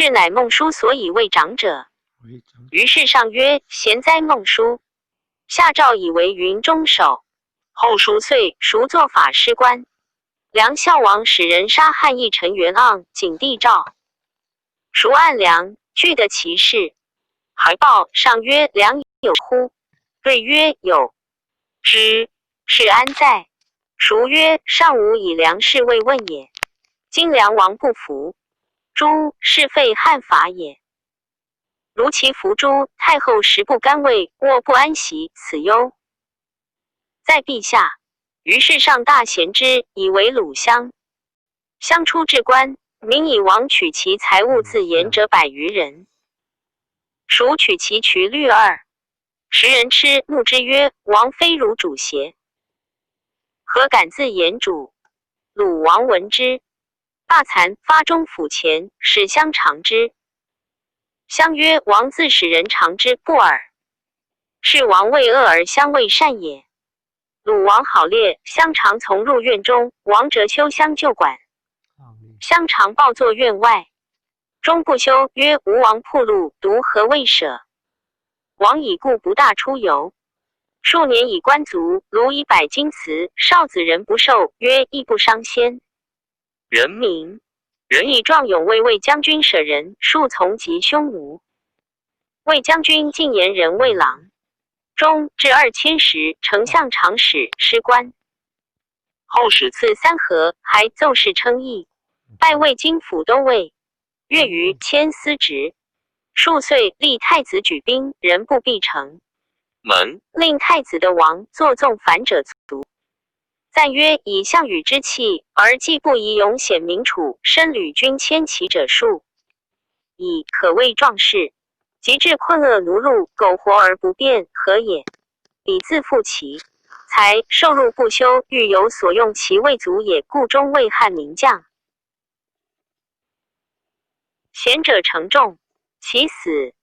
是乃孟叔所以为长者。于是上曰：贤哉孟叔！下诏以为云中守。后赎岁，赎作法师官。梁孝王使人杀汉义臣袁盎，景帝诏。赎按梁，具得其事。还报上曰：梁有乎？对曰：有。之，是安在？赎曰：上无以梁氏未问也。今梁王不服，诛是废汉法也。如其服诛，太后实不甘位，卧不安息，此忧在陛下。于是上大贤之，以为鲁乡。乡出至官，民以王取其财物自言者100余人，孰取其渠率2。时人吃怒之曰：王非汝主邪？何敢自言主？鲁王闻之，罢惭，发中府前，使乡尝之。乡曰：王自使人尝之不耳。是王为恶而乡为善也。鲁王好猎，乡常从入院中，王折秋乡就管。乡常抱坐院外，终不休，曰：吴王铺路，独何未舍？王已故不大出游。数年以官卒，卢以100金祠，少子人不受，曰：亦不伤先。人名。人以壮勇为魏将军舍人，数从及匈奴。魏将军进言人魏郎。中至2000时，丞相长史师官。后使赐3河，还奏事称义，拜魏京府都尉。月余迁司职。数岁，立太子举兵，人不必成。门令太子的王作纵反者卒。赞曰：以项羽之气，而既不以勇显明楚，身履军千骑者数，以可谓壮士。及至困厄奴碌，苟活而不变，何也？彼自负其才，受禄不休，欲有所用其未足也，故终为汉名将。贤者承重，其死。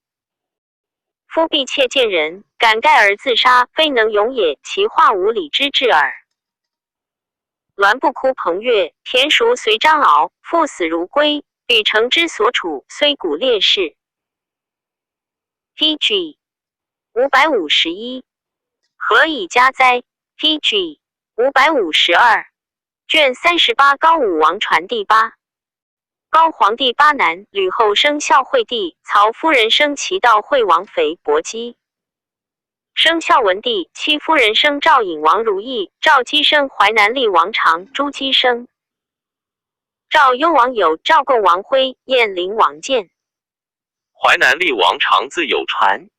夫必妾见人，敢盖而自杀，非能勇也，其化无礼之至耳。栾不哭彭越，田叔随张敖，父死如归，彼诚之所处，虽古烈士。PG 551，何以家哉 ？PG 552，卷38高武王传第8。高皇帝巴南，吕后生孝惠帝，曹夫人生齐悼惠王肥伯姬。生孝文帝，戚夫人生赵颖王如意，赵姬生淮南厉王长，朱姬生赵幽王友，赵共王辉，燕陵王建。淮南厉王长字有传，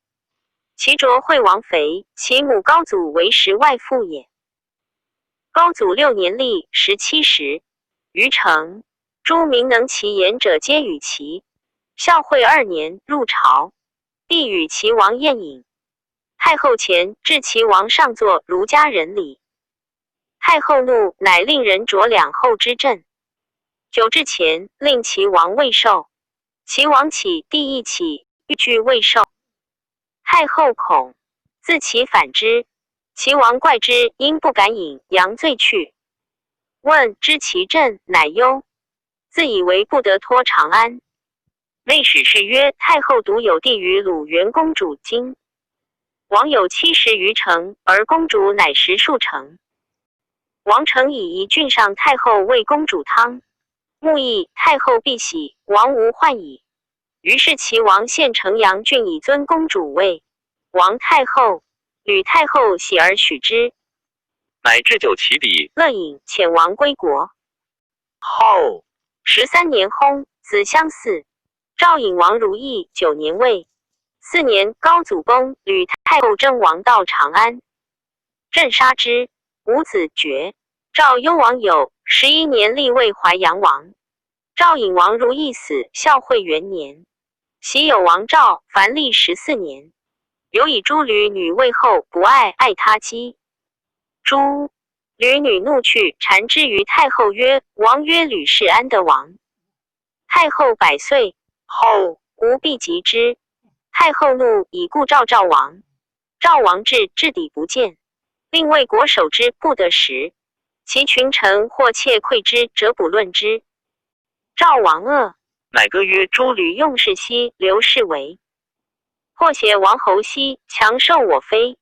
其卓惠王肥，其母高祖为时外父也。高祖6年历17时，于城，诸民能其言者皆与齐。孝惠2年入朝，帝与齐王宴饮。太后前，至齐王上座，儒家人礼。太后怒，乃令人着2后之阵。酒至前，令齐王未受。齐王起，帝亦起，欲拒未受。太后恐，自其反之。齐王怪之，因不敢饮，佯醉去。问知其阵，乃忧，自以为不得脱长安。内史是曰：太后独有弟于鲁元公主今。王有70余城，而公主乃10数城。王诚以一郡上太后为公主汤。穆意太后必喜，王无患矣。于是齐王献城阳郡以尊公主为王太后。吕太后喜而许之，乃置酒其礼，乐饮，遣王归国。后13年薨，子相嗣。赵颖王如意9年位。4年，高祖崩，吕太后征王到长安，镇杀之，五子爵。赵幽王友11年立为淮阳王。赵颖王如意死，孝惠元年。袭有王赵，凡历14年。有以诸吕女为后，不爱他姬。诸吕女怒去，缠之于太后曰：王曰吕氏安得王？太后100岁后，吾必及之。太后怒，以故赵王。赵王至底不见，令魏国守之，不得食。其群臣或窃窥之，则不论之。赵王恶，乃歌曰：诸吕用事兮，刘氏为。或写王侯兮，强受我非。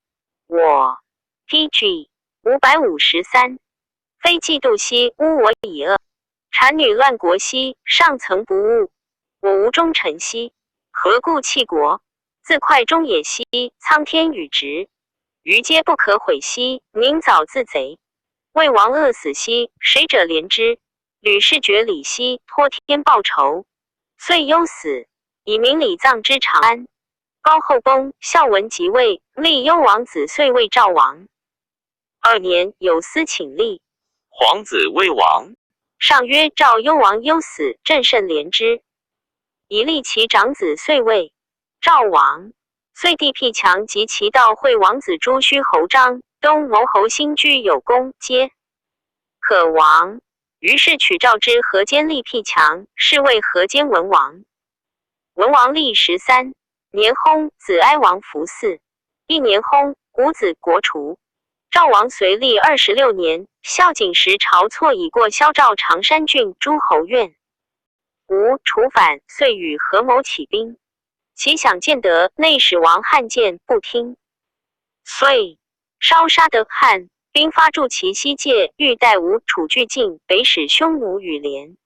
我 PG 553。非嫉妒兮，污我以恶。谗女乱国兮，上层不务。我无忠臣兮，何故弃国？自快忠也兮，苍天与直。余皆不可毁兮，宁早自贼。魏王饿死兮，谁者怜之？吕氏绝礼兮，托天报仇。遂忧死，以明礼葬之长安。高后崩，孝文即位，立幽王子，遂为赵王。2年，有司请立。皇子魏王。上曰：赵幽王忧死，朕甚怜之。以立其长子，遂位赵王。遂帝辟强及其道惠王子朱虚侯张东谋侯新居有功，皆可王。于是取赵之河间立辟强，是为河间文王。文王历13年薨，子哀王服嗣。1年薨，古子国除。赵王遂历26年，孝景时晁错已过萧赵常山郡诸侯院。吴楚反，遂与合谋起兵。其想见得内史王汉建不听，遂烧杀得汉，兵发助其西界，欲待吴楚俱尽，北使匈奴与连。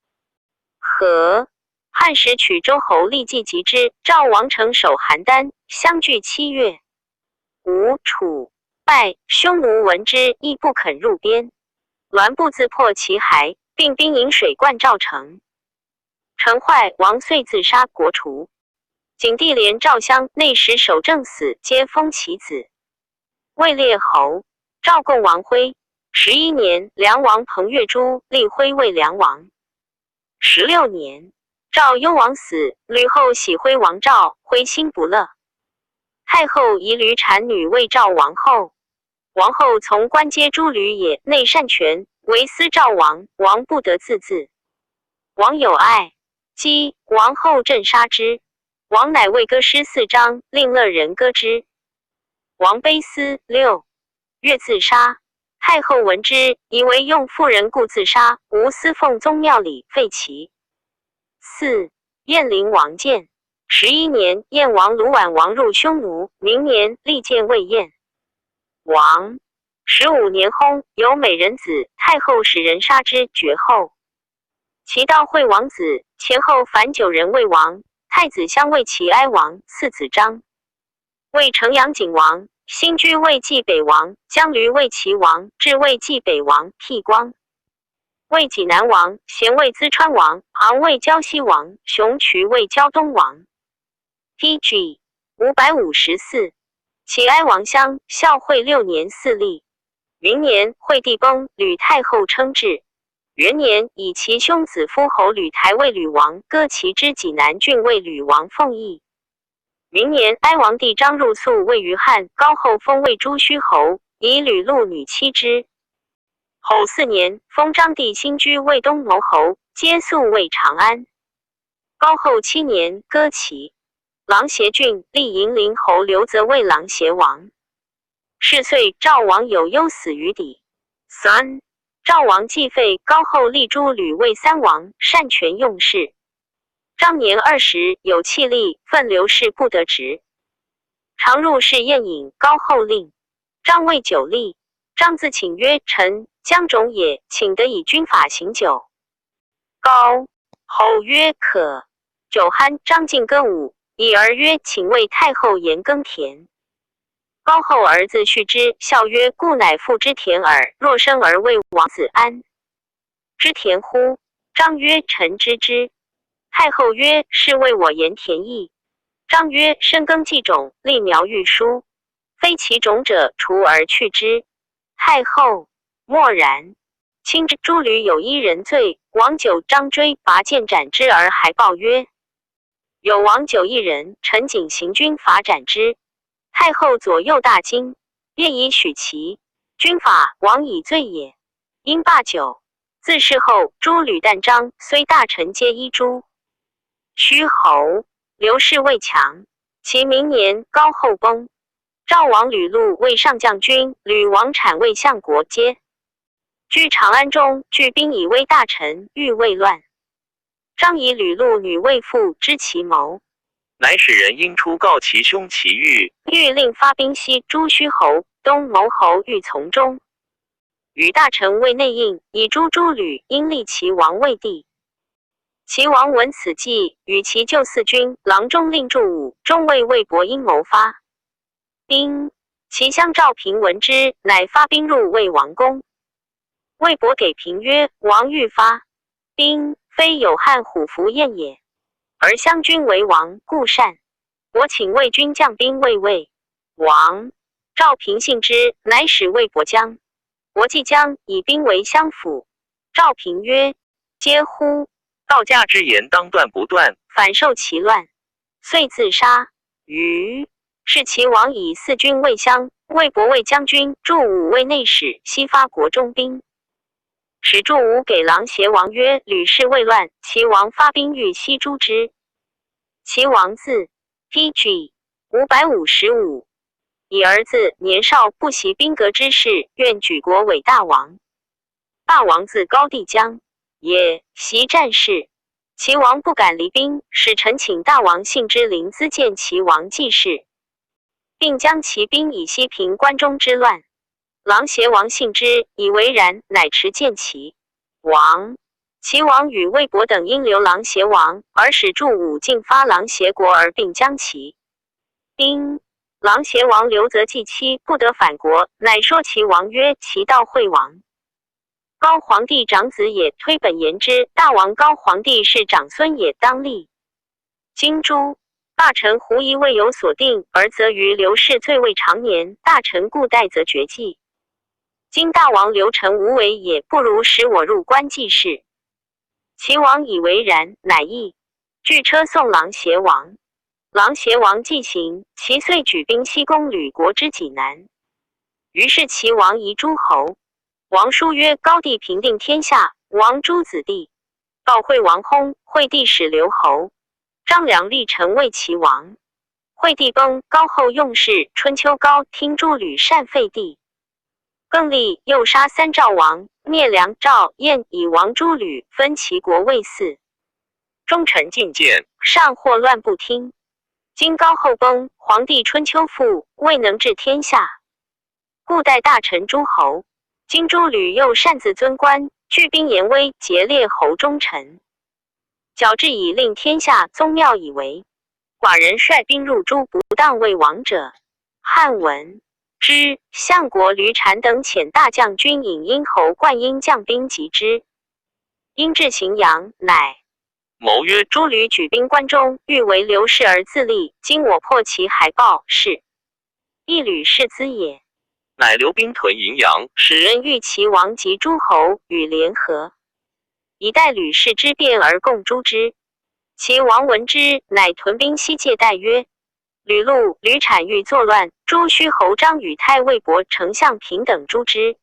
和汉时取周侯立即击之，赵王城守邯郸，相距7月。吴楚败，匈奴闻之，亦不肯入边。栾布自破其骸，并兵引水灌赵城。城坏，王遂自杀，国除。景帝连赵襄、内史守正死，皆封其子。魏列侯。赵共王徽。11年，梁王彭越诛，立徽为梁王。16年，赵幽王死，吕后喜徽王赵，徽心不乐。太后疑吕谗女为赵王后，王后从官皆诛吕也，内擅权，为私赵王，王不得自治。王有爱，姬王后镇杀之。王乃为歌诗4章，令乐人歌之。王悲思6月自杀。太后闻之，以为用妇人故自杀，无私奉宗庙礼，废其。4燕陵王建。11年，燕王卢绾王入匈奴，明年立建魏燕王。15年薨，有美人子，太后使人杀之，绝后。其道惠王子，前后凡9人为王。太子相为其哀王，次子张。为城阳景王，新居为冀北王，江驴为齐王，至为冀北王，辟光。为济南王，咸为淄川王，昂为胶西王，熊渠为胶东王。PG 554。其哀王乡，孝惠6年4立。明年，惠帝崩，吕太后称制。元年，以其兄子夫侯吕台为吕王，割其之济南郡为吕王奉义。明年，哀王弟张入宿位于汉，高后封为朱虚侯，以吕禄女妻之。后4年，封张弟新居为东谋侯，皆宿为长安。高后7年，割其琅邪郡，立银陵侯刘泽为琅邪王。是岁，赵王有忧死于底。3赵王继废，高后立诸吕为3王，擅权用事。张年20，有气力，愤刘氏不得职，常入室宴饮，高后令。张为9立，张自请曰：臣江种也，请得以军法行酒。高后曰：可。酒酣，张进歌舞，以儿曰：请为太后言耕田。高后儿子续之，笑曰：故乃父之田耳，若生而为王子安之田乎？张曰：臣知之。太后曰：是为我言田邑。张曰：深耕既种，立苗育疏，非其种者，除而去之。太后默然。亲之诸吕有1人罪，王九张追，拔剑斩之，而还报曰：有王九1人，陈景行军法斩之。太后左右大惊，便以许其。军法，王以罪也。因罢酒。自是后，诸吕旦章，虽大臣皆依诸虚侯。刘氏未强。其明年，高后崩。赵王吕禄为上将军，吕王产为相国，皆居长安中，聚兵以威大臣，欲未乱。张以吕禄女为妇知其谋，乃使人因出告其兄其欲，欲令发兵西诸虚侯、东牟侯欲从中。与大臣为内应，以诸吕因立齐王为帝。齐王闻此计，与其就四军郎中令祝武、中尉魏博因谋发兵。齐相赵平闻之，乃发兵入魏王宫。魏博给平曰：王欲发兵，非有汉虎符燕也，而襄君为王，故善。我请魏军将兵卫魏王。赵平信之，乃使魏博将。我即将以兵为相辅。赵平曰：嗟乎！道家之言当断不断，反受其乱，遂自杀。余是齐王以四军为相，魏博为将军，祝武为内史，西发国中兵。使祝武给郎邪王曰：吕氏未乱，齐王发兵欲西诛之。齐王字 PG 555，以儿子年少不习兵革之事，愿举国为大王。大王字高帝江，也习战事。齐王不敢离兵，使臣请大王信之临辎见齐王济事，并将其兵以息平关中之乱。郎邪王信之，以为然，乃持见齐王。齐王与魏博等因留郎邪王，而使祝武进发郎邪国，而并将其兵。郎邪王留则继期，不得反国，乃说齐王曰：齐道惠王。高皇帝长子也，推本言之，大王高皇帝是长孙也，当立。今诸大臣狐疑未有所定，而责于刘氏罪未长年，大臣故待则绝迹。今大王刘臣无为也，不如使我入关济事。齐王以为然，乃议，具车送郎邪王。郎邪王既行，齐遂举兵西攻吕国之济南。于是齐王夷诸侯。王书曰：高帝平定天下，王诸子弟。告惠王薨，惠帝使刘侯。张良立臣为齐王。惠帝崩，高后用事，春秋高听诸吕善废帝。更立又杀三赵王，灭梁赵燕，以王诸吕，分齐国为四。忠臣进谏，上祸乱不听。今高后崩，皇帝春秋复，未能治天下，故代大臣诸侯。今诸吕又擅自尊官，聚兵严威，劫列侯忠臣，矫治以令天下宗庙以为。寡人率兵入诸不当为王者。汉文之，相国吕产等遣大将军引殷侯灌婴将兵击之。因至荥阳，乃谋曰：诸吕举兵关中，欲为刘氏而自立。今我破其海报，是一吕氏资也。乃留兵屯荥阳，使人欲齐王及诸侯与联合，以待吕氏之变而共诛之。齐王闻之，乃屯兵西界待曰：吕禄、吕产欲作乱，诸虚侯张与太尉伯、丞相平等诛之。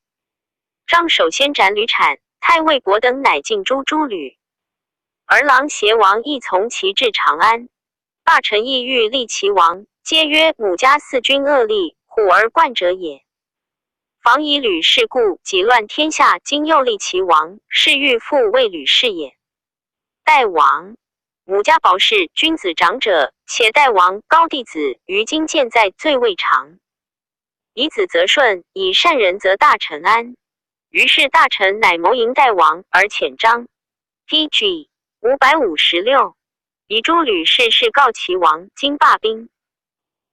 张首先斩吕产，太尉伯等乃尽诛诸吕。而郎邪王亦从其至长安。大臣亦欲立齐王，皆曰：母家四君恶立，虎而冠者也。防以吕氏故，己乱天下，今又立齐王，是欲复为吕氏也。代王，母家保氏，君子长者，且代王高弟子，于今见在罪未长。以子则顺，以善人则大臣安。于是大臣乃谋迎代王，而遣张 PG 556，以诸吕氏事告齐王，今罢兵。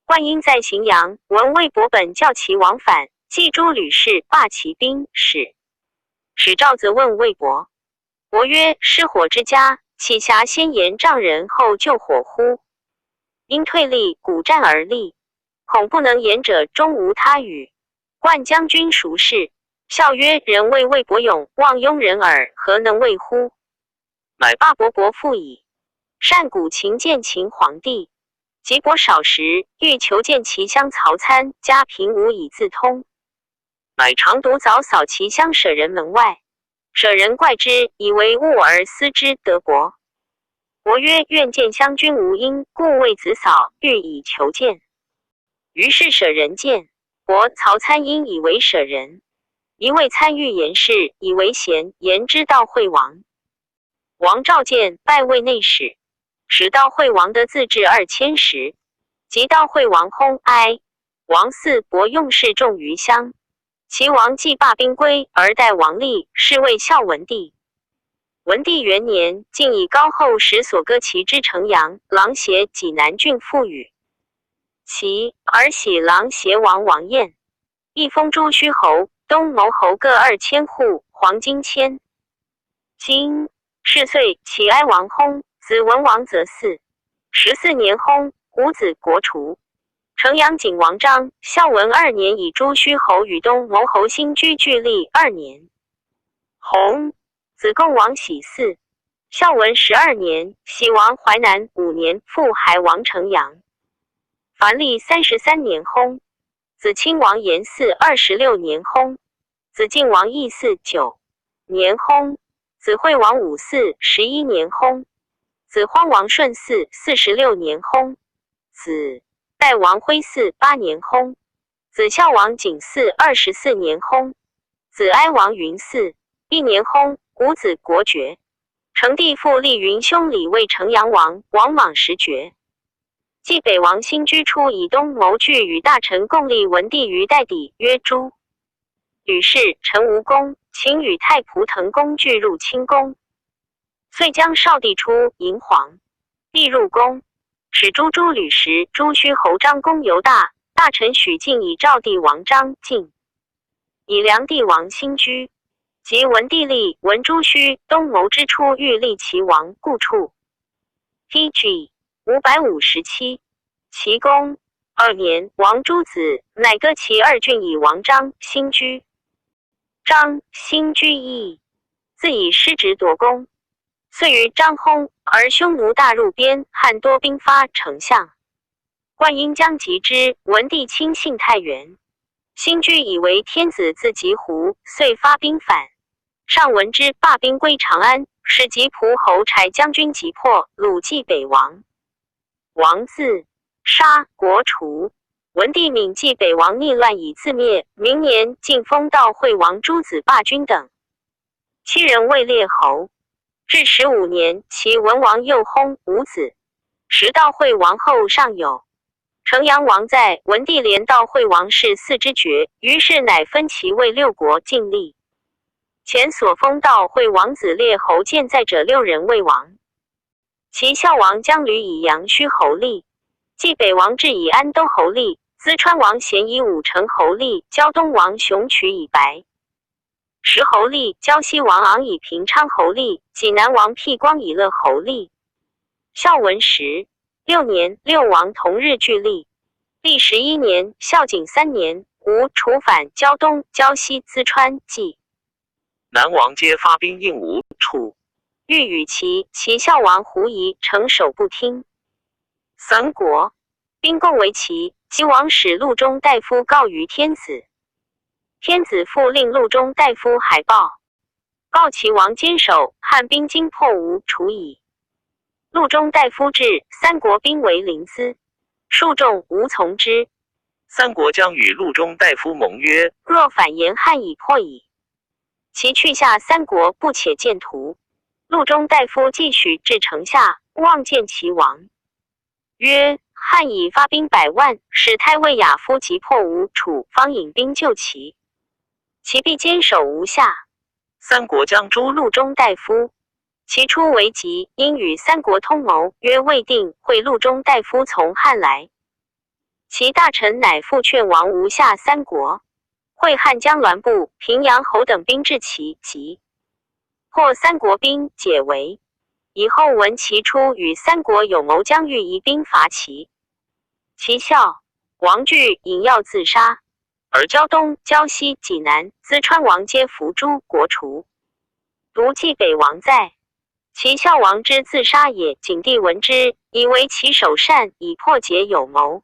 灌婴在荥阳，闻魏伯本教齐王反，祭诸吕氏，罢其兵，使赵则问魏伯。伯曰：失火之家，岂暇先言丈人后救火乎？因退立，鼓战而立，恐不能言者，终无他语。冠将军孰是？笑曰：人谓魏伯勇，望庸人耳，何能谓乎？乃罢伯复矣。善鼓秦见秦皇帝，及伯少时，欲求见其乡曹参，家贫无以自通，乃常独早扫其乡舍人门外。舍人怪之，以为物而思之，得伯。伯曰：愿见乡君无因，故为子扫，欲以求见。于是舍人见伯。曹参因以为舍人，一位参与言事，以为贤，言之道惠王。王召见拜位内史，使道惠王的自治2000石。及道惠王薨哀，王嗣伯用事重于乡。齐王既罢兵归，而代王立，是谓孝文帝。文帝元年，竟以高后使所割其之城阳、琅邪济南郡赋予其，而喜琅邪王王彦，亦封朱虚侯、东牟侯各2000户，黄金千金。是岁，齐哀王薨，子文王则嗣。14年薨，五子国除。城阳景王章，孝文2年，以朱虚侯与东牟侯新居俱立2年。薨，子贡王喜嗣。孝文12年，喜王淮南5年，复还王城阳。凡历33年薨，子亲王延嗣26年薨，子晋王义嗣9年薨，子惠王武嗣11年薨，子荒王顺嗣46年薨，子代王辉嗣8年薨，子孝王景嗣24年薨，子哀王云嗣1年薨，五子国爵。成帝复立云兄李为城阳王，王莽时爵。继北王新居出，以东谋据与大臣共立文帝于代底，曰朱。吕氏、陈无功，请与太仆腾公俱入清宫，遂将少帝出迎皇，帝入宫，使朱吕时，朱虚侯张公犹大，大臣许敬以赵帝王张敬，以梁帝王新居。及文帝立文朱虚东谋之初，欲立齐王，故处。PG 557，齐公2年，王朱子，乃割其2郡，以王张新居。张新居义，自以失职夺功，遂于张薨，而匈奴大入边，汉多兵发丞相。冠因将及之，文帝亲信太原。新居以为天子自极胡，遂发兵反。上闻之，罢兵归长安，使吉仆侯柴将军击破，虏继北王。王自杀，国除。文帝敏继北王逆乱，以自灭。明年，晋封道惠王诸子罢君等，7人位列侯。至15年，齐文王又薨五子，时道惠王后尚有。城阳王在，文帝连道惠王是4之爵，于是乃分其为6国尽立。前所封道惠王子列侯健在者6人为王。其孝王将吕以阳虚侯立，继北王至以安都侯立，淄川王咸以武成侯立，胶东王熊渠以白石侯立，胶西王昂以平昌侯立，济南王辟光以乐侯立。孝文16年，6王同日俱立。历11年，孝景3年，吴楚反胶东、胶西、淄川、冀南王皆发兵应吴、楚，欲与齐孝王狐疑，城守不听。三国兵共为齐王使陆中大夫告于天子，天子复令陆中大夫海报，告齐王坚守，汉兵经破吴、楚矣。陆中大夫至，三国兵为临淄，数众无从之。三国将与陆中大夫盟约，若反言，汉已破矣。其去下三国，不且见图。陆中大夫继续至城下，望见齐王，曰：汉已发兵100万，使太尉亚夫急破吴、楚，方引兵救齐，其必坚守吴下。三国将诛陆中大夫。其初为急，因与三国通谋，约未定，会陆中大夫从汉来。其大臣乃复劝王吴下三国。会汉将栾部、平阳侯等兵至齐，及破三国兵，解围。以后闻齐出与三国有谋，将欲移兵伐齐。齐孝王惧，引药自杀。而胶东、胶西、济南、淄川王皆伏诛，国除。独冀北王在。齐孝王之自杀也，景帝闻之，以为其首善，以破解有谋。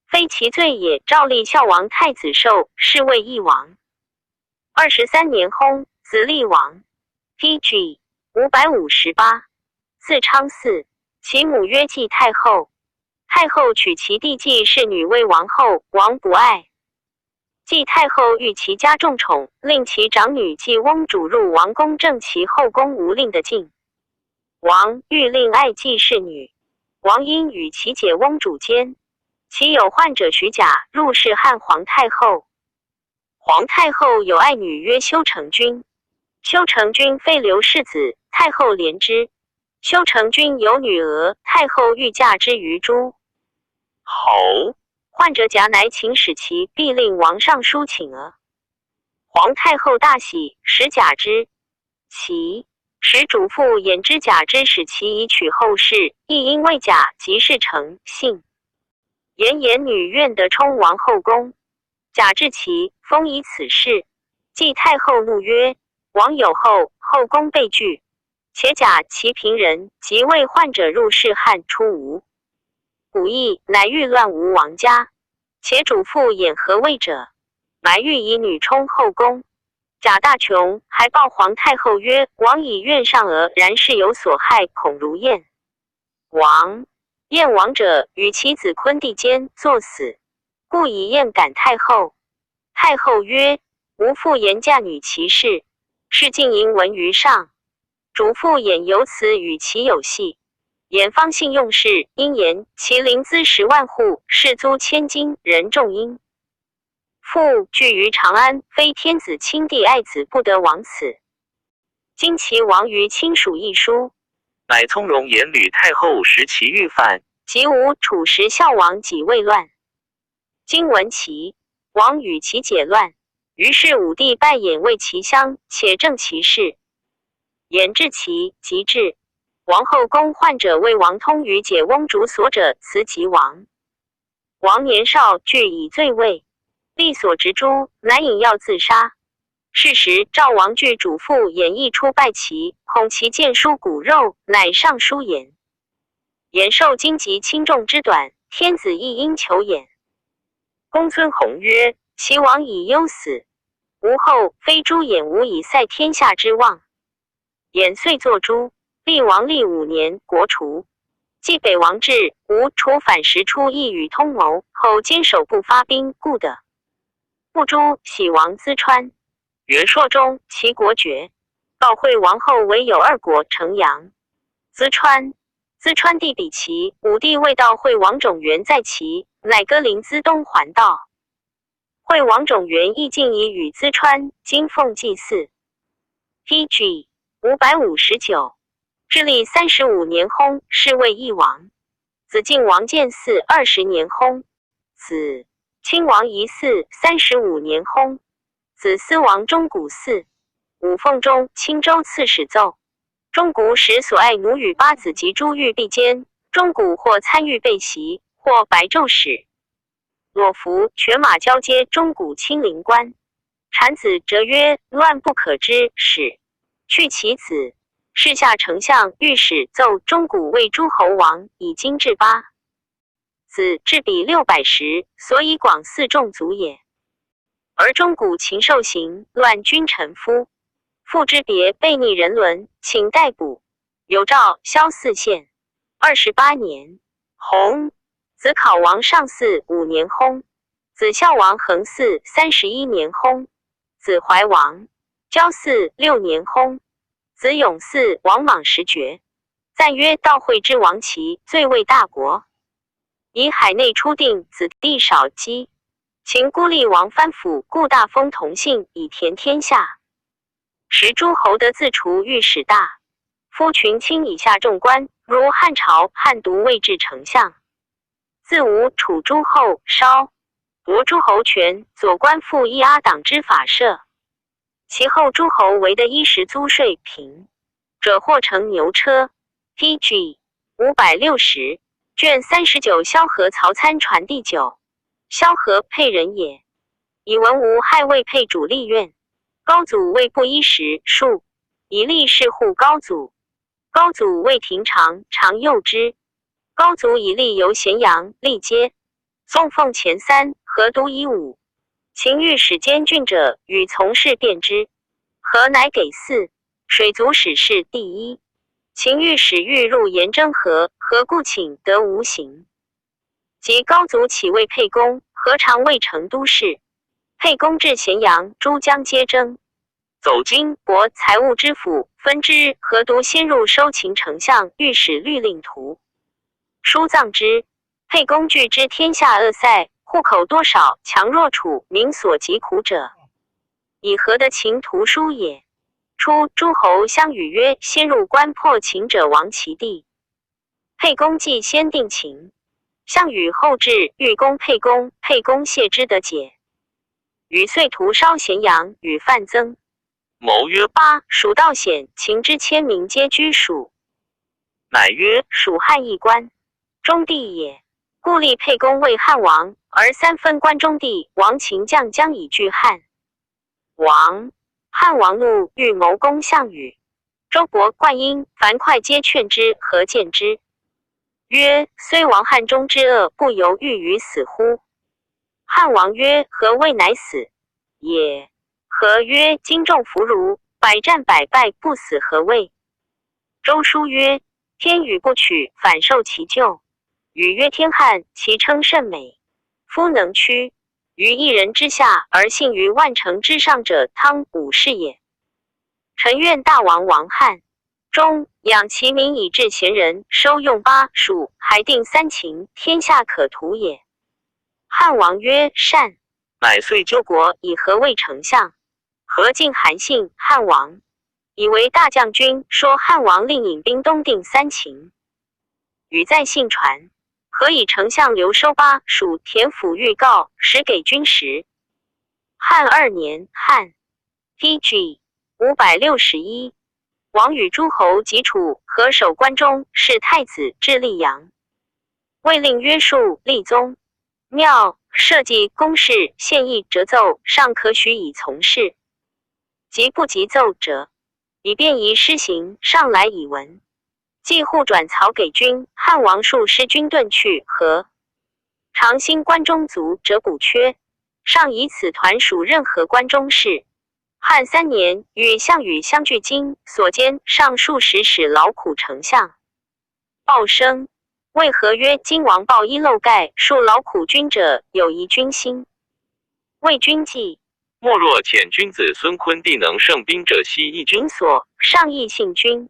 非其罪也，诏立孝王太子寿，是为义王。23年薨，子立王。PG 558，字昌嗣，其母曰季太后。太后娶其弟季氏女为王后，王不爱。季太后欲其家重宠，令其长女季翁主入王宫，正其后宫无令的禁。王欲令爱继室女，王因与其姐翁主间，其有患者徐甲入室汉皇太后。皇太后有爱女曰修成君，修成君废刘氏子，太后怜之。修成君有女儿，太后欲嫁之于诸侯。患者甲乃请使其必令王上书请儿。皇太后大喜，使甲之。其使主父衍之甲之，使其以娶后事，亦因为甲即是成姓。言女愿得充王后宫，甲至其封以此事。继太后怒曰：王有后，后宫被拒。且甲其平人，即为患者入室汉出吴。古意乃欲乱吴王家，且主父衍何谓者？埋欲以女充后宫。甲大穷，还报皇太后曰：王以愿上娥，然是有所害，恐如燕王。燕王者，与其子昆弟间作死，故以燕感太后。太后曰：吾父言嫁女其事，是尽淫闻于上。主父衍由此与其有隙，衍方信用事，因言其临资10万户，士租1000金，人众因。父居于长安，非天子亲弟爱子，不得亡此。今其亡于亲属一书，乃从容言吕太后识其欲犯，即无楚时孝王己未乱。今闻其王与其解乱，于是武帝拜衍为其乡，且正其事。衍至其即至，王后宫患者为王通于解翁主所者，辞即亡。王年少，具以罪位，力所执诛，乃引药自杀。是时赵王惧主父衍亦出拜其，恐其见书骨肉，乃上书衍。衍受荆棘轻重之短，天子亦应求衍。公孙弘曰：其王以忧死，吾后非诛衍无以塞天下之望。衍遂作诛，立王立5年，国除。继北王至，吴楚反时出意与通谋，后坚守不发兵，故得不诛。喜王淄川。元朔中，其国绝。告惠王后为有2国成阳、淄川。淄川地比齐，武帝未到惠王种元在齐，乃割临淄东还道。惠王种元亦尽以与淄川，今奉祭祀。PG 559，至历35年薨，是为义王。子晋王建嗣20年薨，子亲王仪嗣35年薨，子思王钟古嗣。武奉中青州刺史奏，钟古时所爱奴与8子及诸狱必监，钟古或参与被袭，或白昼使。裸服犬马交接，钟古亲临官。产子折曰：乱不可知，使去其子。世下丞相御史奏钟古为诸侯王，以今至8子，至比610，所以广嗣众族也。而钟古禽兽行，乱君臣夫。父之别，被逆人伦，请逮捕。有诏萧4县。28年薨。子考王上嗣5年薨。子孝王恒嗣31年薨。子怀王交嗣6年薨。子永嗣王莽时绝。赞曰：道惠之王齐，最为大国。以海内初定，子弟少姬。秦孤立王藩府，故大封同姓，以田天下。时诸侯得自除，御史大夫群卿以下众官，如汉朝汉独位至丞相。自吴楚诸后，稍夺诸侯权，左官复依阿党之法设。其后诸侯为的衣食租税平者，或乘牛车。PG 560，卷39。萧何曹参传第9。萧何沛人也，以文无害未沛主立院。高祖为不衣食数，以立士护高祖。高祖为廷常，常诱之。高祖以立游咸阳，历阶。宋奉前3，何独以5。秦御史监郡者，与从事辩之。何乃给4。水族史事第1。秦御史欲入颜征河，何故请得无行。及高祖起为沛公，何尝为成都事。沛公至咸阳，诸将皆争。走经国财务知府分知何独先入收秦丞相御史律令图，书藏之。沛公据知天下恶塞，户口多少强弱处民所疾苦者，以何得秦图书也？初，诸侯相与曰：先入关破秦者亡其地。沛公既先定秦，项羽后至，欲攻沛公，沛公谢之得解。与遂屠烧咸阳，与范增谋曰：八，蜀道险，秦之千民皆居蜀。乃曰：蜀汉一关，中地也。故立沛公为汉王，而三分关中地，亡秦将将以拒汉。汉王怒，欲谋攻项羽。周勃、灌婴、樊哙皆劝之，何见之？曰：虽亡汉中之恶，不犹豫于死乎？汉王曰：何谓乃死也？何曰：今众弗如，百战百败，不死何谓？周书曰：天与不取，反受其咎。禹曰：天汉，其称甚美。夫能屈于一人之下，而信于万乘之上者，汤武士也。臣愿大王亡汉，中养其民以治贤人，收用巴蜀，还定三秦，天下可图也。汉王曰：善。乃遂救国，以何为丞相？何进韩信，汉王以为大将军，说汉王令引兵东定三秦。禹在信传，何以丞相留收巴蜀田府预告，使给军时。汉2年，汉 PG 561，王与诸侯及楚合守关中，是太子至溧阳，未令约束立宗庙，社稷公事献议折奏，尚可许以从事。及不及奏者，以便宜施行，上来以闻。既户转曹给军，汉王数师军遁去，和长兴关中卒者补缺，上以此团属任何关中事。汉3年，与项羽相聚京，所兼上数十使劳苦丞相。鲍生为何曰：今王报衣漏盖，数劳苦君者，有疑君心。魏君计，莫若遣君子孙昆弟能胜兵者，悉一君所，上亦信君。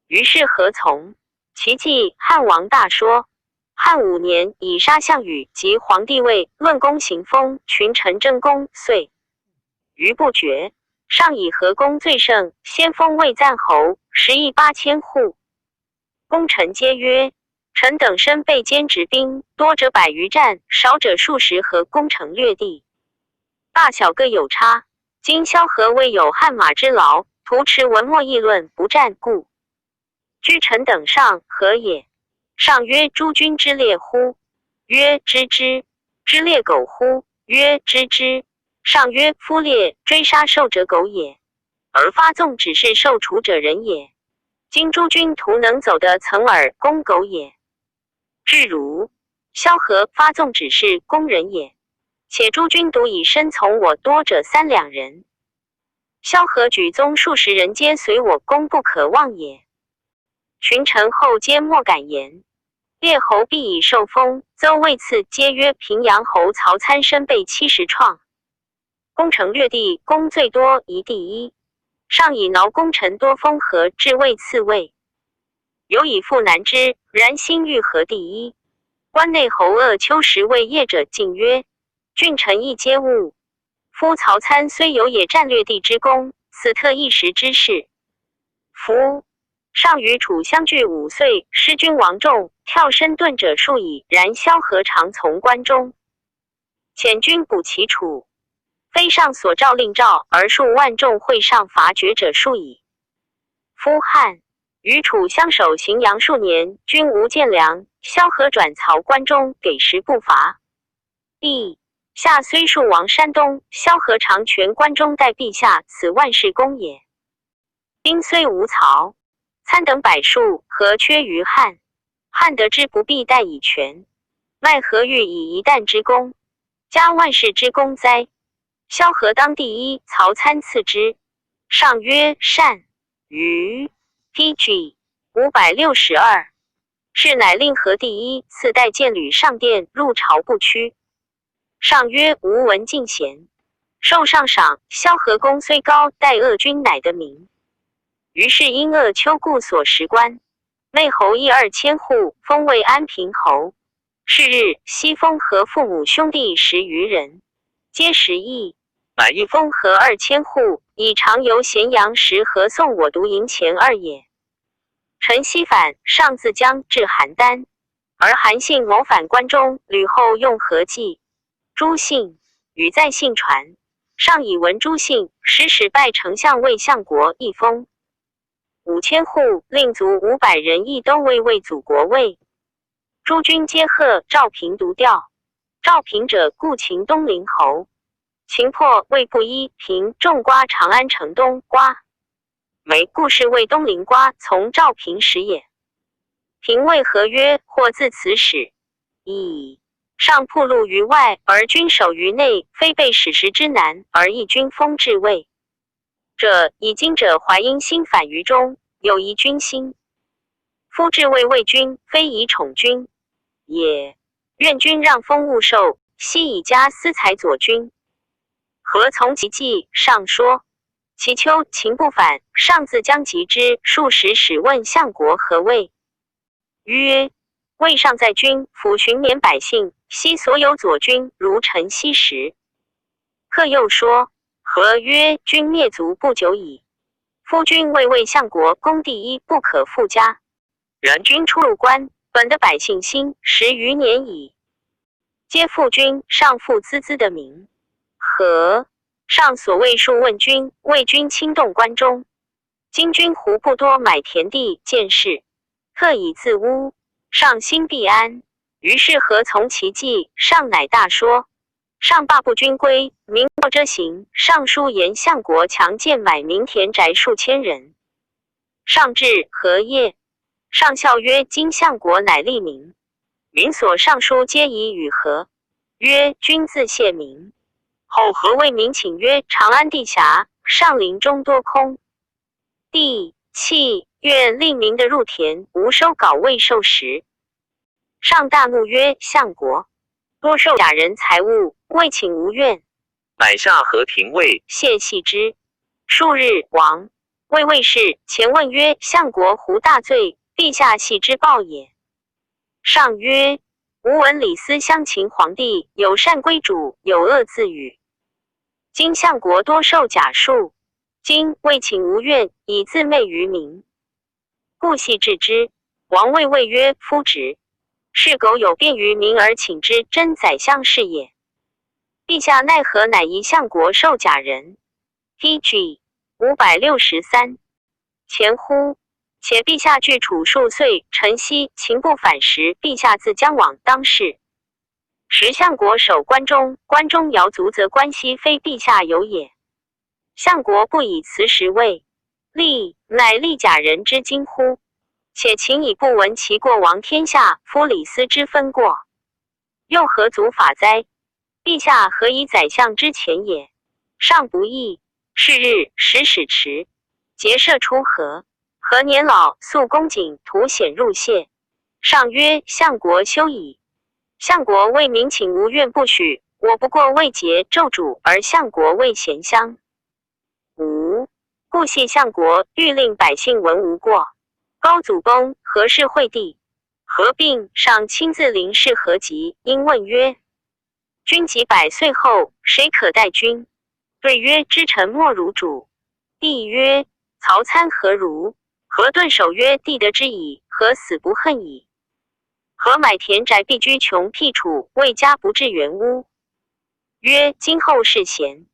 于是何从？其计，汉王大说。汉5年，以杀项羽及皇帝位，论功行封，群臣争功，遂余不决。上以何功最盛，先封魏赞侯，10亿8千户。功臣皆曰：臣等身被兼执兵，多者100余战，少者数十合攻城略地，大小各有差。今萧何未有汉马之劳，徒持文墨议论，不战故。居臣等上，何也？上曰：诸君之列乎？曰：知之。之列狗乎？曰：知之。上曰：夫列追杀受者狗也，而发纵只是受处者人也。今诸君徒能走得曾耳，攻狗也。至如萧何发纵只是攻人也，且诸君独以身从我多者3两人，萧何举宗数十人皆随我攻，不可忘也。群臣后皆莫敢言。列侯必以受封，邹魏赐皆曰：平阳侯曹参身被70创，攻城略地，功最多，宜第一。上以挠功臣多封和至魏次位，有以复难之，然心欲何第一。关内侯鄂丘时为业者进曰：郡臣亦皆误。夫曹参虽有也战略地之功，此特一时之事。夫上与楚相距5岁，失君王众，跳身遁者数矣。然萧何常从关中，遣军补其楚，非上所诏令诏，而数万众会上伐绝者数矣。夫汉与楚相守荥阳数年，均无见粮，萧何转曹关中，给食不伐。陛下虽数亡山东，萧何常全关中待陛下，此万事功也。今虽无曹参等百数，何缺于汉？汉得之不必待以全，奈何欲以一旦之功，加万事之功哉？萧何当第一，曹参次之。上曰：善。于 PG 562，是乃令何第一，次代见履上殿，入朝不趋。上曰：吾闻进贤，受上赏。萧何公虽高，待鄂君乃得名。于是因鄂丘故所食官，内侯邑2000户，封为安平侯。是日，西封和父母兄弟10余人，皆食邑。乃一封和2000户，以常游咸阳时和送我独营前2也。臣西返，上自江至邯郸，而韩信谋反关中，吕后用何计？朱信与在信传，上以闻朱信，使拜丞相魏相国一封。5000户，令卒500人，亦都为祖国位。诸军皆贺，赵平独调。赵平者，故秦东陵侯。秦破，魏不依，平种瓜长安城东瓜。梅故事为东陵瓜从赵平始也。平谓何曰：或自此始，以上铺路于外，而君守于内，非被史实之难，而一君封至位者，以今者怀因心反于中，有疑君心。夫至位为君，非以宠君也。愿君让封勿受，悉以加私财佐君。何从其计？上说。其秋，秦不反，上自将及之，数十使问相国何谓？曰：魏上在军，抚巡免百姓，悉所有佐君，如晨曦时。客又说：何曰：君灭族不久矣，夫君为魏相国公第一，不可复加。然君出入关，本得百姓心10余年矣，皆复君，上复孜孜的名。何上所谓数问君，为君轻动关中。今君胡不多买田地建事，特以自污，上心必安。于是何从其计？上乃大说。上罢不军规，民莫遮行。上书言相国强贱买民田宅数千人。上至何业，上笑曰：今相国乃立民，民所上书皆以与何？曰：君自谢民。后何为民请曰：长安地狭，上林中多空地，弃愿令民的入田，无收稿未受时。上大怒曰：相国多受假人财物，未请无怨。乃下和廷尉谢系之。数日，亡。魏卫士前问曰：相国胡大罪？陛下系之报也。上曰：吾闻李斯相秦皇帝，有善归主，有恶自与。今相国多受假术，今未请无怨，以自媚于民，故系治之。王谓谓曰：夫直是苟有便于民而请之，真宰相是也。陛下奈何乃疑相国受假人 ？PG 563前乎？且陛下据楚数岁，晨曦秦不反时，陛下自将往当世。时相国守关中，关中摇足，则关西非陛下有也。相国不以辞时位，立乃立假人之今乎？且秦以不闻其过亡天下，夫李斯之分过，又何足法哉？陛下何以宰相之前也？上不义。是日，使迟，结社出河。何年老，肃恭谨，图显入谢。上曰：相国休矣。相国为民请无怨不许，我不过未结纣主，而相国为贤相。故系相国欲令百姓闻无过。高祖崩，何氏惠帝合并，上亲自临事何疾，因问曰：君及100岁后，谁可代君？对曰：知臣莫如主。帝曰：曹参何如？何顿首曰：帝得之矣，何死不恨矣？何买田宅必居穷僻处，为家不至原屋？曰：今后世贤，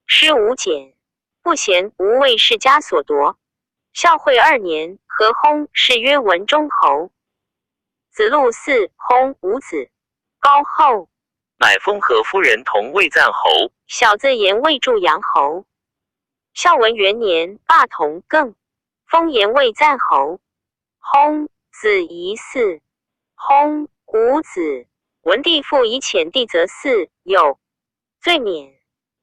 师无减；不贤，无为世家所夺。孝惠2年，何薨，谥曰文忠侯。子路嗣，薨无子。高后，乃封何夫人同魏赞侯。小字言魏祝阳侯。孝文元年，罢同更，封言魏赞侯。薨，子仪嗣。薨，无子。文帝复以遣弟则嗣，有罪免。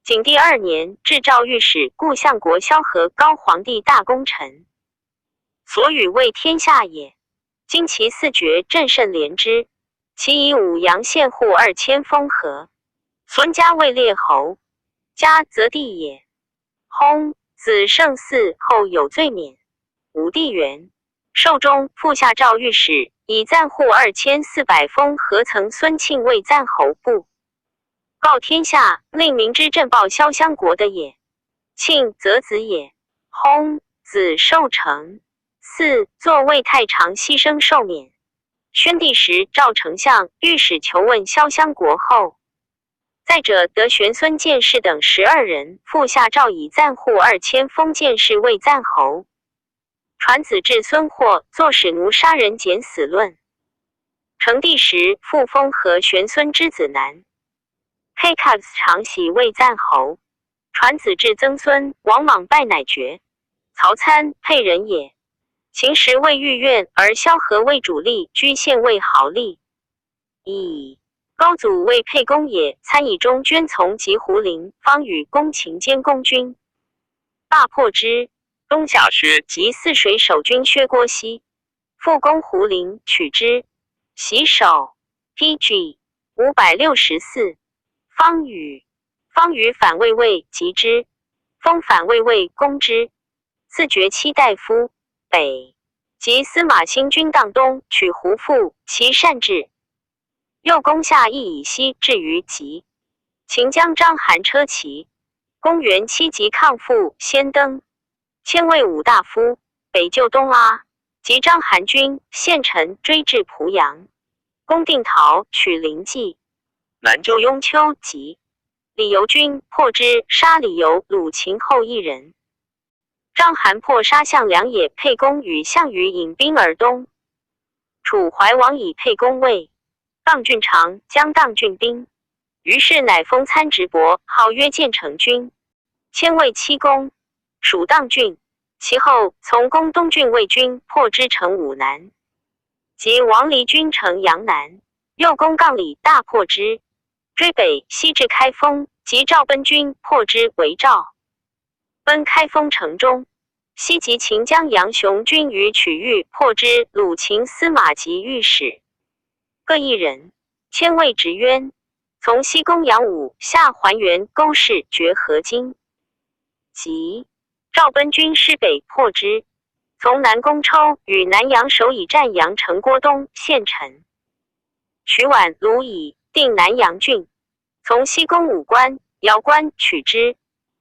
景帝2年，至诏御史，故相国萧何高皇帝大功臣，所与为天下也。今其4爵，朕甚怜之。其以武阳县户2000封何。孙家位列侯。家则地也。薨，子胜嗣后有罪免。武帝元，寿中复下诏御史，以暂户2400封何曾孙庆为赞侯部，告天下，令明之朕报萧襄国的也。庆则子也。薨，子寿成。嗣作魏太常牺牲受免。宣帝时，赵丞相、御史求问萧襄国后，再者得玄孙建氏等12人，复下诏以暂户2000封建氏为赞侯。传子至孙霍作使奴杀人减死论。成帝时，复封和玄孙之子男佩卡斯常喜为赞侯。传子至曾孙王莽拜乃爵。曹参沛人也。秦时为御苑，而萧何为主力，居县尉豪吏。以高祖为沛公也，参以中捐从及胡陵，方与公秦兼公军，大破之。东小薛及泗水守军薛郭西，复攻胡陵，取之。袭守 PG 564。方宇反魏魏及之，封反魏魏攻之，赐爵7大夫。北及司马兴军荡东，取胡父，其善治。又攻下邑以西，至于吉。秦将章邯车骑。公元7级抗父，先登，迁为武大夫，北救东阿。及章邯军，献臣追至濮阳，攻定陶，取临济。南救雍丘及李由军，破之，杀李由、鲁秦后1人。章邯破杀项梁也，沛公与项羽引兵而东。楚怀王以沛公为荡郡长，将荡郡兵。于是乃封参直伯，号曰建成君，迁为七公，属荡郡。其后从攻东郡魏军，破之，城武南。及王离军城阳南，又攻杠里，大破之，追北西至开封，及赵奔军，破之，为赵。奔开封城中，西及秦将杨雄军于曲域，破之，鲁秦司马及御史各1人，迁为直渊。从西攻阳武，下还原勾氏，绝河津。及赵奔军师北，破之。从南攻抽，与南阳守以战阳城郭东县城，取宛卢以定南阳郡。从西攻武关、瑶关，取之。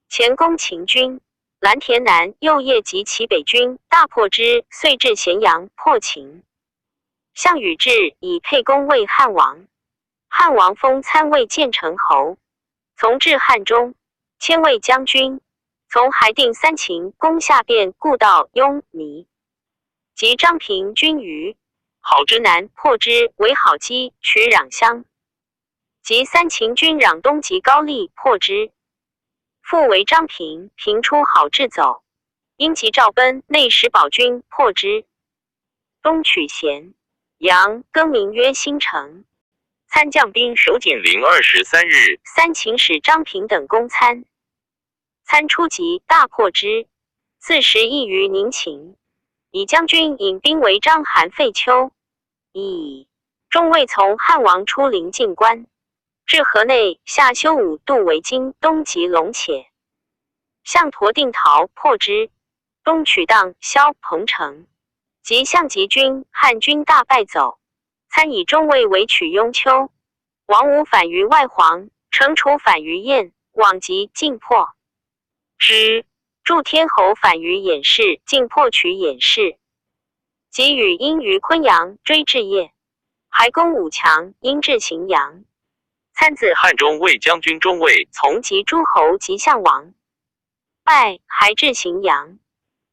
前攻秦军，蓝田南、右叶及其北军，大破之，遂至咸阳，破秦。项羽至，以沛公为汉王。汉王封参为建成侯。从至汉中，迁为将军。从还定三秦，攻下汴、故道、雍、弥。及张平军于郝之南，破之，为郝基，取壤乡。及三秦军壤东及高丽，破之。复为张平，平出郝至走。因及赵奔，内使保军，破之。东取咸阳，更名曰新城。参将兵守景陵23日，三秦使张平等攻参。参出击，大破之。自时役于宁秦。以将军引兵为章邯废丘。以中尉从汉王出临晋关。至河内，下修5渡为京，东及龙且。项佗定陶，破之。东取荡、萧、彭城。及项籍军，汉军大败走。参以中尉为取雍丘。王武反于外黄，程楚反于燕，往及尽破之。祝天侯反于偃氏，尽破取偃氏。及与因于昆阳，追至邺，还攻武强，因至荥阳。参子汉中卫将军中尉，从及诸侯及项王，败，还至荥阳。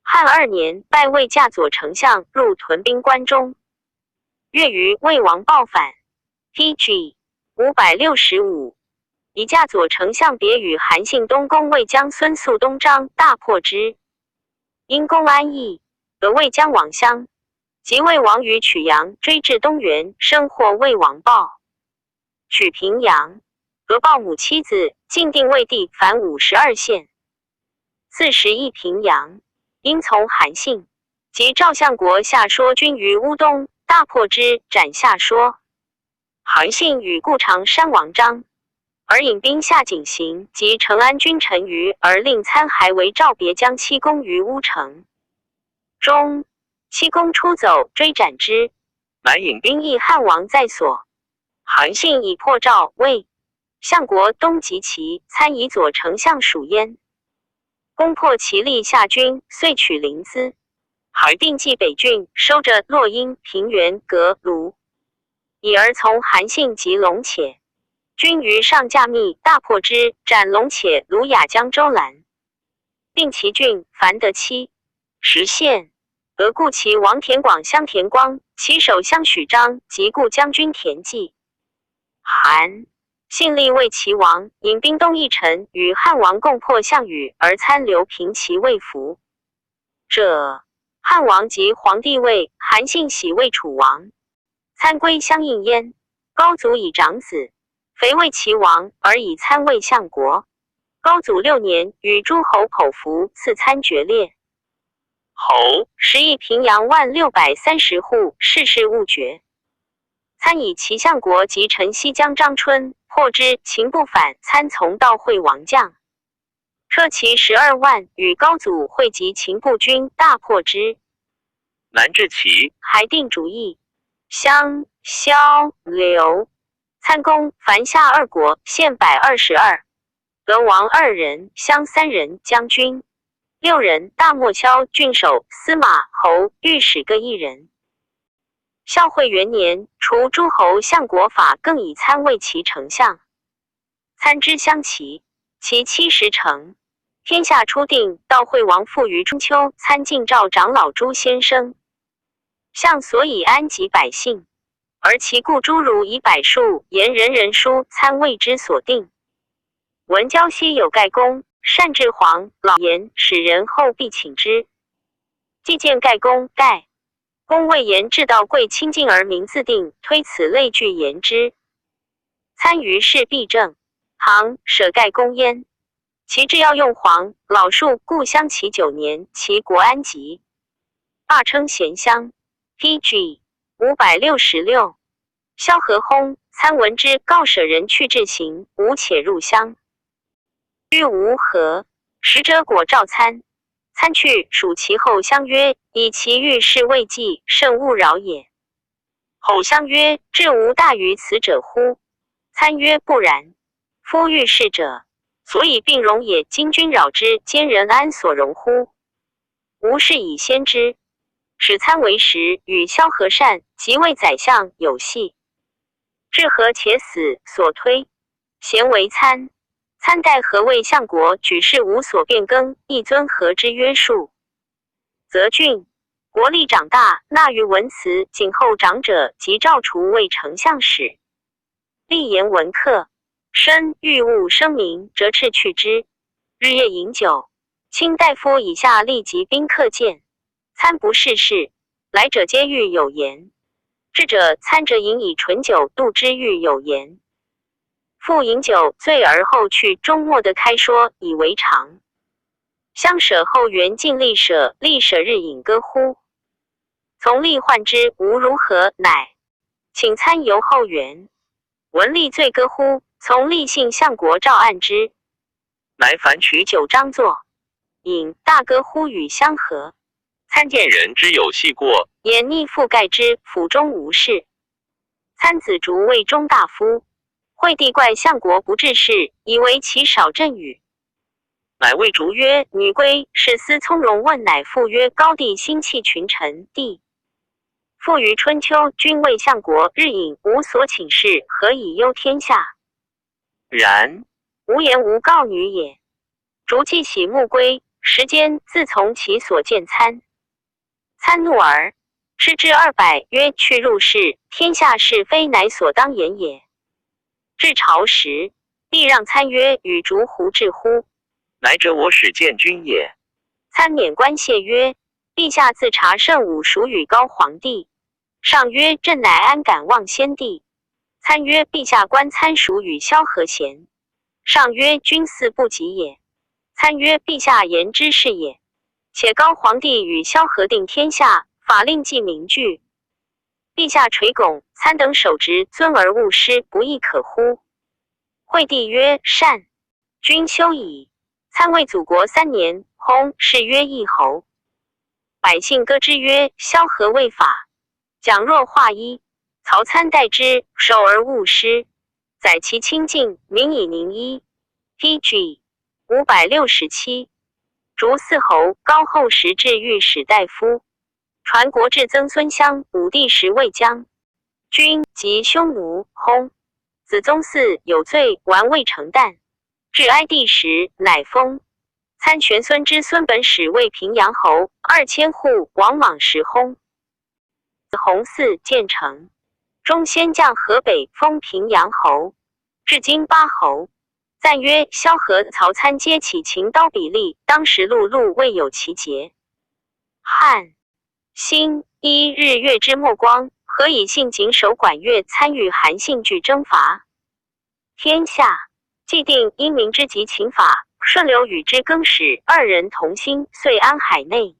汉2年，拜魏驾左丞相，入屯兵关中。月余，魏王报反。PG 565。以驾左丞相别与韩信东宫魏将孙肃东张，大破之。因攻安邑，得魏将往乡。及魏王于曲阳，追至东原，生获魏王豹。取平阳，得豹母妻子，晋定魏帝，凡52县。41平阳，因从韩信。及赵相国下说军于乌东，大破之，斩下说。韩信与故长山王张而引兵下井陉及成安君陈余，而令参还为召别将戚公于乌城中。戚公出走，追斩之。乃引兵兵役汉王在所。韩信以破赵、魏、相国东及齐，参以左丞相属焉。攻破其立下军，遂取临淄。还定济北郡，收着洛阴、平原、葛、卢，以而从韩信及龙且。军于上驾密，大破之，斩龙且、卢雅江州兰。定其郡，樊得10县。俄故其王田广相田光，其首相许章及故将军田忌。韩信立为齐王，引兵东邑陈，与汉王共破项羽，而参留平齐未服者。汉王即皇帝位，韩信喜为楚王，参归相应焉。高祖以长子，肥为齐王，而以参为相国。高祖6年，与诸侯口服，赐参爵列。侯10邑平阳1,630户，世事勿绝。参以齐相国及陈西将张春破之，秦不反，参从道会王将，车骑12万，与高祖会集秦部军，大破之。南至齐，还定主意，襄、萧、刘，参攻樊夏2国，县122，得王2人，襄3人，将军6人，大漠骁郡守、司马、侯、御史各1人。孝惠元年，除诸侯相国法，更以参为其丞相。参之相齐，其70城。天下初定，道惠王复于春秋，参进召长老诸先生，相所以安及百姓，而其故诸儒以百数，言人人书，参谓之所定。闻胶西有盖公，善治黄老言，使人后必请之。既见盖公，盖公谓言至道贵清净而名自定，推此类句言之。参于是必正，行舍盖公焉。其至要用黄老数，故相齐9年，其国安吉，罢称贤乡。PG 566。萧何薨，参闻之，告舍人去至行，吾且入乡。欲无何，使者果召参。参去，属其后相曰：“以其欲事未继，甚勿扰也。”后相曰：“至无大于此者乎？”参曰：“不然。夫欲事者，所以并容也。今君扰之，奸人安所容乎？吾事以先之。”使参为时，与萧何善，即为宰相，有隙。至何且死，所推。贤为参。参代何为相国，举事无所变更，亦遵何之约束。则郡国力长大，纳于文辞，谨后长者，即赵除为丞相使。立言文客，身欲物声名，折斥去之。日夜饮酒。卿大夫以下立即宾客见。参不事事，来者皆欲有言。至者，参者饮以醇酒度之，欲有言。复饮酒醉而后去，终莫得开说，以为常。相舍后元尽力舍，力舍日饮歌乎？从力患之，吾如何？乃请参游后元。闻力醉歌乎？从力信相国赵案之。乃反取酒张作，饮大歌乎与相合。参见人之有细过，言逆覆盖之，府中无事。参子竹为中大夫。惠帝怪相国不治事，以为其少政语。乃谓竹曰：“女归，是思从容。”问乃复曰：“高帝心弃群臣，帝复于春秋，君为相国，日饮无所请示，何以忧天下？然无言无告女也。”竹既喜穆归，时间自从其所见参。参怒而斥之200，曰：“去入室，天下是非，乃所当言也。”至朝时，帝让参曰：“与竹胡至乎？”乃者我使见君也。参免官谢曰：“陛下自察圣武属与高皇帝。”上曰：“朕乃安敢忘先帝？”参曰：“陛下观参属与萧何贤。”上曰：“君似不及也。”参曰：“陛下言之是也。且高皇帝与萧何定天下，法令既明具。陛下垂拱，参等守职，尊而勿失，不亦可乎？惠帝曰：善。君休矣。参为祖国3年，薨，谥曰义侯。百姓歌之曰：萧何未法，蒋若化一。曹参代之，守而勿失。载其清净，民以宁一。PG 567。逐四侯，高后时至御史大夫。传国至曾孙襄，武帝时未将军及匈奴，薨。子宗嗣有罪，完未成旦。至哀帝时，乃封。参玄孙之孙本始为平阳侯，2000户，王莽时薨。子弘嗣建成，中先将河北，封平阳侯，至今8侯。赞曰：萧何、曹参皆起秦刀比例，当时碌碌未有其节。汉兴1日月之末光，何以信谨守管乐，参与韩信俱征伐天下。既定因明之及秦法，顺流与之更始，2人同心，遂安海内。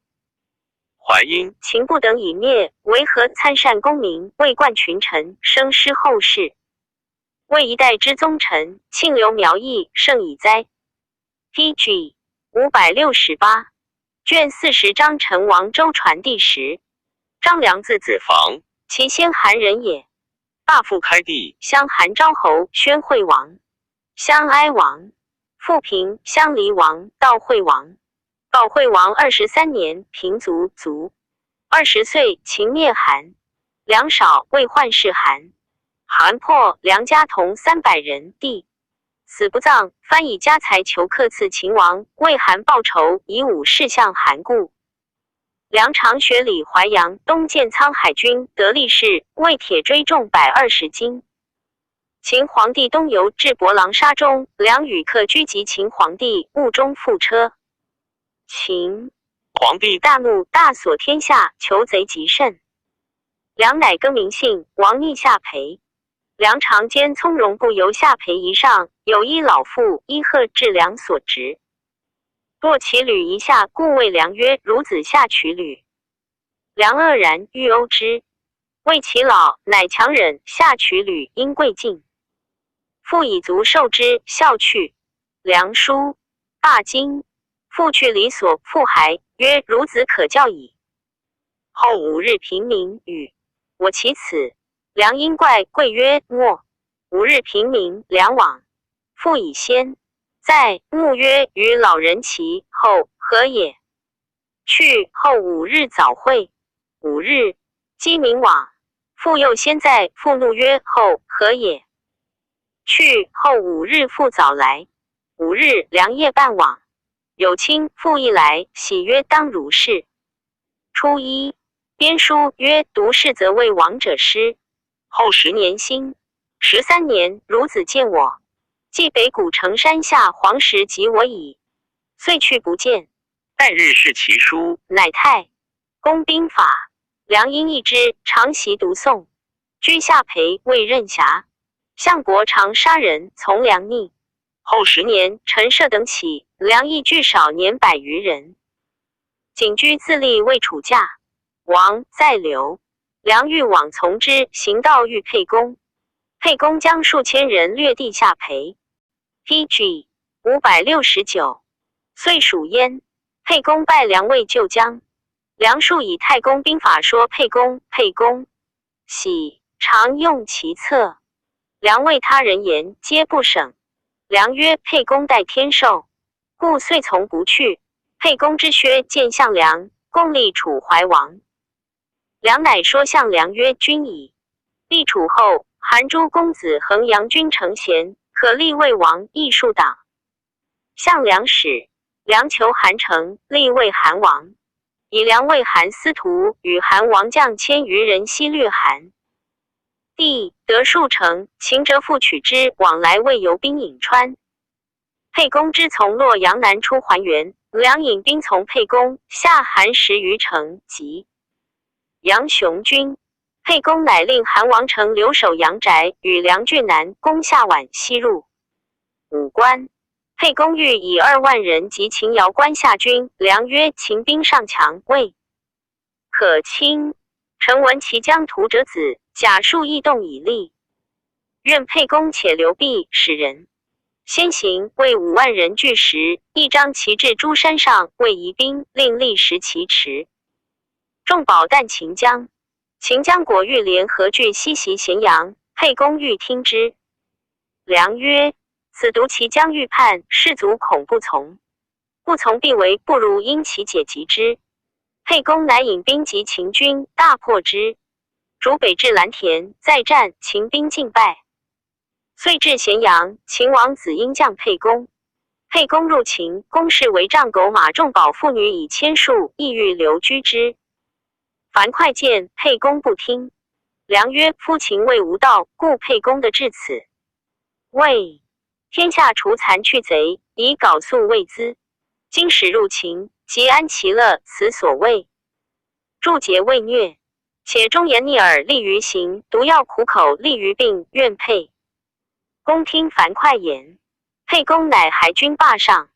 淮阴秦不等以灭，为何参善公民，为冠群臣，生师后世。为一代之宗臣，庆留苗裔，盛以哉。PG 568。卷40章陈王周传第10。张良字子房，其先韩人也。大父开帝，襄韩昭侯，宣惠王，襄哀王，复平，襄黎王，悼惠王。悼惠王23年，平卒。20岁，秦灭韩。粮少，为患世韩。韩破，梁家同300人，地死不葬，藩以家财求克赐秦王，为韩报仇，以武士向韩故。梁常学李淮阳，东建沧海军，得力士，为铁锥重120斤。秦皇帝东游至博狼沙中，梁与客居及秦皇帝，雾中覆车。秦皇帝大怒，大锁天下，求贼极甚。梁乃更名姓，王逆夏培。梁常兼从容，不由夏培以上，有一老妇依贺至梁所职。若其履一下，故谓梁曰：孺子夏取履。梁愕然，欲殴之。为其老，乃强忍，夏取履，因贵敬。父以足受之，笑去。梁书罢京，复去离所，复还，曰：孺子可教矣。后5日平明，语我其此。梁因怪，贵曰：莫。5日平明，梁往，复以先。在怒曰：与老人齐后何也？去后5日早会。5日鸡鸣往，复又先在，复怒曰：后何也？去后5日复早来。5日梁夜半往，有卿复一来，喜曰：当如是。初一，编书曰：读士则为王者师。后10年兴13年，孺子见我，既北谷城山下黄石及我矣，遂去不见。待日视其书，乃太公兵法。梁因一之，常习读诵。居夏培为任侠，项伯常杀人，从梁逆。后10年，陈涉等起，梁亦聚少年100余人。景居自立为楚驾，王在留。梁欲往从之，行道遇沛公。沛公将数千人掠地夏培。PG 569。遂属焉。沛公拜梁为救将。梁述以太公兵法说沛公，沛公喜，常用其策。梁为他人言，皆不省。梁曰：沛公待天寿，故遂从不去。沛公之薛见项梁，共立楚怀王。梁乃说项梁曰：君矣。立楚后，韩诸公子衡阳君承贤，可立魏王，亦数党。项梁使，梁求韩成，立为韩王。以梁为韩司徒，与韩王将1000余人西掠韩。帝得数城，秦折复取之，往来为游兵颍川。沛公之从洛阳南出还原，梁引兵从沛公，下韩10余城，及杨雄军。沛公乃令韩王城留守阳宅，与梁郡南，攻下宛，西入武关。沛公欲以2万人及秦瑶关下军，梁曰：秦兵尚强，未可轻。臣闻其将屠者子，甲戍异动以立。愿沛公且留避，使人先行为5万人聚时，一张旗至诸山上，为夷兵，令立石其池。众保旦秦将，秦将果欲联合据西袭咸阳，沛公欲听之。良曰：此独其将欲叛，士卒恐不从，不从必为，不如因其解击之。沛公乃引兵击秦军，大破之。逐北至蓝田，再战，秦兵尽败。遂至咸阳，秦王子婴将沛公。沛公入秦，公室为帐狗马众保妇女以千数，意欲留居之。樊哙见沛公不听，良曰：夫秦魏无道，故沛公的至此。魏天下除残去贼，以缟素为资。今使入秦，即安其乐，此所谓助桀未虐。且忠言逆耳，利于行；毒药苦口，利于病。愿沛公听樊哙言。沛公乃还军霸上。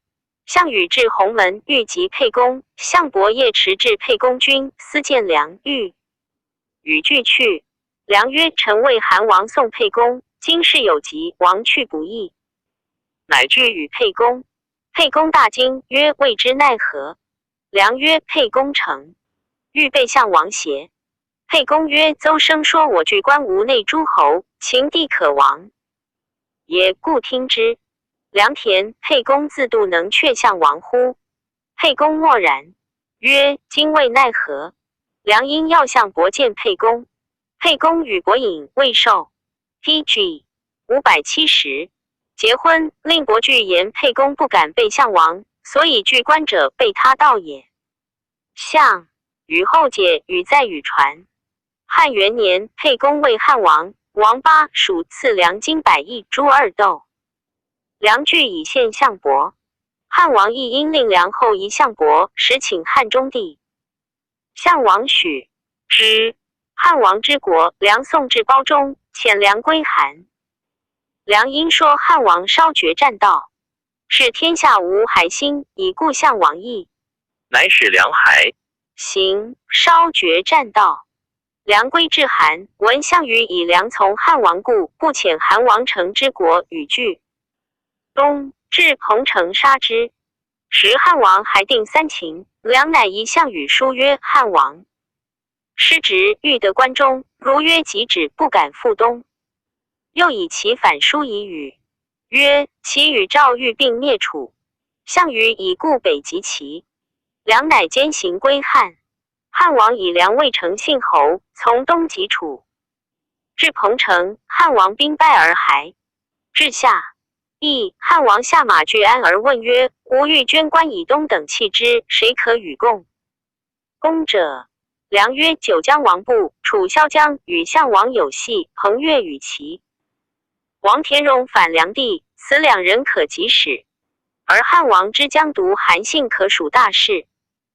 项羽至鸿门，欲击沛公。项伯夜驰至沛公军，私见良欲与俱去。良曰：臣为韩王送沛公，今事有急，王去不义。乃具与沛公。沛公大惊，曰：未知奈何？良曰：沛公诚欲备项王邪？沛公曰：邹生说我据关吴内诸侯，秦地可亡也，故听之。良田，沛公自度能却项王乎？沛公默然，曰：今未奈何？良因要项伯见沛公。沛公与伯饮，未受。PG 570。结婚，令伯惧言沛公不敢备项王，所以据关者备他道也。项羽后解语在语传。汉元年，沛公为汉王，王八属赐良金100亿诸二斗。良据以献项伯。汉王亦因令良后夷项伯，实请汉中帝。项王许之。汉王之国，良送至褒中，遣良归韩。良因说汉王稍绝战道，是天下无还心，以故项王意。乃使良还。行稍绝战道。良归至韩，闻项羽以良从汉王故，不遣韩王城之国与拒。东至彭城杀之。时汉王还定三秦，良乃遗项羽书曰：汉王失职，欲得关中，如约即止，不敢复东。又以其反书以语，曰：其与赵欲并灭楚，项羽以故北击齐。良乃兼行归汉。汉王以良为丞信侯，从东击楚。至彭城，汉王兵败而还。至夏，汉王下马拒安而问曰：吾欲捐关以东等弃之，谁可与共？公者。良曰：九江王布、楚萧江与项王有隙，彭越与齐。王田荣反梁地，此两人可及使。而汉王之将独韩信可属大事，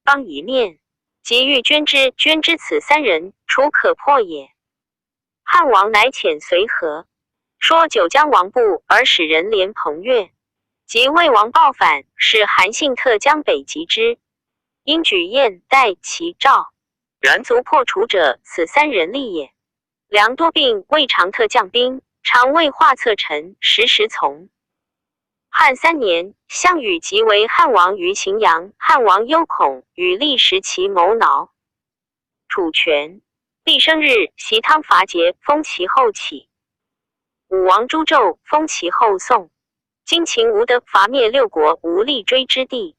邦一面，即欲捐之，捐之此三人，楚可破也。汉王乃遣随和，说九江王布，而使人连彭越。及魏王报反，使韩信特江北击之，因举燕、代、齐、赵然卒破楚者，此三人力也。良多病，未常特将兵，常为画策臣，时从。汉3年，项羽即为汉王于荥阳，汉王忧恐，与立时其谋挠。楚权，立生日，袭汤伐桀，封其后起。武王诛纣，封其后宋。今秦无得伐灭六国，无力追之地。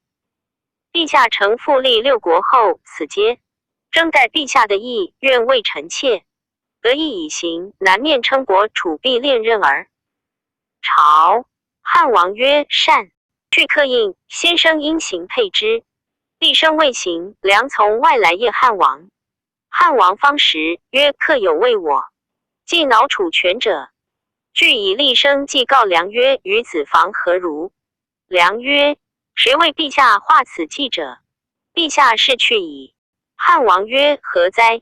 陛下承复立六国后，此皆征待陛下的意，愿为臣妾。得意以行，南面称国，楚必恋任耳。朝汉王曰：善。去刻印，先生因行配之。立生未行，良从外来谒汉王。汉王方时，曰：客有为我，既恼楚权者。据以立生既告良曰：与子房何如？良曰：谁为陛下画此计者？陛下是去矣。汉王曰：何哉？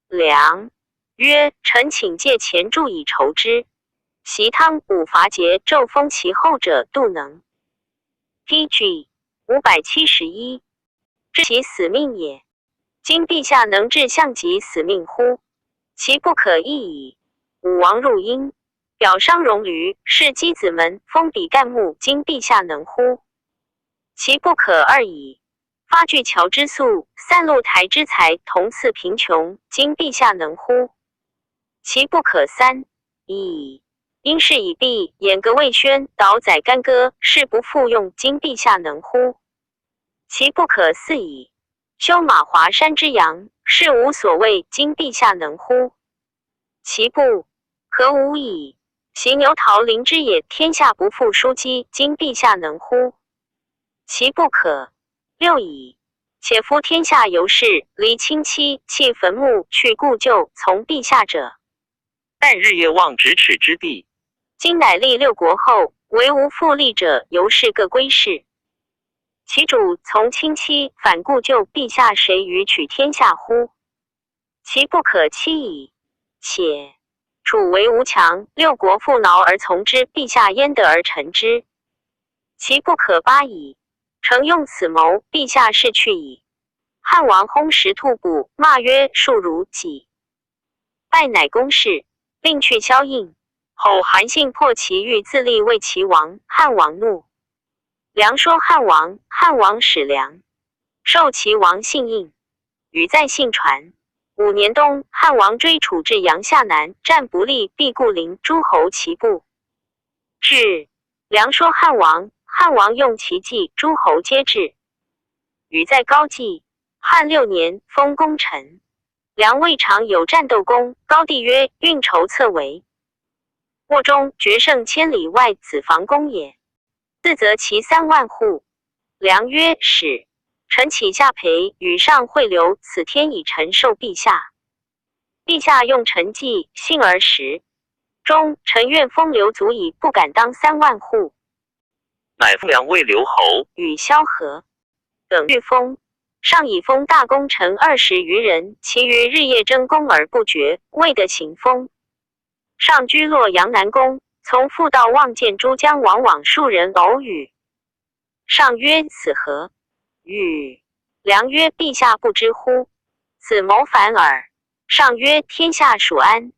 良曰：臣请借钱助以筹之。袭汤、武伐桀、纣封其后者，度能。PG 571。治其死命也。今陛下能治项籍死命乎？其不可易矣。武王入殷，表商戎驴，是箕子门，封比干木，今陛下能乎？其不可二矣。发巨桥之粟，散露台之财，同赐贫穷，今陛下能乎？其不可三矣。因事已毕，偃革未宣，导宰干戈，事不复用，今陛下能乎？其不可四矣。修马华山之阳，事无所谓，今陛下能乎？其不可五矣。袭牛桃林之野，天下不复枢机，今陛下能乎？其不可六矣。且夫天下游士，离亲戚，弃坟墓，去故旧，从陛下者，但日夜望咫尺之地。今乃立六国后，唯无复立者，游士各归市。其主从亲戚，反故旧，陛下谁与取天下乎？其不可七矣。且楚为吴强，六国复挠而从之，陛下焉得而臣之？其不可八矣。诚用此谋，陛下是去矣。汉王薨食兔哺，骂曰：庶如己。拜乃公事，令去萧印。后韩信破其欲自立为齐王，汉王怒。梁说汉王，汉王使梁受齐王信印，语在信传。5年冬，汉王追楚至阳夏南，战不利，必固陵，诸侯齐步至。梁说汉王，汉王用其计，诸侯皆至。语在高季。汉6年，封功臣。梁未尝有战斗功，高帝曰：运筹策为。沃中决胜千里外，子房公也。自责其3万户。梁曰：使。臣启下培，与上会流，此天以臣受陛下。陛下用臣计，信而实。中，臣愿封刘足矣，不敢当3万户。乃封梁为刘侯，与萧何等欲封。上以封大功臣20余人，其余日夜争功而不决，未得行封。上居洛阳南宫，从复道望见诸将往往数人偶语。上曰：此何？语。梁曰：陛下不知乎？此谋反耳。上曰：天下属安，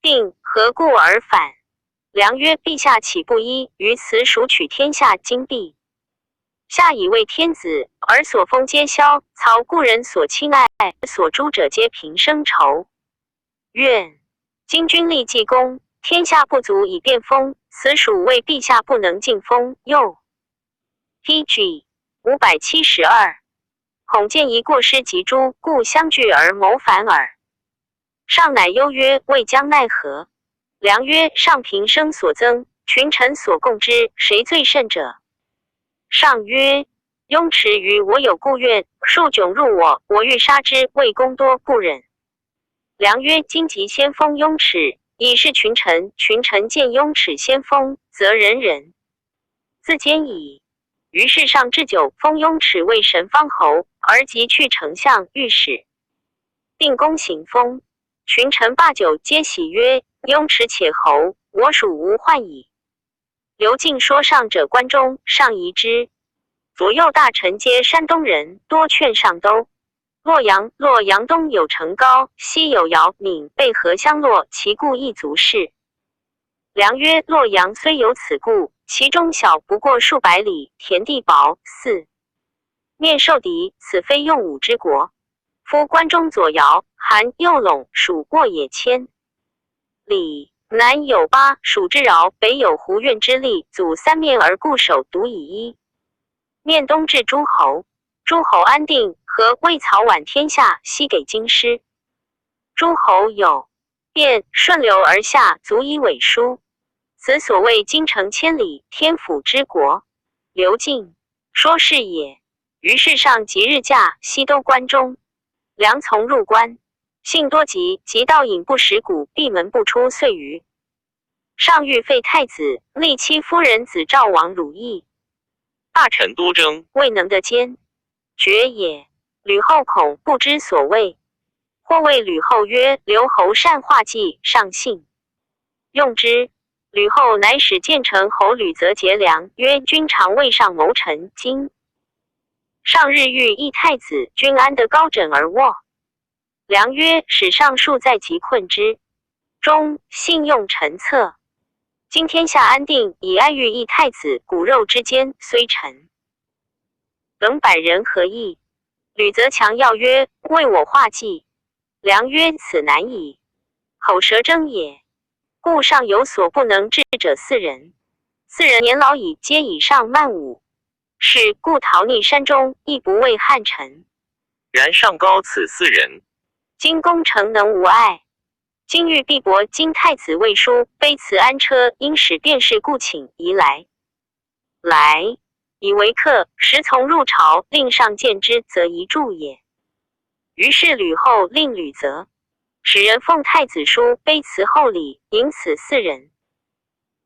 定何故而反？梁曰：陛下岂不依于此属取天下今必下以为天子，而所封皆萧曹故人所亲爱，所诛者皆平生仇怨。今君立济公，天下不足以便封，此属为陛下不能尽封。又 PG 572，恐见一过失及诛，故相聚而谋反耳。上乃忧曰：未将奈何？梁曰：上平生所增，群臣所共之，谁最甚者？上曰：雍齿于我有故怨，数窘入我，我欲杀之，为功多不忍。梁曰：今即先封雍齿，以示群臣，群臣见雍齿先封，则人人自坚矣。于是上置酒，封雍齿为神方侯，而即去丞相、御史，定公行封。群臣罢酒，皆喜曰：雍齿且侯，我属无患矣。刘敬说上者关中，上疑之。左右大臣皆山东人，多劝上都。洛阳东有成高，西有姚闽，背河相洛，其故亦足视。梁曰：洛阳虽有此故，其中小不过数百里，田地薄。4面受敌，此非用武之国。夫关中左姚、韩、右陇属过也千里，南有巴蜀之饶，北有胡苑之利，阻3面而固守，独以一面东至诸侯。诸侯安定，和魏曹宛天下，悉给京师。诸侯有便顺流而下，足以委书。此所谓京城千里，天府之国。刘敬说是也。于是上即日驾，西都关中。梁从入关，信多疾，及到隐不食谷，闭门不出岁余。上欲废太子，立妻夫人子赵王汝意。大臣多争，未能得兼决也。吕后恐不知所谓，或谓吕后曰：刘侯善画计，上信用之。吕后乃使建成侯吕泽结梁曰：君常为上谋臣，今上日欲议太子，君安得高枕而卧？梁曰：使上数在即困之。中信用臣策。今天下安定，以爱欲益太子骨肉之间，虽臣冷百人何意？吕则强要曰：为我画计。良曰：此难矣，口舌争也。故上有所不能治者4人。4人年老矣，皆以上慢武，是故逃匿山中，亦不畏汉臣。然上高此4人，今攻城能无碍？今欲必薄，今太子未书，卑辞安车，因使便是，故请宜来。来，以为客，时从入朝，令上见之，则宜助也。于是吕后令吕则使人奉太子书，卑辞厚礼，引此4人。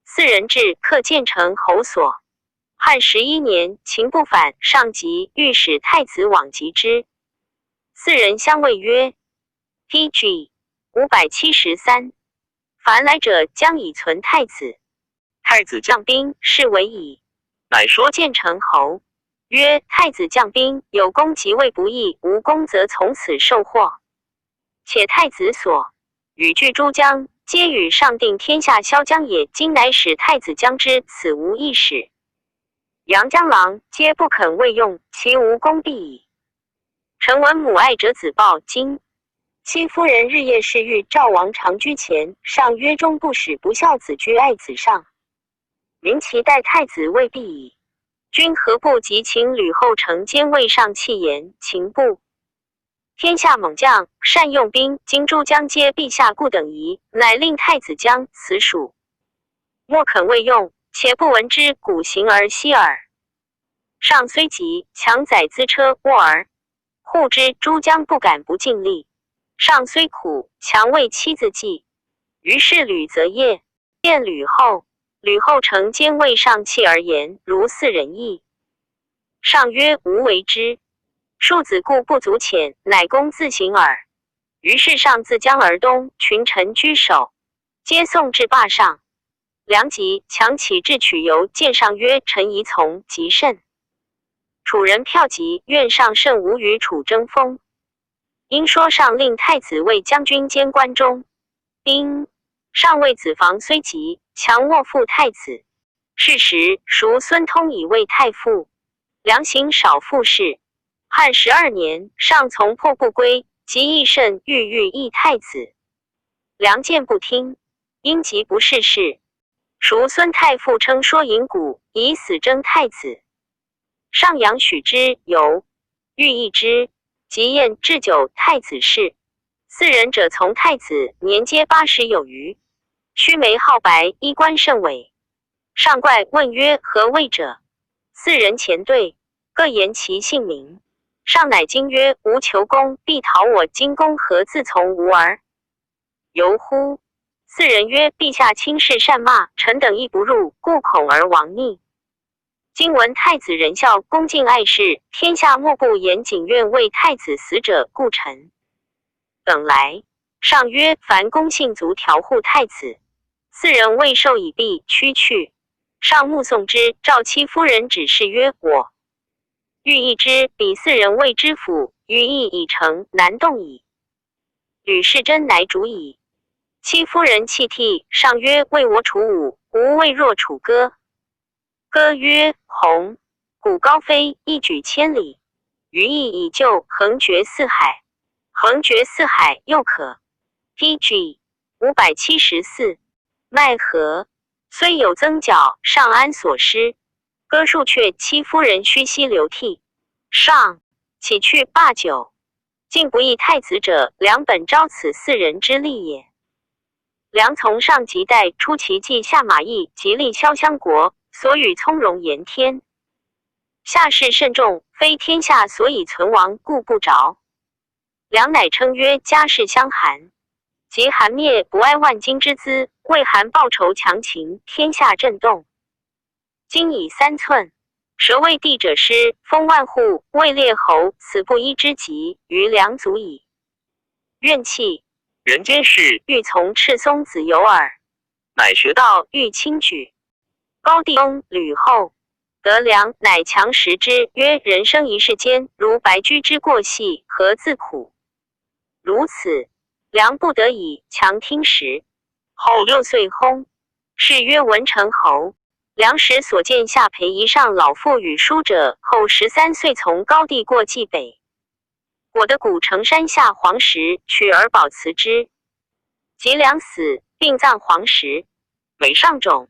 4人至，客建成侯所。汉11年，秦不反，上急，欲使太子往击之。4人相谓曰 ：“PG 573，凡来者将以存太子。”太子将兵，是为矣。乃说建成侯曰：“太子将兵，有功即位不义，无功则从此受祸。且太子所与据诸将，皆与上定天下萧江也。今乃使太子将之，此无一使。阳江郎皆不肯为用，其无功必矣。臣闻母爱者子报。今戚夫人日夜侍御赵王常居前，上曰终不使不孝子居爱子上，民其待太子未必矣。君何不即请吕后承兼卫上弃言？秦部天下猛将，善用兵，今诸将皆陛下故等疑，乃令太子将此属，莫肯未用，且不闻之，古行而息耳。上虽急，强载资车沃而护之，诸将不敢不尽力。上虽苦，强为妻子计。于是吕则业见吕后，吕后承兼卫上弃而言，如4人意。上曰：吾为之。庶子故不足遣，乃公自行耳。于是上自江而东，群臣居首，皆送至霸上。梁吉强起至取由，见上曰：臣宜从，极甚。楚人骠骑愿上甚无与楚争锋。因说上令太子为将军兼关中兵。上谓子房虽急，强卧附太子。是时孰孙通以为太傅，梁行少复事。汉12年，上从破不归，及益甚欲议太子。梁见不听，因急不事事。孰孙太傅称说引谷，以死争太子。上阳许之，由欲议之，即宴置酒，太子侍。4人者从太子，年皆80有余，须眉皓白，衣冠甚伟。上怪问曰：何谓者？4人前对，各言其姓名。上乃惊曰：吾求公，必讨我。今公何自从吾儿？由乎？4人曰：陛下轻视善骂，臣等亦不入，故恐而亡逆。今闻太子仁孝，恭敬爱事，天下莫不严谨愿为太子死者，故臣等来。上曰：凡公信足调护太子。4人未受以毕，驱去。上目送之，赵戚夫人指示曰：我欲议之，彼4人谓知府，于议已成，难动矣。吕氏真乃主矣。戚夫人泣涕，上曰：为我楚武，吾未若楚歌。歌曰：鸿鼓高飞，一举千里。于意以就，横绝四海。横绝四海，又可。PG 574，奈何？虽有增角，上安所失。歌数却，戚夫人须息流涕。上起去罢酒，竟不义太子者，梁本招此4人之力也。梁从上及代出奇迹下马邑，极力萧襄国，所与从容言天。下事甚重，非天下所以存亡，故不着。梁乃称曰：家事相寒。及韩灭，不爱万金之资，为韩报仇强秦，天下震动。今以3寸蛇为地者失，封万户，位列侯，此不一之极，于梁足矣。怨气人间事，欲从赤松子有耳。乃学道，欲轻举。高帝翁吕后得梁，乃强食之，曰：人生一世间，如白驹之过隙，何自苦？如此，梁不得已，强听食。后6岁薨。谥曰文成侯。梁时所见下邳夷上老妇与书者，后13岁从高地过冀北，果得古城山下黄石，取而保祠之。及梁死，并葬黄石，每上冢，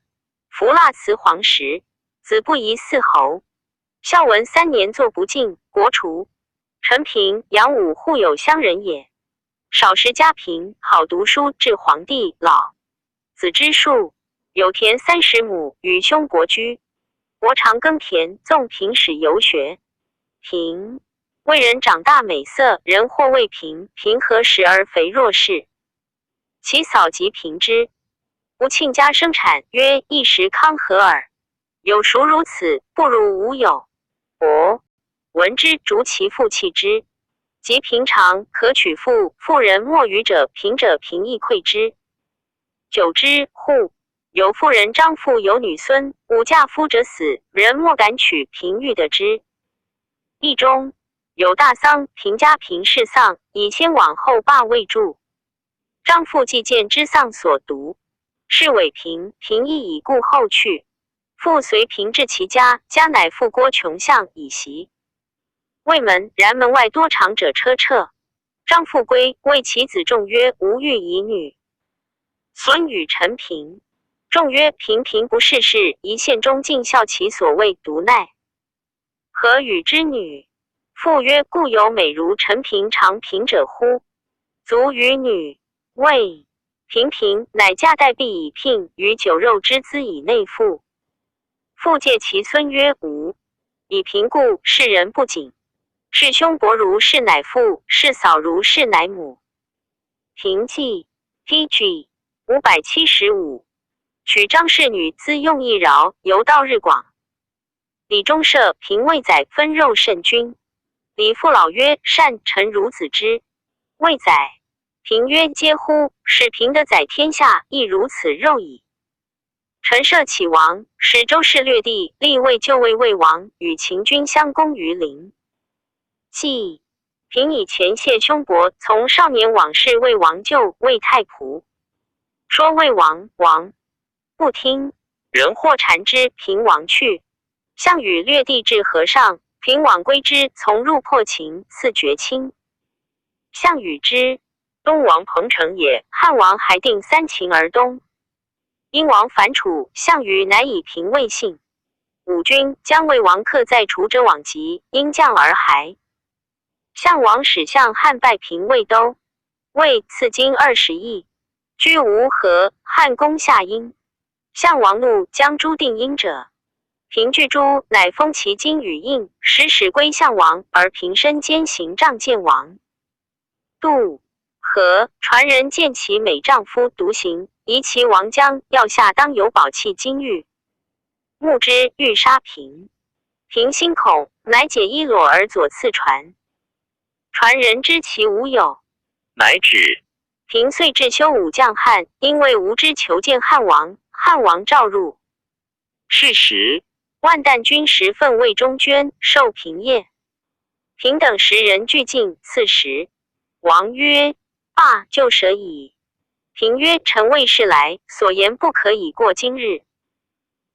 服蜡祠黄石，子不疑嗣侯。孝文3年作不敬，国除。陈平、杨武互有乡人也，少时家贫，好读书，至皇帝老，子之数，有田30亩，与兄国居。国常耕田，纵平使游学。平为人长大美色，人或谓平，平何时而肥若是？其嫂及平之。吾亲家生产，曰一时康和耳。有孰如此？不如无有。闻之，逐其父弃之。及平常，可取妇，妇人莫与者，贫者平亦馈之。久之，户有妇人张妇有女孙，吾嫁夫者死，人莫敢娶，平欲得之。义中有大丧，平家平氏丧，以先往后罢未著。张妇既见之丧所读，是委平，平亦已故后去。复随平至其家，家乃复郭穷巷以袭。未门，然门外多长者车掣。张父归，谓其子仲曰：吾欲以女。孙与陈平。仲曰：平不事事，一县中尽孝其所谓独奈。何与之女？父曰：故有美如陈平长平者乎？足与女。谓平乃嫁代婢以聘，于酒肉之资以内附。父戒其孙曰：吾以平故，世人不谨。是兄伯如是乃父，是嫂如是乃母。平记 PG 575。娶张氏女，资用一饶，游道日广。李中舍平未载，分肉甚均。李父老曰：善，臣孺子之。未载。平曰：嗟乎！使平得载天下，亦如此肉矣。陈涉起王，使周氏略地，立魏就魏魏王，与秦军相攻于陵。既平以前谢兄伯，从少年往事魏王救魏太仆，说魏王不听，人或缠之，平王去。项羽略地至河上，平往归之，从入破秦，赐绝亲。项羽之。东王彭城也，汉王还定3秦而东。殷王反楚，项羽乃以平魏信。五军将魏王克在楚者往疾，因降而还。项王使项汉败平魏都，魏赐金20亿，居吴河，汉攻下殷。项王怒，将诛定殷者。平拒诛，乃封其金与印，使归项王，而平身兼行帐见王。杜和传人见其美丈夫独行，疑其王将要下当有宝器金玉，目之欲杀平。平心恐，乃解衣裸而左次传。传人知其无有，乃止。平遂至修武将汉，因为无知求见汉王，汉王召入。是时，万担军10份魏中捐，受平业。平等10人俱进，赐食。王曰：罢，就舍矣。平曰：臣魏氏来，所言不可以过今日。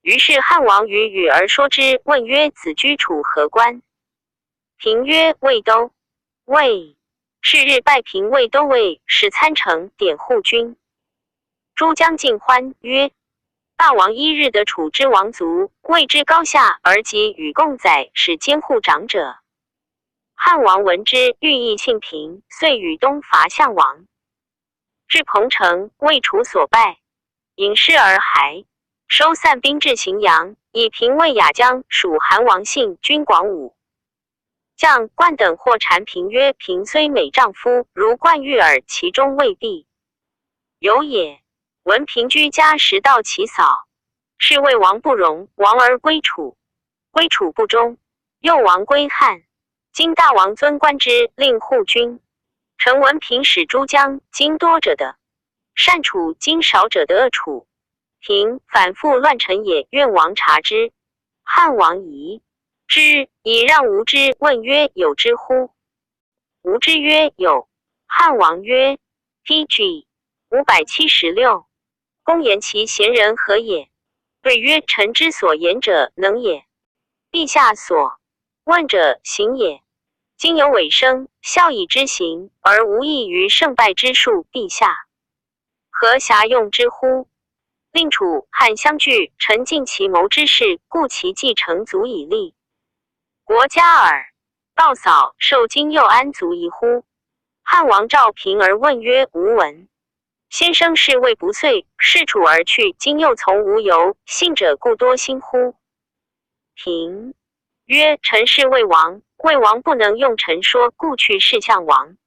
于是汉王与羽而说之，问曰：子居楚何官？平曰：魏都。魏是日拜平魏都尉，使参城，典护军。诸将尽欢曰：大王一日得楚之王族，魏之高下，而及与共宰，使监护长者。汉王闻之，欲议庆平，遂与东伐项王。至彭城，魏楚所败，引师而还，收散兵至荥阳，以平魏雅将属韩王信军广武。将冠等或谗平曰：平虽美丈夫，如冠玉耳，其中未必有也。闻平居家时道其嫂，是魏王不容，王而归楚，归楚不忠，又王归汉。今大王尊官之，令护军。臣闻平使诸将，今多者的善楚，今少者的恶楚。平反复乱臣也，愿王察之。汉王疑之，以让无知，问曰：有之乎？无知曰：有。汉王曰： PG 576。公言其贤人何也？对曰：臣之所言者能也，陛下所问者行也。今有委生，孝以之行，而无益于胜败之术，陛下何暇用之乎？令楚汉相聚，臣尽其谋之事，故其继承足以立国家耳。道扫受今又安足疑乎？汉王召平而问曰：吾闻先生是谓不遂，视楚而去，今又从无由，信者故多心乎？平曰：臣是魏王，魏王不能用臣说，故去事项王。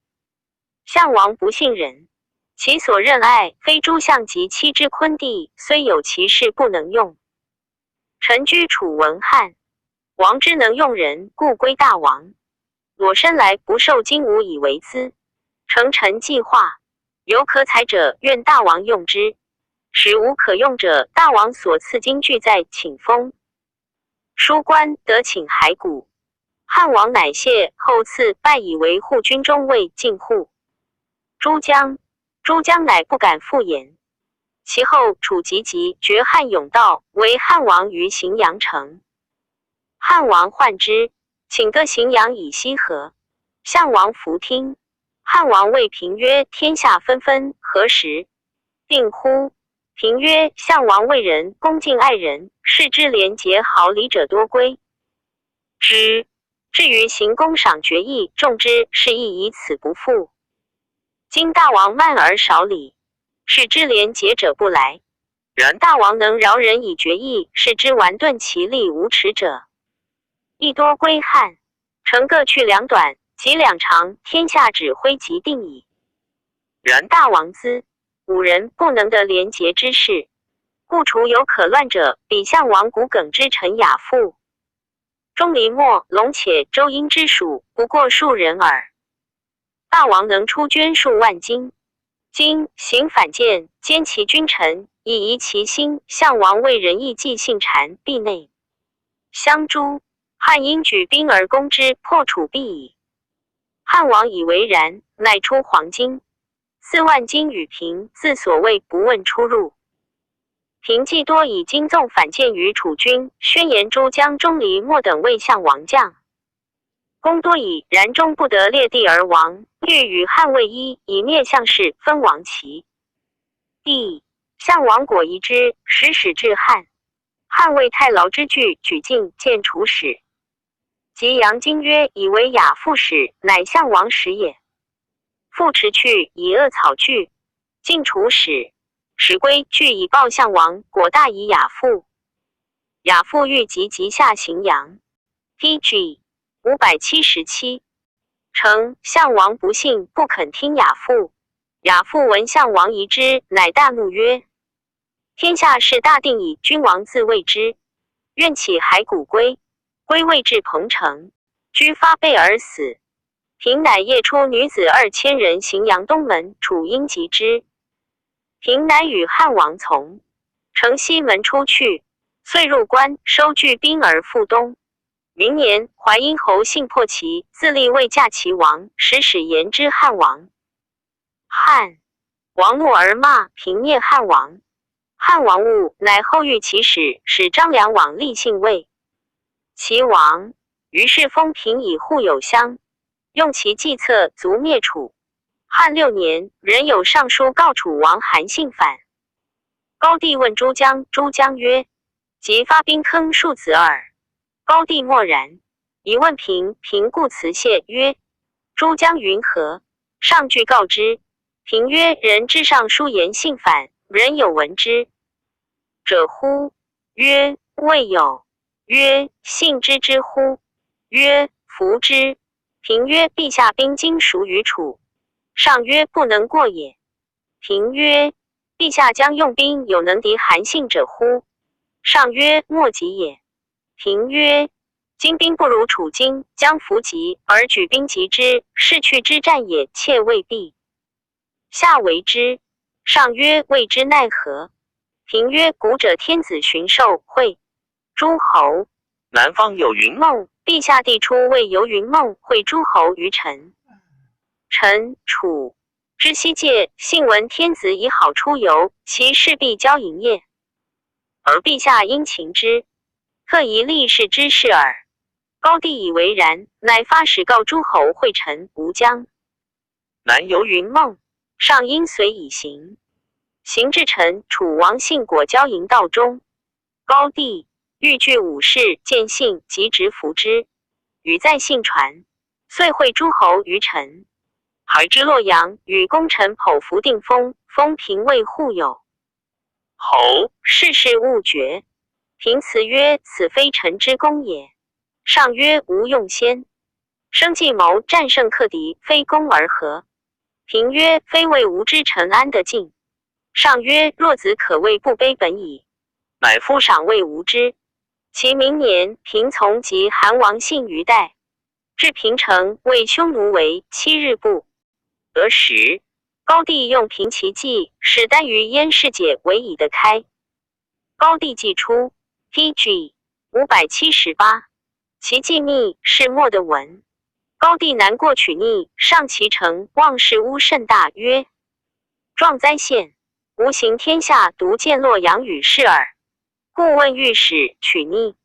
项王不信人，其所任爱，非诸相及妻之昆弟，虽有其事不能用。臣居楚文汉，王之能用人，故归大王。裸身来不受金吾以为资，成臣计划，有可采者，愿大王用之；使无可用者，大王所赐金具在，请封。书官得请骸骨，汉王乃谢，后赐拜以为护军中尉进户。诸将乃不敢复言。其后楚及绝汉甬道，为汉王于荥阳城。汉王患之，请个荥阳以西河。项王弗听。汉王谓平曰：天下纷纷，何时定乎？平曰：项王为人恭敬爱人，视之廉洁好礼者多归之。至于行功赏爵邑，重之，是亦以此不复。今大王慢而少礼，视之廉洁者不来。然大王能饶人以决议，视之顽钝其力无耻者，亦多归汉。臣各去两短，及两长，天下指挥即定矣。然大王资五人不能得廉洁之事，故除有可乱者，比项王骨耿之臣亚父、钟离墨、龙且、周婴之属，不过数人耳。大王能出捐数万金，今行反间，奸其君臣，以移其心。项王为仁义既信谗，必内相诛。汉因举兵而攻之，破楚必矣。汉王以为然，乃出黄金4万金与平，自所谓不问出入。平既多以金纵反间于楚军，宣言诸将钟离墨等为项王将。公多以然终不得列地而亡，欲与汉魏一，以灭项氏，分王齐地。项王果疑之，使至汉。汉魏太牢之惧，举进见楚使。及杨经曰：以为亚父使，乃项王使也。父驰去，以恶草具，进楚使。使归，具以报项王，果大以亚父。亚父欲及下荥阳。PG 577。称项王不信，不肯听亚父。亚父闻项王疑之，乃大怒曰：天下事大定矣，君王自谓之。愿起骸骨归。归位至彭城，居发背而死。平乃夜出女子2000人，荥阳东门，楚因及之。平乃与汉王从城西门出去，遂入关，收聚兵而复东。明年，淮阴侯信破齐，自立为驾齐王，使言之汉王。汉王怒而骂平，灭汉王。汉王恶，乃后遇其使，使张良往立信魏齐王。于是封平以护有乡，用其计策，卒灭楚。汉6年，仍有上书告楚王韩信反。高帝问诸将，诸将曰：即发兵坑庶子耳。高帝默然，疑问平，平故辞谢曰：诸将云何？上具告之。平曰：人之上书言信反，人有闻之者乎？曰：未有。曰：信之之乎？曰：服之。平曰：陛下兵精熟于楚。上曰：不能过也。平曰：陛下将用兵，有能敌韩信者乎？上曰：莫及也。平曰：今兵不如楚今，将弗及而举兵击之，是去之战也，切未必。下为之。上曰：谓之奈何？平曰：古者天子巡狩会诸侯，南方有云梦，陛下帝出谓游云梦，会诸侯于陈。陈楚知悉戒，信闻天子以好出游，其势必交营业，而陛下因情之，特宜立事之事耳。高帝以为然，乃发使告诸侯会臣吴江。南游云梦，上因随以行。行至臣楚王信果交营道中，高帝欲据武士，见信即直服之，与在信传，遂会诸侯于臣。还知洛阳，与功臣剖服定封，封平魏护有侯，世事勿决。平辞曰：“此非臣之功也。”上曰：“吾用先。”生计谋战胜克敌，非攻而和。平曰：“非为吾之臣安得进？”上曰：“若子可谓不卑本矣。”乃复赏谓吾之。其明年，平从及韩王信于代，至平城，为匈奴为7日部。得时，高帝用平其计，使单于燕氏解为以得开。高帝既出 ，PG 578，其计密是末的文。高帝难过取逆，上其城，望事屋甚大，曰：“壮哉县！吾行天下，独见洛阳与世耳。”故问御史取逆，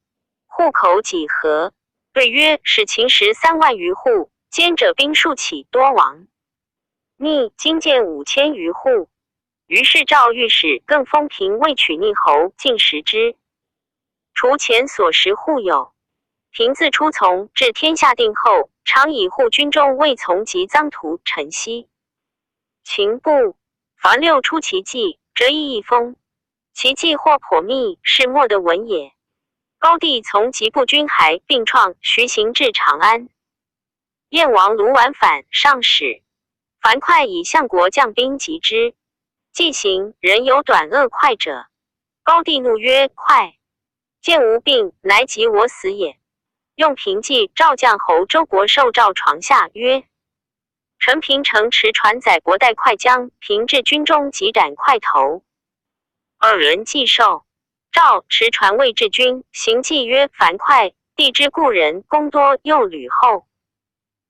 户口几何？对曰：“使秦时3万余户，兼者兵数起，多亡。逆今见5000余户。”于是诏御史更封平魏取逆侯近10之。除前所食户有，平自出从至天下定后，常以护军中未从及臧荼、陈豨。秦部凡6出其计，折亦一封。其计或颇密，是末的文也。高帝从吉部军还并创徐行至长安。燕王卢绾反，上使樊哙以相国将兵击之，既行，人有短恶快者。高帝怒曰：“哙见无病，乃及我死也。”用平计，召将侯周勃受诏床下，曰：“臣平城持传载伯带哙将，平至军中，即斩哙头。2人既受诏，持传谓至军，行计曰：“樊哙，帝之故人，功多，又吕后。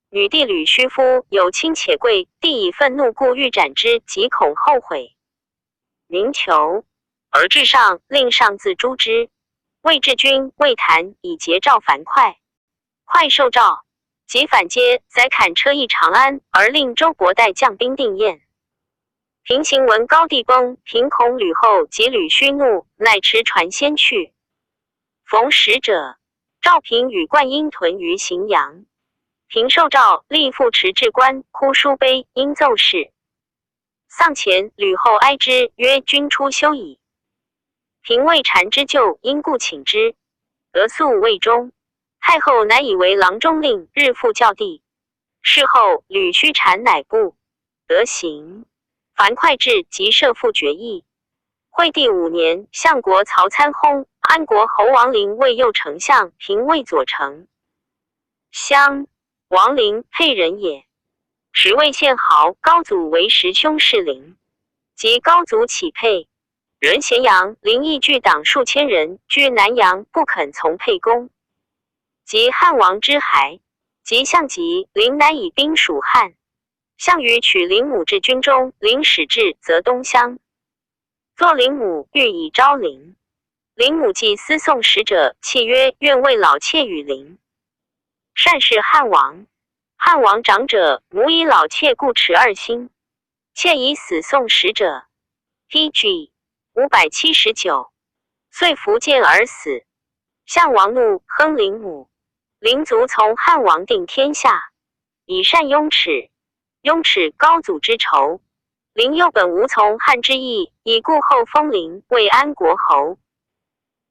女弟吕须夫有亲且贵，帝以愤怒故欲斩之，即恐后悔。民求，而至上，令上自诛之。谓至军未谈，以节诏樊哙。哙受诏，即反接，载砍车诣长安，而令周勃带将兵定堰。平行闻高帝崩，平恐吕后及吕须怒，乃持船先去。逢使者，赵平与灌婴屯于荥阳。平受诏，立复持至官，哭书碑，因奏事。丧前，吕后哀之，曰：“君出休矣。”平为禅之旧，因故请之，得宿魏中。太后乃以为郎中令，日复校递。事后，吕须禅乃不得行。樊哙至，即设复决议。惠帝5年，相国曹参薨，安国侯王陵为右丞相，平魏左丞相。王陵沛人也，时魏献豪、高祖为时兄士陵，及高祖起沛，人咸阳、临邑聚党数千人，居南阳，不肯从沛公。及汉王之孩，及项籍，陵乃以兵属汉。项羽取陵母至军中，陵使至，则东乡。作陵母，欲以昭陵。陵母既私送使者，泣曰：“愿为老妾与陵。”善是汉王。汉王长者，母以老妾故持2心，妾以死送使者。PG 579，遂服剑而死。项王怒，哼陵母。陵卒从汉王定天下，以善雍齿。雍齿高祖之仇。陵又本无从汉之意，以故后封陵为安国侯。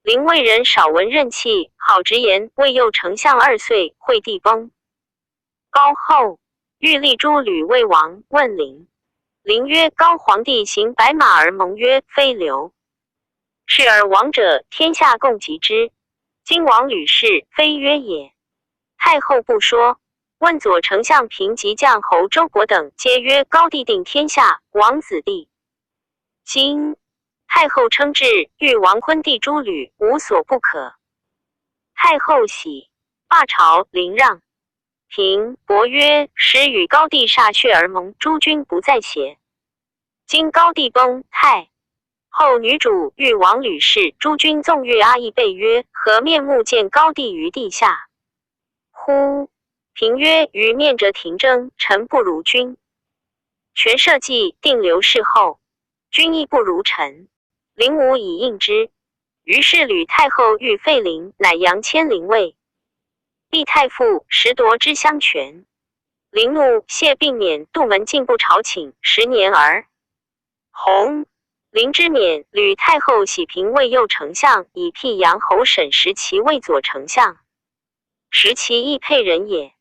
陵为人少闻任气，好直言，为右丞相2岁，惠帝崩。高后欲立诸吕魏王，问陵。陵曰：“高皇帝行白马而盟约，非流。是而王者，天下共击之。今王吕氏，非约也。”太后不说。问左丞相平及将侯周勃等，皆曰：“高帝定天下，王子弟。”今太后称制，欲王昆帝诸吕，无所不可。太后喜，罢朝，陵让。平伯曰：时与高帝歃血而盟，诸君不在邪？今高帝崩泰后，女主欲往吕氏，诸君纵欲阿亦备曰：何面目见高帝于地下？乎？平曰：于面者廷争，臣不如君。权社稷，定刘氏后，君亦不如臣。灵吾以应之。于是吕太后欲废陵，乃扬迁陵尉。立太傅，实夺之相权。陵怒，谢并免杜门进步朝请10年而弘。陵之免，吕太后喜平为右丞相，以辟阳侯沈时其为左丞相。时其亦配人也。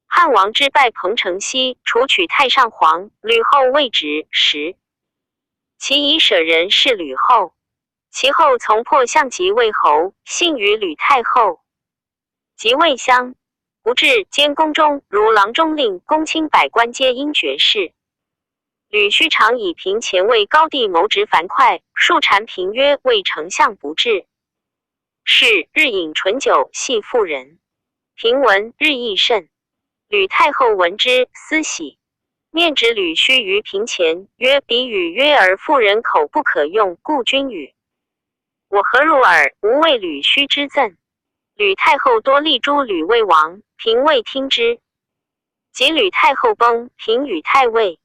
汉王之拜彭城西，除取太上皇，吕后位职时，其以舍人是吕后。其后从破相即魏侯，幸于吕太后。即魏襄，不至兼宫中，如郎中令、公卿百官皆因爵士。吕须常以平前为高帝谋职樊哙，数谗平曰：为丞相不治。是日饮醇酒，系妇人。平闻日益甚。吕太后闻之，思喜，面指吕须于平前，曰：彼语曰而妇人口不可用，故君语。我何入耳？无为吕须之赠。吕太后多立诸吕魏王，平未听之。及吕太后崩，平与太尉。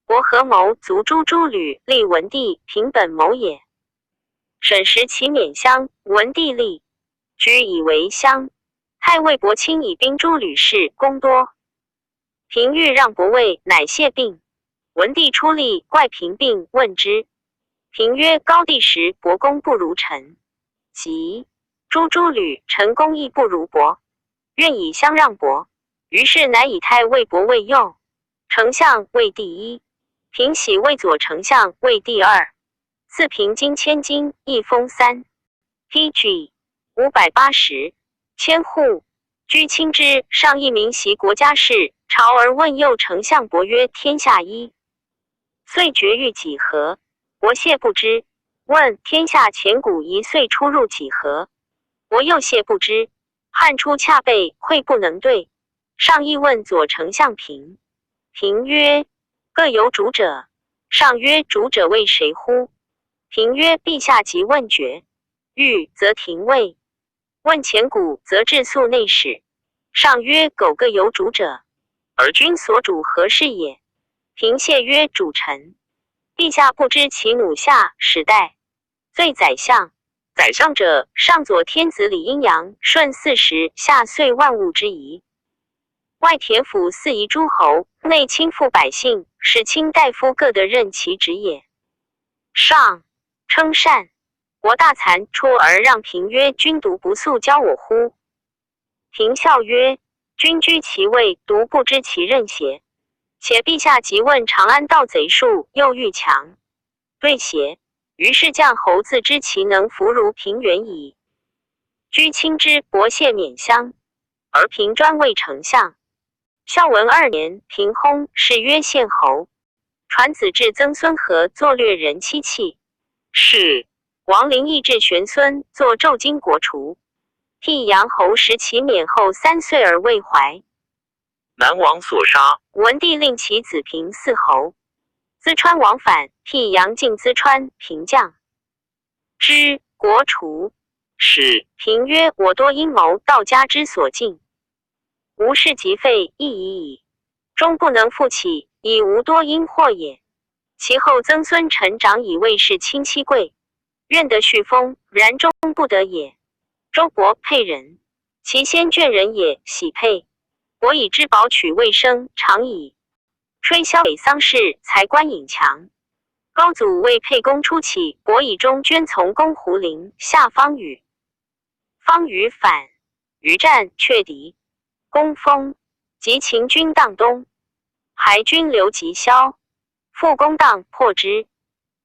伯合谋卒诸吕，立文帝，平本谋也。沈时其免乡，文帝立，居以为乡。太尉伯清以兵诸吕氏，功多。平欲让伯位，乃谢病。文帝出力，怪平病，问之。平曰：高帝时，伯功不如臣。即诸吕，臣功亦不如伯，愿以相让伯。于是乃以太尉伯为右丞相，为第一。平喜为左丞相，为第二。赐平金千金，一封3 PG 580千户。居卿之上一名袭国家事，朝而问右丞相伯曰：天下一。遂决欲几何？伯谢不知。问天下钱谷一岁出入几何？伯又谢不知。汉初洽备，会不能对。上亦问左丞相平。平曰：各有主者。上曰：主者为谁乎？平曰：陛下即问决。欲则廷尉。问钱谷，则治粟内史。上曰：苟各有主者，而君所主何事也？平谢曰：主臣。陛下不知其弩下史代罪宰相。宰相者，上左天子理阴阳，顺40，下遂万物之宜。外田府4夷诸侯，内亲附百姓，使卿大夫各得任其职也。上称善。国大惭，出而让平曰：君独不速教我乎？平笑曰：君居其位，独不知其任邪？且陛下即问长安盗贼数，又欲强对邪？于是将侯自知其能服如平原矣。居卿之，伯谢免乡，而平专为丞相。孝文2年，平薨，谥曰献侯。传子至曾孙和，作略人妻器。是王陵义至玄孙，作纣经国除。辟阳侯时其免后3岁而未怀。南王所杀。文帝令其子平嗣侯。淄川王反，辟阳进淄川，平将之，国除。是平曰：我多阴谋，道家之所禁。吾事即废，亦已矣。终不能复起，以无多因祸也。其后曾孙臣长以魏氏亲戚贵，愿得续封，然终不得也。周伯配人，其先眷人也，喜配。伯以之宝取未生，常以吹箫北丧事，才官隐强。高祖为沛公初起，伯以中捐从公胡陵，下方宇。方宇反，于战却敌，公封，及秦军荡东，还军留吉萧，复攻荡破之。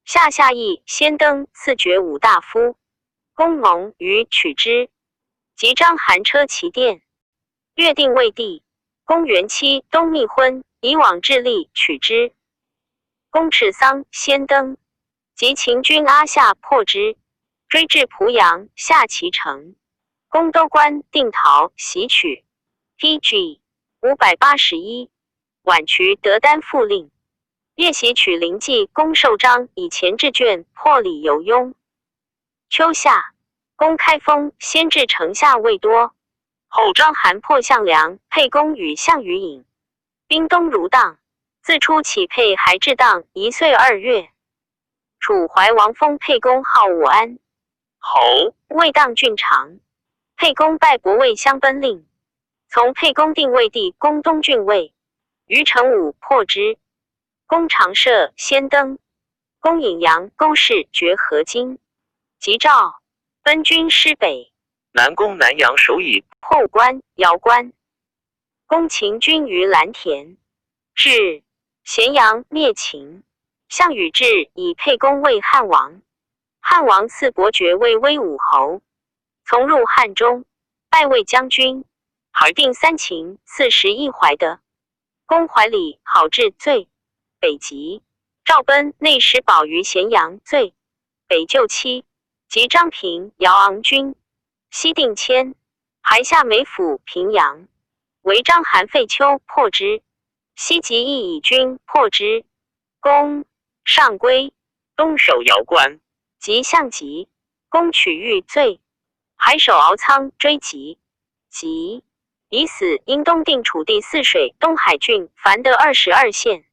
下邑，先登，赐爵武大夫。公蒙于取之，及章邯车骑殿，略定魏帝。公元期东密婚，以往致力取之。公赤丧，先登，及秦军阿夏破之，追至濮阳，下其城。公都关定陶袭取。PG 581，宛渠得丹复令。夜袭取灵济公受章以前置卷破里游庸。秋夏，公开封先至城下未多，后庄韩破项梁，沛公与项羽饮。兵东如荡，自出起沛还至荡1岁2月。楚怀王封沛公号武安侯，魏荡郡长。沛公拜伯魏相奔令，从沛公定魏地攻东郡尉，于成武破之。公常设先登，公引阳勾氏绝河津，及赵奔军师北，南攻南阳守以破武关、瑶关。公秦军于蓝田，至咸阳灭秦。项羽至以沛公为汉王，汉王赐伯爵为威武侯，从入汉中，拜魏将军，还定3秦，赐11怀德。公怀里好至罪，北极。赵奔内使保于咸阳，罪，北救妻。及张平、姚昂军，西定迁，还下梅府平阳，为章邯废丘破之。西及义以军破之。公上归，东守瑶关，及项籍，公取玉罪，还守敖仓追及，及已死，因东定楚地泗水东海郡凡得22县，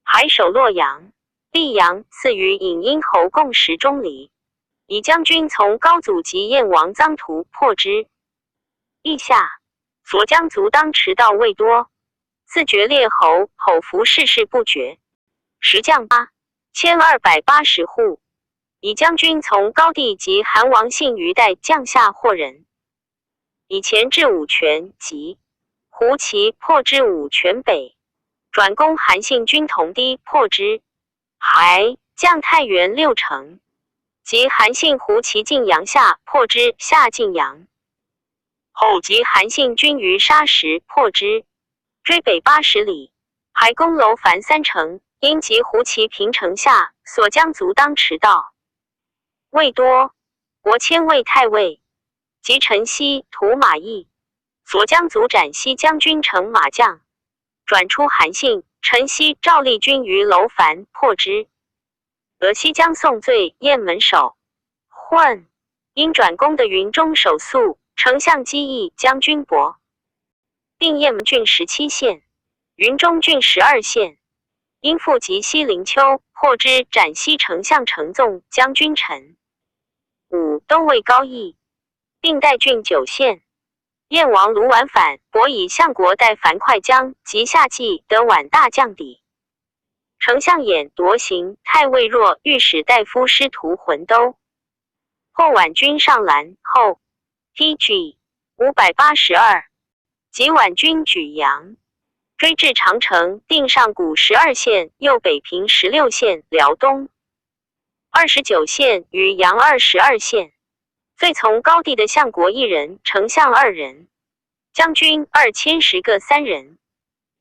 还守洛阳、溧阳，赐于尹殷侯共10中里。以将军从高祖及燕王臧荼破之。意下，所将卒当持道未多，自爵列侯，口服世事不绝。时将8,280户。以将军从高帝及韩王信余代将下获人。以前至武泉及胡骑破之武泉北，转攻韩信军同堤破之，还将太原6城。及韩信胡骑晋阳下破之，下晋阳。后及韩信军于沙石破之，追北80里，还攻楼烦3城，因及胡骑平城下，所将卒当持道。魏多，国迁魏太尉。及陈豨、屠马邑，所将卒斩西将军乘马将，转出韩信、陈豨、赵立军于楼烦破之。俄西将宋罪雁门守，混，因转攻的云中守宿，丞相击义将军伯，定雁门郡17县，云中郡12县。因复及西陵丘，破之，斩西丞相程纵将军陈。5. 东魏高邑，并代郡9县。燕王卢绾反，伯以相国代樊哙将及夏季得宛大将抵。丞相偃夺行，太尉若御史大夫师徒浑都。后宛军上兰后 TG 582，及宛军举阳，追至长城，定上谷12县，右北平16县，辽东29县，与阳22县。遂从高帝的相国1人，丞相2人，将军2010各3人。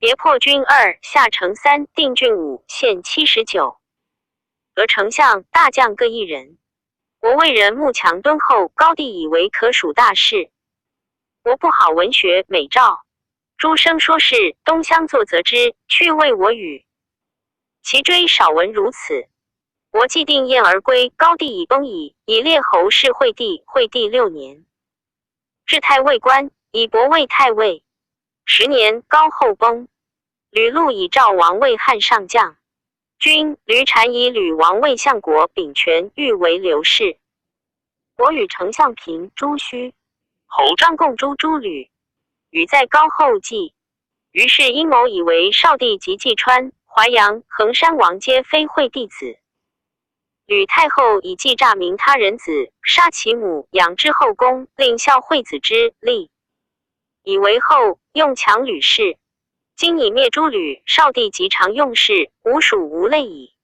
别破军2，下城3，定郡5，县79。俄丞相、大将各1人。国魏人慕强敦厚，高帝以为可属大事。国不好文学美诏，诸生说事，东乡作则之，去谓我语。其追少闻如此。国既定燕而归，高帝已崩矣，以列侯是惠帝，惠帝6年。至太尉官，以伯为太尉。10年，高后崩。吕禄以赵王为汉上将，君吕产以吕王为相国，秉权欲为刘氏。国与丞相平、朱须侯张共诛诸吕，与在高后继。于是阴谋以为少帝及济川、淮阳、衡山王皆非惠帝子。吕太后以计诈明他人子，杀其母，养之后宫，令孝惠子之立，以为后，用强吕氏。今以灭诸吕，少帝极常用事，吾属无类矣。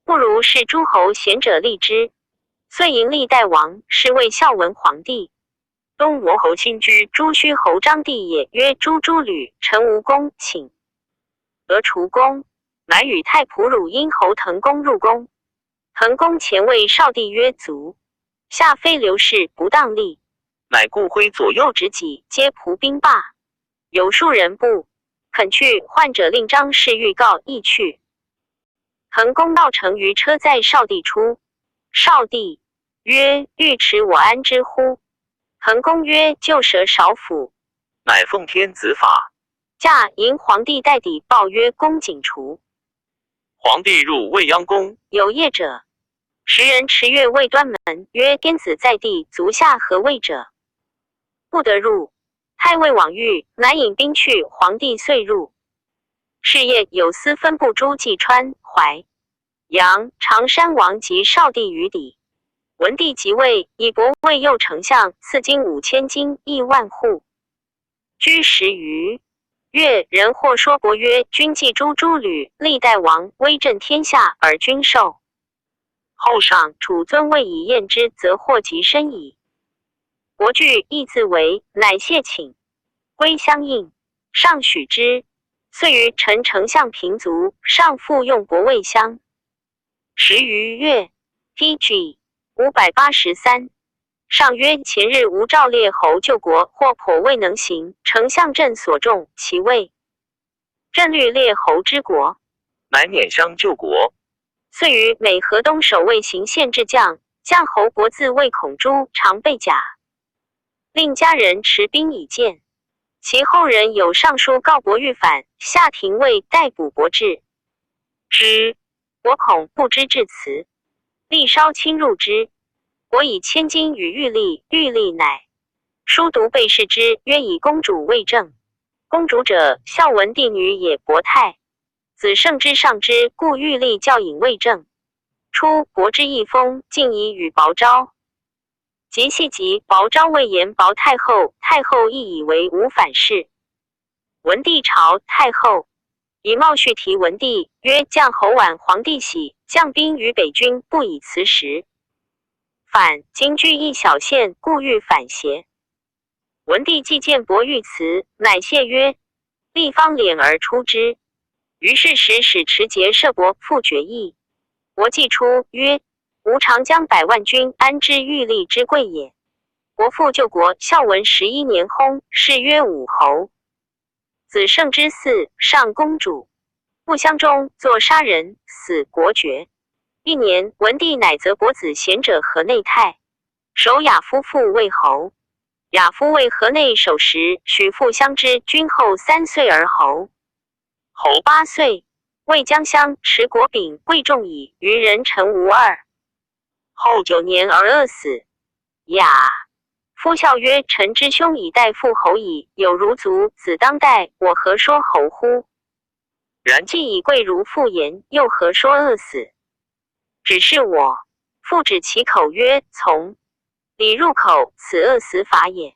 不如是诸侯贤者立之，遂迎历代王，是为孝文皇帝。东罗侯亲居朱须侯张帝也，曰诸吕，陈无功，请。俄除公，乃与太仆汝阴侯滕公入宫。滕公前谓少帝曰卒，下非刘氏不当立，乃故挥左右右执己，皆仆兵罢。有数人不肯去，患者令张氏预告亦去。恒公道成于车载少帝出，少帝曰：欲持我安之乎？恒公曰：旧舍少府。乃奉天子法，驾迎皇帝代抵报曰：公瑾除。皇帝入未央宫，有业者，时人持月未端门，曰：天子在地，足下何谓者？不得入。太尉往谕，乃引兵去，皇帝遂入。是夜有司分部诸济川、淮、阳、常山王及少帝于邸。文帝即位，以博为右丞相，赐金5000斤，1万户。居10余月，人或说伯曰：君既诛诸吕，历代王，威震天下，而君受后赏，处尊位以验之，则祸及身矣。伯惧，亦自为，乃谢请，归相应，上许之。遂于陈丞相平卒，上复用伯未相。10余月，TG 583。上曰：前日吴赵列侯救国，或颇未能行，丞相朕所重，其位。朕虑列侯之国，乃辇相救国。遂于美河东守卫行县制将，将侯伯自谓孔朱，常备甲，令家人持兵以见。其后人有上书告伯欲反，下廷尉逮捕伯至之，伯恐不知至辞，力稍侵入之。伯以千金与玉立，玉立乃书读备视之，曰：以公主为证。公主者，孝文帝女也，伯太子圣之上之，故玉立教引为证。初，伯之一封，竟以与薄昭。及系及薄昭未言薄太后，太后亦以为无反事。文帝朝太后，以茂序提文帝，曰：将侯晚皇帝喜，将兵于北军，不以辞时。反今居一小县，故欲反邪？文帝既见伯欲辞，乃谢曰：立方敛而出之。于是使持节射伯复决议。伯既出，曰：吾常将100万军安之玉立之贵也。伯父救国，孝文11年薨，谥曰武侯。子圣之嗣，上公主。不襄中作杀人，死国爵。1年，文帝乃择伯子贤者河内太守亚夫父为侯。亚夫为河内守时，许父相之，君后3岁而侯。侯8岁，为江乡持国柄，贵重矣，于人臣无二。后9年而饿死。亚夫笑曰：臣之兄以代父侯矣，有如族，子当代，我何说侯乎？然既以贵如父言，又何说饿死？只是我父止其口曰：从。礼入口，此饿死法也。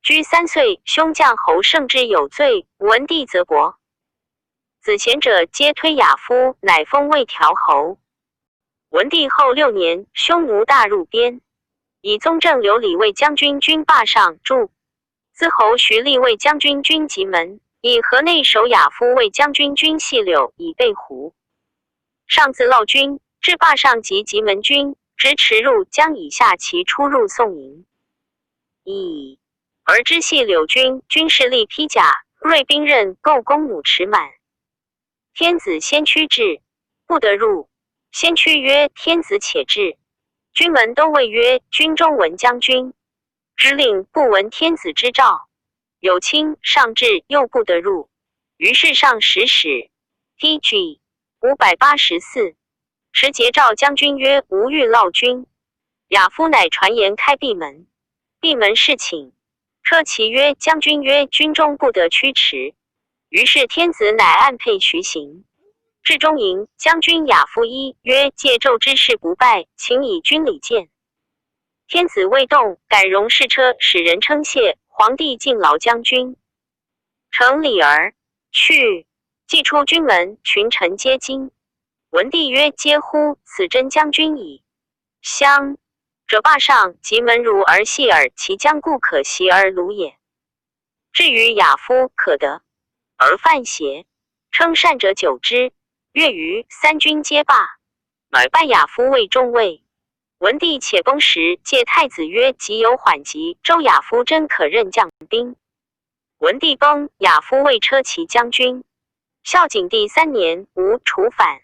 居3岁，兄将侯胜之有罪，文帝则伯子贤者皆推亚夫，乃封为条侯。文帝后6年，匈奴大入边，以宗正留礼卫将军军霸上驻。资侯徐立为将军军棘门，以河内守亚夫为将军军细柳，以备胡。上自烙军，至霸上及棘门军，直驰入江以下，其出入宋营。而知细柳军军士力披甲，锐兵刃构弓弩持满。天子先驱至，不得入。先驱曰：天子且至。军门都谓曰：军中闻将军之令，不闻天子之诏。有卿上至，又不得入。于是上使使 TG 584。持节召将军曰：吾欲烙军。亚夫乃传言开闭门，闭门侍寝。车骑曰：将军曰：军中不得驱驰。于是天子乃按配徐行。至中营，将军亚夫一曰：借纣之事不败，请以军礼见。天子未动，改容侍车，使人称谢。皇帝敬劳将军，承礼而去。既出军门，群臣皆惊。文帝曰：嗟乎！此真将军矣。相者霸上，及门如而细耳，其将故可袭而虏也。至于亚夫，可得而犯邪，称善者久之。月余，3军皆罢，乃拜亚夫为中尉。文帝且崩时，借太子曰：即有缓急，周亚夫真可任将兵。文帝崩，亚夫为车骑将军。孝景帝3年，吴楚反，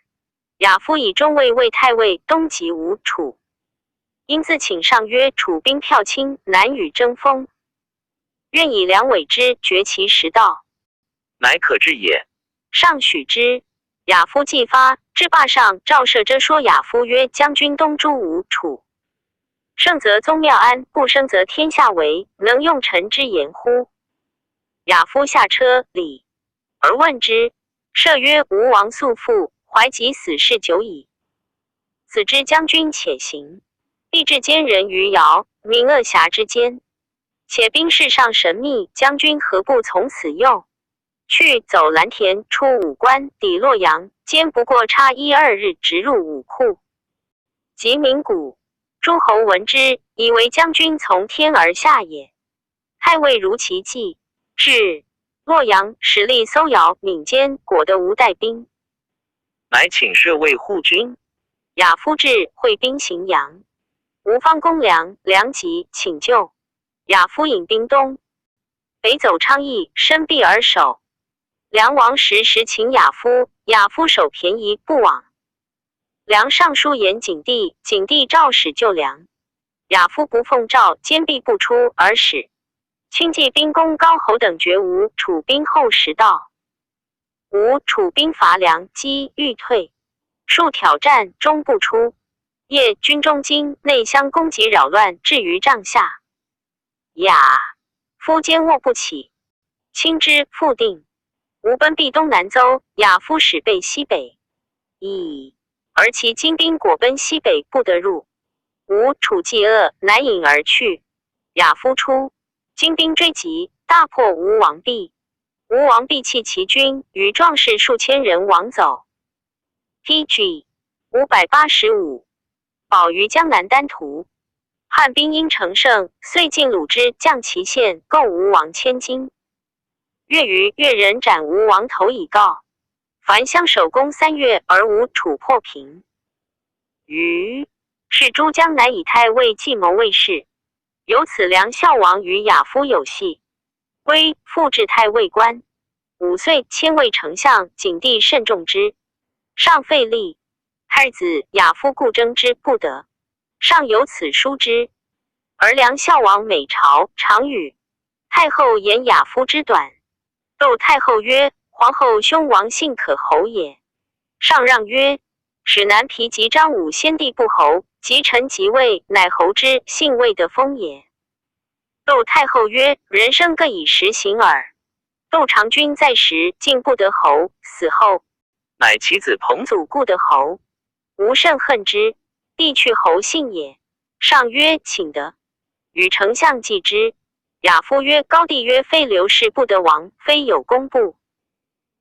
亚夫以中尉为太尉，东击吴楚。因自请上曰：楚兵票轻，难与争锋，愿以粮委之，绝其食道，乃可治也。上许之。亚夫既发，至霸上，赵射遮说亚夫曰：将军东诛吴楚，胜则宗庙安，不胜则天下为，能用臣之言乎？亚夫下车，礼而问之。射曰：吴王素父，怀及死事久矣。子之将军且行，必至奸人于尧、明鄂峡之间，且兵事上神秘，将军何不从此右？去走蓝田，出武关，抵洛阳，间不过差1-2日，直入武库。及鸣鼓，诸侯闻之，以为将军从天而下也。太尉如其计，至洛阳，使力搜姚、闽间，果得无带兵，乃请射卫护军。亚夫至，会兵荥阳。吴方公良急，请救。亚夫引兵东，北走昌邑，深壁而守。梁王时请亚夫，亚夫守便宜不往。梁上书言景帝，景帝诏使救梁。亚夫不奉诏，坚壁不出而使。亲骑兵攻高侯等绝吴楚兵后10道。吴楚兵伐梁，击欲退，数挑战，终不出。夜军中惊，内相攻击扰乱，至于帐下。亚夫坚卧不起，亲之复定。吴奔避东南邹，亚夫使备西北，而其精兵果奔西北，不得入。吴楚既恶，乃引而去。亚夫出，精兵追击，大破吴王壁。吴王壁弃其军，与壮士数千人亡走。PG 585，保于江南丹徒。汉兵因乘胜，遂进鲁之，降其县，购吴王千金。月余，越人斩吴王头以告。凡相守攻3月，而吴楚破平。余是诸将乃以太尉计谋卫士，由此梁孝王与亚夫有隙，归复置太尉官。5岁迁为丞相，景帝甚重之，上废立。太子亚夫故争之不得，上有此书之。而梁孝王每朝常与太后言亚夫之短。窦太后曰：皇后兄王信可侯也。上让曰：使南皮及张武先帝不侯，及臣即位，乃侯之，信未得封也。窦太后曰：人生各以时行耳。窦长君在时，竟不得侯，死后，乃其子彭祖故得侯。吾甚恨之，帝去侯信也。上曰：请得。与丞相计之。亚夫曰：高帝曰：非刘氏不得王，非有功不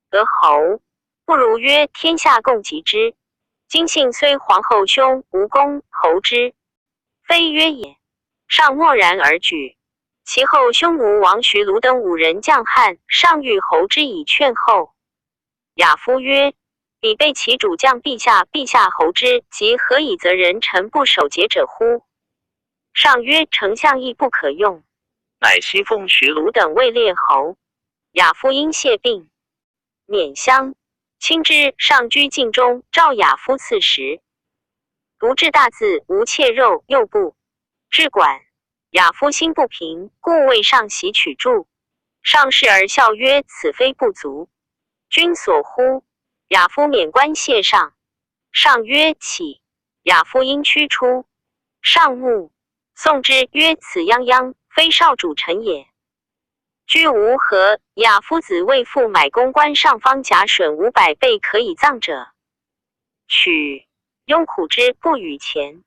得侯，不如曰天下共及之。今信虽皇后兄，无功侯之，非曰也。上默然而举。其后匈奴王徐卢等5人将汉，上欲侯之以劝后。亚夫曰：彼被其主将陛下侯之，即何以责人臣不守节者乎？上曰：丞相亦不可用。乃西封徐卢等为列侯。亚夫因谢病，免乡。亲之，上居境中，召亚夫赐食。读至大字，无切肉，又不至管。亚夫心不平，故为上袭取柱。上视而笑曰：此非不足，君所乎？亚夫免官谢上。上曰：起。亚夫因驱出。上怒，宋之曰：此泱泱，非少主臣也。居无何，亚夫子为父买公关上方甲损500倍可以葬者，取庸苦之，不与钱。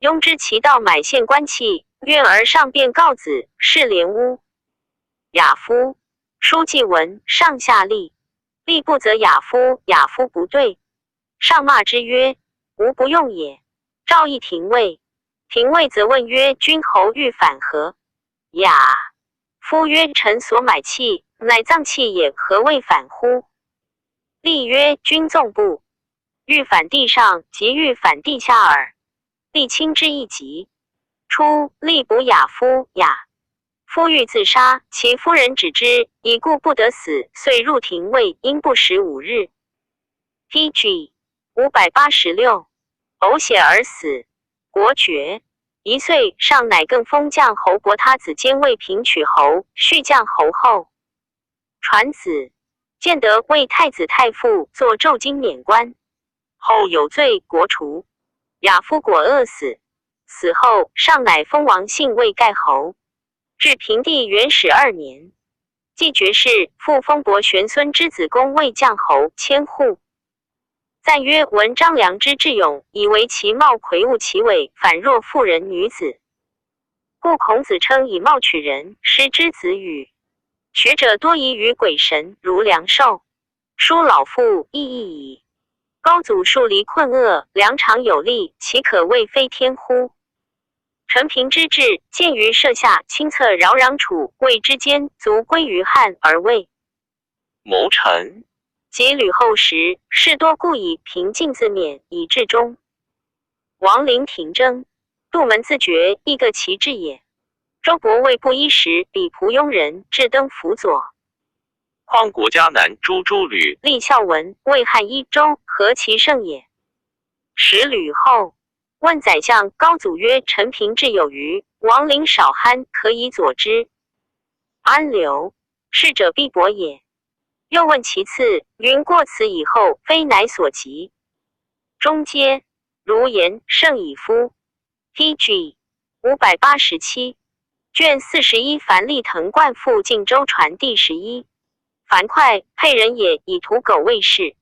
庸知其道，买献官器，愿而上便告子，是连屋。亚夫书记文，上下立，立不责亚夫，亚夫不对。上骂之曰：吾不用也。诏议廷尉，廷尉则问曰：君侯欲反何？亚夫曰：臣所买器，乃葬器也，何谓反乎？立曰：君纵不欲反地上，即欲反地下耳。立亲之一疾。初，立补亚夫，亚夫欲自杀，其夫人止之，已故不得死，遂入廷尉，因不食5日。PG 586，呕血而死，国爵。1岁上，乃更封将侯伯他子兼魏平曲侯，续将侯后。传子建德为太子太傅，作奏经免官，后有罪，国除。亚夫果饿死，死后上乃封王信为盖侯。至平帝元始2年，继爵士，复封伯玄孙之子公为将侯，千户。赞曰：闻张良之智勇，以为其貌魁梧其伟，反若妇人女子。故孔子称以貌取人，师之子语。学者多疑于鬼神，如良寿。书老妇亦异矣。高祖树离困厄，良常有力，其可谓非天乎？陈平之治，见于舍下，亲策扰攘楚魏之间，卒归于汉而魏。谋臣及吕后时，士多故以平静自勉，以至终。王陵廷争，杜门自绝，亦各其志也。周勃为不衣时，比仆庸人，至登辅佐。匡国家南诸吕，立孝文为汉一州，何其胜也！使吕后问宰相高祖曰：陈平志有余，王陵少酣，可以佐之。安留，是者必伯也。又问其次，云过此以后，非乃所及。中皆如言，胜以夫。PG 587，卷41，樊立腾冠复晋州传第11。樊哙，沛人也，以屠狗为事。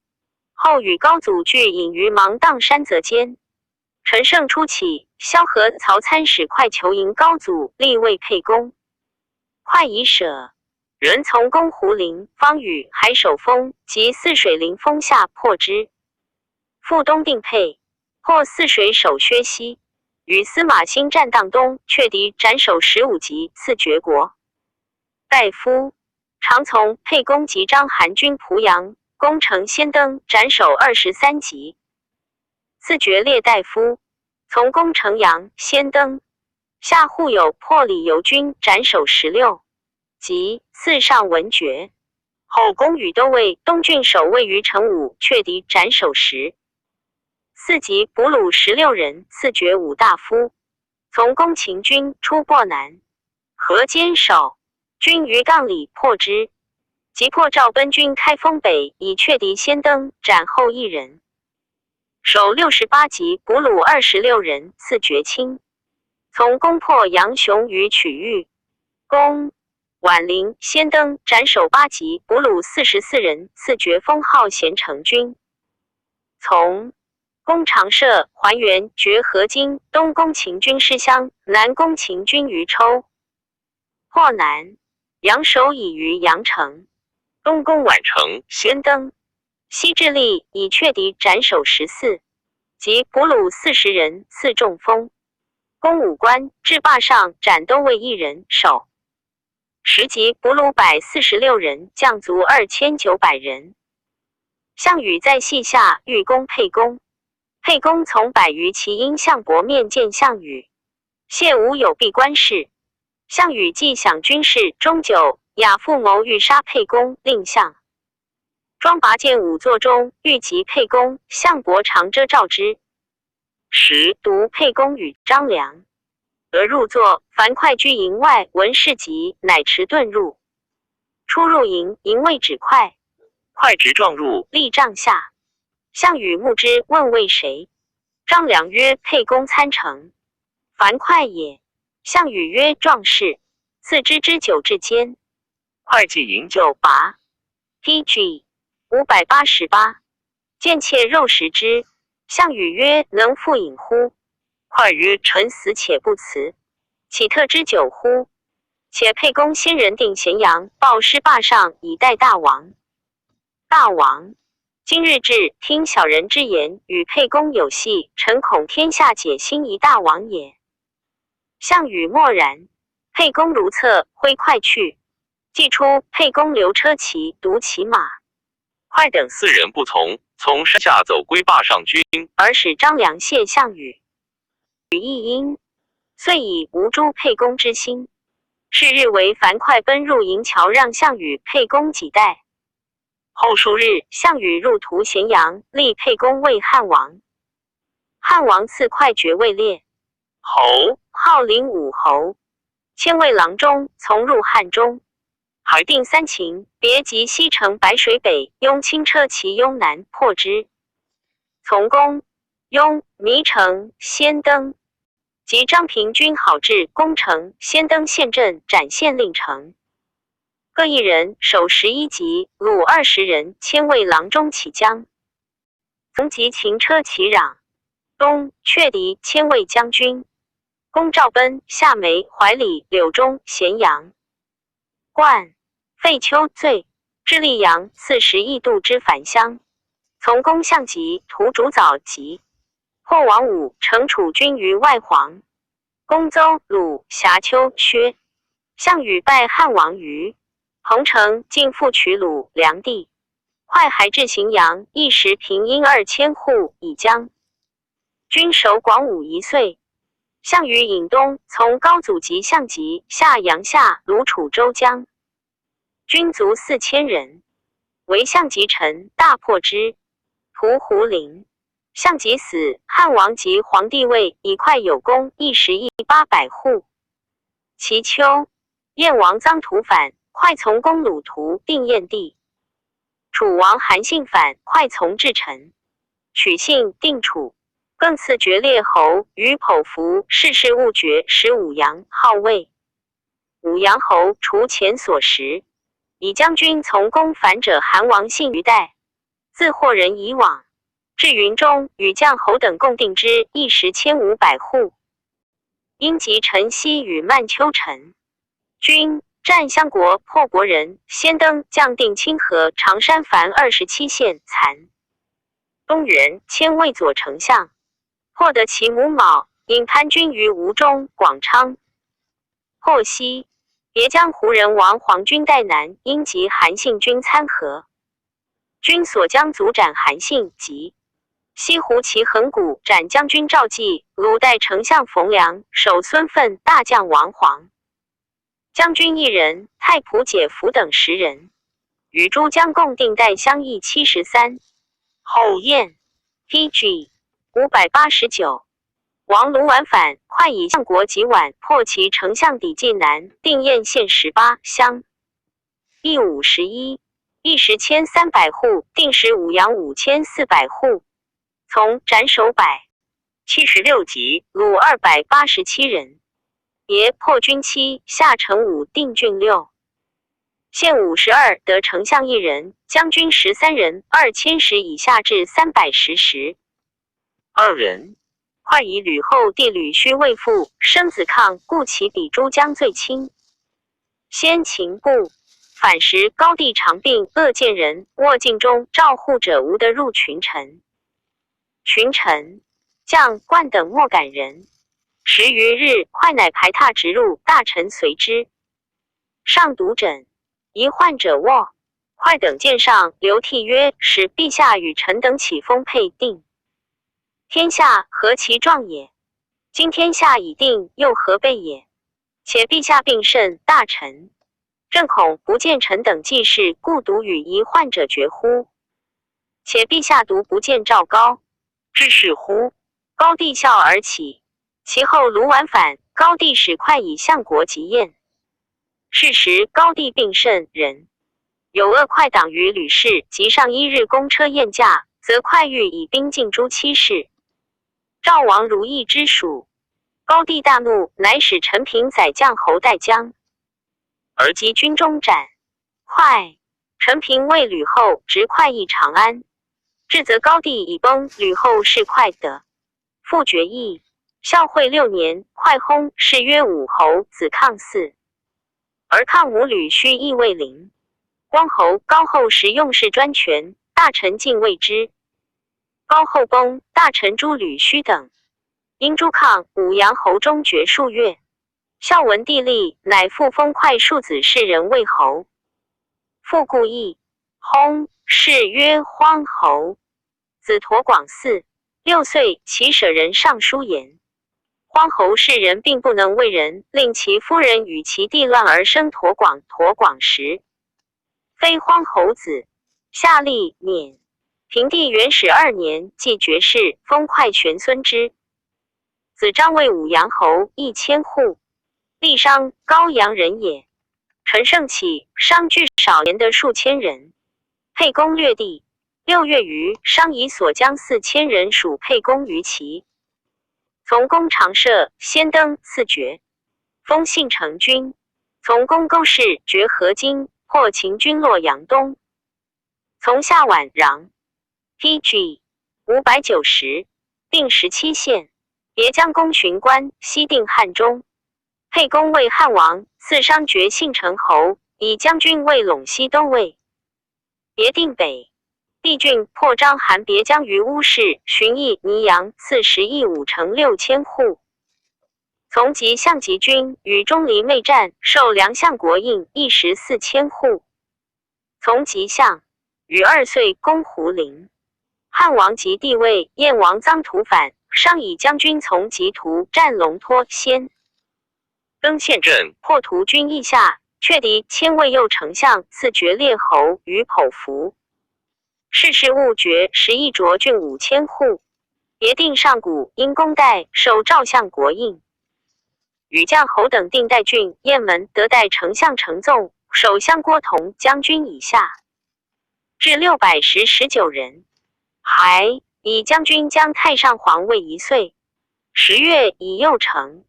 后与高祖俱隐于芒砀山泽间。陈胜初起，萧何、曹参使哙求迎高祖，立为沛公。哙已舍，人从攻胡陵、方宇、海守峰及泗水临峰下破之。复东定沛，破泗水守薛西，与司马欣战荡东，却敌斩首15级，赐爵国。大夫常从沛公及章邯军濮阳，攻城先登，斩首23级，赐爵列大夫。从攻城阳，先登。下户有破李由军，斩首16级，赐上文爵。后攻与都尉东郡守卫于城武，却敌斩首10。4级捕虏16人，赐爵武大夫。从攻秦军，出漠南，河坚守，军于杠里破之。即破赵奔军开封北，以却敌先登，斩后1人。守68级捕虏26人，赐爵卿。从攻破杨雄于曲域，攻宛陵，先登，斩首8级捕虏44人，赐爵封号咸成君。从攻长社、还原、绝河津，东攻秦军师乡，南攻秦军于抽。破南，杨守以于阳城，东攻宛城，先登。西至利，以却敌斩首14及捕虏40人，赐中封。攻武关，至坝上，斩都尉1人，守。10级捕虏146人，将卒2900人。项羽在隙下，欲攻沛公。沛公从100余骑因项伯面见项羽，谢无有闭关事。项羽既享军事，终久，亚父谋欲杀沛公，令项庄拔剑舞座中，欲击沛公，项伯常遮罩之。时独沛公与张良，得入座，樊哙居营外，闻事急，乃持盾入。出入营，营卫指哙，哙直撞入，立帐下。项羽目之，问为谁？张良曰：沛公参城。樊哙也。项羽曰：壮士，赐之之酒至坚。哙既饮酒，酒拔。PG 588，见妾肉食之。项羽曰：能复饮乎？哙曰：臣死且不辞，岂特之酒乎？且沛公先人定咸阳，报师坝上，以待大王。大王今日至，听小人之言，与沛公有隙，臣恐天下解心疑大王也。项羽默然。沛公如厕，挥哙去。既出，沛公留车骑，独骑马。哙等4人不从，从山下走归坝上军，而使张良谢项羽。羽亦因，遂以无诛沛公之心。是日为樊哙奔入营桥，让项羽沛公几代。后数日，项羽入屠咸阳，立沛公为汉王。汉王赐哙爵位列侯，号灵武侯，迁为郎中，从入汉中。海定三秦，别及西城白水北，雍轻车骑雍南，破之。从攻雍、弥城、先登。及张平军好至攻城，先登陷阵，斩县令城。各一人，守11级，虏20人，迁为郎中起将。从及秦车骑壤。东阙狄，迁为将军。攻赵奔、夏梅、怀里、柳中、咸阳。冠废丘罪，至溧阳，刺11度之返乡。从攻项籍，屠主早集。破王武，惩楚军于外黄。攻邹、鲁、瑕丘、薛。项羽败汉王于彭城，进复取鲁、梁地。哙还至荥阳，一时平阴2000户，以将军守广武1岁。项羽引东，从高祖及项籍，下阳夏，虏楚州江。军卒4000人，为项籍臣，大破之，屠胡陵。项籍死，汉王即皇帝位，以哙有功，一时邑800户。其秋，燕王臧荼反，哙从攻鲁屠，定燕地。楚王韩信反，哙从至陈，取信，定楚。更赐爵列侯，于剖符，世事务爵，使武阳，号魏。武阳侯除前所食，以将军从攻反者，韩王信于代，自获人以往。至云中，与将侯等共定之，一时1500户。因及陈豨与曼丘陈军战襄国，破国人，先登将定清河、常山凡27县，残。东原迁魏左丞相，破得其母卯，引叛军于吴中、广昌。破西，别将胡人王黄军代南，因及韩信军参合。军所将卒斩韩信，及西胡骑横谷斩将军赵济，鲁代丞相冯良，守孙奋，大将王黄。将军1人，太仆解服等10人，与诸将共定代相邑73。后燕 PG 589。王卢绾反，哙以相国及宛破其丞相抵晋南，定燕县18乡，邑51，一时1300户，定时武阳5400户。从斩首176级，虏287人。别破军7，下城5，定郡6。县52，得丞相1人，将军13人，2000石以下至310石。2人。哙以吕后弟吕须未父，生子抗，故其比诸将最轻。先秦部反时，高帝常病，恶见人，卧境中，照护者无得入群臣。群臣将冠等莫敢人。10余日，哙乃排闼直入，大臣随之。上独枕，疑患者卧。哙等见上，流涕曰：“使陛下与臣等起封配定。天下何其壮也！今天下已定，又何备也？且陛下病甚，大臣正恐不见臣等济事，故独与疑患者绝乎？且陛下独不见赵高，至是乎？”高帝笑而起。其后卢绾反，高帝使哙以相国及燕。是时高帝病甚，人有恶哙党于吕氏，及上1日公车宴驾，则哙欲以兵进诛妻室。赵王如意之属，高帝大怒，乃使陈平宰将侯代将，而及军中斩哙。陈平为吕后，执哙邑长安。至则高帝已崩，吕后是哙得复爵邑。孝惠6年，哙薨，谥曰武侯，子抗嗣。而抗母吕须亦未临。光侯、高后时用事专权，大臣敬畏之。高后崩，大臣诛吕须等。因诛抗，武阳侯中绝数月。孝文帝立，乃复封哙庶子士人为侯。复故邑，薨，谥曰荒侯。子陀广嗣，6岁，其舍人尚书言。荒侯氏人并不能为人，令其夫人与其弟乱而生陀广。陀广时非荒侯子，下吏免。平帝元始2年，即爵士，封快玄孙之子张为武阳侯，1000户。历商高阳人也。陈胜起，商聚少年的数千人，沛公略地。6月余，商以所将4000人属沛公于齐。从公常设，先登赐爵，封信成君。从公勾氏爵河津，破秦军洛阳东。从下宛壤 PG 590，定17县，别将公巡官，西定汉中。沛公为汉王，赐商爵信成侯，以将军为陇西东尉。别定北帝郡，破章邯别将于乌市，巡弋泥阳，赐10邑5城6000户。从及相及军，与钟离内战，受梁相国印，1时4000户。从及相，与2岁攻胡陵。汉王即帝位，燕王臧荼反，商以将军从及图战龙托先。登县镇，破屠军邑下，却敌迁魏右丞相，赐爵列侯于剖符。世事务爵11邑涿郡5000户。别定上谷，因公代，受赵相国印。与将侯等定代郡、雁门得代丞相程纵、首相郭同将军以下，至619人。还以将军将太上皇位1岁。10月以右丞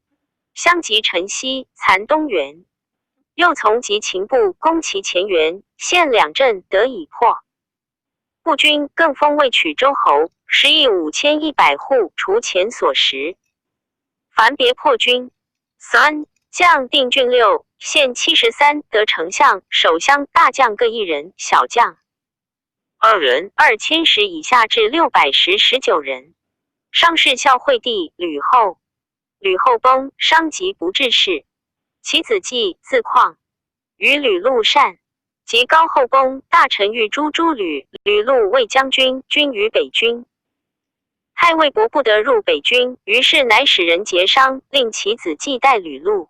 相及陈豨残东原。又从及秦部攻其前原，县2镇得以破。步军更封魏曲州侯，10邑5100户，除前所食。凡别破军，3将定郡6县73，得丞相、首相、大将各1人，小将2人，2000石以下至619人。商氏孝惠帝吕后，吕后崩，商即不治事。其子季字况，与吕禄善。及高后崩，大臣欲诛诸吕，吕禄为将军，军于北军。太尉伯不得入北军，于是乃使人结商，令其子季代吕禄。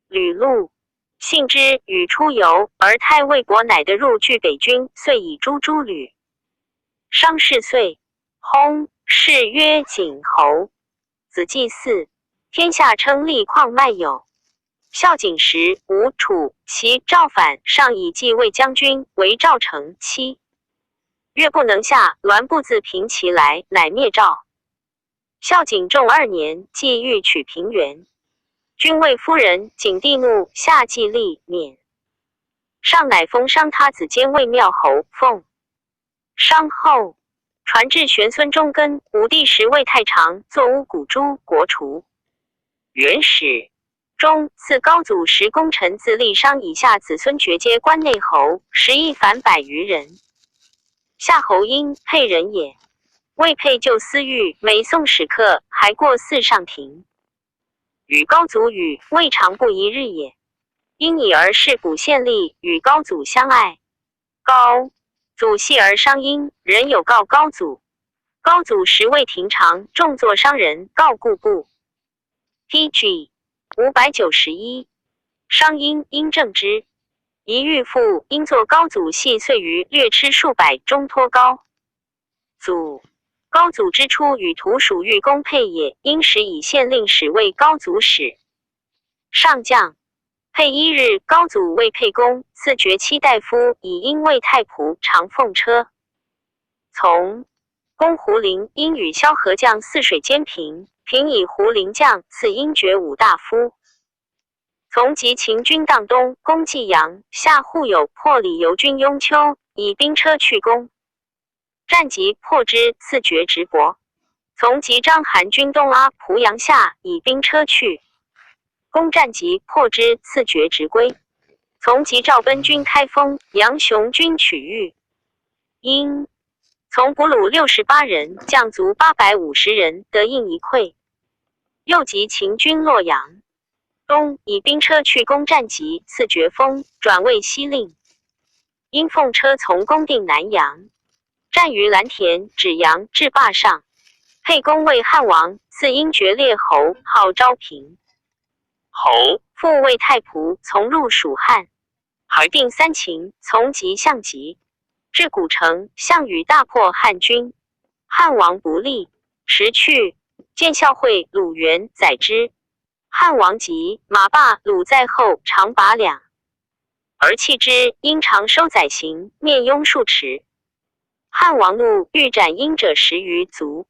吕禄信之，与出游，而太尉伯乃得入据北军，遂以诛诸吕。商氏岁，薨，谥曰景侯。子季嗣，天下称力旷迈有。孝景时，吴、楚、齐、赵反，上以继魏将军，为赵成妻。越不能下，栾不自平其来，乃灭赵。孝景仲2年，既欲取平原，君谓夫人，景帝怒，下既立免。上乃封商他子监卫庙侯，奉。商后，传至玄孙中根，武帝时魏太常，作乌古诸国除。元始中赐高祖10功臣自立商以下子孙爵阶关内侯，10邑凡100余人。夏侯婴沛人也，魏沛就私欲，每送使客，还过祀上庭。与高祖语，未尝不一日也。因以儿是古县吏，与高祖相爱。高祖系儿商殷，人有告高祖。高祖时未廷常，重作商人，告故部。PG 591，商殷因正之。一欲父因作高祖系岁余，略吃数百，中托高祖。高祖之初，与徒属欲公沛也，因时以县令使为高祖使。上将沛1日，高祖为沛公，赐爵7大夫，以因为太仆，常奉车。从攻胡陵，因与萧何将泗水兼平，平以胡陵将，赐因爵5大夫。从及秦军荡东，攻济阳，下户有破李由军雍丘，以兵车去攻。战即破之，赐爵直伯。从及章邯军东阿濮阳下，以兵车去。攻战即破之，赐爵直归。从及赵奔军开封，杨雄军取豫。因从俘虏68人，将卒850人，得印一溃。又及秦军洛阳东，以兵车去攻战即，赐爵封，转为西令。因奉车从攻定南阳，战于蓝田、芷阳至坝上。沛公为汉王，自因爵列侯，号昭平。侯复为太仆，从入蜀汉。海定三秦，从即向疾。至古城，项羽大破汉军，汉王不利，时去，见孝惠、鲁元载之。汉王急，马罢鲁在后长8两，而弃之，因长收宰刑，面拥数尺。汉王怒，欲斩鹰者10余足，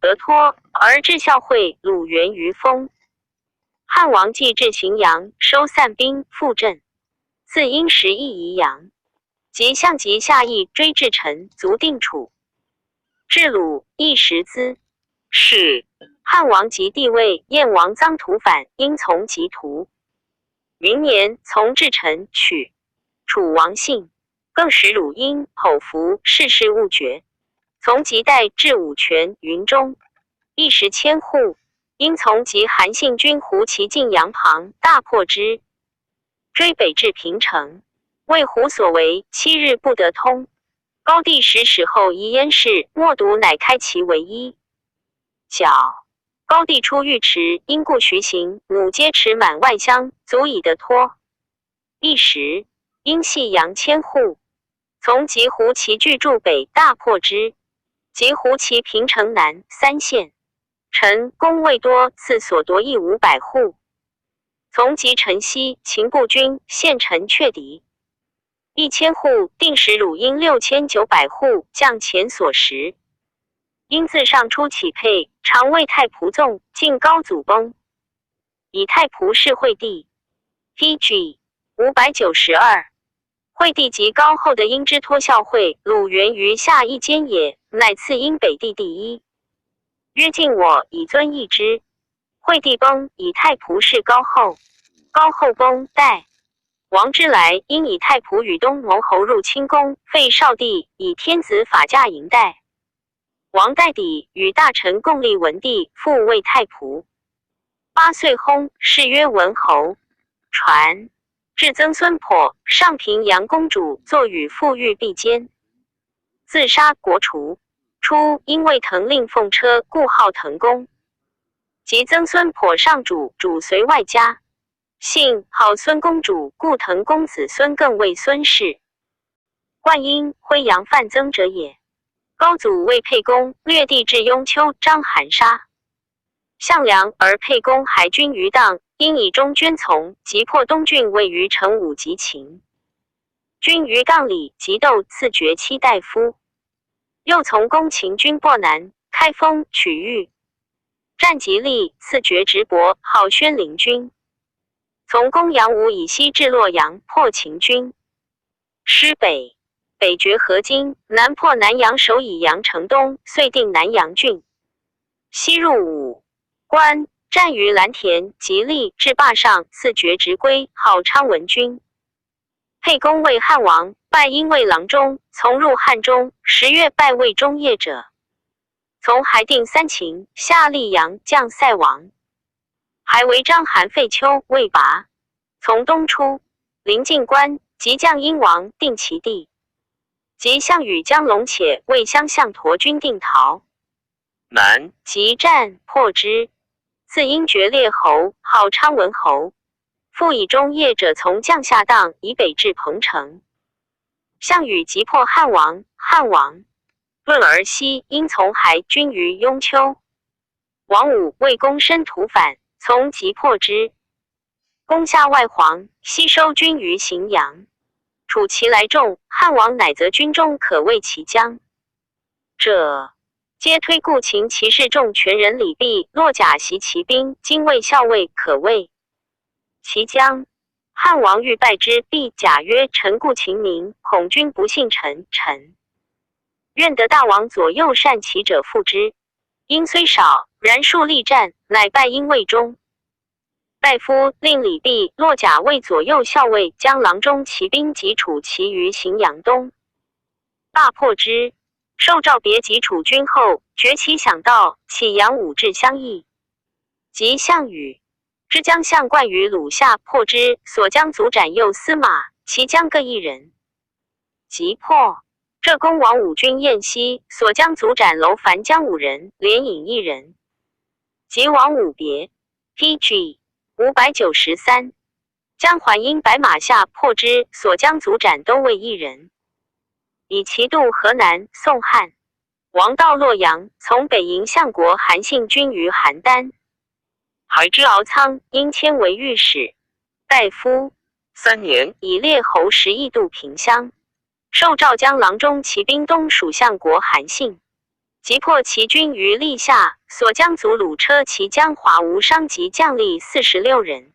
得脱，而置孝惠、鲁元于封。汉王既至荥阳，收散兵，复镇。自因时邑宜阳，即向疾下邑追至陈，卒定楚。至鲁，亦食资。是汉王即帝位，燕王臧荼反，因从疾屠。明年，从至陈，取楚王信，更使鲁阴、口服，世事勿决。从疾带至武泉、云中，一时千户。因从及韩信军胡骑进阳旁，大破之。追北至平城，为胡所为，7日不得通。高帝使后遗燕氏，莫独乃开其为一。角高帝出尉迟，因故徐行，母皆持满外乡，足以得脱。一时，因系阳千户，从及胡骑据驻北，大破之。及胡骑平城南3县。陈公未多，赐所夺邑500户。从及陈西，秦步军献陈却敌1000户，定使鲁阴6900户，降前所食。因自上出起沛，常为太仆纵，进高祖崩。以太仆是惠帝。PG 592。惠帝及高后的因之托孝惠、鲁元于下一间也，乃赐因北地第一。曰敬我，以尊义之。惠帝崩，以太仆是高后。高后崩，代王之来，因以太仆与东牟侯入清宫，废少帝，以天子法驾迎代。王代抵，与大臣共立文帝，复为太仆。8岁薨，谥曰文侯。传至曾孙颇，上平阳公主坐与父欲必奸，自杀国除。初，因为腾令奉车，故号腾公。及曾孙颇上主，主随外家，姓号孙公主，故腾公子孙更为孙氏。冠因徽阳范增者也。高祖为沛公，略地至雍丘，章韩沙。项梁而沛公还军于荡，因以中捐从，即破东郡，位于成武及秦。军于杠里，即斗赐爵7大夫。又从攻秦军破南，开封，取豫。战吉利，赐爵直伯，号宣陵君。从攻阳武以西至洛阳，破秦军。师北，北绝河津，南破南阳，守以阳城东，遂定南阳郡。西入武关，战于蓝田，吉利，至坝上，赐爵直归，号昌文君。沛公为汉王，拜因为郎中，从入汉中，10月拜为中业者。从还定3秦，下溧阳，降塞王。还为章韩废丘，未拔。从东出，临晋关，即降殷王，定其地。及项羽将龙且，为相向陀军定陶。南即战破之。自因爵列侯，号昌文侯。复以中业者从将下荡，以北至彭城。项羽即破汉王，汉王论而西，因从还军于雍丘。王武为公申屠反，从即破之。攻下外黄，西收军于荥阳。楚其来众，汉王乃择军中可为其将者，皆推故秦骑士众全人李毕、落甲袭骑兵，精卫校尉可谓其将。汉王欲拜之，毕甲曰：臣故秦民，恐君不信臣。臣愿得大王左右善骑者复之。因虽少，然数力战，乃拜因魏中。拜夫令李毕、落甲为左右校尉，将郎中骑兵及楚骑于荥阳东，大破之。受诏别及楚军后，崛起想道，起阳武至相邑。及项羽之将相冠于鲁下，破之，所将卒斩右司马，其将各1人。即破。浙恭王武军燕西所将卒斩楼烦将5人，连引1人。及王武别 PG 593，将还因白马下破之所将卒斩都尉1人。以其渡河南、宋汉。王到洛阳，从北迎相国韩信军于邯郸。还知敖仓因迁为御史大夫3年，以列侯10亿渡平乡。受赵江郎中骑兵东属相国韩信，击破齐军于历下，所将卒虏车骑将华无伤及将吏46人。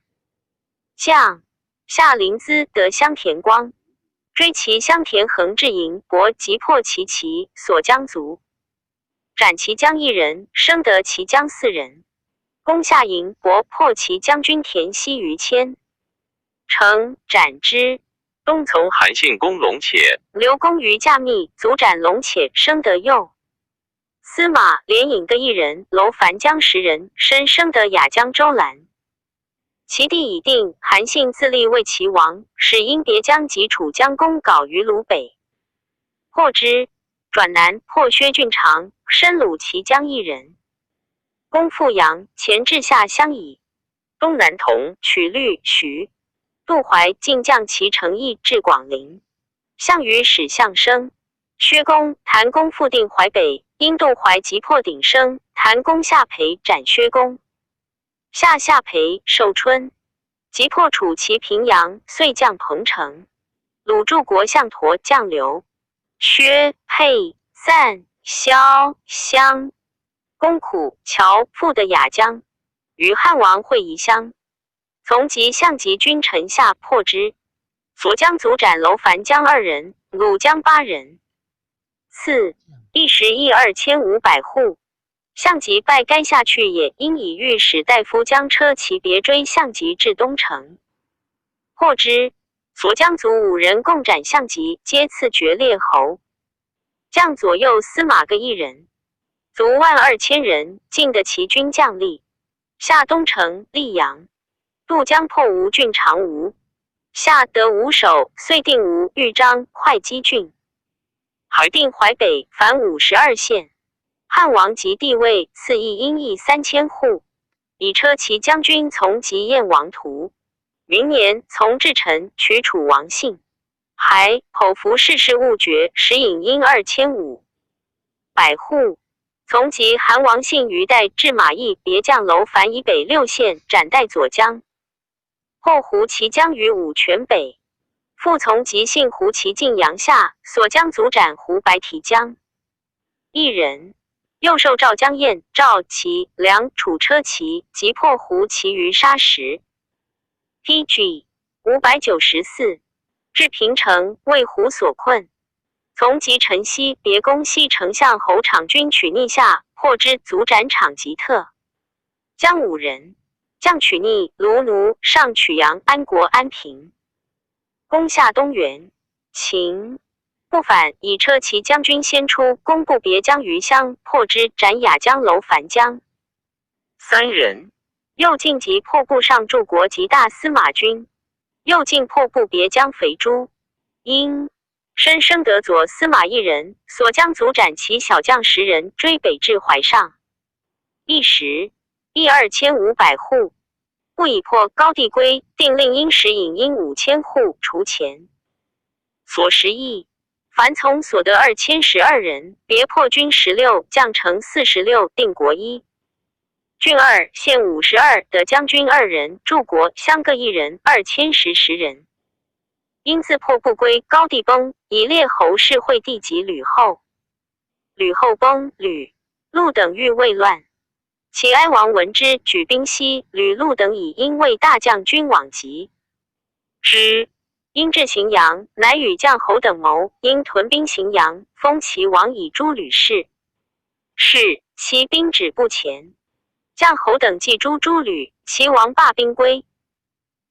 将夏临淄得香田光，追其香田横至营伯，击破其骑所将卒，斩其将1人，生得其将4人。攻下营伯，破其将军田西于谦，城斩之。东从韩信攻龙且，刘公于驾密，卒斩龙且，生得右。司马连引各1人，楼烦将10人，身生得雅江周兰。其地已定，韩信自立为齐王，使因别将及楚将攻皋于鲁北，破之，转南破薛郡长，身虏其将1人。攻富阳，前至下乡矣。东南同取律徐。杜怀进将其城邑至广陵，项羽使项生、薛公、谭公复定淮北，因杜怀击破鼎生，谭公下邳斩薛公。下邳寿春，击破楚齐平阳，遂将彭城。鲁助国相陀将刘、薛、沛、散、萧、襄，攻苦、乔，复得雅江，与汉王会宜乡。从即向及军城下破之，所将卒斩楼烦将2人，鲁将8人。4. 一时邑2500户。项籍败该下去也，因以御史大夫将车骑别追项籍至东城，破之，所将卒5人，共斩项籍，皆赐爵列侯。将左右司马各1人，卒12000人，尽得齐军将吏。下东城、溧阳。渡江破吴郡长吴，下得吴守，遂定吴、豫章、会稽郡，还定淮北，凡52县。汉王即帝位，赐邑阴邑3000户，以车骑将军从及燕王图。明年从至臣取楚王信，还剖服世事勿绝，使引阴2500户。从及韩王信于代至马邑，别将楼烦以北6县，斩代左江。后胡骑将于武泉北，复从及信胡骑进阳下，所将卒斩胡白提江1人。又受赵江燕、赵齐、梁、楚车骑，击破胡骑于沙石。PG 594，至平城，为胡所困。从及城西，别攻西丞相侯昶军取逆下，破之，卒斩昶吉特将5人。将取逆卢奴，上曲阳、安国、安平。攻下东原，秦不反，以车骑将军先出，攻不别将于乡，破之，斩雅江楼烦将3人。又进及破部上柱国及大司马军，又进破部别将肥猪，因身生得左司马1人，所将卒斩其小将10人，追北至淮上。一时邑2500户，不以破高帝归，定令因时引阴5000户，除前所食邑。凡从所得2012人，别破军16，将城46，定国1。郡2，县52，得将军2人，柱国乡各1人，2010人。因自破不归，高帝崩，以列侯氏惠帝及吕后。吕后崩，陆等欲未乱。其哀王闻之，举兵西，吕陆等以因为大将军往击之。因至荥阳，乃与将侯等谋，因屯兵荥阳，封其王以诛吕氏。是其兵止不前。将侯等既诛吕，其王罢兵归。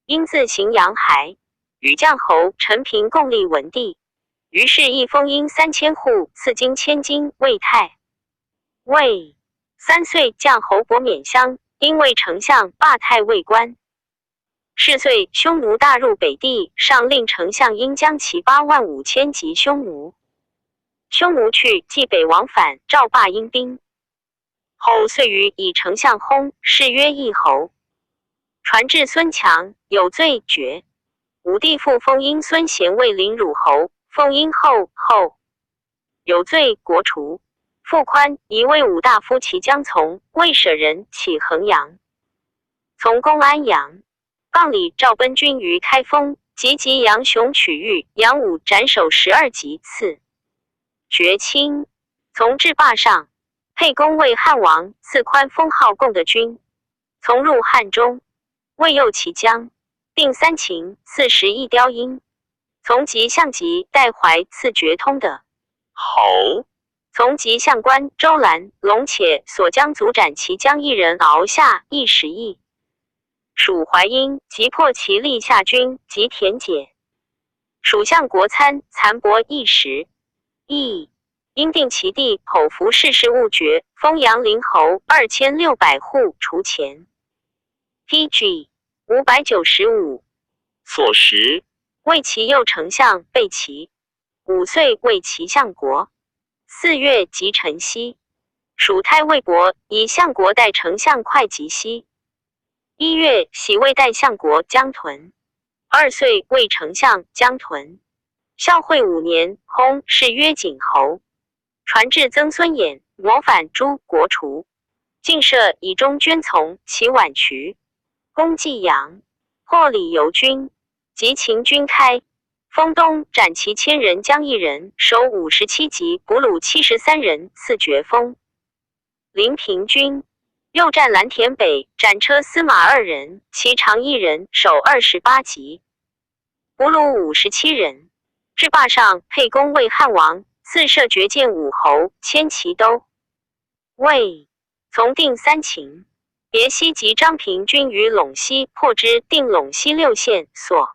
因自荥阳还，与将侯陈平共立文帝。于是一封因3000户，赐金1000金，魏太尉。3岁，将侯伯免乡，因为丞相，罢太尉官。是岁，匈奴大入北地，上令丞相应将其85000及匈奴。匈奴去，冀北往返，赵霸阴兵。后遂于以丞相薨，谥曰义侯。传至孙强，有罪绝。武帝复封殷孙贤为临汝侯，封殷后后。有罪国除。傅宽疑为武大夫骑将从，魏舍人起衡阳，从攻安阳。杠里赵奔军于开封，及杨雄取狱，杨武斩首12级刺。绝清。从至霸上，沛公为汉王，赐宽封号贡的君。从入汉中，魏右骑将，定3秦，赐11雕鹰。从及相籍戴怀赐爵通的侯。从及相官周兰、龙且所将卒斩其将一人，敖下一10邑。蜀淮阴即破其立下军及田解。蜀相国参残薄10邑。因定其地，口服世事勿绝，封阳陵侯2600户，除钱。PG 595。所食。为其右丞相备齐。5岁为其相国。4月即陈豨。蜀太尉伯以相国代丞相会稽西。1月喜为代相国江屯。2岁为丞相江屯。孝惠5年，薨，谥曰景侯。传至曾孙衍，谋反诸国除。进舍以中捐从，其宛渠。攻济阳，破李由军，及秦军开。封东斩其1000人，将1人，守57级，俘虏73人，赐爵封。临平军，又战蓝田北，斩车司马2人，其长1人，守28级，俘虏57人。至霸上，沛公为汉王，赐设爵建武侯，迁齐都。魏从定3秦。别西及张平军于陇西，破之，定陇西6县所。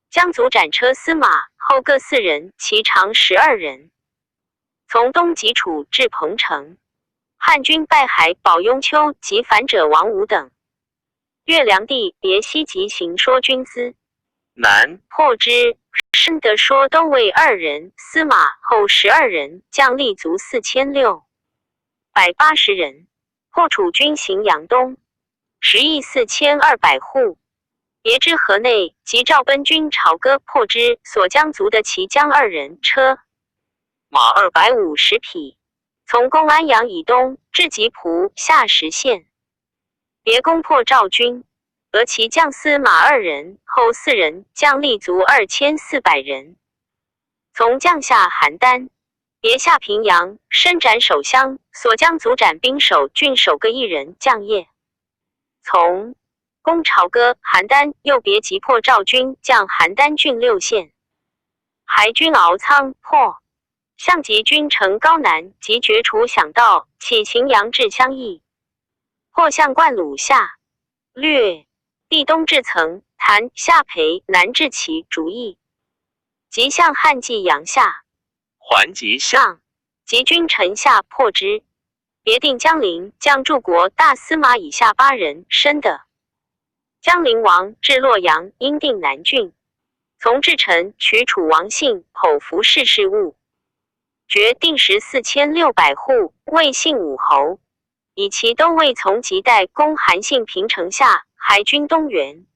将卒斩车司马，后各4人，其长12人。从东及楚至彭城。汉军败海保雍丘及反者王武等。越梁地别西及行说军资。南破之，申得说都尉2人，司马后12人，将立卒4680人。破楚军行阳东，10邑4200户。别之河内，及赵奔军朝歌，破之，所将卒的骑将2人，车马250匹。从攻安阳以东，至吉蒲下10县。别攻破赵军，得其将司马2人，后4人，将立卒2400人。从将下邯郸。别下平阳，伸斩守乡，所将卒斩兵守、郡守各1人，将业。从攻朝歌、邯郸，又别击破赵军，将邯郸郡6县。还军敖仓破。项籍军城高南，及绝除响道，起荥阳至襄邑。破项冠鲁下，略地东至曾、谭、下邳，南至齐、竹邑。即向汉济阳下。还及上，及军城下，破之。别定江陵，将柱国大司马以下8人，申的。江陵王至洛阳，因定南郡。从至臣取楚王信，口服世事务。决定时4600户，魏姓武侯。以其都尉从及代攻韩信平城下，海军东原。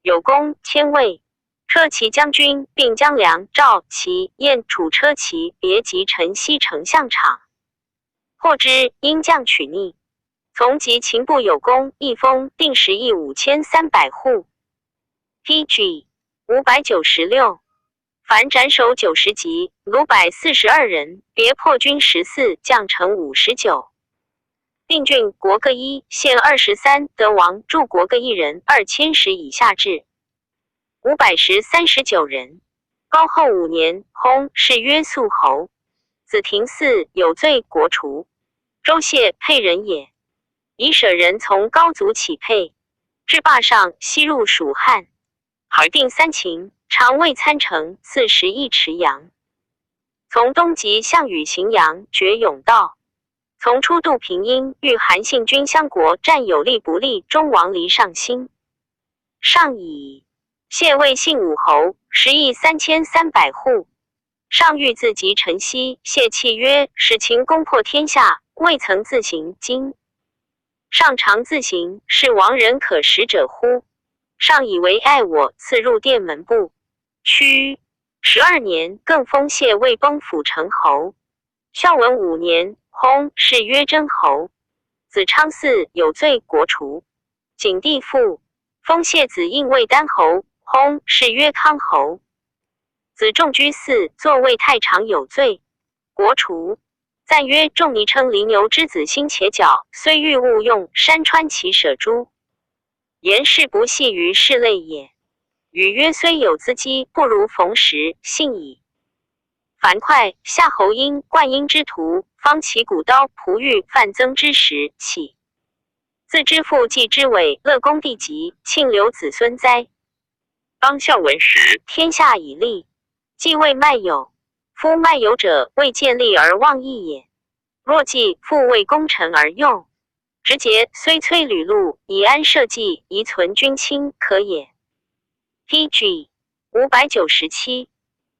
有功千魏。车骑将军，并将梁、赵、齐、燕、楚车骑别及陈豨丞相场。破之，因将取逆。从及秦部有功，一封，定10邑5300户。PG 596。凡斩首90级，虏142人，别破军14，将城59。定郡国各1，县23，得王柱国各1人，2000石以下至。500石39人。高后5年，薨，谥曰肃侯。子廷嗣有罪，国除。周谢沛人也。以舍人从高祖起沛。至霸上，西入蜀汉。还定3秦，常尉参城，赐10邑池阳。从东及项羽荥阳，绝甬道。从出渡平阴，遇韩信军相国，战有力不利，终亡离上兴。上矣。谢魏姓武侯，10邑3300户。上欲自及陈豨，谢契曰：使秦攻破天下，未曾自行，今上常自行，是亡人可食者乎？上以为爱我，赐入殿门部。须12年，更封谢魏崩辅成侯。孝文5年，薨，谥曰真侯。子昌嗣有罪，国除。景帝父，封谢子应魏丹侯，薨，谥曰康侯。子仲居嗣作魏太常有罪，国除。赞曰：仲尼称犁牛之子心且矫，虽欲勿用，山川其舍诸。言事不系于事类也。语曰：虽有资机，不如逢时，信矣。樊哙、夏侯婴、灌婴之徒，方其古刀、璞玉、范增之时，起。自之父季之伟，乐公弟及，庆留子孙哉。当孝文时，天下已立，既未卖有。夫卖有者，为见利而忘义也。若既复为功臣而用，直节虽摧履路，以安社稷，宜存君亲，可也。P.G. 597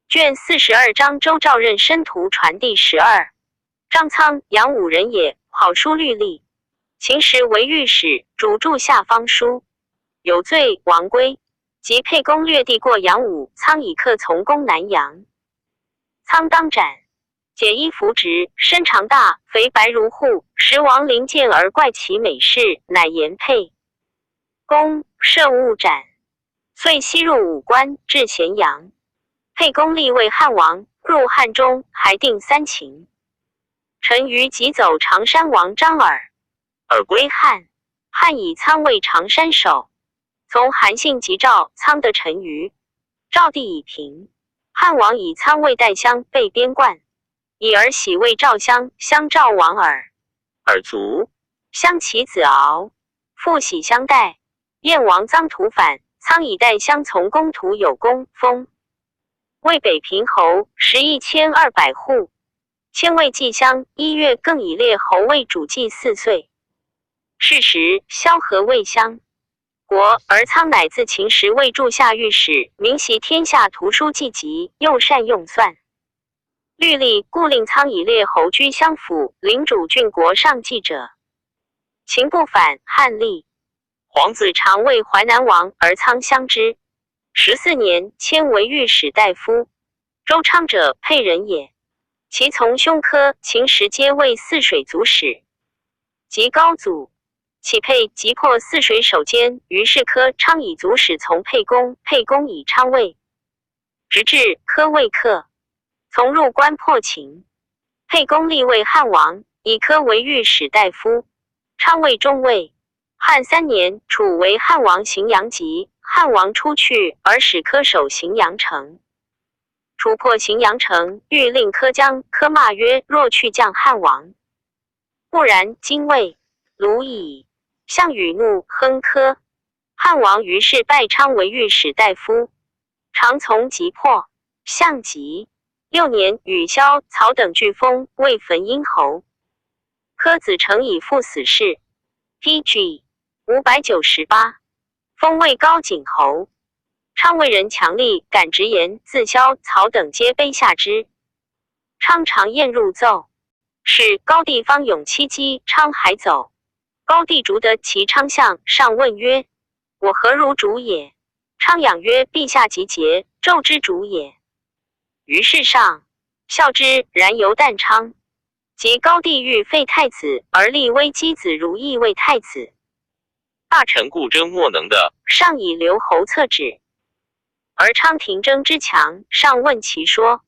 卷42章周赵任申屠传第12。张苍，杨武人也，好书律历。秦时为御史，主著下方书。有罪，王归。及沛公略地过杨武，苍以客从攻南阳。苍当斩，解衣服直，身长大，肥白如户。时王陵见而怪其美事，乃言沛公赦勿斩。遂西入武关，至咸阳。沛公立为汉王，入汉中，还定3秦。陈馀即走常山王张耳，耳归汉。汉以苍为常山守。从韩信及赵，苍得陈馀。赵地已平。汉王以苍为代乡，被边冠，以儿喜为赵襄，相赵王耳。耳卒。襄其子敖，父喜相待。燕王臧荼反，苍以代乡从公图有功，封为北平侯，11,200户。迁为纪乡，1月更以列侯为主祭4岁。是时，萧何魏襄国，而苍乃自秦时为助下御史，明习天下图书记籍，又善用算律历，故令苍以列侯居襄府，领主郡国上记者。秦不反，汉立。皇子常为淮南王，而苍相之。14年，迁为御史大夫。周昌者，沛人也。其从兄科，秦时皆为泗水族史。及高祖，启沛即破泗水守监，于是科、昌以族史从沛公，沛公以昌尉。直至科未克，从入关破秦。沛公立为汉王，以科为御史大夫，昌为中尉。汉3年，楚为汉王荥阳籍，汉王出去，而使科守荥阳城。楚破荥阳城，欲令科将，科骂曰：若去降汉王，不然，今魏鲁矣。项羽怒，哼科。汉王于是拜昌为御史大夫，常从即破。项籍6年，与萧、曹等俱封，为汾阴侯。科子成以父死事。P.G. 598封为高景侯。昌为人强力，敢直言，自萧、曹等皆卑下之。昌常宴入奏，是高帝方勇戚姬，昌还走。高帝逐得其昌相，上问曰：我何如主也？昌仰曰：陛下极节，纣之主也。于是上笑之，然犹旦昌。及高帝欲废太子，而立危姬子如意为太子。大臣故争莫能的，上以留侯策止。而昌廷争之强，上问其说。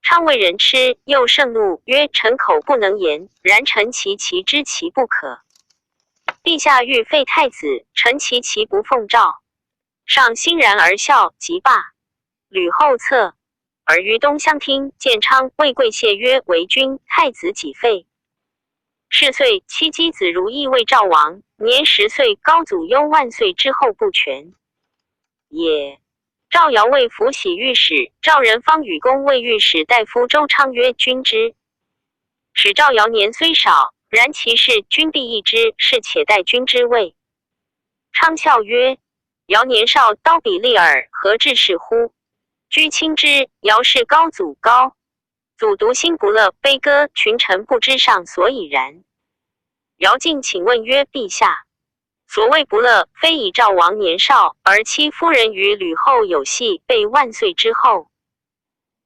昌为人痴，又盛怒，曰：臣口不能言，然臣其知其不可。陛下欲废太子，臣其不奉诏。上欣然而笑，即罢。吕后策。而于东乡厅见昌谓贵谢曰：为君，太子己废。是岁，戚姬子如意为赵王，年10岁。高祖忧万岁之后不全也。赵尧为辅喜御史，赵人方与公为御史大夫。周昌曰：君之。使赵尧年虽少，然其事君必议之，是且待君之位。昌笑曰：尧年少，刀笔利耳，何至是乎？居亲之。尧是高祖高祖独心不乐，悲歌，群臣不知上所以然。姚敬请问曰：陛下，所谓不乐，非以赵王年少，而妻夫人与吕后有隙，被万岁之后，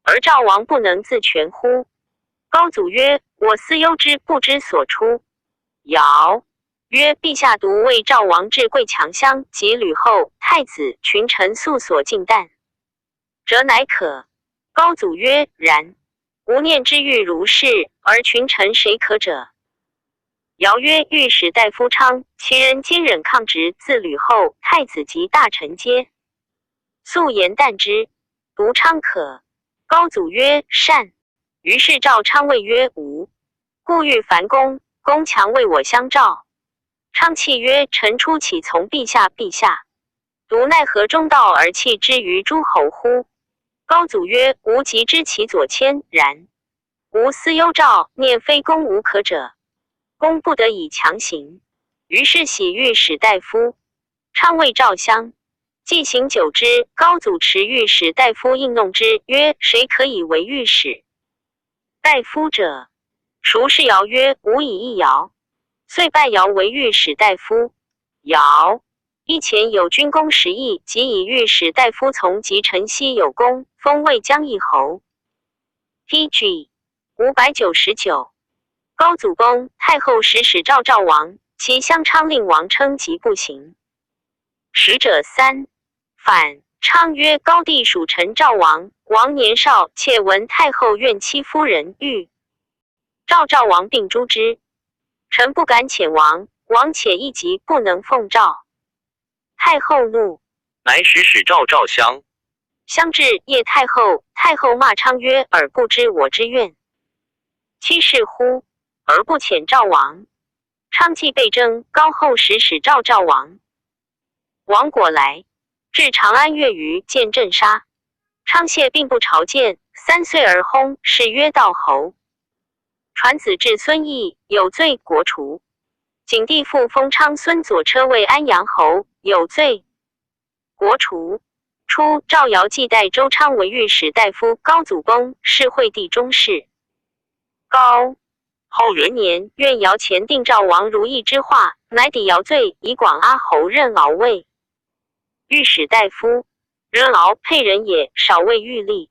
而赵王不能自全乎？高祖曰：我思忧之，不知所出。尧曰：陛下独为赵王至贵强乡及吕后、太子、群臣素所敬惮，则乃可。高祖曰：然。吾念之欲如是，而群臣谁可者？尧曰：御史大夫昌，其人坚忍抗直，自吕后、太子及大臣皆素言惮之，独昌可。高祖曰：善。于是召昌谓曰：吾故欲烦公，公强为我相召。昌泣曰：臣初岂从陛下？陛下独奈何中道而弃之于诸侯乎？高祖曰：吾即知其左迁，然吾思忧赵，念非公无可者，公不得已强行。于是喜御史大夫，昌谓赵襄。既行久之，高祖持御史大夫应弄之，曰：谁可以为御史大夫者？孰是尧曰：吾以一尧。遂拜尧为御史大夫。尧一前有军功10亿，即以御史大夫从及陈豨有功，封魏将议侯。PG 599。高祖公，太后使使召赵王，其襄昌令王称疾不行。使者3。反。昌曰：高帝属臣赵王，王年少，妾闻太后怨妻夫人，欲赵王并诛之，臣不敢遣王，王且一疾不能奉诏。太后怒，乃使召赵襄。襄至谒太后，太后骂昌曰：尔不知我之怨，欺世乎？而不遣赵王。昌既被征，高后使召赵王。王果来，至长安月余，见镇杀。昌谢并不朝见，3岁而薨，谥曰道侯。传子至孙毅，有罪，国除。景帝复封昌孙左车为安阳侯，有罪，国除。初，赵尧继代周昌为御史大夫，高祖公，是惠帝中侍。高后元年，愿尧前定赵王如意之化，乃抵尧罪，以广阿侯任敖为御史大夫。任敖沛人也，少为御吏。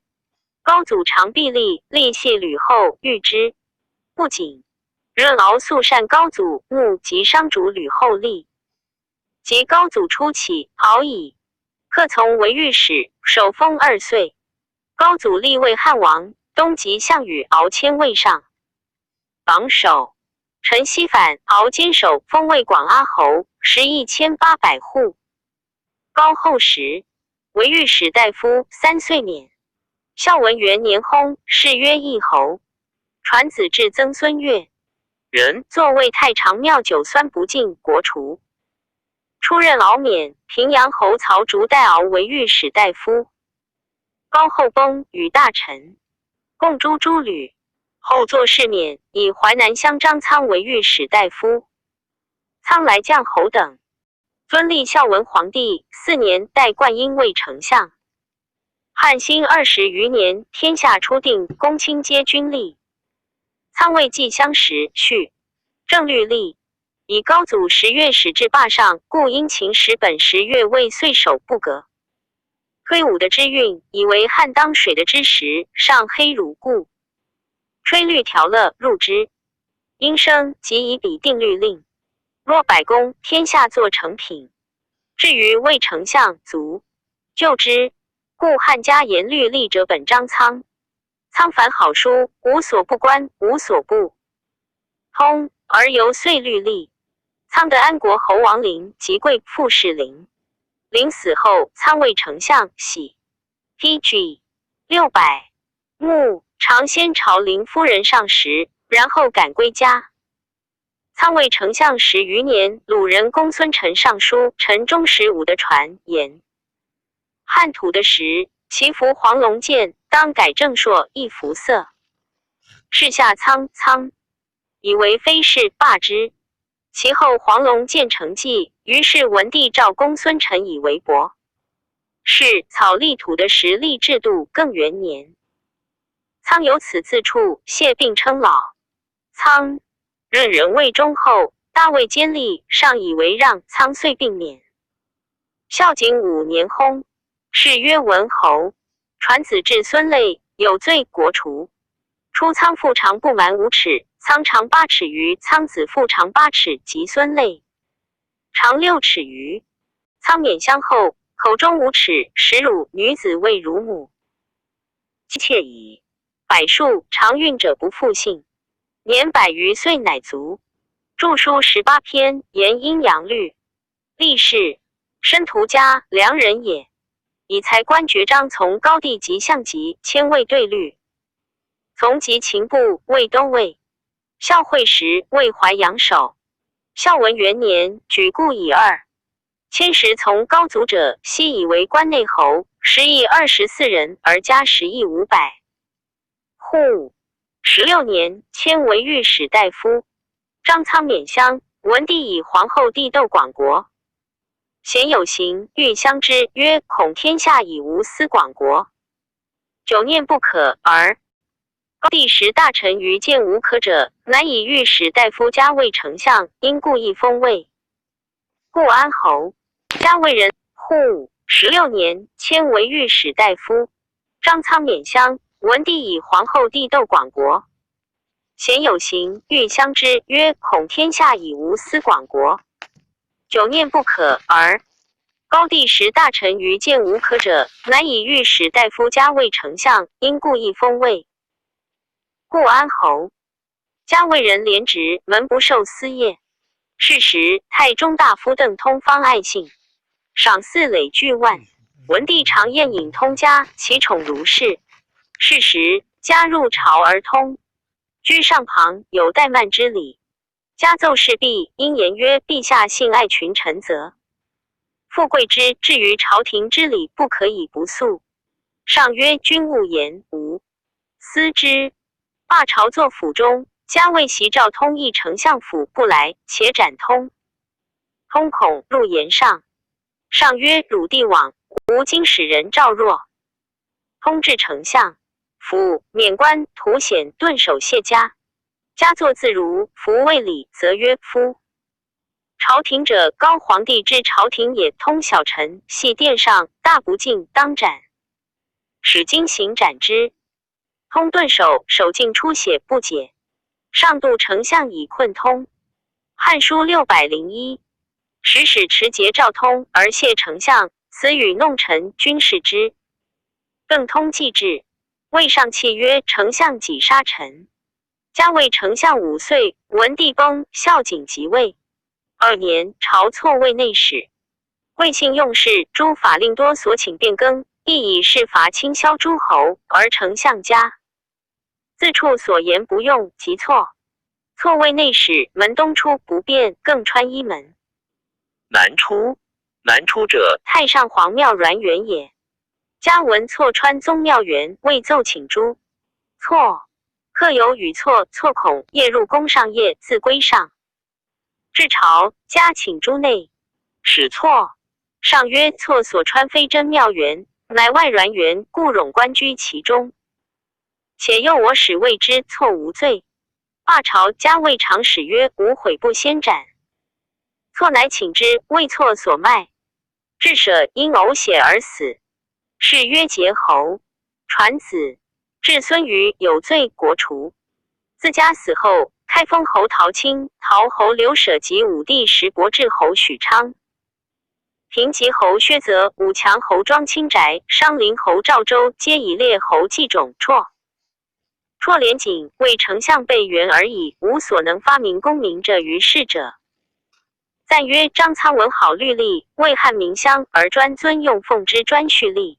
高祖常必吏，吏系吕后，遇之不谨。任敖素善高祖，怒及商主吕后吏。及高祖初起，敖以客从为御史，守封2岁。高祖立为汉王，东极项羽，敖迁魏上榜首。陈豨反，敖坚守，封为广阿侯，食1800户。高后时，为御史大夫，3岁免。孝文元年薨，谥曰义侯。传子至曾孙悦人，坐位太常庙酒酸不尽，国除。出任敖免，平阳侯曹竹代敖为御史大夫。高后崩，与大臣共诛诸吕，后作事免，以淮南乡张苍为御史大夫。苍来将侯等尊立孝文皇帝4年，代冠婴为丞相。汉兴20余年，天下初定，公卿皆君立。苍为季乡时，续正律例，以高祖10月始至罢上，故因秦时本10月为岁首不革。推武的之运，以为汉当水的之时，上黑如故。吹律条乐，入之。因生即以彼定律令。若百公，天下作成品。至于魏丞相，卒就之。故汉家言律例者本张苍。苍凡好书，无所不观，无所不通，而由遂律例。苍得安国侯王陵及贵傅士陵。陵死后，苍为丞相，喜。PG 600。穆常先朝陵夫人上食，然后赶归家。苍为丞相10余年，鲁人公孙臣上书，臣中15的传言。汉土的时，其服黄龙剑，当改正朔，一服色。是下苍以为非是，罢之。其后黄龙剑成绩，于是文帝召公孙臣以为伯。是草立土的时历制度更元年。苍由此自处，谢并称老。苍任人魏忠后，大魏监吏上以为让，苍遂并免。孝景5年薨，谥曰文侯。传子至孙类，有罪，国除。初苍父长不满5尺，苍长8尺余，苍子父长8尺，即孙类长6尺余。苍免乡后，口中5齿，食乳，女子谓乳母。妾矣。百数，常孕者不复姓。年100余岁乃卒。著书18篇，言阴阳律。历仕，申屠家良人也。以才官爵章从高帝及相籍，迁卫对律。从及秦部，卫都尉。孝惠时，为淮阳守。孝文元年，举故以2。迁时从高祖者，悉以为关内侯，10邑24人，而加10邑500。户16年，迁为御史大夫。张苍免乡，文帝以皇后帝斗广国。贤有行，欲相之，曰：恐天下已无思广国，久念不可而。高帝时大臣于见无可者，乃以御史大夫加为丞相，因故意封位。故安侯。加为人。户16年，迁为御史大夫。张苍免乡，文帝以皇后帝斗广国。贤有行，欲相之，曰：恐天下已无思广国，久念不可而。高帝时大臣于见无可者，乃以御史大夫加为丞相，因故意封位。故安侯。加为人廉直，门不受私业。是时，太中大夫邓通方爱信，赏赐累巨万。文帝常宴饮通家，其宠如是。是时，加入朝而通，居上旁，有怠慢之礼。加奏事毕，因言曰：陛下信爱群臣则富贵之，至于朝廷之礼，不可以不肃。上曰：君勿言，吾思之。罢朝作府中，加谓袭赵通议丞相府不来，且斩通。通恐入言上。上曰：汝帝往，吾今使人赵若。通至丞相府，免官，图显顿首谢家。家坐自如，服未礼，则曰：夫朝廷者，高皇帝之朝廷也。通小臣系殿上，大不敬，当斩。使经行斩之。通顿首，手尽出血不解。上度丞相以困通。汉书601。使使持节赵通而谢丞相，此与弄臣均视之。邓通既至，谓上泣曰：丞相几杀臣？加为丞相5岁，文帝崩，孝景即位。2年，朝错位内史。魏信用事，诸法令多所请变更，亦以事罚轻削诸侯，而丞相加。自处所言不用，即错。错位内史，门东出不变，更穿衣门。南出，南出者，太上皇庙阮远也。加闻错穿宗庙园，未奏请诸错。客有与错，错恐夜入宫上夜，自归上。至朝，加请诸内，使错。上曰：错所穿非真庙园，乃外阮园，故冗官居其中。且诱我使谓之错无罪。罢朝，加谓长史曰：吾悔不先斩。错乃请之，谓错所卖。至舍因呕血而死。是曰节侯。传子。至孙瑜有罪，国除。自家死后，开封侯陶钦、陶侯刘舍及武帝时国治侯许昌、平吉侯薛泽、武强侯庄清宅、商陵侯赵州，皆以列侯祭种辍。辍连锦为丞相备元而已，无所能发明功名者于世者。赞曰：张苍文好律例，为汉民乡而专尊用奉之专序例。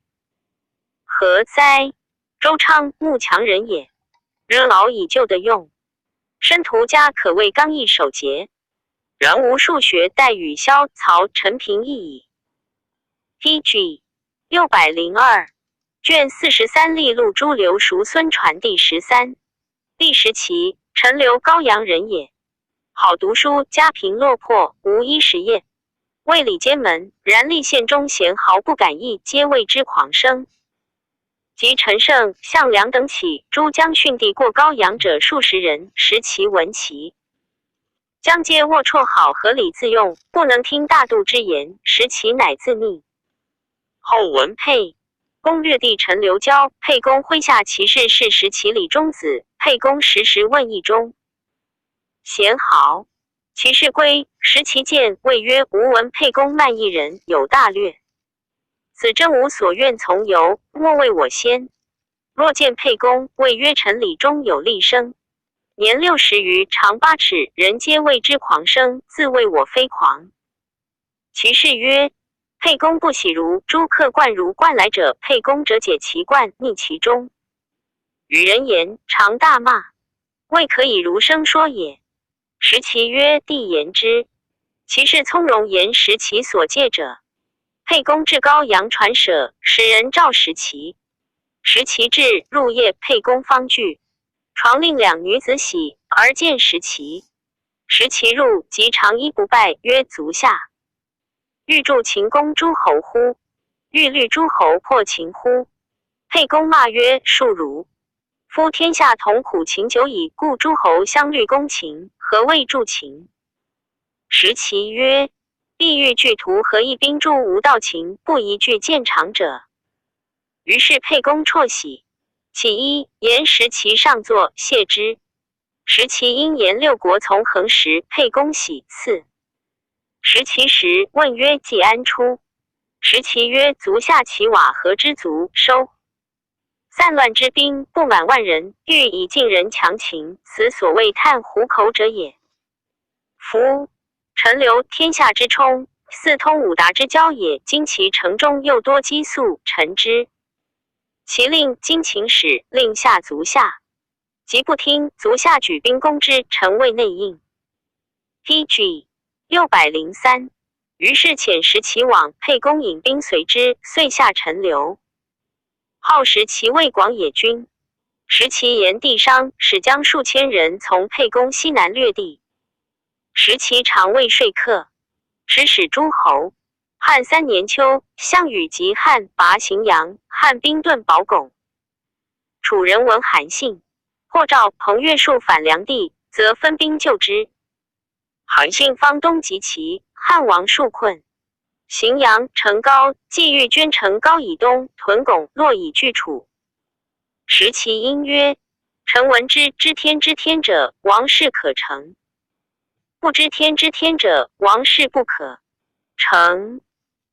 何哉？周昌，慕强人也，人老以旧的用。申屠家可谓刚毅守节，然无数学待与萧、曹、陈平亦矣。P.G. 602卷43历录诸刘叔孙传第13。第10期，陈留高阳人也，好读书，家贫落魄，无衣食业。为礼监门，然立县中贤毫不敢议，皆谓之狂生。及陈胜、项梁等起诸将训地过高阳者数十人，识其闻其将皆龌绰好合理自用，不能听大度之言，识其乃自逆。后闻沛公略地陈留交，沛公麾下骑士是识其礼中子，沛公时问议中贤豪。骑士归，识其见，谓曰：吾闻沛公慢一人，有大略。子真无所愿从由，莫谓我先。若见沛公，谓曰：臣礼中有立生，年60余，长8尺，人皆谓之狂生，自谓我非狂。其士曰：沛公不喜如诸客冠如冠来者，沛公者解其冠，逆其中，与人言，常大骂，未可以如生说也。识其曰：帝言之。其士从容言识其所戒者。沛公至高阳传舍，使人召识其。识其至，入夜，沛公方具，床令两女子洗，而见识其。识其入，即长衣不拜，曰：足下。欲助秦公诸侯乎？欲虑诸侯破秦乎？沛公骂曰：庶儒！夫天下同苦秦久矣，故诸侯相虑攻秦，何谓助秦？识其曰：必欲拒图何以兵助无道秦，不宜拒见长者。于是沛公辍喜，起衣言识其上座，谢之。识其因言六国从横时，沛公喜赐。识其时，问曰：季安出？识其曰：足下其瓦何之足收。散乱之兵不满万人，欲以尽人强秦，此所谓探虎口者也。夫陈留天下之冲，四通五达之交也。今其城中又多激素，臣之。其令经秦使，令下足下，即不听，足下举兵攻之，臣谓内应。PG 603。于是遣识其往，沛公引兵随之，遂下陈留。号识其为广野君。识其言地商，使将数千人从沛公西南略地。识其常为说客，使使诸侯。汉3年秋，项羽及汉拔荥阳，汉兵遁保巩。楚人闻韩信，或召彭越数反梁地，则分兵救之。韩信方东及齐，汉王数困。荥阳、成高既欲捐城高以东，屯巩洛以拒楚。识其因曰：臣闻之知天之天者，王事可成；不知天之天者，王事不可成。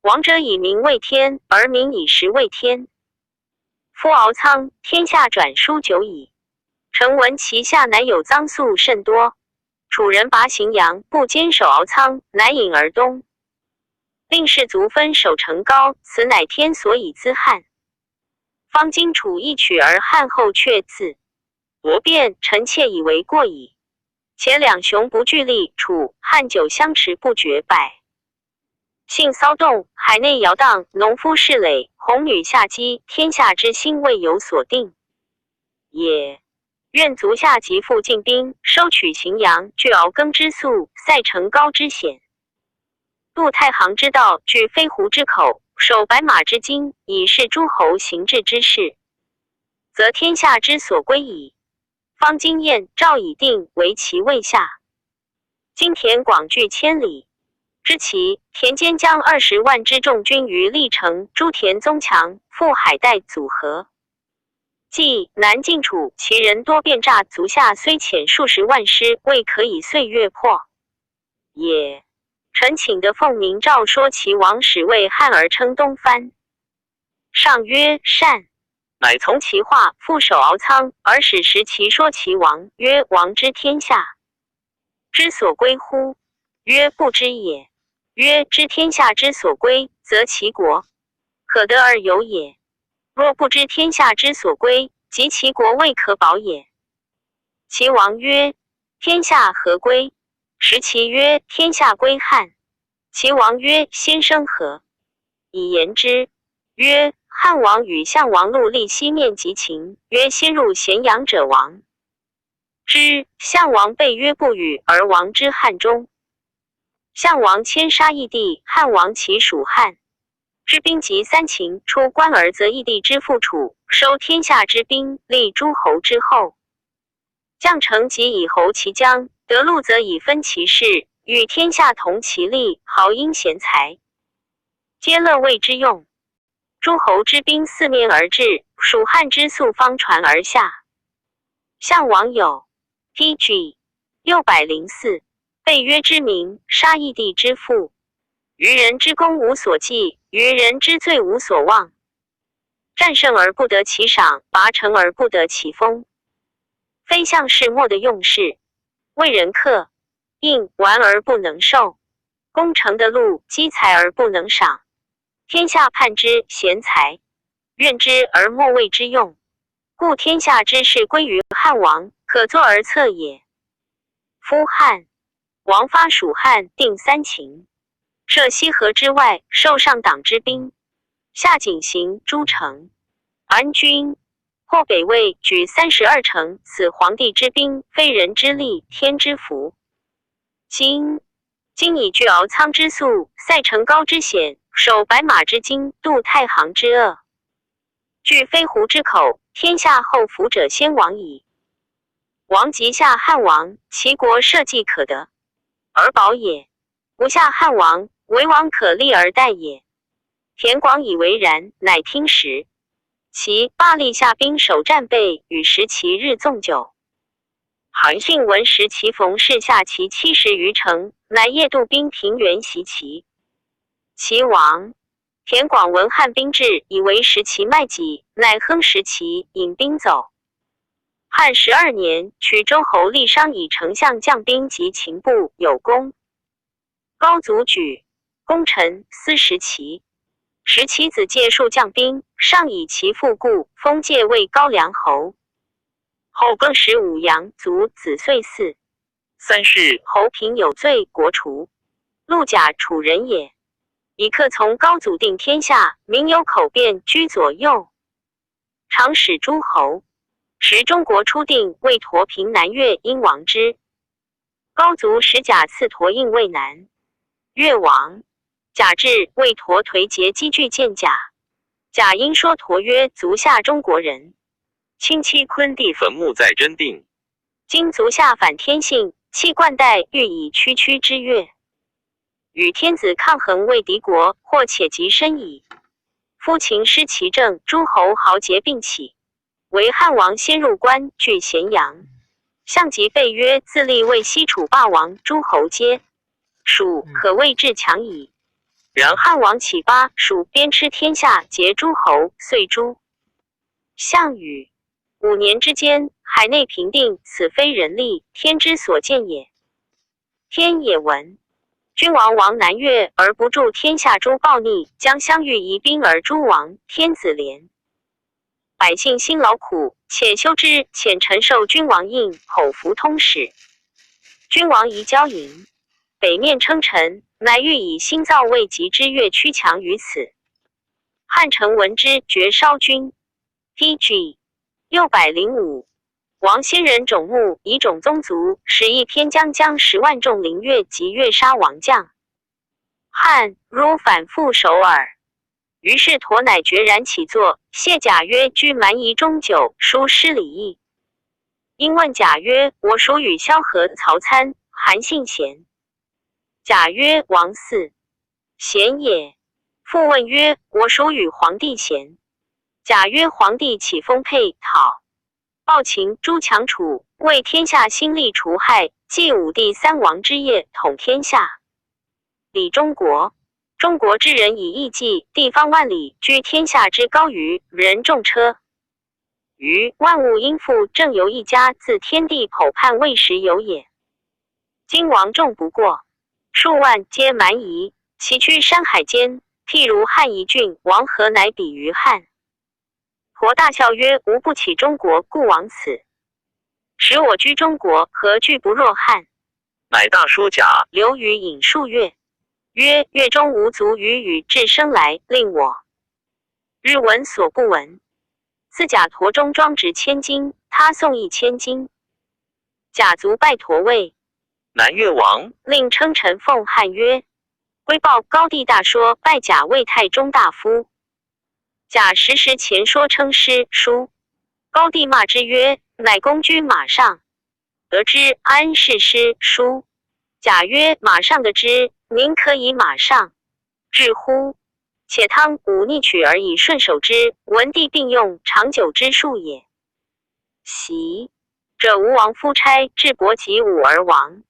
王者以民为天，而民以食为天。夫敖仓，天下转输久矣。臣闻其下乃有赃粟甚多。楚人拔荥阳，不坚守敖仓，乃引而东。令士卒分守城高，此乃天所以资汉。方今楚一取而汉后却自夺变，臣妾以为过矣。且两雄不俱力，楚汉久相持不绝，百姓骚动，海内摇荡，农夫市垒，红女下击，天下之兴未有所定也。愿足下即复进兵，收取荥阳，据敖庚之粟，塞成高之险。渡太行之道，据飞狐之口，守白马之津，以示诸侯行治之事，则天下之所归矣。方今燕、赵已定，为其位下。今田广据千里，知其田间将20万之众军于历城，诸田宗强，赴海带组合。冀南晋楚，其人多变诈，足下虽遣数十万师，未可以岁月破也。臣请得奉明诏说其王始为汉而称东藩。上曰：善。乃从其话，复守敖仓，而使识其说其王，曰：王之天下之所归乎？曰：不知也。曰：知天下之所归，则其国可得而有也。若不知天下之所归，即其国未可保也。其王曰：天下何归？识其曰：天下归汉。其王曰：先生何以言之？曰：汉王与项王陆立西面及秦，曰：先入咸阳者亡之。项王被曰不与，而亡之汉中。项王迁杀异地，汉王其属汉。之兵及三秦出关而择义帝之父楚，收天下之兵，立诸侯之后。将成即以侯其将，得禄则以分其事，与天下同其利，豪英贤才，皆乐为之用。诸侯之兵四面而至，蜀汉之粟方传而下。项王有 PG 604，被约之名，杀义帝之父。愚人之功无所记，愚人之罪无所忘。战胜而不得其赏，拔城而不得其封。非项氏莫的用事，为人克，应玩而不能受，攻城的路，积财而不能赏。天下盼之贤才，愿之而莫为之用，故天下之事归于汉王，可作而策也。夫汉王发蜀汉，定三秦，设西河之外，受上党之兵，下井行诸城，安军。或北魏举32城，此皇帝之兵，非人之力，天之福。今以拒敖仓之粟，塞城高之险，守白马之精，渡太行之恶，据飞狐之口，天下后服者先亡矣。王即下汉王，其国社稷可得而保也；不下汉王，为王可立而待也。田广以为然，乃听时。其罢立下兵守战备，与食其日纵酒。韩信闻时其逢士下其70余城，乃夜渡兵平原袭其。其亡。田广闻汉兵至，以为食其卖己，乃哼食其，引兵走。汉12年，取周侯立商以丞相将兵及秦部有功。高祖举功臣司食其。时其子介数将兵，上以其父故，封介为高梁侯。后更使武阳族子遂嗣。三世侯平有罪，国除。陆贾楚人也，以客从高祖定天下，民有口辩居左右。常使诸侯。时中国初定，为佗平南越，因王之。高祖使贾赐佗应渭南，越王。贾至，为佗颓节积聚见贾。贾因说佗曰：足下中国人，亲戚昆弟坟墓在真定。今足下反天性，弃冠带，欲以区区之越。与天子抗衡为敌国，或且极深矣。夫秦失其政，诸侯豪杰并起，为汉王先入关，据咸阳。项籍被约，自立为西楚霸王，诸侯皆蜀，可谓至强矣。然汉王起巴蜀，鞭笞天下，劫诸侯，遂诛。项羽5年之间，海内平定，此非人力，天之所见也。天也闻君王亡南越而不助天下诸暴逆，将相遇夷兵而诛亡，天子怜。百姓辛劳苦，且修之，遣臣受君王印，吼服通使。君王宜交迎，北面称臣，乃欲以新造魏及之越屈强于此。汉臣闻之，绝烧君。PG 605。王先人种木，以种宗族，使一偏将10万众临越，及越杀王将。汉如反复首尔。于是佗乃决然起坐，谢贾曰：居蛮夷中久，疏失礼义。因问贾曰：我属与萧何、曹参、韩信贤。贾曰：王嗣贤也。复问曰：我属与皇帝贤。贾曰：皇帝起封沛、讨、暴秦、诸强楚，为天下兴利除害，继武帝3王之业，统天下，理中国。中国之人以义济，地方万里，居天下之高于人众车。于万物应复，正由一家，自天地剖判未时有也。今王众不过数万，皆蛮夷，其居山海间，譬如汉夷郡，王何乃比于汉？佗大笑曰：吾不起中国，故往此。使我居中国，何惧不若汉？乃大说贾。刘禹引数月，曰：月中无足与禹至生来，令我日闻所不闻。自贾佗中装值1000斤，他送1000斤。贾族拜佗位南越王，令称臣奉汉曰：归报高帝大说，拜贾为太中大夫。贾时前说称师书，高帝骂之曰：乃公居马上，得知安是师书。贾曰：马上得知，您可以马上至乎？且汤武逆取而以顺守之，文帝并用长久之术也。袭者吴王夫差至伯及武而亡，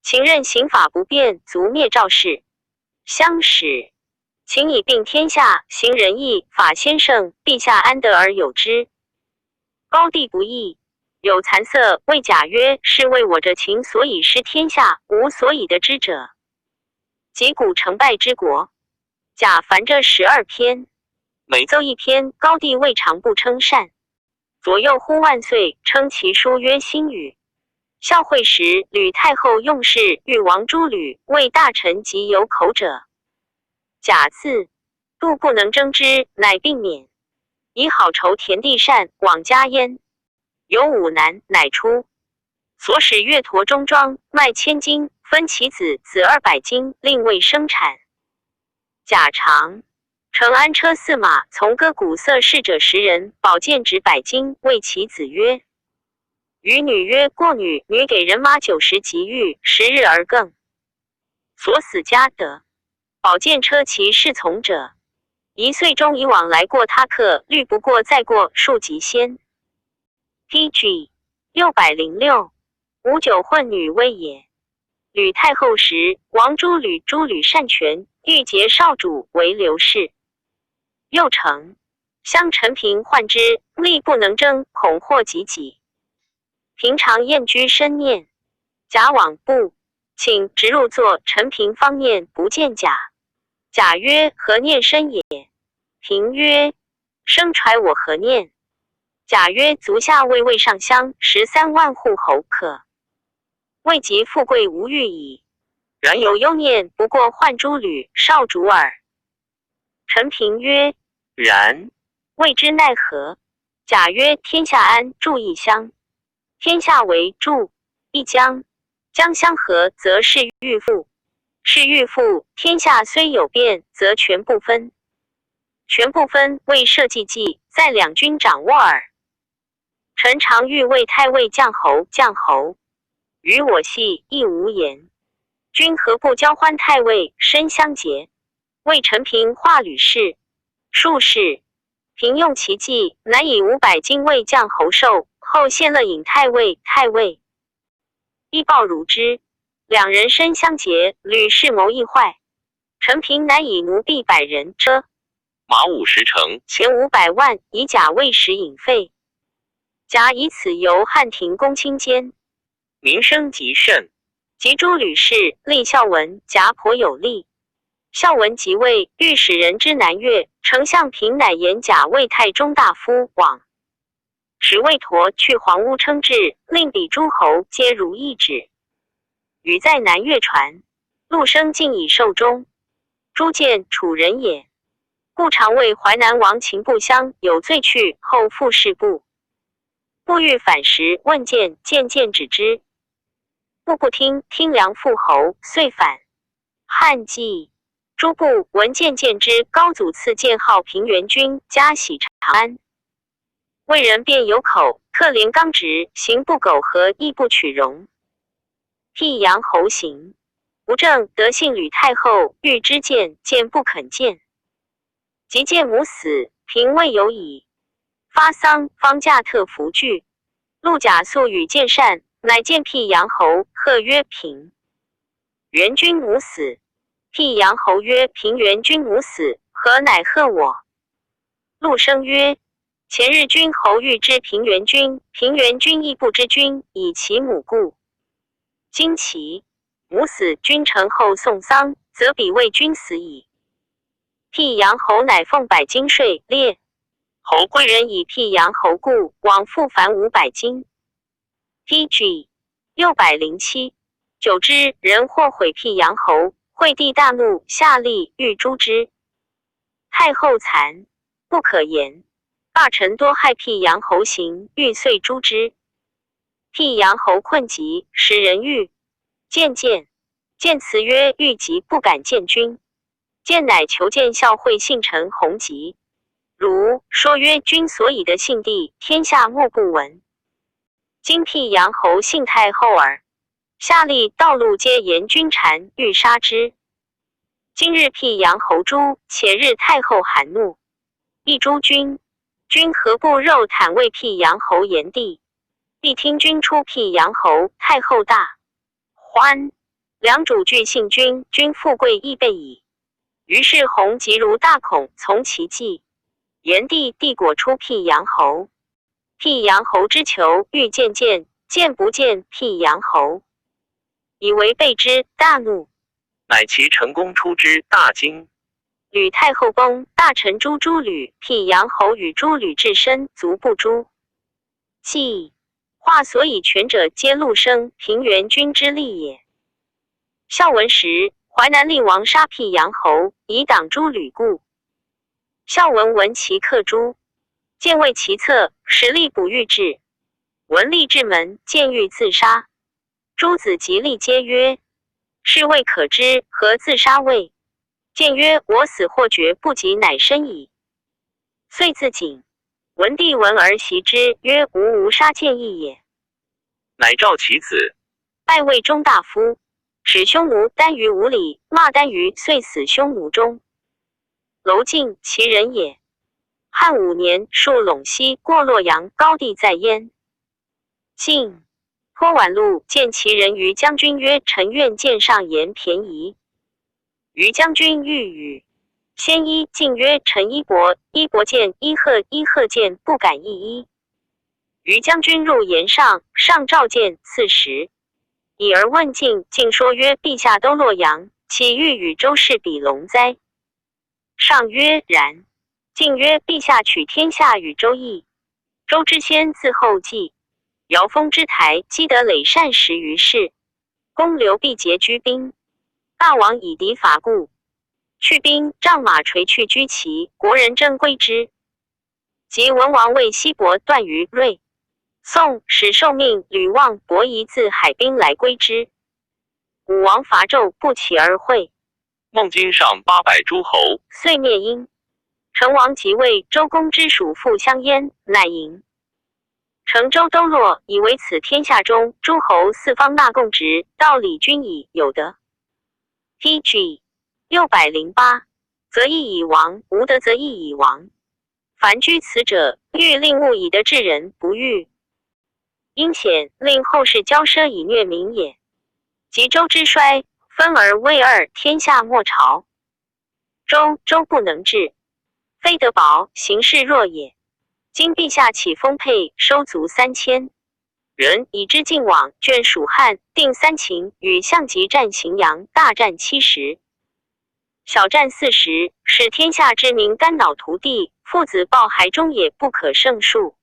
秦任刑法不变，卒灭赵氏。相使秦以并天下，行仁义，法先圣，陛下安得而有之？高帝不义，有惭色，谓贾曰：是为我者秦所以失天下，无所以得之者。及古成败之国，贾凡这12篇，每奏一篇，高帝未尝不称善。左右呼万岁，称其书曰新语。孝惠时，吕太后用事，欲王诸吕为大臣及有口者，贾自度不能争之，乃并免，以好酬田地善，往家焉。有5男，乃出。所使月陀中庄，卖1000斤，分其子200斤，另未生产。贾常乘安车4马，从歌鼓瑟侍者10人，宝剑指100斤，谓其子曰：与女曰：过女，女给人马90及玉，10日而更。所死家得。宝剑车骑侍从者，1岁中以往来过他客，虑不过再过数及先。PG 606无酒混女威也。吕太后时，王诸吕擅权，欲结少主为刘氏。又成相陈平患之，力不能争，恐祸及己。平常厌居深念，贾往不请直入座，陈平方念不见贾。贾曰：何念深也？平曰：生揣我何念？贾曰：足下魏上乡13万户侯可，未及富贵无欲矣。然有忧念，不过患诸吕少主耳。陈平曰：然。谓之奈何？贾曰：天下安，住一乡。天下为住一江，江相合，则是欲富。是欲富，天下虽有变，则全不分。全不分，为社稷计，在两军掌握耳。臣常欲为太尉将侯，与我系亦无言。君何不交欢太尉，身相结？为陈平化吕氏，术士平用其计，乃以500斤为将侯寿，后献乐引太尉，亦报如之。两人身相结，吕氏谋亦坏。陈平乃以奴婢100人，车马50乘，钱500万，以甲为食引费。甲以此游汉庭公卿间，名声极甚。及诸吕氏，立孝文，甲颇有力。孝文即位，御史人之南越，丞相平乃言甲为太中大夫，往使魏陀去黄屋称制，令彼诸侯皆如一旨。禹在南越传，陆生竟以寿终。诸见楚人也，故常谓淮南王秦不襄有罪去，后复事部。不欲反时，问见，渐止之。不听，听梁复侯，遂反。汉纪诸部闻渐之，高祖赐建号平原君，加喜长安。魏人便有口，克连刚直，行不苟合，亦不取容。辟阳侯行吴正得信吕太后，欲之见不肯见。及见母死，平未有矣。发丧，方驾特服具。陆贾素与见善，乃见辟阳侯，贺曰平原君母死。辟阳侯曰：平原君母死，何乃贺我？陆生曰：前日君侯欲知平原君，平原君亦不知君，以其母故。今其母死，君臣后送丧，则彼为君死矣。辟阳侯乃奉100斤税，列侯贵人以辟阳侯故，往复凡500斤。PG 607久之，人或毁辟阳侯，惠帝大怒，下令欲诛之。太后惭，不可言。大臣多害辟阳侯行，欲遂诛之。辟阳侯困急，使人欲渐，见辞曰：欲疾不敢见君。见乃求见孝惠信臣弘吉。如说曰：君所以的信地，天下莫不闻。今辟阳侯信太后耳，下吏道路皆言君谗，欲杀之。今日辟阳侯诛，且日太后含怒，亦诛君。君何不肉袒为辟阳侯炎帝？必听君出辟阳侯，太后大欢。良主俱信君，君富贵亦备矣。于是弘吉如大恐，从其计。炎帝帝果出辟阳侯。辟阳侯之求，欲见见，见不见辟阳侯，以为备之，大怒。乃其成功出之，大惊。吕太后崩，大臣诛诸吕，辟阳侯与诸吕至身，卒不诛。既化所以权者，皆陆生平原君之力也。孝文时，淮南令王杀辟阳侯，以挡诸吕故。孝文闻其克诛，见为其策，实力不欲至。文立至门，见欲自杀。诸子及立皆曰：是未可知，何自杀谓？见曰：我死或绝不及，乃生矣。遂自警。文帝闻而袭之，曰：吾杀见义也。乃召其子，拜为中大夫，使匈奴耽于五里，骂耽于，遂死匈奴中。娄敬其人也。汉5年，戍陇西，过洛阳，高帝在焉。晋颇宛路，见其人于将军曰：臣愿见上言便宜。于将军欲与。先衣进曰：臣衣帛，衣帛见，衣鹤，衣鹤见，不敢一衣。于将军入言上，上召见，赐食。以而问晋，晋说曰：陛下都洛阳，岂欲与周氏比龙哉？上曰：然。晋曰：陛下取天下与周易，周之先自后继。尧封之台，积得累善10余世。公刘必结居兵，大王以敌伐故，去兵，仗马垂去居齐，国人争归之。及文王为西伯段于芮，宋使受命吕望、伯夷自海滨来归之。武王伐纣，不期而会。孟津上800诸侯，遂灭殷。成王即位，周公之属父相焉，乃迎。成周都洛，以为此天下中诸侯四方纳贡职，道理均矣，有德。PG 608，则亦以亡，无德则亦以亡。凡居此者，欲令物以德治人，不欲。因显令后世骄奢以虐民也。及周之衰，分而为二，天下莫朝。周不能治，非德薄，行事弱也。今陛下起丰沛，收卒3000人，以之晋往，卷蜀汉，定三秦，与项籍战荥阳，大战70，小战40，使天下之民肝脑涂地，父子抱骸中也不可胜数。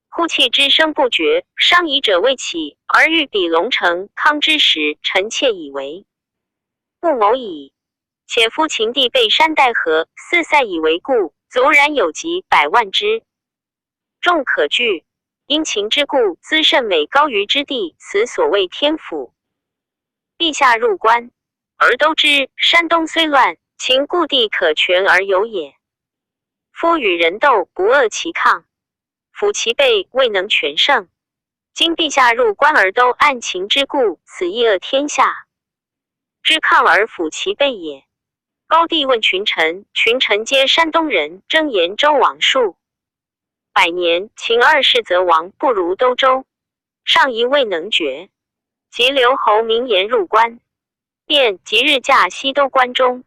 哭泣之声不绝，伤夷者未起，而欲比龙城、康之时，臣妾以为不谋矣。且夫秦地被山代河，四塞以为固，卒然有疾100万之，众可惧。因秦之故，资甚美高于之地，此所谓天府。陛下入关，而都知山东虽乱，秦故地可全而有也。夫与人斗，不遏其抗，抚其背，未能全胜。今陛下入关而都按秦之故，此亦遏天下之抗而抚其背也。高帝问群臣，群臣皆山东人，争言周王数100年，秦2世则王不如都周，上疑未能决。及刘侯明言入关，便即日驾西都关中。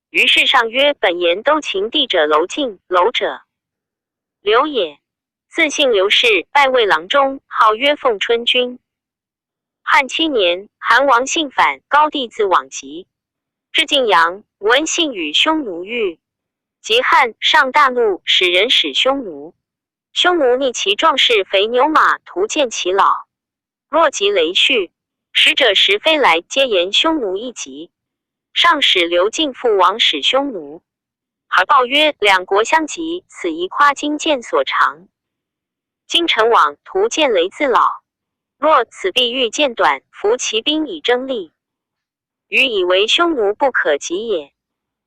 于是上曰：本言都秦地者娄敬，娄者刘也，自姓刘氏，拜魏郎中，号曰奉春君。汉7年，韩王信反，高帝自往疾，至晋阳，闻信与匈奴遇。及汉，上大怒，使人使匈奴。匈奴逆其壮士肥牛马，图见其老。若及雷续，使者时飞来，皆言匈奴一疾。上使刘敬父王使匈奴，而报曰：两国相及，此宜夸今见所长。今臣往，图见雷自老。若此必欲见短，服其兵以争利。余以为匈奴不可及也。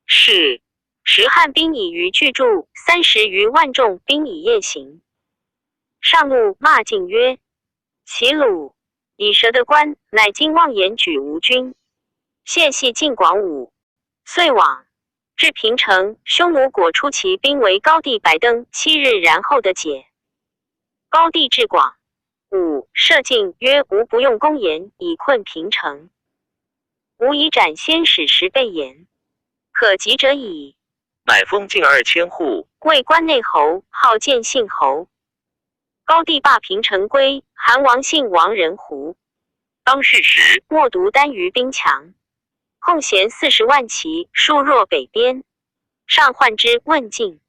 是。时汉兵以余巨助30余万众兵以夜行。上怒骂晋曰：齐鲁以蛇的官，乃今妄言举吴军，谢系晋广武，遂往。至平城，匈奴果出其兵为高帝白登7日，然后的解。高帝至广武，射进曰：吾不用公言以困平城，吾以斩先使10倍言，可及者矣。乃封禁2000户，为关内侯，号建信侯。高帝罢平城归，韩王信王人胡。当世时，莫独单于兵强，控弦40万骑，数若北边。上唤之，问晋。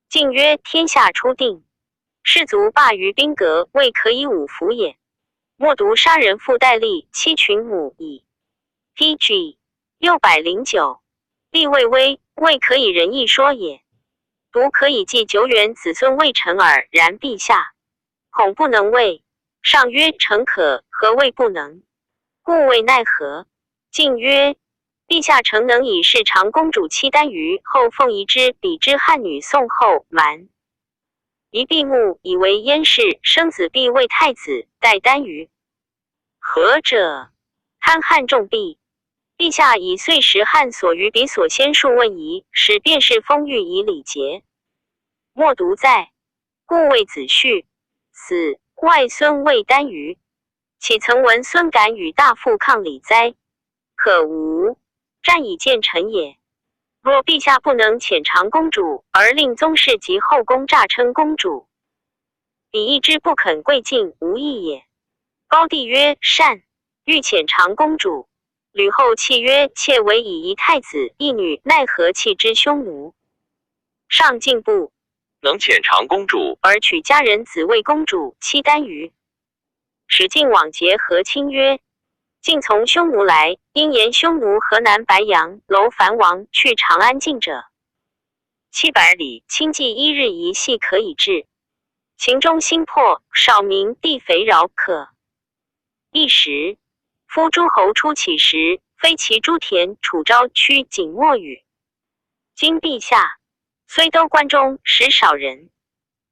晋曰：天下初定，士卒罢于兵革，未可以五服也。莫独杀人父戴笠7群母矣。PG 609，立魏威，未可以仁义说也。独可以继久远子孙未成耳。然陛下恐不能为。上曰：诚可，何谓不能？故谓奈何。晋曰：陛下诚能以事长公主妻丹于后凤仪之比之汉女宋后蛮，一闭目以为燕氏，生子必为太子，代丹于。何者？贪汉重弊。陛下以岁时汉所于彼所先数问疑，使便是封御以礼节。莫独在，故谓子婿死，外孙谓丹于。岂曾闻孙敢与大父抗礼哉？可无，战以见臣也。若陛下不能遣长公主，而令宗室及后宫诈称公主，彼一之不肯贵敬，无益也。高帝曰：善。欲遣长公主。吕后泣曰：妾为以一太子一女，奈何弃之匈奴？上进步，能遣长公主，而取家人子为公主妻丹于。使晋往诘和亲曰：晋从匈奴来，因言匈奴河南白杨楼樊王去长安境者700里，轻骑1日一系可以至。秦中心破，少民地肥饶可。一时夫诸侯出起时，非其诸田楚昭屈景莫与。今陛下虽都关中实少人，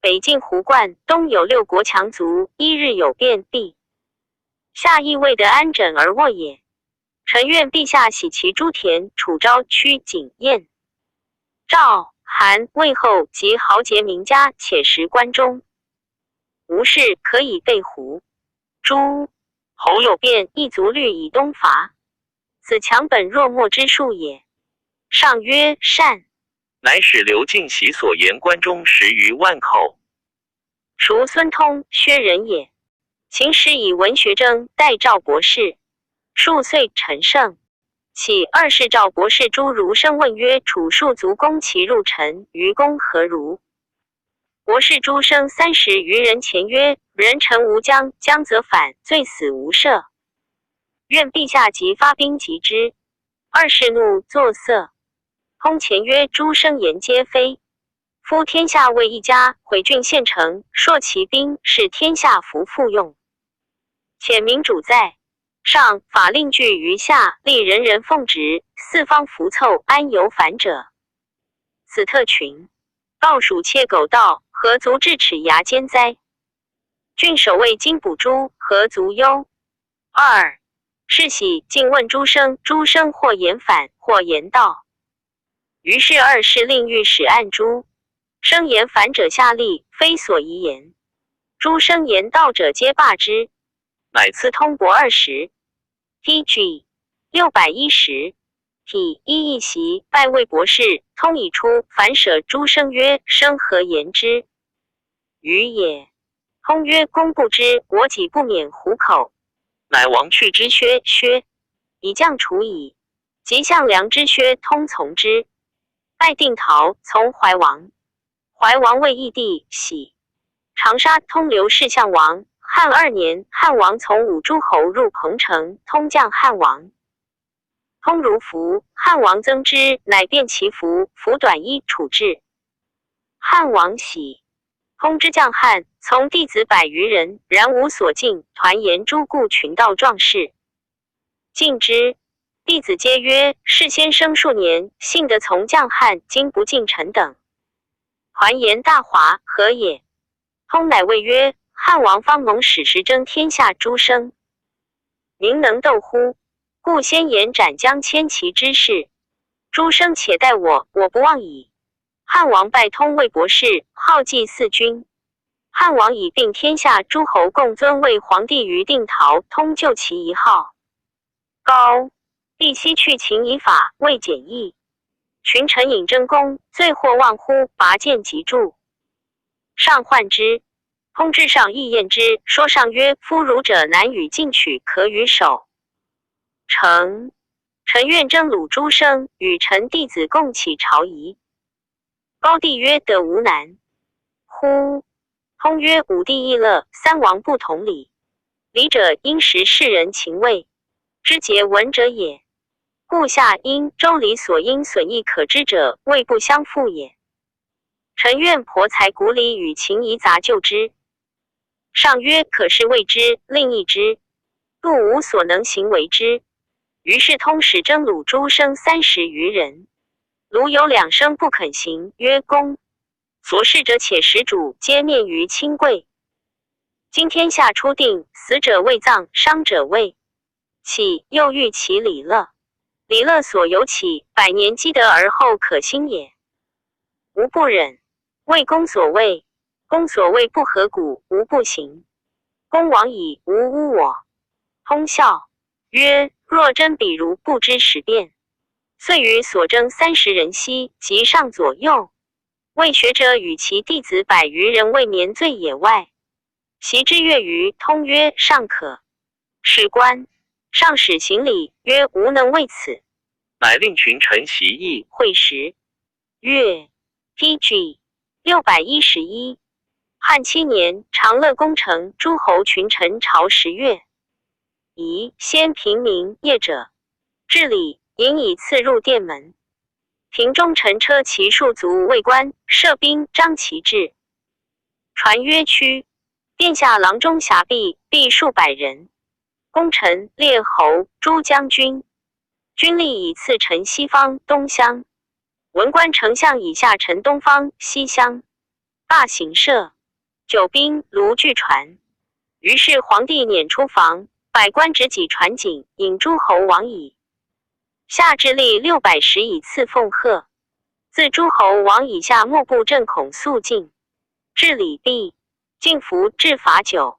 北进胡灌，东有6国强族，1日有变必。下亦未得安枕而卧也。臣愿陛下喜其诸田楚昭屈景燕赵韩魏后及豪杰名家，且食关中，无事可以备胡。诸侯有变，一足虑以东伐，此强本弱末之术也。上曰：善。乃使刘敬喜所言关中10余万口。孰孙通、薛仁也。秦时以文学征代赵博士，数岁陈胜。起2世赵博士朱儒生问曰：楚庶族攻其入陈，于公何如？博士朱生30余人前曰：人臣无将，将则反，罪死无赦。愿陛下即发兵击之。2世怒作色。通前曰：诸生言皆非。夫天下为一家，毁郡县城，硕其兵，是天下服复用。且民主在上，法令具于下，立人人奉职，四方服凑，安有反者？此特群，盗鼠窃狗盗，何足智齿牙尖哉？郡守卫金补诸，何足忧？2是喜竟问诸生，诸生或言反，或言道。于是2世令御史按诸生言反者下吏，非所宜言。诸生言道者皆罢之。乃赐通博20。PG 610。体一席，拜魏博士。通已出，反舍诸生曰：生何言之？余也。通曰：公不知，我己不免虎口。乃王去之薛以将处矣。即项梁之薛通从之。拜定陶，从怀王。怀王为义帝，喜。长沙通刘氏相王。汉2年，汉王从5诸侯入彭城，通降汉王。通如服，汉王增之，乃变其服，服短衣处置。汉王喜。通之将汉，从弟子100余人，然无所敬，团言诸故群盗壮士。敬之。弟子皆曰：事先生数年，幸得从将汉，今不进臣等。还言大华何也？通乃谓曰：汉王方蒙使时争天下诸生，民能斗乎？故先言斩将千骑之事。诸生且待我，我不忘矣。汉王拜通魏博士，号祭四君。汉王以并天下诸侯共尊为皇帝于定陶，通就其一号。高帝西去秦以法，未简易。群臣引争功，罪或忘乎，拔剑即著。上患之。通之上亦验之，说上曰：夫儒者难与进取，可与守。臣愿征虏诸生，与臣弟子共起朝仪。高帝曰：得无难乎？通曰：武帝亦乐，三王不同礼。礼者，因时世人情味，知节文者也。故下因周礼所因损益可知者，谓不相复也。臣愿婆才古礼与情仪杂就之。上曰：可是谓之，令议之，故无所能行为之。于是通使征虏诸生30余人，卢有2生不肯行，曰：公所事者且始主，皆面于亲贵。今天下初定，死者未葬，伤者未起，又欲其礼乐。礼乐所由起，100年积德而后可兴也。吾不忍。谓公所谓，公所谓不合骨，吾不行。公往矣，吾污我。通笑曰：若真比如不知时变，遂于所征30人兮，即上左右。谓学者与其弟子100余人未眠醉野外，习之乐于通曰：尚可。是官上使行礼，曰：无能为此。乃令群臣习议。会时，月 PG 611。汉7年，长乐宫城诸侯群臣朝10月。宜先平民业者，至礼，引以次入殿门。庭中乘车骑数足卫官，射兵张旗帜。传曰：屈。殿下郎中辖必数百人。功臣、列侯、诸将军，军力以次陈西方、东乡。文官丞相以下陈东方、西乡。罢行射，酒兵卢俱传。于是皇帝撵出房，百官执戟传锦，引诸侯往矣。下至吏610以次奉贺。自诸侯往以下莫不震恐肃静。至礼毕，进服置罚酒。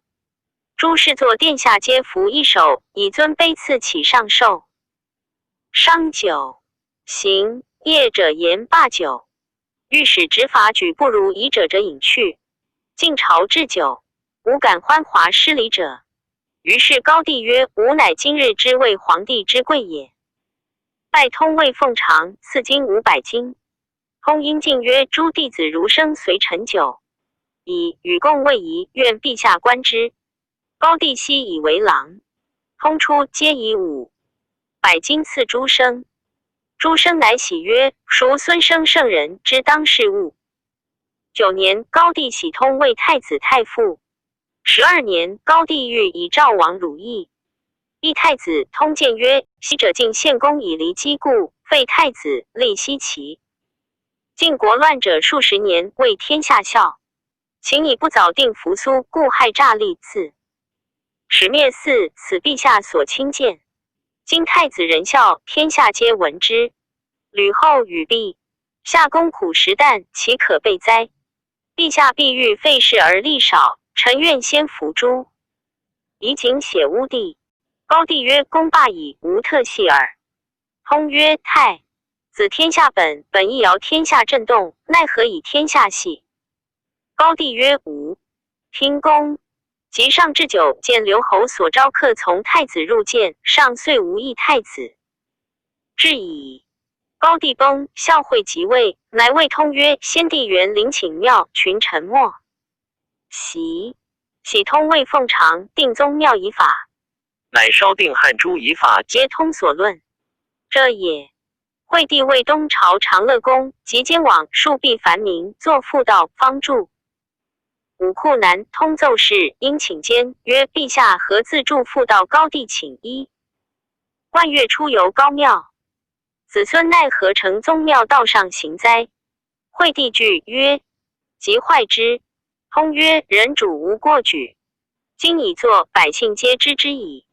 诸侍坐殿下皆服一首，以尊卑次起上寿。商酒行业者言罢酒，御史执法举不如仪者饮去。晋朝置酒，无敢欢华失礼者。于是高帝曰：吾乃今日之为皇帝之贵也。拜通谓奉常，赐金500斤。通因进曰：诸弟子如生随臣酒，以与共未仪，愿陛下观之。高帝悉以为郎。通出，皆以500斤赐诸生。诸生乃喜曰：孰孙生圣人之当世物。9年，高帝喜通为太子太傅。12年，高帝欲以赵王汝邑。议太子通谏曰：昔者晋献公以离姬故，废太子，立奚齐。晋国乱者数十年，为天下笑。秦以不早定扶苏，故害诈立次。始灭嗣，此陛下所亲见。今太子仁孝，天下皆闻之。吕后与陛下公苦食啖，岂可备哉？陛下必欲废事而力少，臣愿先服诸。以景写乌帝。高帝曰：公罢矣，无特系耳。通曰：太子天下本亦摇天下震动，奈何以天下系？高帝曰：吾听公。即上置酒，见刘侯所招客从太子入见，上遂无议太子。至矣。高帝崩，孝惠即位，乃谓通曰：先帝元陵寝庙，群臣莫喜通谓奉常，定宗庙仪法，乃稍定汉诸仪法，皆通所论。这也。惠帝为东朝长乐宫，及监往数必凡民，作妇道，方助。武库南通奏事，因请监曰：陛下何自助妇道？高帝请一。万月出游高庙，子孙奈何成宗庙道上行哉？惠帝惧曰：即坏之。通曰：人主无过举，今已作，百姓皆知之矣。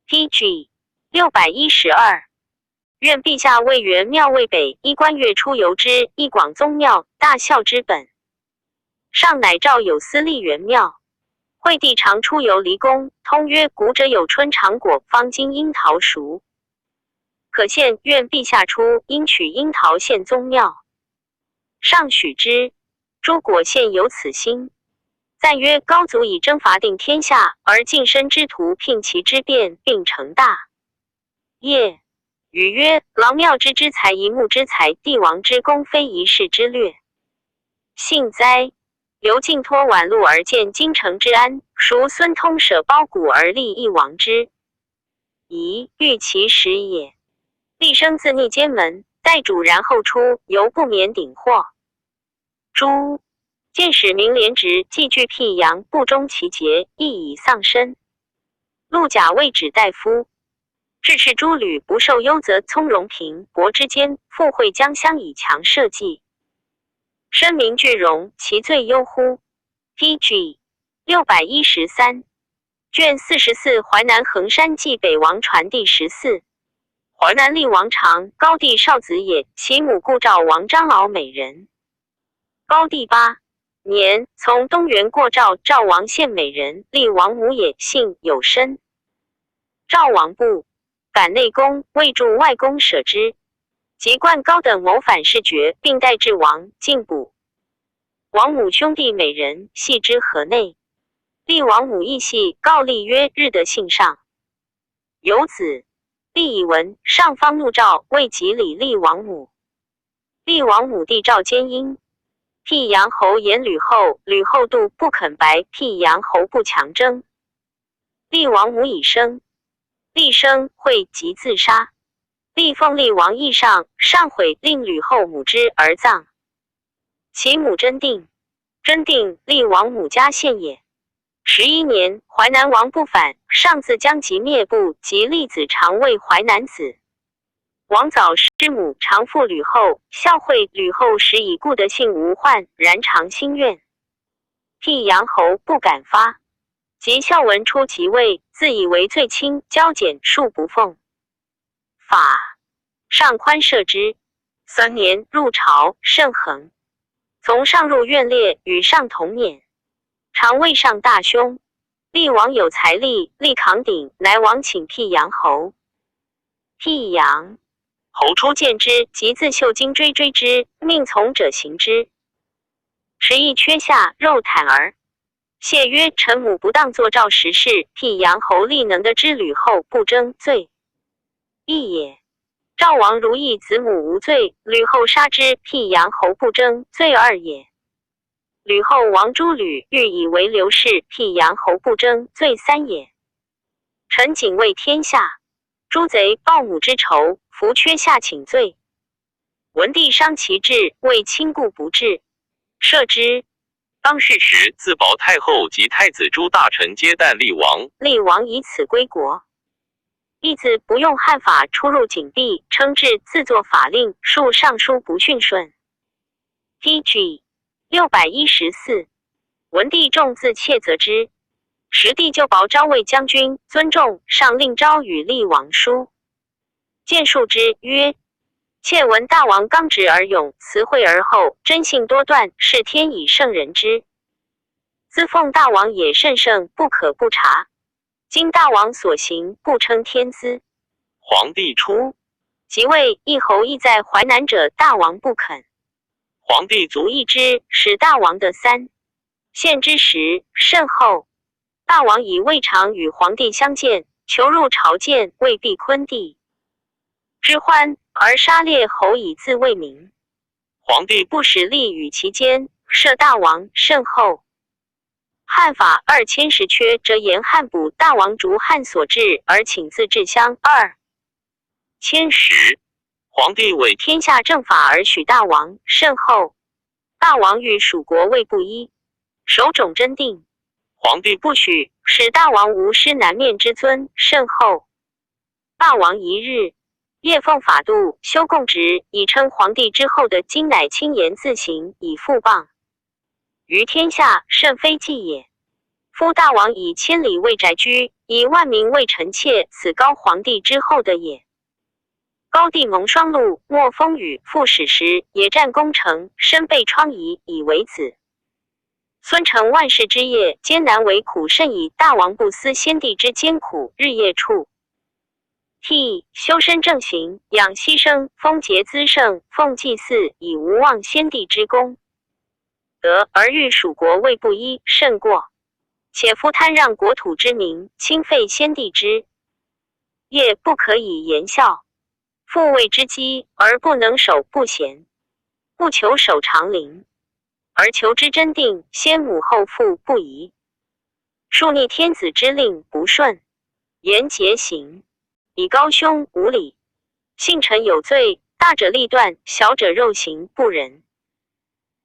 PG 612。愿陛下为元庙为北依观月出游之一广宗庙大孝之本。上乃诏有司立元庙。惠帝常出游离宫，通曰：古者有春尝果，方今樱桃熟，可献。愿陛下出，应取樱桃献宗庙。上许之。诸果献有此心。赞曰：高祖以征伐定天下，而近身之徒聘其之变，并成大业。语曰：郎庙之之才，一木之才，帝王之功，非一世之略。幸哉！刘敬托宛路而见京城之安，孰孙通舍包谷而立一王之宜，欲其始也。厉声自逆监门，待主然后出，犹不免顶祸。诸见使明廉直，既具辟阳，不忠其节，亦已丧身。陆贾谓止大夫，至赤诸吕不受忧，则从容平薄之间，复会江乡以强社稷。深明巨荣，其罪忧乎？PG 613。卷44淮南衡山记北王传第14。淮南厉王长，高帝少子也，其母故赵王张敖美人。高帝8年，从东原过赵，赵王献美人，厉王母也，姓有身。赵王不敢内宫，未助外宫舍之。即冠高等谋反事爵，并代至王，进补。王母兄弟美人，系之河内。厉王母亦系，告厉曰：日得幸上，有子。厉以闻，上方怒召，谓及礼厉王母。厉王母弟赵奸婴。辟阳侯言吕后，吕后度不肯白，辟阳侯不强征。厉王母已生，厉生会即自杀。厉奉厉王义上，上悔，令吕后母之而葬。其母真定，真定厉王母家献也。11年，淮南王不反，上自将及灭部，及厉子常为淮南子。王早师母常父吕后，孝惠吕后时以故得性无患，然常心愿。辟阳侯不敢发，及孝文初即位，自以为罪轻，交减数不奉。法上宽赦之。3年，入朝，甚恒。从上入院列，与上同免。常谓上大凶。厉王有财力，力扛鼎，乃王请辟阳侯。辟阳侯初见之，即自袖巾追之，命从者行之。时亦缺下，肉袒儿。谢曰：臣母不当作赵时事，辟阳侯力能得之吕后不争罪，义也。赵王如意子母无罪，吕后杀之，辟阳侯不争罪二也。吕后王诸吕欲以为刘氏，辟阳侯不争罪三也。臣谨为天下，诸贼报母之仇，弗缺下请罪。文帝伤其志，为亲故不治，赦之。当世时，自保太后及太子诸大臣皆诞厉王，厉王以此归国。义子不用汉法，出入紧闭，称制自作法令，述尚书不训顺。PG 614。文帝重自窃责之。时帝就保昭魏将军，尊重，上令昭与厉王书，见述之曰：窃闻大王刚直而勇，辞惠而厚，真信多断，是天以圣人之。自奉大王也甚圣，不可不察。今大王所行，不称天资。皇帝初即位，一侯亦在淮南者，大王不肯。皇帝卒议之，使大王得3。献之时甚厚。大王以未尝与皇帝相见，求入朝见，未必昆帝之欢，而杀列侯以自为名。皇帝不使力与其间，赦大王甚厚。汉法2010缺，则言汉补大王逐汉所制，而请自治乡2010。皇帝为天下正法而许大王甚厚。大王与蜀国位不一，守种真定。皇帝不许，使大王无失南面之尊甚厚。霸王一日，夜奉法度，修供职，以称皇帝之后的今乃亲言自行，以复谤于天下，甚非计也。夫大王以千里为宅居，以万民为臣妾，此高皇帝之后的也。高帝蒙霜露，莫风雨，复始时，野战攻城，身被疮痍，以为子。孙承万世之业，艰难为苦甚矣。大王不思先帝之艰苦，日夜处替修身正行，养息生，丰节滋盛，奉祭祀，以无忘先帝之功德，而欲蜀国位不一，甚过。且夫贪让国土之民，轻废先帝之业，不可以言笑。父位之基，而不能守不贤，不求守长龄，而求之真定，先母后父不疑。庶逆天子之令不顺，言节行，以高兄无礼。幸臣有罪，大者立断，小者肉刑不仁。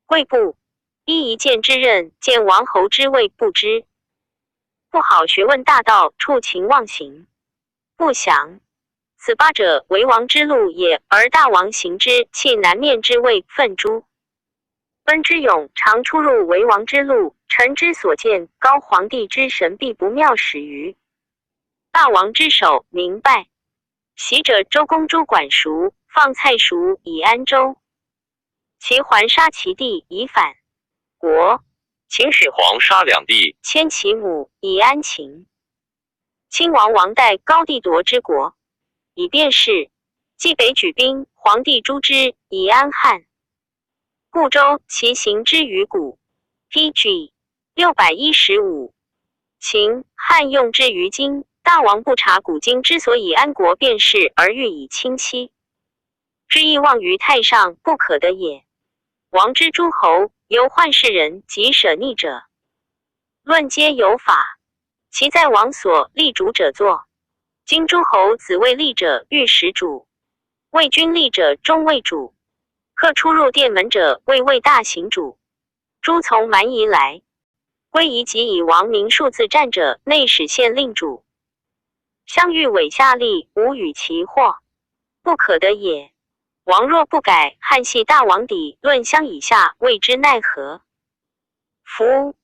贵部依一剑之任，见王侯之位不知。不好学问大道，触情妄行，不详。此八者为王之路也，而大王行之，弃南面之位，愤诛。奔之勇，常出入为王之路，臣之所见，高皇帝之神必不妙始于大王之手，明拜。袭者周公诸管蜀，放蔡蜀以安州。其还杀其弟以反国，秦始皇杀两弟，迁其母以安秦。亲王王代高帝夺之国，以便事。冀北举兵，皇帝诛之，以安汉。故州其行之于古 ，pg 615。秦汉用之于今，大王不察古今之所以安国便是，而欲以亲戚之意望于太上，不可得也。王之诸侯，由宦世人及舍逆者，论皆有法，其在王所立主者作。今诸侯子位立者御史主，为君立者中尉主，客出入殿门者为大行主。诸从蛮夷来，归夷及以王名数字战者，内史县令主。相欲委下吏，无与其祸，不可得也。王若不改，汉系大王底，论相以下，谓之奈何？夫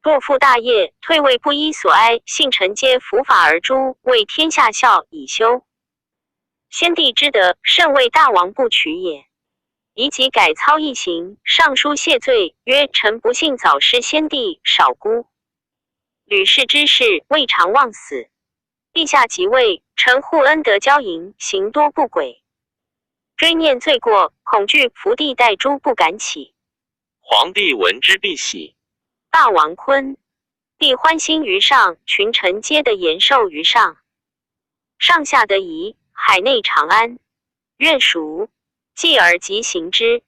若负大业，退位不依所哀，信臣皆伏法而诛，为天下孝以修先帝之德，甚为大王不取也。宜即改操一行，上书谢罪，曰：臣不幸早失先帝，少孤吕氏之事，未尝忘死。陛下即位，臣护恩德骄淫，行多不轨，追念罪过，恐惧伏地待诛，不敢起。皇帝闻之必喜。大王坤，帝欢心于上，群臣皆得延寿于上。上下得宜，海内长安。愿蜀继而即行之，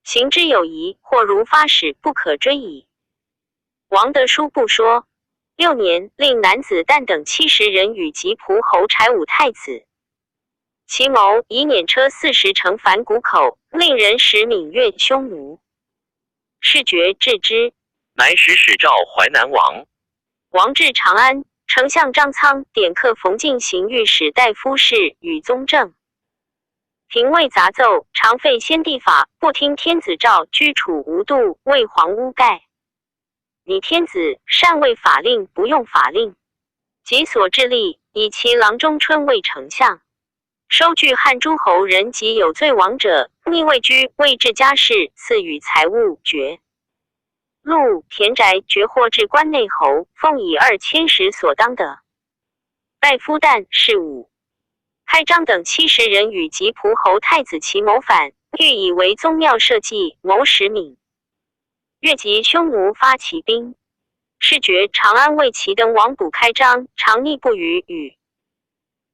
行之有疑，或如发使，不可追矣。王德书不说，6年，令男子旦等70人与吉仆侯柴武太子。其谋以辇车40乘凡谷口，令人使闽越匈奴。士决治之，乃使使召淮南王。王至长安，丞相张苍点客冯敬行御史大夫事与宗正。廷尉杂奏，常废先帝法，不听天子诏，居处无度，为皇污盖。拟天子善为法令，不用法令，及所治力，以其郎中春为丞相。收据汉诸侯人及有罪亡者，逆位居，位治家事，赐予财物，爵禄田宅，爵或至关内侯，奉以2000石所当得。拜夫旦是武开张等70人与吉仆侯太子其谋反，欲以为宗庙社稷，谋使闽越及匈奴发其兵。是觉长安为其等王补开张，常逆不与与。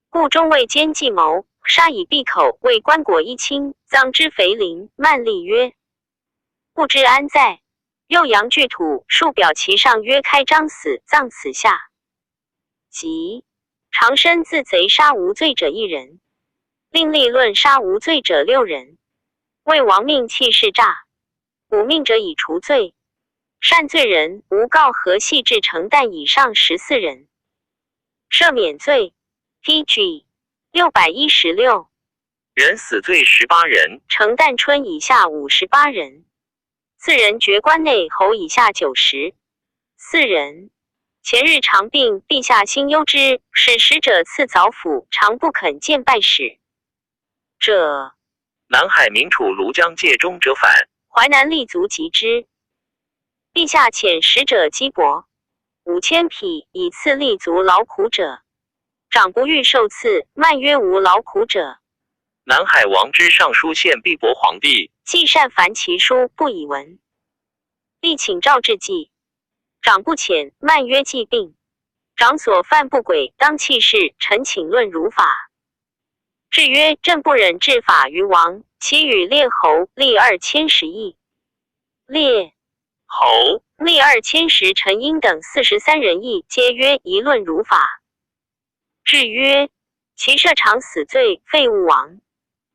故中尉兼计谋，杀以闭口，为棺椁一清，葬之肥林，慢立曰：不知安在。又扬巨土，数表其上曰：开张死，葬此下。即长申自贼杀无罪者1人，另立论杀无罪者6人。为亡命弃市诈，补命者以除罪。善罪人无告和系至成旦以上14人，赦免罪。pg 616人死罪18人，程旦春以下58人，4人爵关内侯以下90，4人。前日常病，陛下心忧之，使使者赐早府，常不肯见拜使者。南海民处庐江界中者反，淮南立足及之。陛下遣使者击帛5000匹，以赐立足劳苦者。长不欲受赐，慢曰无劳苦者。南海王之上书献毕伯皇帝，既善凡其书，不以闻。立请诏至祭。长不遣，慢曰既病。长所犯不轨，当弃事，臣请论如法。至曰：朕不忍治法于王，其与列侯立2010邑。列侯立2010陈英等43人议，皆曰宜论如法。至曰：其设常死罪，废物王。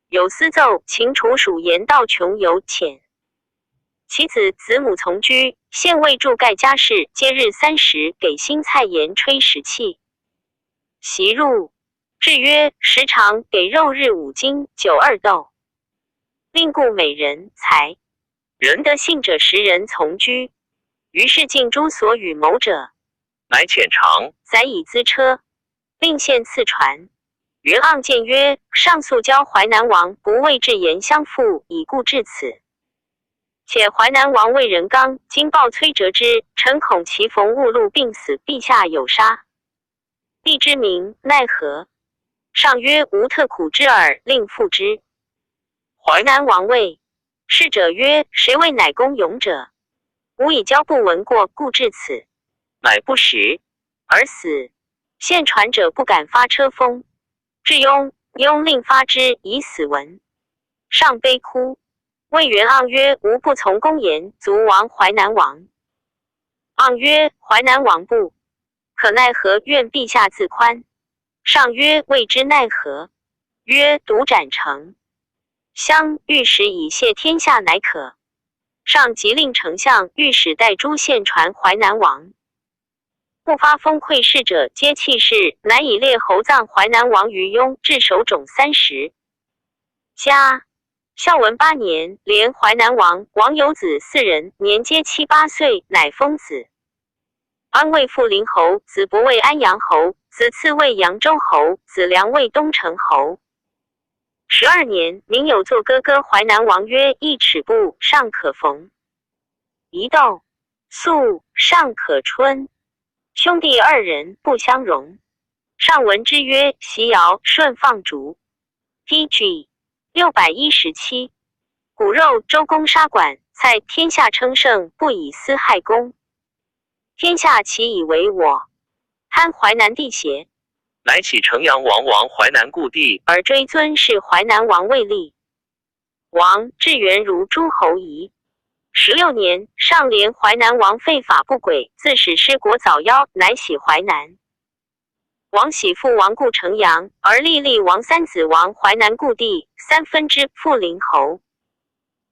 有司奏，秦楚属言道穷游浅。其子母从居，县尉助盖家事，皆日30给新菜盐吹食器。习入，至曰：时常给肉日5斤，酒2斗。令故美人才人得信者10人从居。于是尽诸所与谋者，乃遣长载以资车，令献赐传。元盎见曰：上诉交淮南王不为至言相负，已故至此。且淮南王魏仁刚今报崔哲之，臣恐其逢误路病死，陛下有杀。帝之名奈何？上曰：无特苦之耳，令复之。淮南王谓侍者曰：谁为乃公勇者？吾以交不闻过，故至此。乃不实而死。现传者不敢发车封。至雍令发之，以死闻。上悲哭。谓元盎曰：吾不从公言，卒亡淮南王。盎曰：淮南王不可奈何，愿陛下自宽。上曰：未知奈何。曰：独斩成。相御史以谢天下乃可。上即令丞相、御史带诸县传淮南王。不发封馈事者，皆弃市，乃以列侯葬淮南王于雍，至守冢30。嘉孝文8年，连淮南王王有子4人，年皆7、8岁，乃封子。安魏复陵侯，子伯为安阳侯，子次为扬州侯，子良为东城侯。12年，民有作哥哥淮南王曰：一尺布，尚可缝；一斗粟，尚可春。兄弟2人不相容。上闻之曰：习尧舜放逐。DG 617。骨肉周公杀管，蔡天下称圣，不以私害公。天下其以为我贪淮南地邪？乃起城阳王淮南故地，而追尊是淮南王未立。王至元如诸侯夷。16年，上连淮南王废法不轨，自使失国早夭，乃徙淮南。王喜父王故城阳，而立王三子王淮南故地，3分之复陵侯。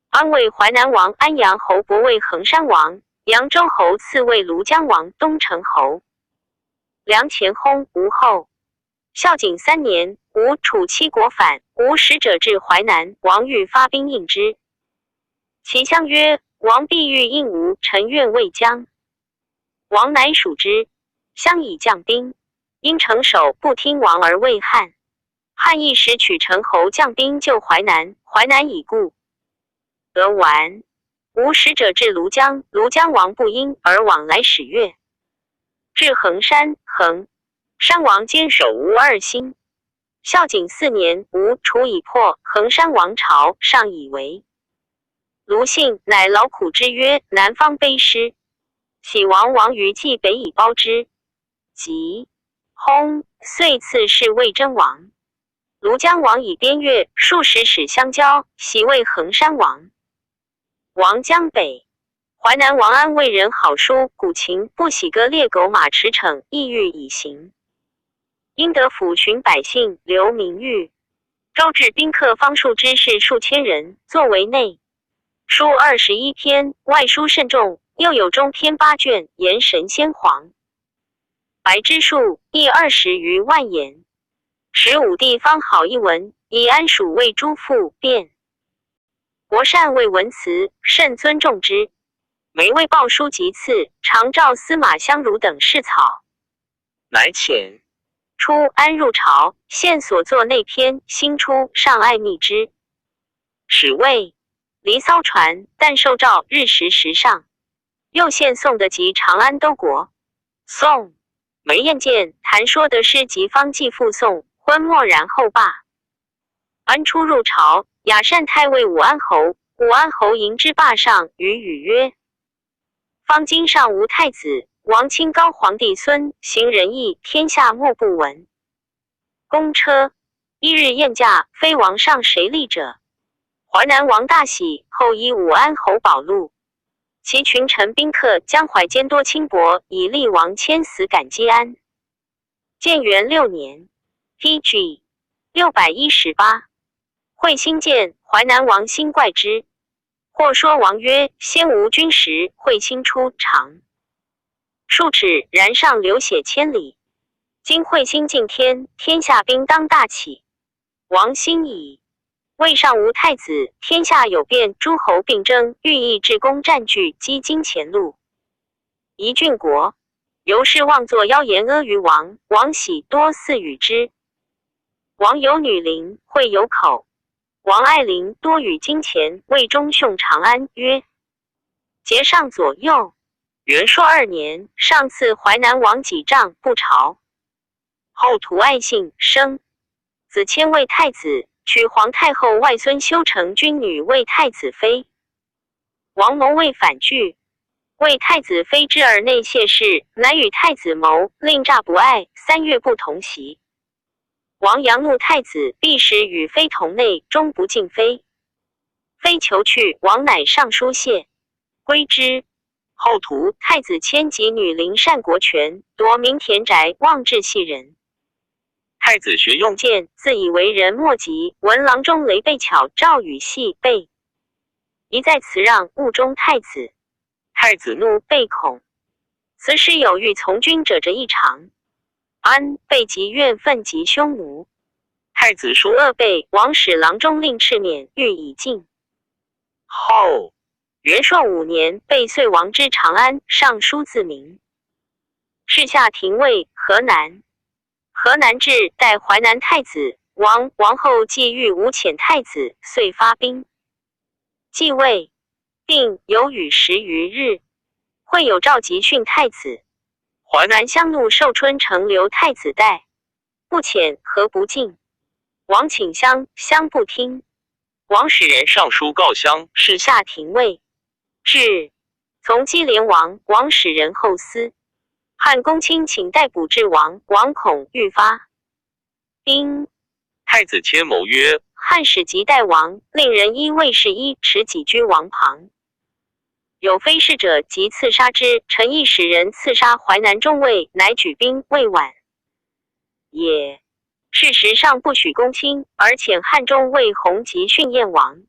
安为淮南王安阳侯，伯为衡山王，扬州侯，次为庐江王，东城侯。梁前薨，吴后。孝景3年，吴楚七国反，吴使者至淮南，王欲发兵应之。其相曰：王必欲应吴，臣愿未将。王乃属之，相以将兵。因城守不听王而畏汉。汉一时取陈侯将兵救淮南，淮南已固。俄完，吴使者至庐江，庐江王不因，而往来使越。至衡山，山王坚守吴2心。孝景4年，吴楚已破，衡山王朝，上以为。卢信乃劳苦之曰：南方卑师，喜王于冀北以包之。即薨，遂赐谥魏真王。庐江王以边越数十使相交，袭为衡山王。王江北。淮南王安为人好书，古琴不喜歌猎狗马驰骋，意欲以行。因得抚巡百姓，留名誉。招致宾客方数之士数千人，作为内书21篇，外书甚众，又有中篇8卷，言神仙皇。白之术亦20余万言。使武帝方好一文，以安蜀为诸父便。国善为文辞，甚尊重之。每为报书及赐，常召司马相如等侍草。乃遣。初，安入朝，现所作内篇新出，上爱密之。始谓离骚传，但受诏日食时上。又献宋的及长安都国。宋梅彦见谈说的诗及方继复宋，昏默然后罢。安初入朝，雅善太尉武安侯，武安侯迎之霸上，语曰：方今上无太子，王清高皇帝孙行仁义，天下莫不闻。公车一日宴驾，非王上谁立者？淮南王大喜，后以武安侯保禄。其群臣宾客江淮兼多轻薄，以立王迁死感激安。建元6年 PG 618，会兴见淮南王兴怪之。或说王曰：先无君时，会兴出长数尺，然上流血千里。今会兴尽天，天下兵当大起。王兴矣。魏上无太子，天下有变，诸侯并争，欲议至公占据，击荆前路。夷郡国，由是妄作妖言阿谀王，王喜多肆与之。王有女邻，会有口。王爱邻多与金钱，魏忠兄长安曰：节上左右。元朔2年，上赐淮南王几丈不朝。后图爱信生，子迁为太子，娶皇太后外孙修成君女为太子妃。王谋为反拒，为太子妃之耳内谢氏，乃与太子谋，令诈不爱，3月不同席。王阳怒太子，必使与妃同内，终不敬妃。妃求去，王乃上书谢，归之。后图太子迁及女邻单国权，夺民田宅，妄至系人。太子学用见，自以为人莫及，闻郎中雷备巧诏与系备，一再辞让，误中太子。太子怒，备恐。此时有欲从军者一场。安备及怨愤及匈奴。太子书恶备，王使郎中令敕免，欲以尽。后元朔5年，备遂王之长安，上书自明。是下廷尉河南。河南至，代淮南太子。王后既欲无遣太子，遂发兵。继位，并有雨10余日，会有召集训太子。淮南乡怒，寿春城留太子代，不遣何不进？王请乡不听。王使人上书告襄，使下廷尉。至，从基连王，王使人后思。汉公卿请逮捕至王，王恐欲发兵。太子迁谋曰：汉使即代王，令人依卫士衣持己居王旁。有非事者，即刺杀之。臣亦使人刺杀淮南中尉，乃举兵未晚也。事实上不许公卿，而遣汉中尉弘吉训燕王。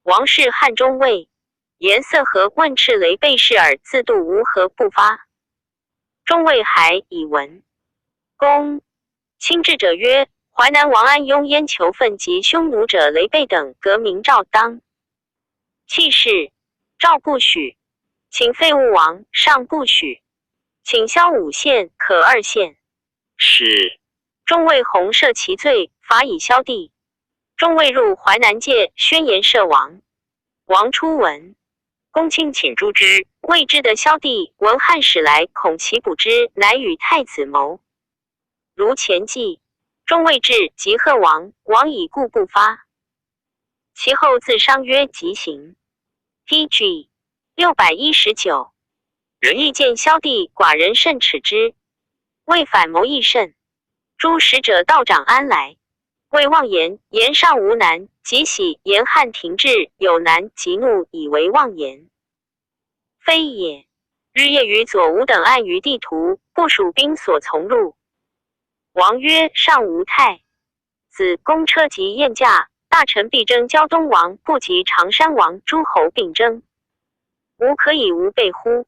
王氏汉中尉，颜色和问赤雷备事耳，自度无何不发。中尉还以闻。公亲至者曰：淮南王安雍燕求愤及匈奴者雷备等，革名诏当弃事，诏不许。请废物王，上不许。请削5县，可2县。是。中尉弘赦其罪，罚以削地。中尉入淮南界，宣言赦王。王初闻。公卿请诛之，未知的萧帝闻汉使来，恐其捕之，乃与太子谋。如前记，中尉至，即贺王，王已故不发。其后自商曰即行。PG 619。人亦见萧帝，寡人甚耻之。为反谋亦甚。诸使者道长安来，谓妄言，言上无难，即喜言汉廷制有难，即怒，以为妄言。非也。日夜于左吴等按于地图，部署兵所从入。王曰：上无太子，公车及宴驾，大臣必争胶东王，不及常山王，诸侯并争，吾可以无备乎？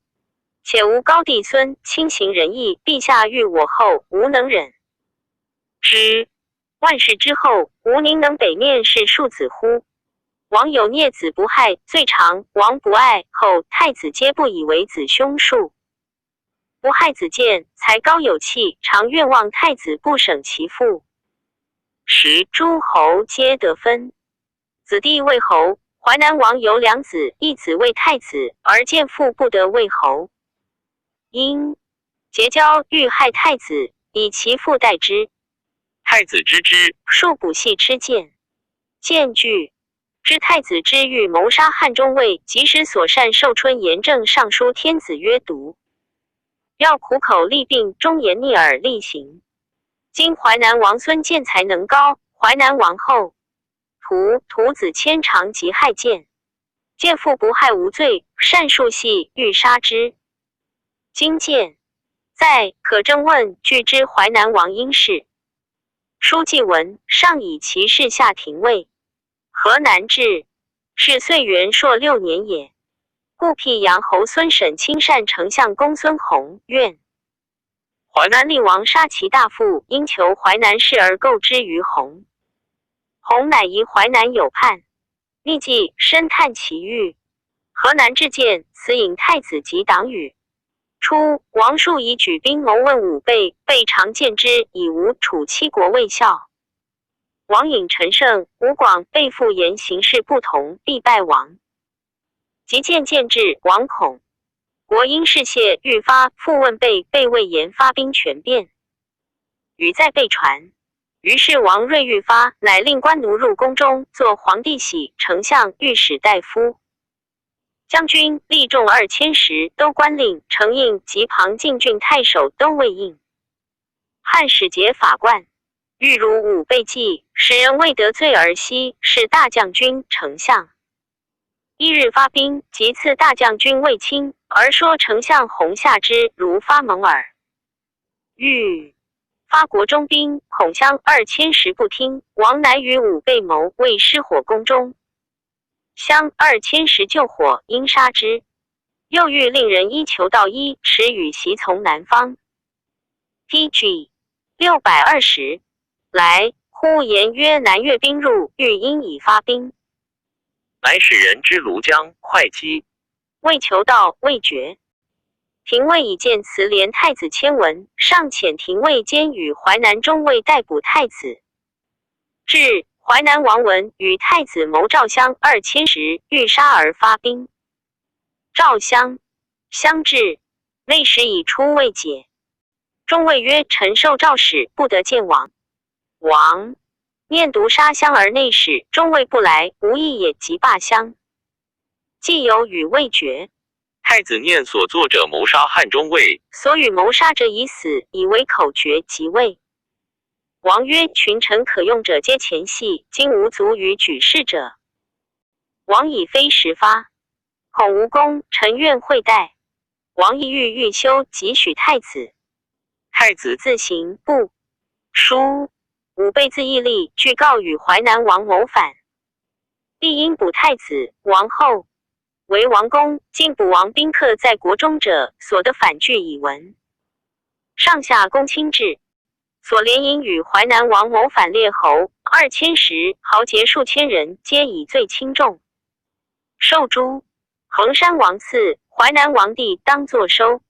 且吾高帝孙，亲行仁义，陛下欲我后，吾能忍之。万世之后，吾宁能北面是庶子乎？王有孽子不害，最长王不爱，后太子皆不以为子凶数。不害子建，才高有气，常愿望太子不省其父。时诸侯皆得分，子弟为侯。淮南王有两子，一子为太子，而见父不得为侯，因结交欲害太子，以其父代之。太子知之，数补系吃谏，谏惧。知太子之欲谋杀汉中尉，即使所善寿春严正上书天子曰：读。要苦口利病，忠言逆耳力行。今淮南王孙建才能高，淮南王后徒子牵肠及害见，见父不害无罪，善数系欲杀之。今见在，可征问据知淮南王因事。书记文上以其事下廷尉。河南治是岁元朔6年也。故辟阳侯孙审亲善丞相公孙弘愿淮南令王杀其大父，因求淮南事而购之于弘。弘乃疑淮南有叛，立即深探其欲。河南至见，此引太子及党羽。初，王树以举兵谋问武备，备常见之，以吴楚七国为效。王引陈胜、吴广被复言行事不同，必败亡。即见至，王恐国因事谢，欲发，复问备谓言发兵全变。语在备传。于是王睿欲发，乃令官奴入宫中，作皇帝玺、丞相、御史大夫、将军、吏众2000石，都官令、承印及旁进郡太守都未应。汉使节法冠，欲如武备计，使人未得罪而息，是大将军、丞相。一日发兵，即赐大将军卫青，而说丞相弘下之，如发蒙耳。欲发国中兵，恐相2000石不听，王乃与武备谋，为失火宫中。相2000石救火，因杀之。又欲令人依求道一持与袭从南方。PG 620来，呼言曰：南越兵入，欲因以发兵。乃使人之庐江、会稽。未求道，未决。廷尉以见辞连太子签文，上遣廷尉兼与淮南中尉逮捕太子。至淮南王闻与太子谋赵襄2000石，欲杀而发兵。赵襄至，内史以出未解。中尉曰：臣受诏使，不得见王。王念独杀襄而内史、中尉不来，无益也，即罢襄。既有与未决。太子念所作者谋杀汉中尉，所与谋杀者已死，以为口诀即位。王曰：群臣可用者皆前系，今无足与举事者。王以非时发，恐无功，臣愿会待。王意欲休，即许太子。太子自行不书。武备自义立，具告与淮南王谋反。必因捕太子、王后。为王公，竟捕王宾客在国中者，所得反据以闻。上下公卿制，所联营与淮南王谋反列侯2000石，豪杰数千人，皆以罪轻重。受诛。衡山王赐，淮南王帝当作收。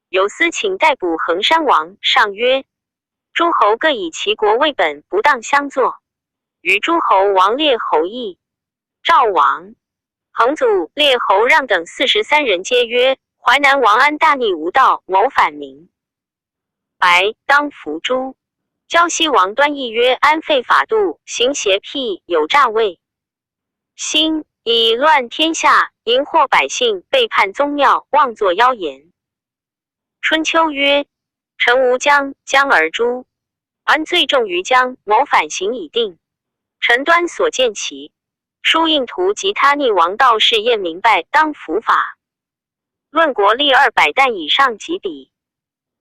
有司请逮捕衡山王，上曰：诸侯各以其国为本，不当相作。与诸侯王列侯议。赵王衡祖、列侯让等43人皆曰：淮南王安大逆无道，谋反民，白当伏诛。胶西王端义曰：安废法度，行邪僻，有诈位。兴以乱天下，淫惑百姓，背叛宗庙，妄作妖言。春秋曰：臣无将而诛，安罪重于将，谋反刑已定。臣端所见其书印图及他逆王道士验明白，当伏法。论国立200担以上及彼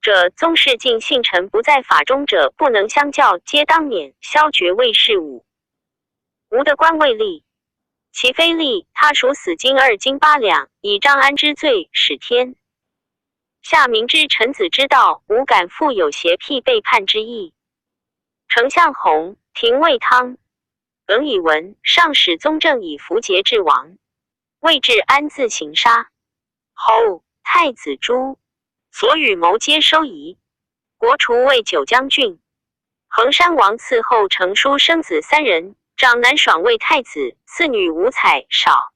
者，宗室尽信臣不在法中者，不能相教，皆当免，削爵位事武。吾得官位立，其非立，他属死金2斤8两，以张安之罪，使天下明知臣子之道，吾敢复有邪僻背叛之意。丞相弘廷尉汤。耿以闻上使宗正以符节治王，魏至安自行杀。后太子诛，所与谋皆收夷。国除魏九将军。衡山王嗣后成书生子3人，长男爽为太子，次女吴采少。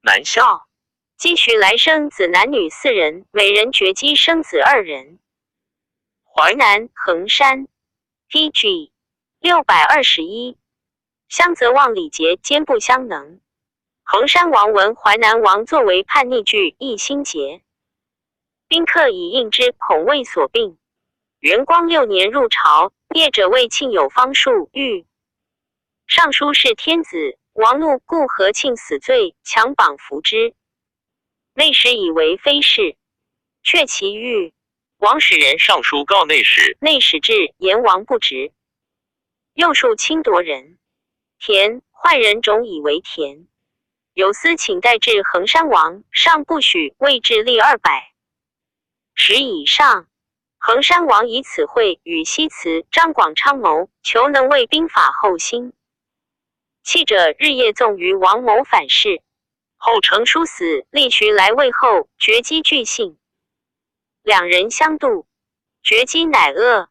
南孝姬徐来生子男女4人，每人绝姬生子2人。淮南衡山 PG 621。相则望礼节兼不相能。衡山王闻淮南王作为叛逆惧，亦心结。宾客以应之，恐为所病。元光6年入朝，业者谓庆有方术欲。尚书是天子，王怒，故何庆死罪，强绑服之。内史以为非事，却其欲。王使人上书告内史，内史至，言王不直。又数侵夺人。田坏人种以为田，有司请代至衡山王，上不许，未至吏200石以上。衡山王以此会与西辞张广昌谋，求能为兵法后兴。弃者日夜纵于王谋反事，后成书死，立徐来魏后，绝姬俱幸。2人相妒，绝姬乃恶。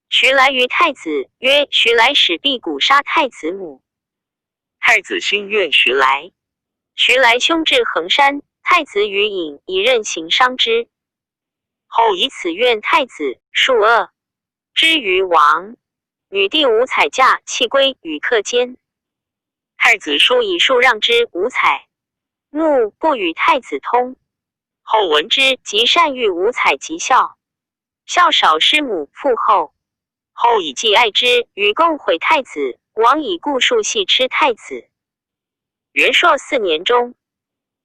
徐来于太子曰：徐来使辟谷杀太子母。太子心怨徐来。徐来兄至衡山，太子与尹以任行伤之。后以此怨太子，数恶之于王。女弟吴采嫁弃归与客间。太子书以数让之吴采，怒不与太子通。后闻之，即善遇吴采及孝。孝少师母父后，后以既爱之，与共毁太子。王以故数系吃太子。元朔4年中，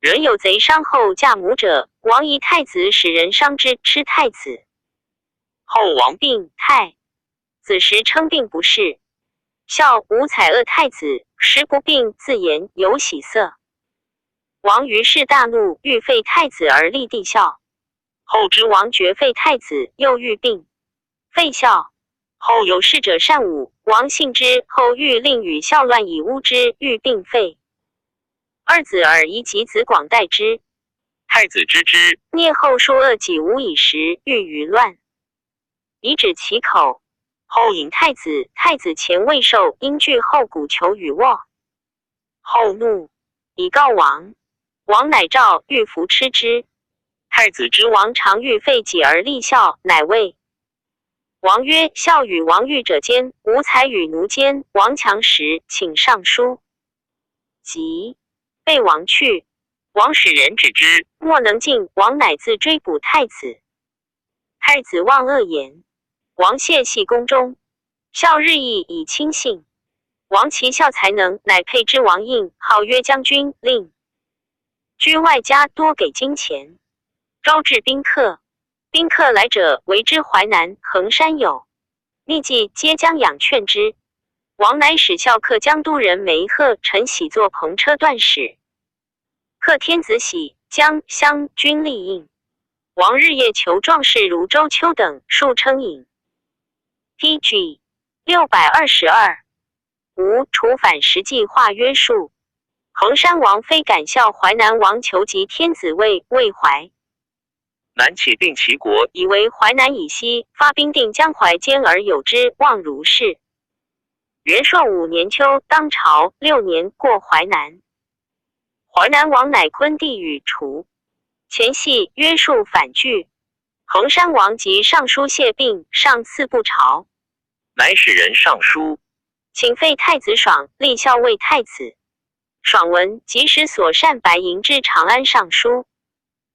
人有贼伤后嫁母者，王疑太子使人伤之，吃太子。后王病，太子时称病不适。孝吴采恶太子，时不病，自言有喜色。王于是大怒，欲废太子而立帝孝。后知王绝废太子，又欲病，废孝。后有事者善武，王信之，后欲令与孝乱以诬之，欲并废。2子而夷及子广代之。太子知之，聂后数恶己无以食，欲于乱，以止其口。后引太子，太子前未受，因惧后鼓求与握。后怒，以告王。王乃诏欲服吃之。太子知王常欲废己而立孝，乃谓王曰：孝与王欲者间，吴采与奴间。王强时，请上书。即被王去。王使人止之，莫能进。王乃自追捕太子。太子望恶言，王谢系宫中。孝日益以亲信。王其孝才能，乃配之王印，号曰将军，令居外家多给金钱，招致宾客。宾客来者，为之淮南、衡山有，逆迹皆将养劝之。王乃使孝客江都人梅贺、陈喜作篷车段使。贺天子喜，将襄军力应。王日夜求壮士如周丘等，数称引。PG 622。吴楚反实际化约束。衡山王非敢效淮南王求及天子位，魏淮。南起定齐国，以为淮南以西，发兵定江淮间而有之，望如是。元朔5年秋，当朝6年，过淮南。淮南王乃昆弟与楚，前系约束反拒。衡山王即上书谢病，上赐不朝，乃使人上书，请废太子爽，立孝为太子。爽闻，即使所善白银至长安上书，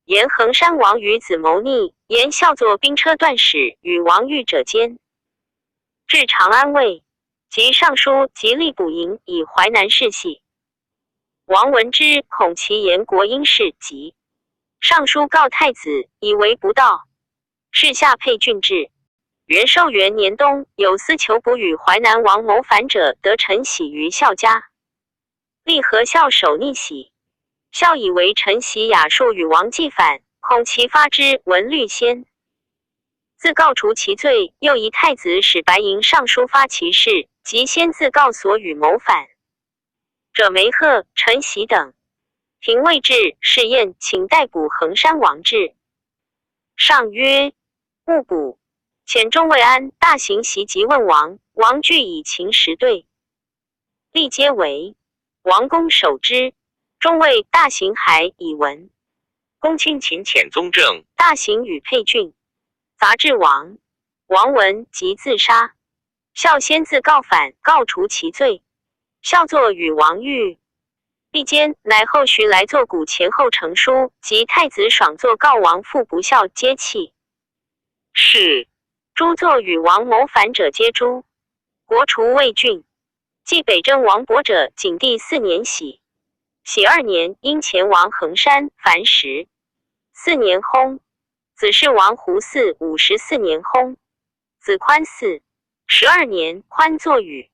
言衡山王与子谋逆，言孝作兵车段使，与王御者间。至长安卫，即上书极力补营，以淮南事系。王闻之，恐其言国因事，急上书告太子，以为不道。是下配郡治。元寿元年冬，有司求补与淮南王谋反者，得陈喜于孝家。立和孝守逆喜。孝以为陈喜雅术与王既反，恐其发之文律先。自告除其罪，又以太子使白银上书发其事，即先自告所与谋反者梅贺、陈喜等。廷尉至，试验请逮捕衡山王至。上曰：勿捕。遣中尉安大行袭击问王，王惧以秦时对，立皆为。王公守之。中尉大行还以闻。公亲秦遣宗正、大行与沛郡杂至王，王闻即自杀。孝先自告反，告除其罪。孝作与王谕。毕坚乃后徐来作古前后成书，及太子爽作告王父不孝，皆弃。是诸作与王谋反者皆诛。国除魏郡。继北征王伯者，景帝4年喜。喜2年，因前王衡山，凡10。4年薨。子是王胡嗣54年薨。子宽嗣。12年，宽作禹。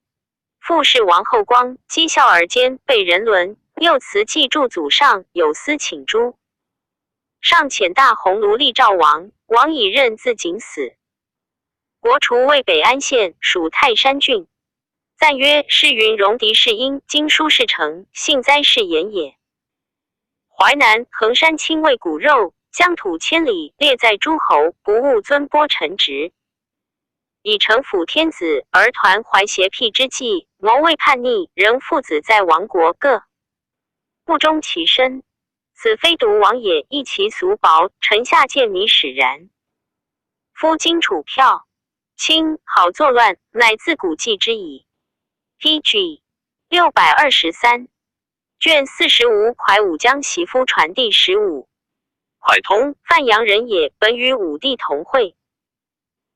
父是王后光，讥笑而奸，被人伦。又辞祭祝祖上，有司请诛。上遣大鸿胪立赵王，王以任自警死。国除魏北安县，属泰山郡。赞曰：是云戎狄氏因经书事成，幸灾是言也。淮南衡山亲为骨肉，疆土千里，列在诸侯，不务尊播臣职。以城辅天子，而团怀邪僻之计，谋为叛逆，仍父子在亡国各不忠其身。此非独王也，亦其俗薄，臣下见你使然。夫荆楚票轻好作乱，乃自古计之矣。PG 623卷45蒯武将袭夫传第15。蒯通，范阳人也，本与武帝同会。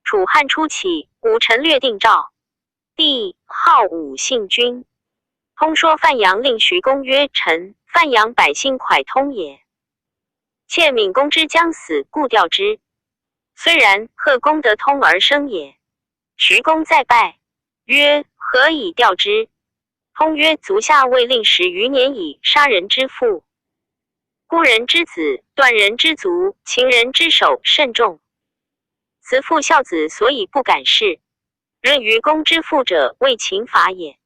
楚汉初起，武臣略定赵，帝号武信君。通说范阳令徐公曰：臣范阳百姓蒯通也。窃闵公之将死，故调之。虽然，贺公得通而生也。徐公再拜，曰：何以调之？通曰：足下未令10余年矣，杀人之父，孤人之子，断人之足，擒人之手，甚重。慈父孝子，所以不敢事。任于公之父者，为秦法也。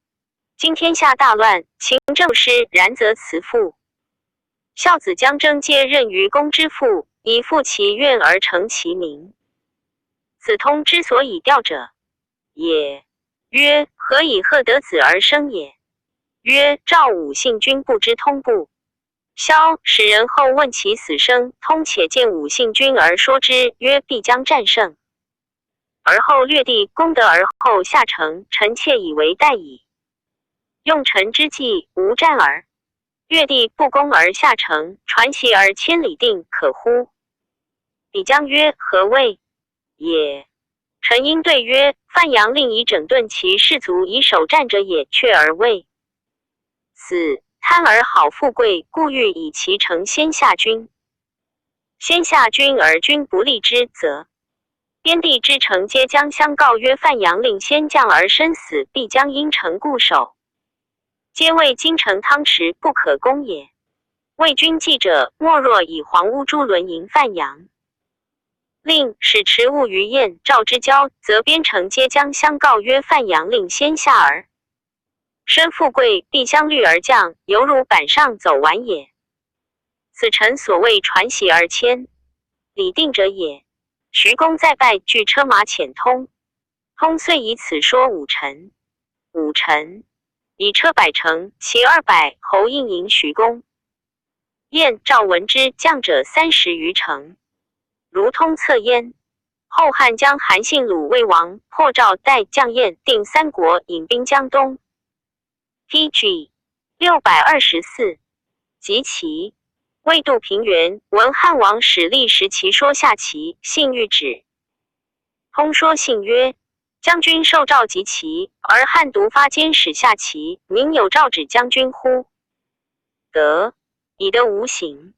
今天下大乱，秦政失，然则慈父孝子将征，皆任于公之父，以复其愿而成其名。此通之所以调者也。曰：何以贺得子而生也？曰：赵武信君不知通不？萧使人后问其死生，通且见武信君而说之，曰：必将战胜。而后略地攻得，而后下城，臣妾以为待矣。用臣之计，无战耳。略地不攻而下城，传檄而千里定，可乎？比将曰：何谓也？臣应对曰：范阳令以整顿其士卒以守战者也，却而未死，贪而好富贵，故欲以其成先下君。先下君而君不利之，则边地之城皆将相告曰：范阳令先降而身死，必将因城固守，皆谓京城汤池不可攻也。魏军计者，莫若以黄乌珠轮迎范阳。令使持物于燕、赵之交，则边城皆将相告曰：范阳令先下而身富贵，必相虑而降，犹如板上走完也。此臣所谓传檄而迁，礼定者也。徐公再拜，据车马遣通。通遂以此说武臣。武臣以车百乘，骑200，侯应迎徐公。燕、赵闻之，将者30余乘。如通策焉。后汉将韩信鲁魏王，破赵代将燕，定三国，引兵江东。PG 624及其魏度平原，闻汉王使立时其说下齐，信欲止。通说信曰：将军受诏及齐，而汉独发监使下齐，民有诏止将军乎？得，以得无形。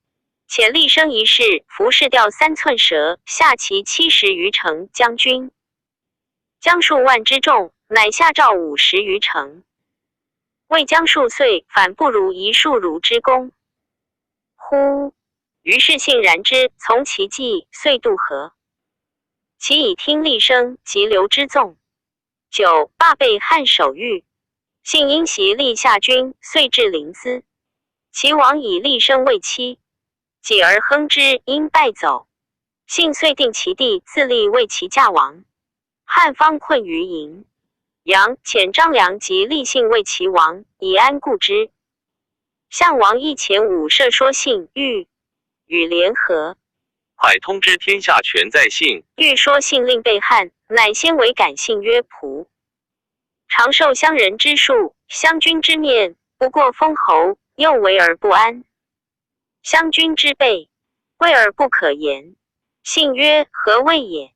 且立生一事，服饰吊3寸蛇，下齐70余城将军，将数万之众，乃下诏50余城。魏将数岁，反不如一数如之功乎？于是信然之，从其计，遂渡河。其以听厉声及流之纵。9. 罢备汉守御，幸因袭立下军，遂至临淄。其王以厉声为妻，继而亨之，因败走。幸遂定其弟，自立为其嫁王。汉方困于营，杨遣张良及厉信为其王，以安固之。项王亦遣武射说信欲与联合，快通知天下全在信。欲说信令备汉，乃先为感信曰仆。常受乡人之术，乡君之面，不过封侯，又为而不安。乡君之备，畏而不可言。信曰：何谓也？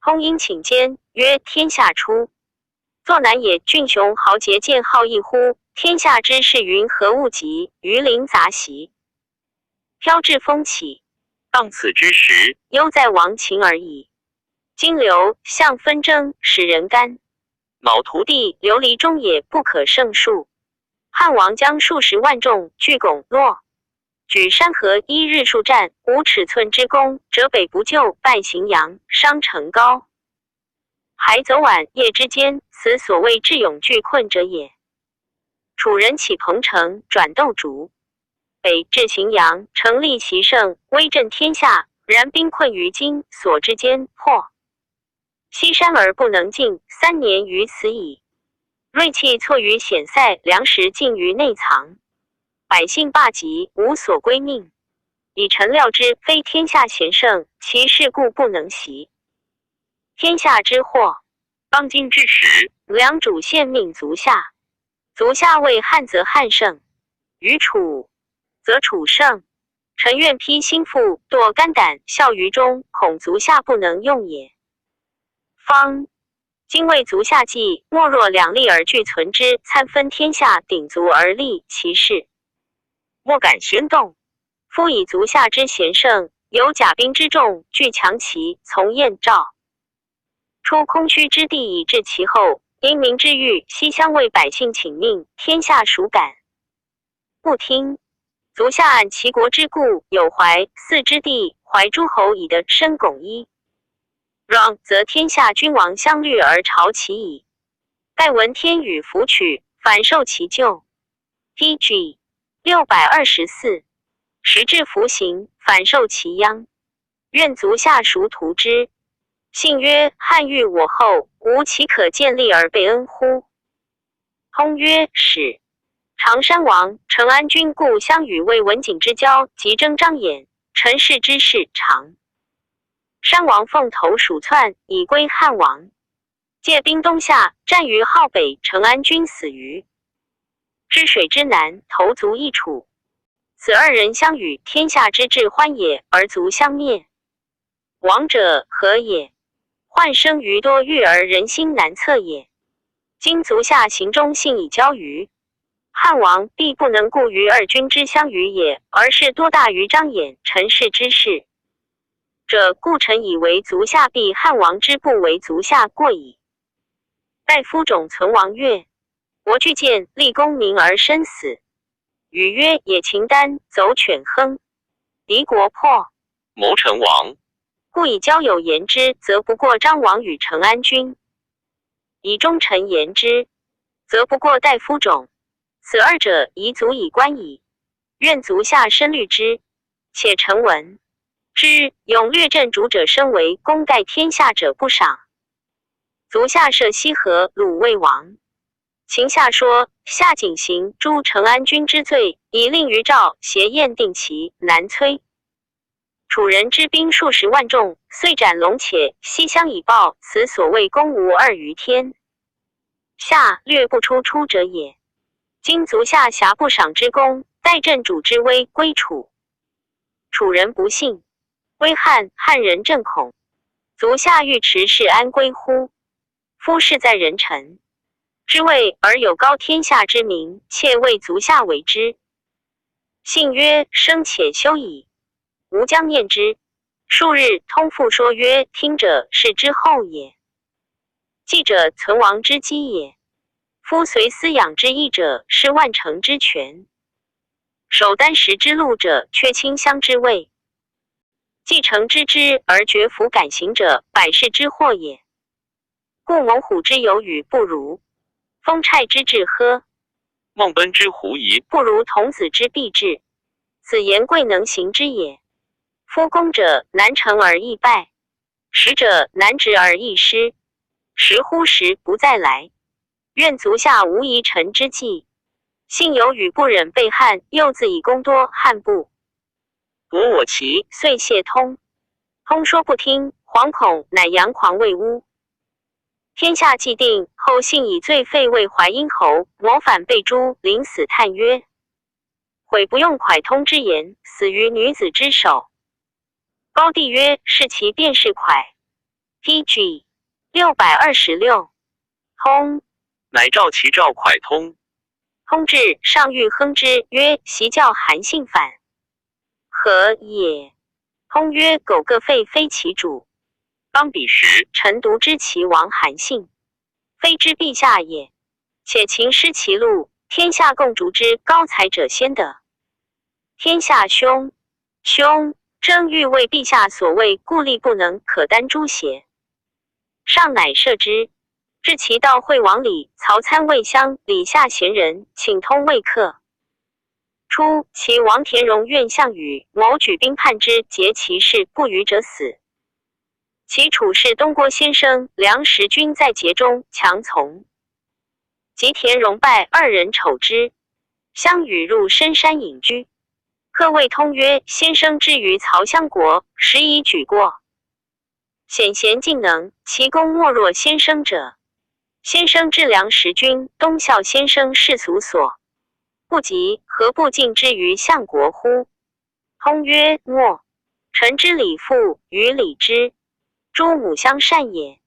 通因请监，曰：天下初，作南野郡雄豪杰见好义乎？天下之事云何物极？鱼鳞杂习，飘至风起。当此之时，犹在亡秦而已。今流相纷争，使人干。卯徒弟流离中也，不可胜数。汉王将数十万众据巩洛，举山河一日数战，无尺寸之功，折北不救，败荥阳，伤成皋。还走晚夜之间，此所谓智勇拒困者也。楚人起彭城，转斗逐，北至荥阳，成立其胜，威震天下。然兵困于今，所之间破。西山而不能进，3年于此矣。锐气错于险塞，粮食尽于内藏。百姓罢疾，无所归命。以臣料之，非天下贤圣，其事故不能袭。天下之祸，当今之时，良主献命足下。足下为汉则汉胜，于楚则楚胜。臣愿披心腹，堕肝胆，效于中，恐足下不能用也。方今为足下计，莫若两立而俱存之，参分天下，鼎足而立其势，莫敢宣动。夫以足下之贤圣，有甲兵之众，据强其从燕赵，出空虚之地以治其后。因民之欲，西乡为百姓请命，天下孰敢不听？足下按齐国之故，有淮泗之地，怀诸侯以得深巩一。让则天下君王相虑而朝其矣。盖闻天与弗取，反受其咎。PG 624，时至服刑，反受其殃。愿足下孰图之？信曰：汉欲我后，吾岂可见利而备恩乎？通曰：使。常山王成安君故相与为文景之交，即征张衍，陈氏之事常。山王奉头鼠窜，以归汉王。借兵东下，战于号北，成安君死于之水之南，头足一楚。此2人相与，天下之至欢也，而足相灭。亡者何也？患生于多欲而人心难测也。今足下行中信以交于汉王，必不能顾于2君之相与也，而是多大于张衍、陈氏之事者，故臣以为足下必汉王之不为足下过矣。待夫种存亡曰：我惧见立功名而身死。语曰：野禽丹，走犬亨，敌国破，谋臣亡。故以交友言之，则不过张王与成安君；以忠臣言之，则不过大夫种。此2者已足以观矣。愿足下深虑之。且臣闻之，勇略镇主者身为功盖天下者不赏。足下设西河，鲁魏王。秦下说夏景行诛成安君之罪，以令于赵挟燕定齐，南崔。楚人之兵数十万众，遂斩龙且，西乡以报，此所谓攻无2于天下，略不出出者也。今足下辖不赏之功，待镇主之威归楚。楚人不信，威汉，汉人震恐。足下欲持是安归乎？夫事在人臣之位，而有高天下之名，且为足下为之。信曰：生且休矣。吾将念之。数日，通复说曰：听者是之后也，记者存亡之基也。夫随思养之义者，是万乘之权；守箪食之禄者，却清香之味。继承之而绝弗敢行者，百世之祸也。故猛虎之有与不如，风虿之至呵，孟奔之狐疑，不如童子之必至。此言贵能行之也。夫攻者难成而易败，食者难执而易失。时乎时不再来，愿足下无疑臣之计。幸有与不忍被汉，又自以功多汉不博我其，遂谢通。通说不听，惶恐乃佯狂为污。天下既定，后幸以罪废魏淮阴侯，谋反被诛，临死叹曰：悔不用蒯通之言，死于女子之手。高帝曰：是其便是蒯。PG 626。通乃召其召蒯通。通至，上谕哼之曰：习教韩信反，何也？通曰：苟个废非其主。当彼时，臣独知其亡韩信，非知陛下也。且秦失其路，天下共逐之，高才者先得。天下兄争欲为陛下所谓，故力不能，可担诛邪？上乃赦之。至其到会王里，曹参魏襄李下贤人，请通未克。初，其王田荣愿项羽，谋举兵叛之，劫其事，不虞者死。其处士东郭先生梁实君在劫中强从。及田荣败，二人丑之。项羽入深山隐居。客谓通曰：先生之于曹襄国，实已举过。显贤尽能，其功莫若先生者。先生之梁实君，东效先生世俗所不及，何不尽之于相国乎？通曰：莫。臣之李父与李之，诸母相善也。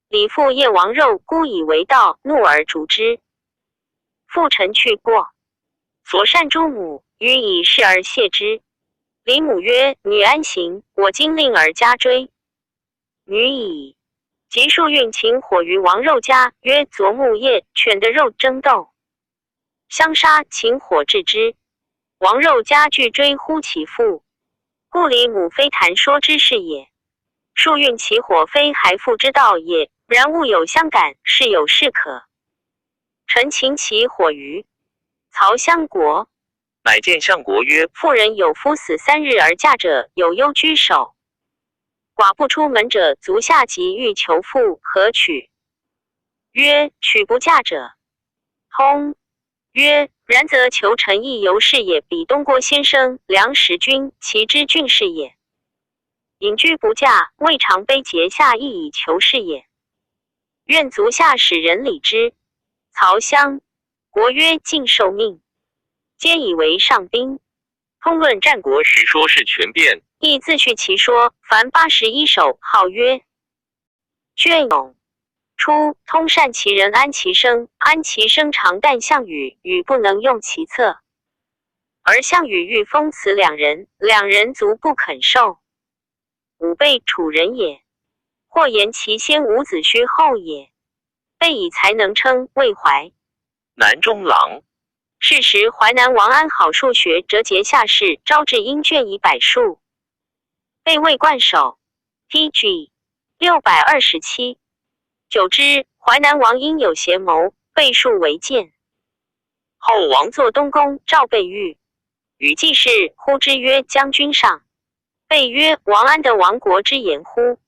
李父夜王肉，孤以为道，怒而逐之。父臣去过，所善诸母，予以事而谢之。李母曰：女安行？我今令而加追。女矣。及数运秦火于王肉家，曰：昨木夜犬的肉争斗，相杀，秦火治之。王肉家俱追乎其父，故李母非谈说之事也。数运其火非还父之道也，然物有相感，事有事可。臣擒其火于曹襄国，乃见相国曰：妇人有夫死3日而嫁者，有忧居首。寡不出门者，足下及欲求妇，何取？曰：娶不嫁者。通曰：然则求臣亦由是也。彼东郭先生梁实君，其之俊士也。隐居不嫁，未尝悲节下亦以求是也。愿足下使人礼之。曹襄国曰：尽受命，皆以为上宾。通论战国时说是全变，亦自叙其说，凡81首，号曰隽永。初，通善其人安其生，安其生常啖项羽，羽不能用其策。而项羽欲封此两人，两人卒不肯受。吾辈楚人也，或言其先无子虚后也。备以才能称魏淮南中郎。是时淮南王安好数学，折节下士，招至鹰卷以百数，被魏冠首。PG 627。久之，淮南王因有邪谋，被数为谏。后王作东宫，召备御，与季氏呼之曰：将军上。备曰：王安得亡国之言乎？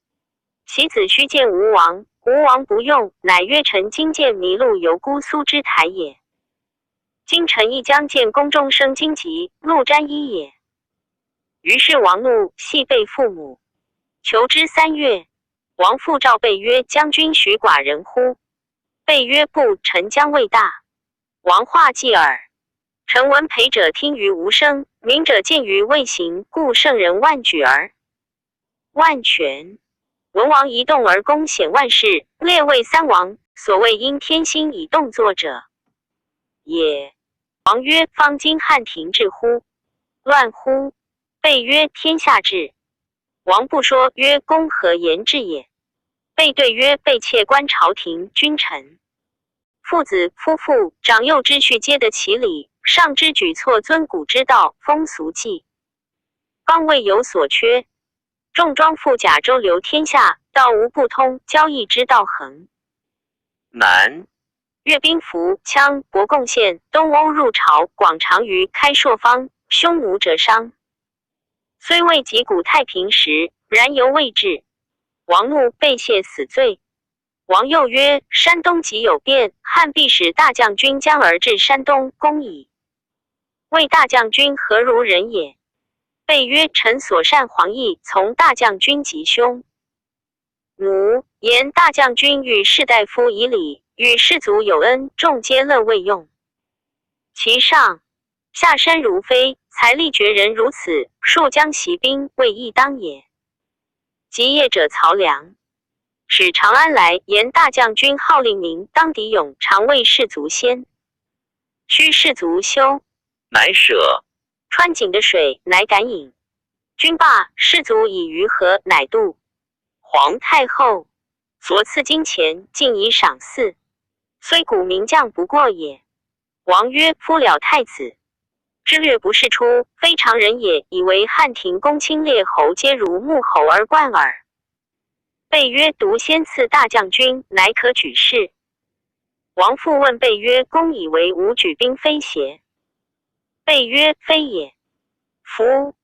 其子须见吴王，吴王不用，乃曰：臣今见麋鹿游姑苏之台也。今臣亦将见宫中生荆棘，鹿沾衣也。于是王怒，系备父母，求之3月。王父召备曰：将军许寡人乎？备曰：不，臣将未大。王话继耳。臣闻陪者听于无声，明者见于未行，故圣人万举而万全。文王一动而公显万事，列位3王，所谓因天心以动作者也。王曰：方今汉庭治乎？乱乎？备曰：天下治。王不说，曰：公何言治也？备对曰：备妾观朝廷君臣，父子夫妇长幼之序，皆得其理，上之举措，尊古之道，风俗纪，方未有所缺。重装赴甲州留天下，道无不通，交易之道恒。南阅兵符羌博贡县，东欧入朝，广长于开朔方，匈奴折伤。虽未及古太平时，然犹未至。王怒，被谢死罪。王又曰：山东即有变，汉必使大将军将而至山东，攻矣。谓大将军何如人也？备曰：臣所善黄奕，从大将军吉凶。奴言大将军与士大夫以礼，与士族有恩，众皆乐未用。其上下身如飞，财力绝人如此，数将袭兵，未易当也。及业者曹良使长安来，言大将军号令明，当敌勇，常为士卒先。须士卒休，乃舍。川井的水，乃敢饮。君罢，士卒以于河，乃渡。皇太后所赐金钱，尽以赏赐，虽古名将不过也。王曰：夫了太子之略不是出，非常人也，以为汉庭公卿列侯皆如穆侯而冠耳。备曰：独先赐大将军，乃可举事。王复问备曰：公以为吾举兵非邪？备曰：非也。夫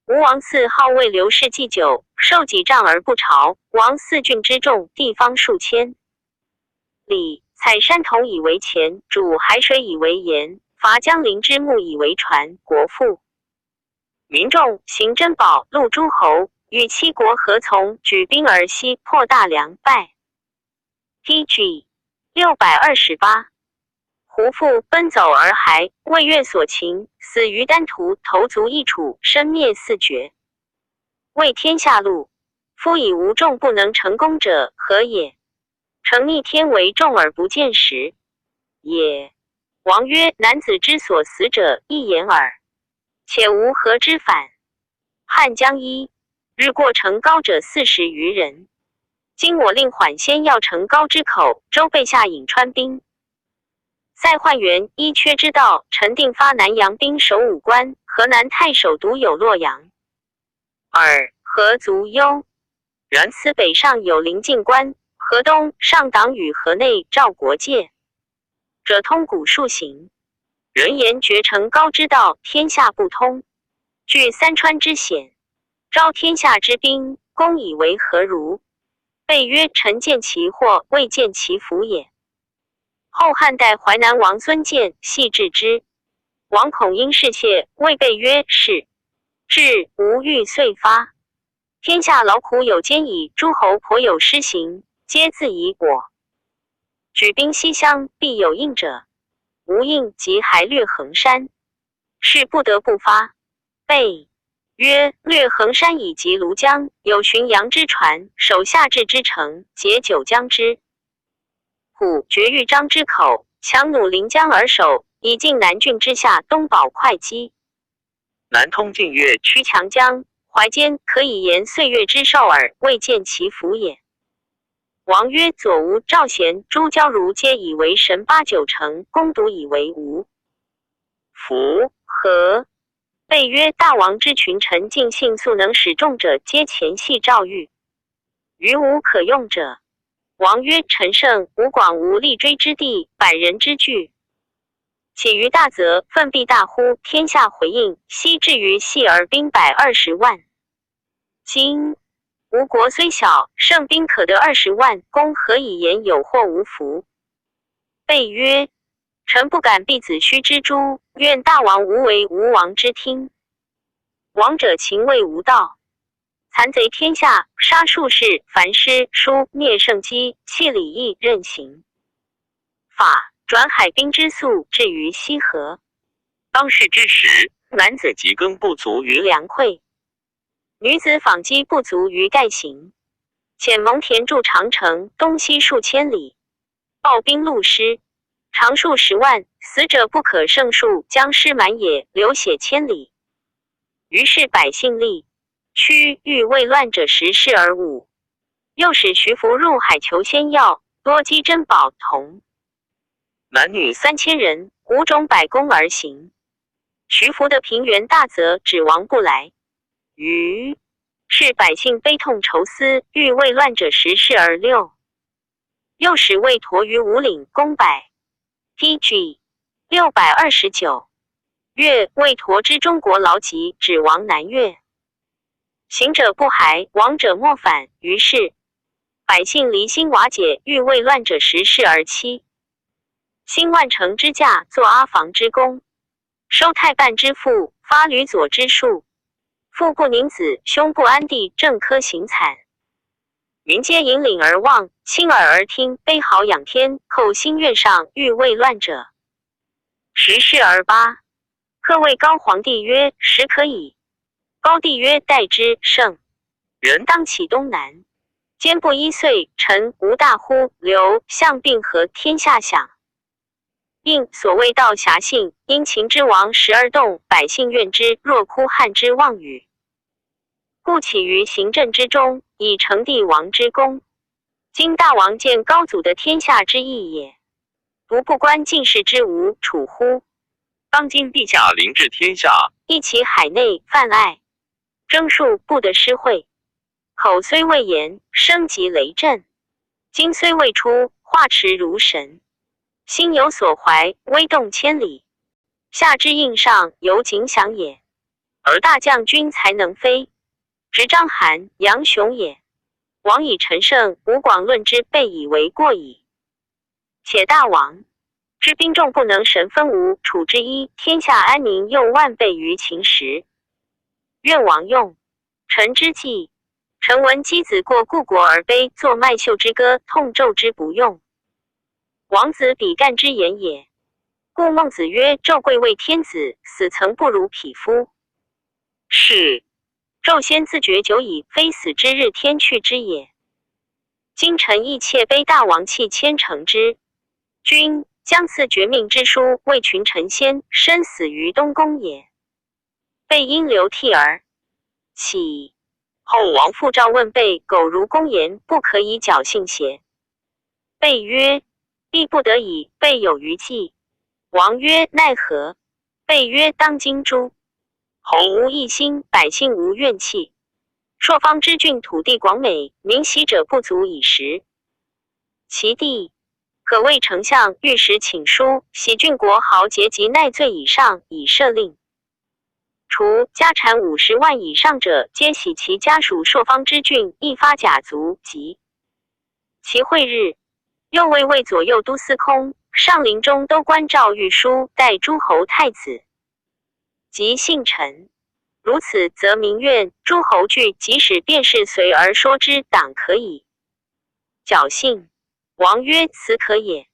吴王嗣好为刘氏祭酒，受己杖而不朝。王4郡之众，地方数千里，采山铜以为钱，煮海水以为盐，伐江陵之木以为船，国富。民众行珍宝，戮诸侯，与七国合从，举兵而西，破大梁，败。PG 628。胡父奔走而还，为越所擒，死于丹徒，头足一处，身灭四绝。为天下路，夫以无众不能成功者，何也？成逆天为众而不见时也。王曰：男子之所死者，一言耳。且无何之反。汉江1日过成皋者40余人。今我令缓先要成皋之口，周备下颍川兵。塞焕元依缺之道，陈定发南阳兵守武关，河南太守独有洛阳。尔河卒忧。然此北上有临晋关，河东上党与河内赵国界，者通古数行。人言绝成皋之道，天下不通。据三川之险，招天下之兵，公以为何如？备曰：臣见其祸，未见其福也。后汉代淮南王孙建系治之，王恐因事谢，谓备曰：是。至无欲遂发。天下劳苦有间矣，诸侯颇有失行，皆自以我。举兵西乡，必有应者。无应，即还略衡山，是不得不发。备曰：略衡山以及庐江，有浔阳之船，守夏至之城，截九江之虎，绝豫章之口，强弩临江而守，以尽南郡之下，东保会稽。南通晋越，曲强江，淮间，可以言岁月之寿耳，未见其福也。王曰：左吴、赵贤、朱交如皆以为神8、9成，公独以为无福。何？备曰：大王之群臣尽信素能使众者，皆前系赵玉，余无可用者。王曰：陈胜、吴广无立锥之地，百人之惧。且于大泽，奋必大乎，天下回应，悉至于系而兵120万。今吴国虽小，胜兵可得20万，公何以言有祸无福？备曰：臣不敢避子虚之诛，愿大王无为吴王之听。王者情为无道，残贼天下，杀术士，凡诗书，灭圣机，弃礼义，任行法，转海滨之粟，至于西河。当世之时，男子及耕不足于粮匮，女子纺机不足于盖行。遣蒙恬筑长城，东西数千里，暴兵戮师，长数10万，死者不可胜数，将尸满野，流血千里。于是百姓立区域为乱者食事而武，又使徐福入海求仙药，多积珍宝铜，男女3000人，5种百工而行。徐福的平原大泽，指王不来。于是百姓悲痛愁思，欲为乱者时事而六。又使魏佗于五岭攻百。PG 629。越魏佗之中国劳疾，止亡南越。行者不还，亡者莫返。于是百姓离心瓦解，欲为乱者时事而期。兴万乘之驾，作阿房之功，收太半之赋，发吕左之术。父不宁子，兄不安地，政科行惨。民皆引领而望，亲耳而听，悲嚎仰天，叩心愿上，欲为乱者。时事而八。客谓高皇帝曰：时可矣。高帝曰：待之。圣人当起东南。坚不一岁，臣无大乎？刘项并合天下享。应所谓道遐信，因秦之亡时而动，百姓怨之，若哭汉之妄语。故起于行政之中，以成帝王之功。今大王见高祖的天下之意也，独不观进士之无处乎？当今陛下临治天下，一其海内泛爱，征数不得失会。口虽未言，声即雷震；经虽未出，化驰如神。心有所怀，威动千里。下之应上，犹景响也。而大将军才能飞，执章邯、杨雄也。王以陈胜、吴广论之，备以为过矣。且大王知兵众不能神分吴楚之一，天下安宁又万倍于秦时。愿王用臣之计。臣闻箕子过故国而悲，作麦秀之歌，痛纣之不用。王子比干之言也。故孟子曰：纣贵为天子，死曾不如匹夫。是纣先自绝久矣，非死之日天去之也。今臣亦切悲大王弃千乘之君，将赐绝命之书，为群臣先，身死于东宫也。备因流涕而起。后王复召问备：苟如公言，不可以侥幸邪？备曰：必不得已。备有余计。王曰：奈何？备曰：当今诸侯无异心，百姓无怨气。朔方之郡土地广美，民喜者不足以食。其地可谓丞相、御史请书，喜郡国豪杰及奈罪以上，以赦令。除家产50万以上者，皆喜其家属朔方之郡，一发甲卒及其会日。又为左右都司空、上陵中都官诏谕书，待诸侯太子及幸臣。如此，则民怨，诸侯惧，即使便是随而说之，党可以侥幸。王曰：此可也。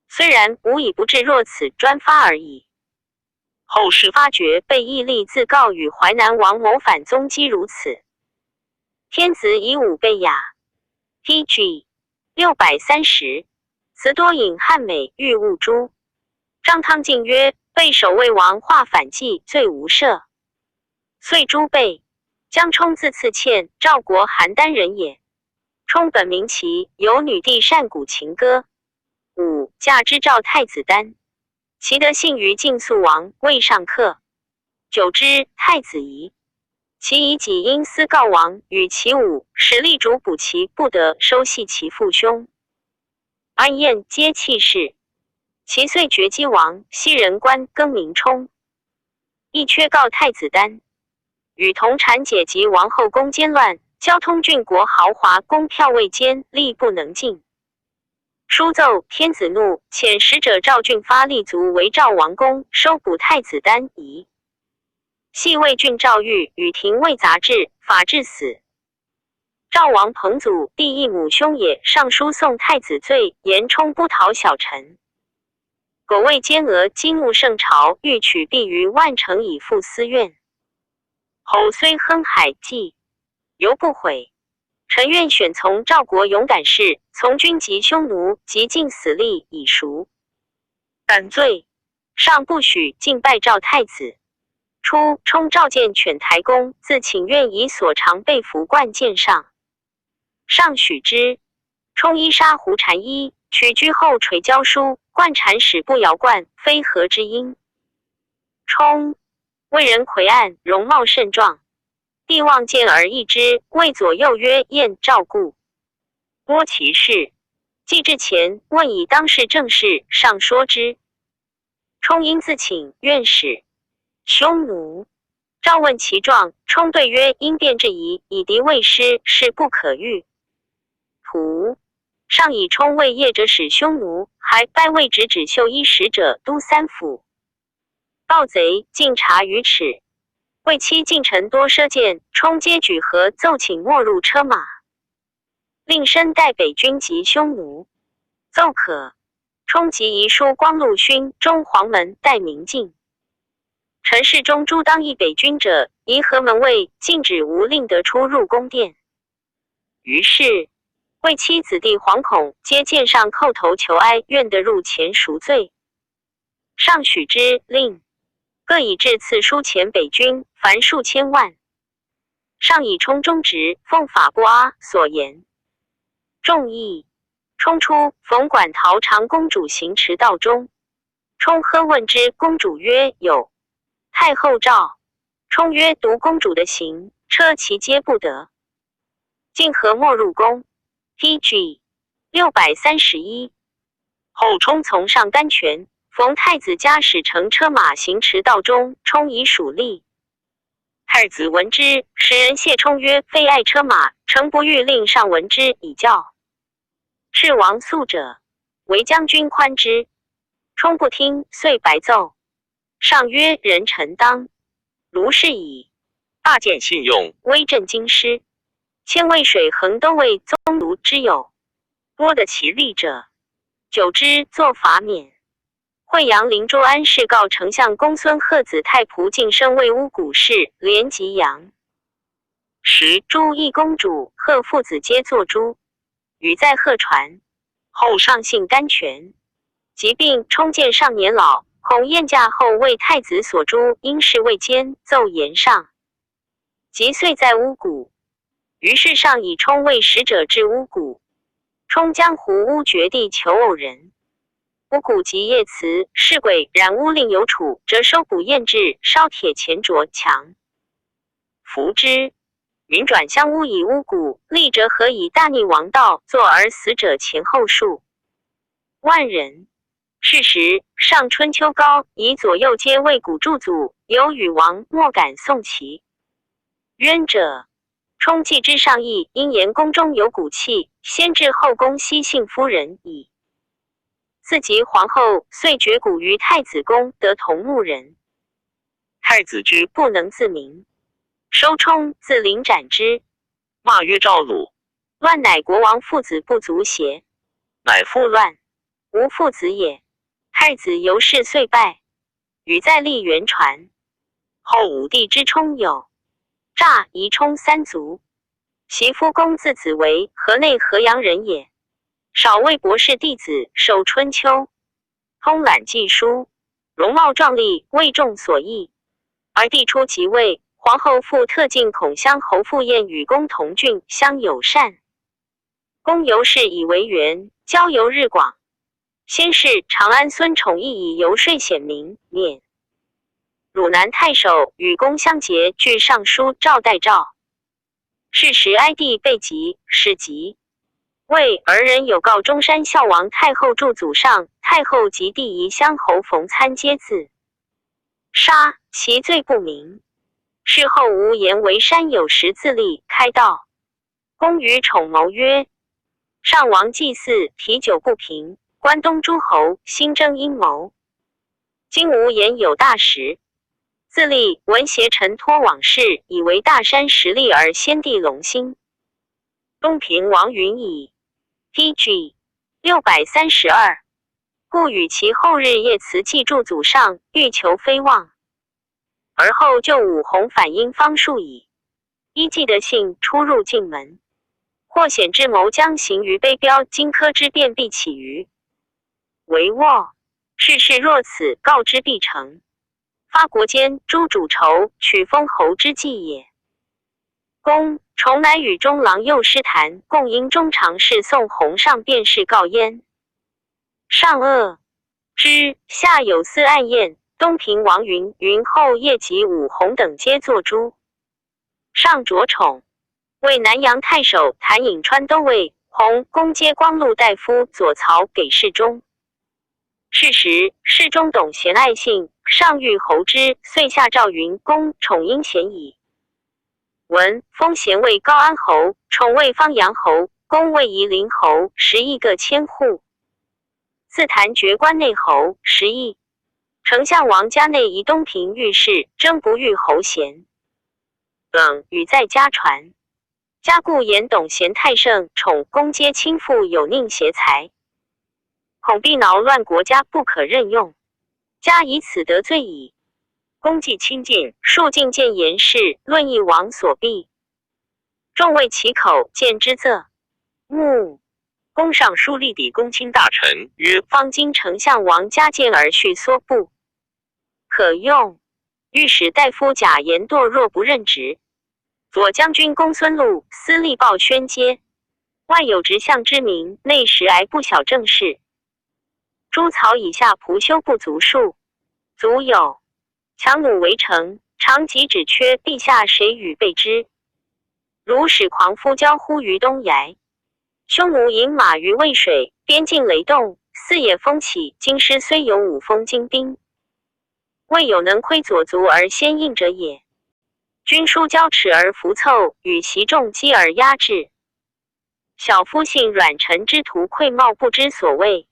虽然，无以不至若此专发而已。后世发觉备义立自告与淮南王谋反踪迹如此。天子以武备雅。PG 630。辞多引汉美，欲误诛。张汤进曰：备守魏王化反计，罪无赦。遂诛备。江充自刺欠，赵国邯郸人也。充本名齐，有女弟善鼓琴歌。5. 嫁之赵太子丹。其得幸于晋肃王，未上客。久之，太子疑。其以己因私告王，与其武，使力主补其不得，收系其父兄。安燕皆弃世。其遂绝姬王，西人官更名充。亦缺告太子丹，与同产解及王后宫奸乱，交通郡国豪华，宫票未坚，力不能进。书奏，天子怒，遣使者赵郡发立足为赵王宫，收捕太子丹夷。系魏郡赵玉与廷尉杂志，法治死。赵王彭祖弟义母兄也，上书送太子罪，言充不讨小臣。苟为奸俄，激怒圣朝，欲取必于万城以复私怨。侯虽哼海计，犹不悔。臣愿选从赵国勇敢士，从军及匈奴，及尽死力以赎。但罪上不许敬拜赵太子。初，充召见犬台公，自请愿以所长被服冠见上。上许之。充衣纱狐禅衣，取居后垂交书，冠禅使不摇冠，非何之音。充为人魁岸，容貌甚壮。帝望见而异之，谓左右曰：“燕赵故。”拨其事，既至前，问以当世政事，上说之。冲因自请愿使匈奴。赵问其状，冲对曰：“因变质疑，以敌未失，是不可御。”图上以冲为业者使匈奴，还拜魏直指袖衣使者都三府。盗贼尽察于齿，为期近臣多奢见，冲皆举合奏请没入车马，令身代北军及匈奴。奏可。冲即遗书光禄勋中黄门待明进。陈世忠诸当议北军者，宜河门卫禁止无令得出入宫殿。于是为妻子弟惶恐，皆见上叩头求哀，愿得入前赎罪。上许之，令各以至赐书前北军，凡数千万。上以冲忠直，奉法不阿所言。众议。冲出，逢馆陶长公主行驰道中。冲呵问之，公主曰：“有。”太后诏。冲曰：“读公主的行，车骑皆不得。”进和没入宫。PG 631。后冲从上甘泉，逢太子家使乘车马行驰道中，冲以属立。太子闻之，时人谢冲曰：“非爱车马，诚不欲令上闻之以教。是王素者，为将军宽之。”冲不听，遂白奏。上曰：“人臣当如是矣。”大见信用，威震京师。千渭水横都尉宗卢之友，多得其力者，久之作罚免。惠阳灵州安氏告丞相公孙贺子太仆晋升为乌古氏，连吉阳。时朱义公主、贺父子皆作诛。语在贺传。后上幸甘泉。疾病，冲见上年老，恐宴驾后为太子所诛，因事未坚，奏言上。即遂在乌谷。于是上以冲为使者至乌谷。冲江湖乌绝地求偶人。乌谷及夜辞，是鬼然乌令有处，折收谷燕制，烧铁钱着强。服之。民转相乌以乌谷，立折合以大逆王道，作而死者前后数万人。是时上春秋高，以左右皆为谷驻祖，有禹王莫敢送其冤者。冲既之上意，因言宫中有谷器，先至后宫西幸夫人矣。自及皇后，遂绝谷于太子宫，得同牧人。太子之不能自明。收冲，自临斩之，骂曰：“赵鲁，乱乃国王父子不足邪？乃复乱，无父子也。”太子由是遂败。禹在立元传。后武帝之冲有诈夷冲三族。其夫公自子为河内河阳人也。少尉博士弟子，守春秋，通览记书，容貌壮丽，为众所异。而帝初即位，皇后父特进孔襄侯傅晏与公同郡，相友善。公由是以为援，交游日广。先是长安孙宠义以游说显明，免汝南太守与公相结，据尚书赵代诏。是时哀帝被疾，使疾。谓儿人有告中山孝王太后祝祖上，太后及弟宜乡侯冯参皆自杀，其罪不明。事后无言为山有时自立开道。公与宠谋曰：“上王祭祀，体久不平，关东诸侯兴争阴谋。今无言有大时，自立闻邪臣托往事，以为大山实力而先帝隆兴。东平王云矣。” PG 632。故与其后日夜辞祭祝祖上，欲求非望。而后就武弘反因方数矣。依既得信出入进门，或显之谋将行于卑标，荆轲之变必起于帷幄。事事若此，告之必成。发国间诛主仇，取封侯之计也。公重乃与中郎右师谈，共因中常侍宋弘上便是告焉。上恶之，下有司暗宴。东平王云后夜及武弘等皆作诛。上着宠，为南阳太守谭颍川都尉，弘公接光禄大夫左曹给事中。是时，侍中董贤爱信，上谕侯之，遂下诏云：公宠殷贤矣。文封贤为高安侯，宠为方阳侯，公为夷陵侯，11个千户。自谭爵关内侯10邑。丞相王家内移东平御史，征不遇侯衔。等语在家传。家故言董贤太盛，宠公皆亲附，有佞邪财，恐必挠乱国家，不可任用。家以此得罪矣。公既亲近，数进谏言事，论议王所避。众谓其口，见之仄。目公上书立抵公卿大臣曰：方今丞相王家见而续缩部，可用。御史大夫贾言惰若不任职。左将军公孙禄私力报宣接，外有直相之名，内实挨不小政事。诸曹以下仆修不足数，足有强弩围城，常急指缺，陛下谁与备之？如使狂夫交呼于东崖，匈奴引马于渭水，边境雷动，四野风起。京师虽有5封精兵，未有能窥左足而先应者也。军书交齿而浮凑，与袭众击而压制。小夫性软臣之徒溃冒，不知所谓。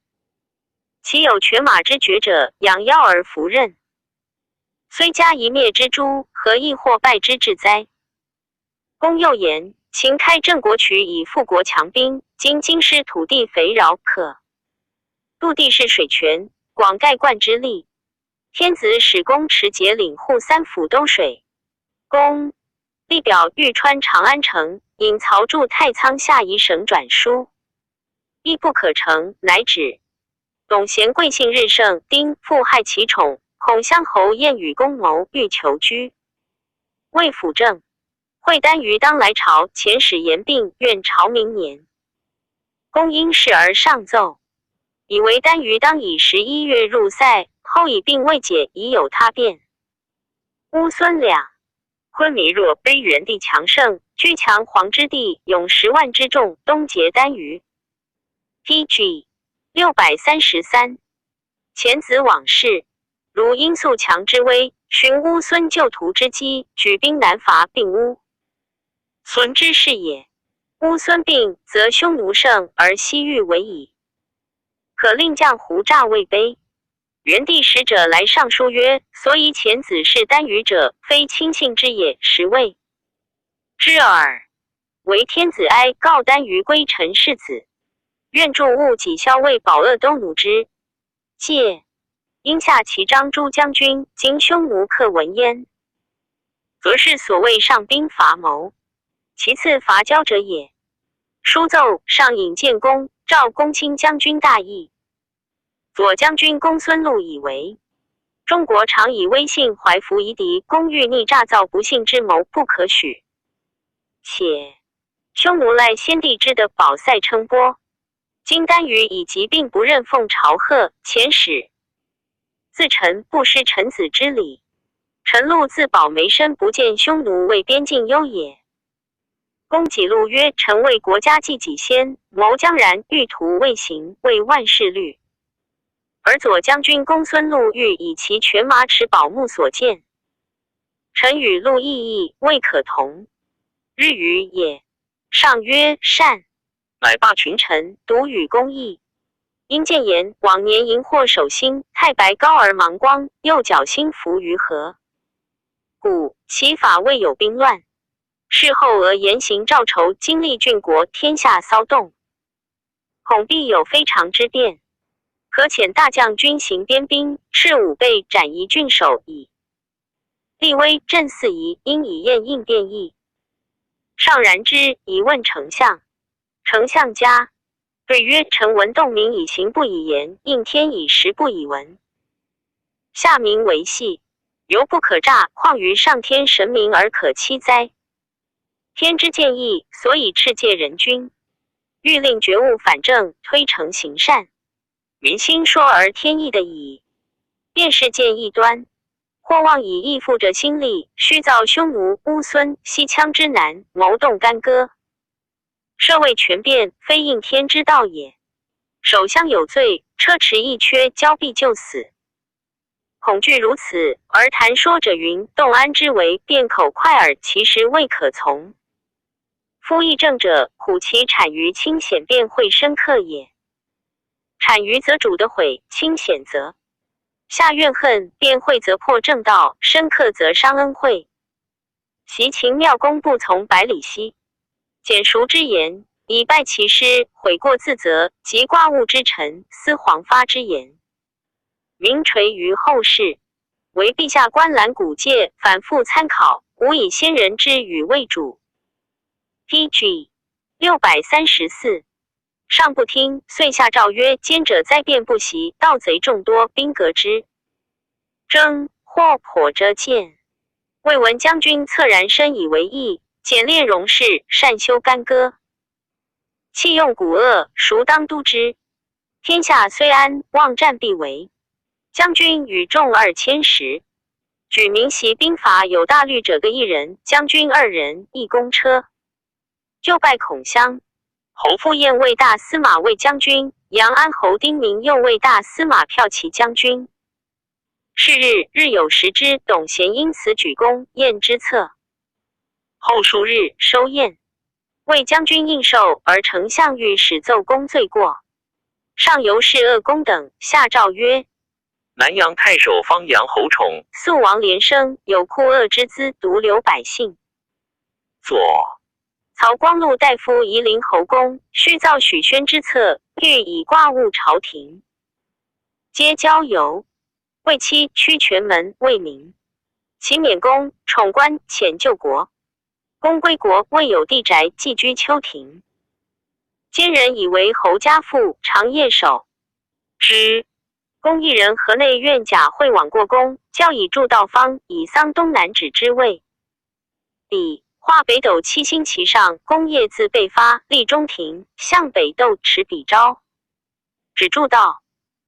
其有犬马之绝者，仰腰而服刃。虽加一灭之诛，何亦或败之至哉？公又言：秦开郑国渠以富国强兵，今京师土地肥饶，可陆地是水泉，广盖灌之力。天子使公持节领护3府东水。公立表欲穿长安城，引曹驻太仓下夷省转书，亦不可成，乃止。董贤贵姓日盛，丁复害其宠，恐乡侯宴与公谋，欲求居。魏辅政，会单于当来朝，遣使言病，愿朝明年。公因事而上奏，以为单于当以11月入塞，后以病未解，已有他变。乌孙两昏迷若悲元帝强盛，居强黄之地，勇10万之众，东劫单于。PG 633。前子往事，如因素强之威，寻乌孙救屠之机，举兵南伐，并乌孙之事也。乌孙病，则匈奴胜，而西域为矣。可令将胡诈魏卑。元帝使者来上书曰：所以遣子是单于者，非亲信之也，实谓之耳。为天子哀告单于归陈世子，愿助务己校尉保鄂都奴之。戒因下其章诸将军，今匈奴克闻焉，则是所谓上兵伐谋，其次伐交者也。书奏上引建公，赵公卿将军大义。左将军公孙禄以为中国常以威信怀服夷狄，公欲逆诈造不幸之谋，不可许。且匈奴赖先帝之的保塞称波，今单于以疾病不任奉朝贺，遣使自陈不失臣子之礼。臣禄自保没身，不见匈奴为边境忧也。公己录曰：臣为国家计己先，谋将然，欲图未行，为万事虑。而左将军公孙禄欲以其犬马齿保木所见，臣与禄异议，未可同。日余也。上曰：善。乃罢群臣，独与公议。因谏言往年荧惑守心，太白高而芒光，又侥幸伏于河。故其法未有兵乱。事后而言行赵仇，经历郡国，天下骚动，恐必有非常之变。可遣大将军行边兵，斥武备，斩夷郡守矣。立威镇4夷，因以验应变议。上然之，以问丞相。丞相嘉对曰：臣闻动民以行不以言，应天以实不以闻。下民为戏，犹不可诈，况于上天神明而可欺哉？天之见义，所以敕戒人君，欲令觉悟反正，推诚行善。民心说而天意的矣，便是见异端。或望以义负着心力，虚造匈奴、乌孙、西羌之难，谋动干戈。设为权变，非应天之道也。守乡有罪，车迟一缺，交臂就死。恐惧如此，而谈说者云：动安之为，辩口快耳，其实未可从。夫议政者，苦其产于清显，辩会深刻也。产于则主的悔，清显则下怨恨，辩会则破正道，深刻则伤恩惠。习秦妙公不从百里奚，简熟之言，以败其师，悔过自责，及刮物之臣，思黄发之言，名垂于后世。为陛下观览古戒，反复参考，无以先人之语为主。PG 634上不听，遂下诏曰：奸者灾变不息，盗贼众多，兵革之。征或颇遮见。魏文将军恻然深以为义，简练容事，善修干戈。弃用古恶，孰当督之？天下虽安，望战必为。将军与众2000石，举明袭兵法有大律者各1人，将军2人，一公车。就拜孔襄。侯傅彦为大司马卫将军，阳安侯丁明又为大司马骠骑将军。是日，日有食之，董贤因此举公宴之策。后数日，收宴。魏将军应受，而丞相欲使奏公罪过。上游士鄂公等，下诏曰：南阳太守方阳侯宠，肃王连生，有酷恶之资，独留百姓。左曹光禄大夫夷陵侯公，虚造许宣之策，欲以挂误朝廷。皆交游。为妻屈权门为民，其免公宠官遣救国。公归国，未有地宅，寄居丘庭。奸人以为侯家父，常夜守之。公一人河内院贾会往过宫，教以筑道方，以桑东南指之位。彼画北斗7星旗上，公夜自备发，立中庭，向北斗持笔招。只筑道。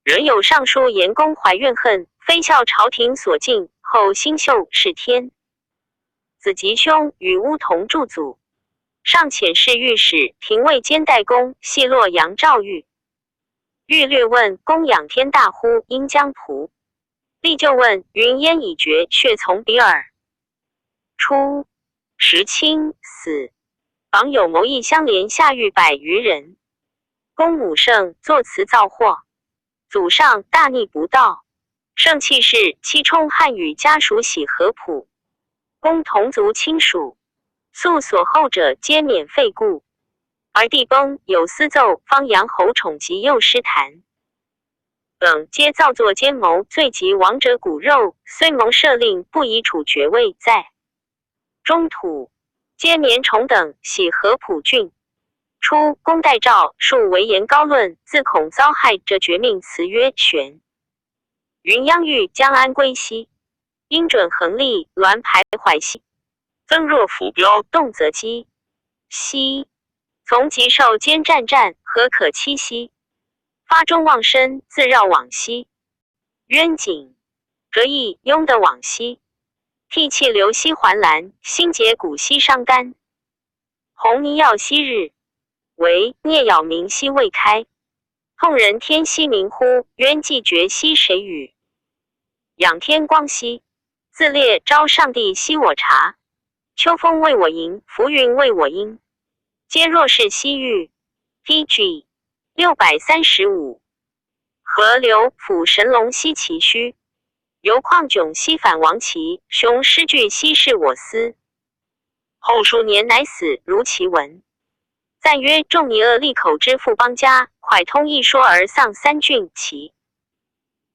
人有上书言公怀怨恨，非效朝廷所敬，后兴秀是天。子吉兄与乌同筑祖，上遣侍御史廷尉兼代公，系洛阳赵玉。欲略问公仰天大呼，应将仆。立就问云烟已绝，血从鼻耳。初，时亲死，榜有谋议相连下狱100余人。公母盛，作辞造祸。祖上大逆不道，圣弃世，妻冲汉与家属喜合谱。公同族亲属，素所后者皆免废故。而地崩，有私奏方阳侯宠及右师谭等，皆造作奸谋，罪及亡者骨肉，虽蒙赦令，不宜处爵位，在中土。皆免宠等喜合浦郡。初，公代诏述为言高论，自恐遭害者，绝命辞曰：玄云央欲江安归西，应准横立，栾徘徊西。增若浮标，动则击西。从吉受兼战，何可栖息？发中望深，自绕往西。渊景折翼，拥得往西。涕泣流西环兰，心结古稀伤肝。红泥耀昔日，为啮咬明夕未开。痛人天夕明乎？冤既绝兮谁与？仰天光兮，自烈招上帝息我察。秋风为我迎，浮云为我阴。皆若是西域。PG 635河流抚神龙兮其须。由旷迥兮反王旗，雄师惧兮是我思。后数年乃死，如其文。赞曰：仲尼厄利口之富邦家，蒯通一说而丧3郡，其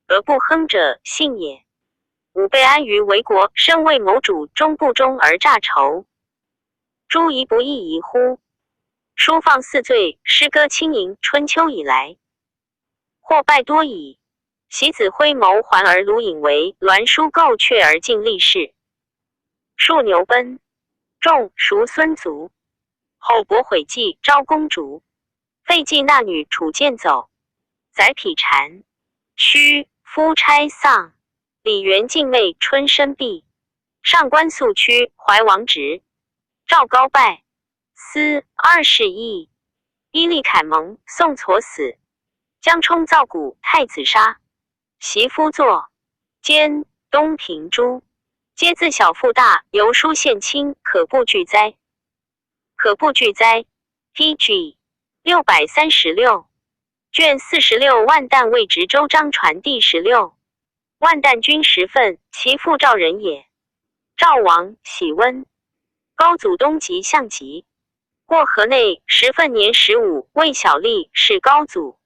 而不亨者，信也。吾被安于为国，身为谋主，终不忠而诈仇。诸夷不亦宜乎？书放4罪，诗歌轻盈，春秋以来，或败多矣。习子辉谋还而卢隐为，栾书构阙而尽立事。数牛奔，仲孰孙族。后伯悔计招公主，废妓纳女处剑走。宰匹禅，屈夫差丧，李元敬妹春申弼，上官宿区怀王直，赵高拜，司二世义，伊利凯蒙宋痤死，江充造古太子杀，袭夫作监东平诸，皆自小父大，由书献亲，可不惧哉？可不惧哉 ？PG 636卷46万旦魏直州章传第16。万旦君10份，其父赵人也。赵王喜温，高祖东极向极，过河内10份年15，魏小吏是高祖。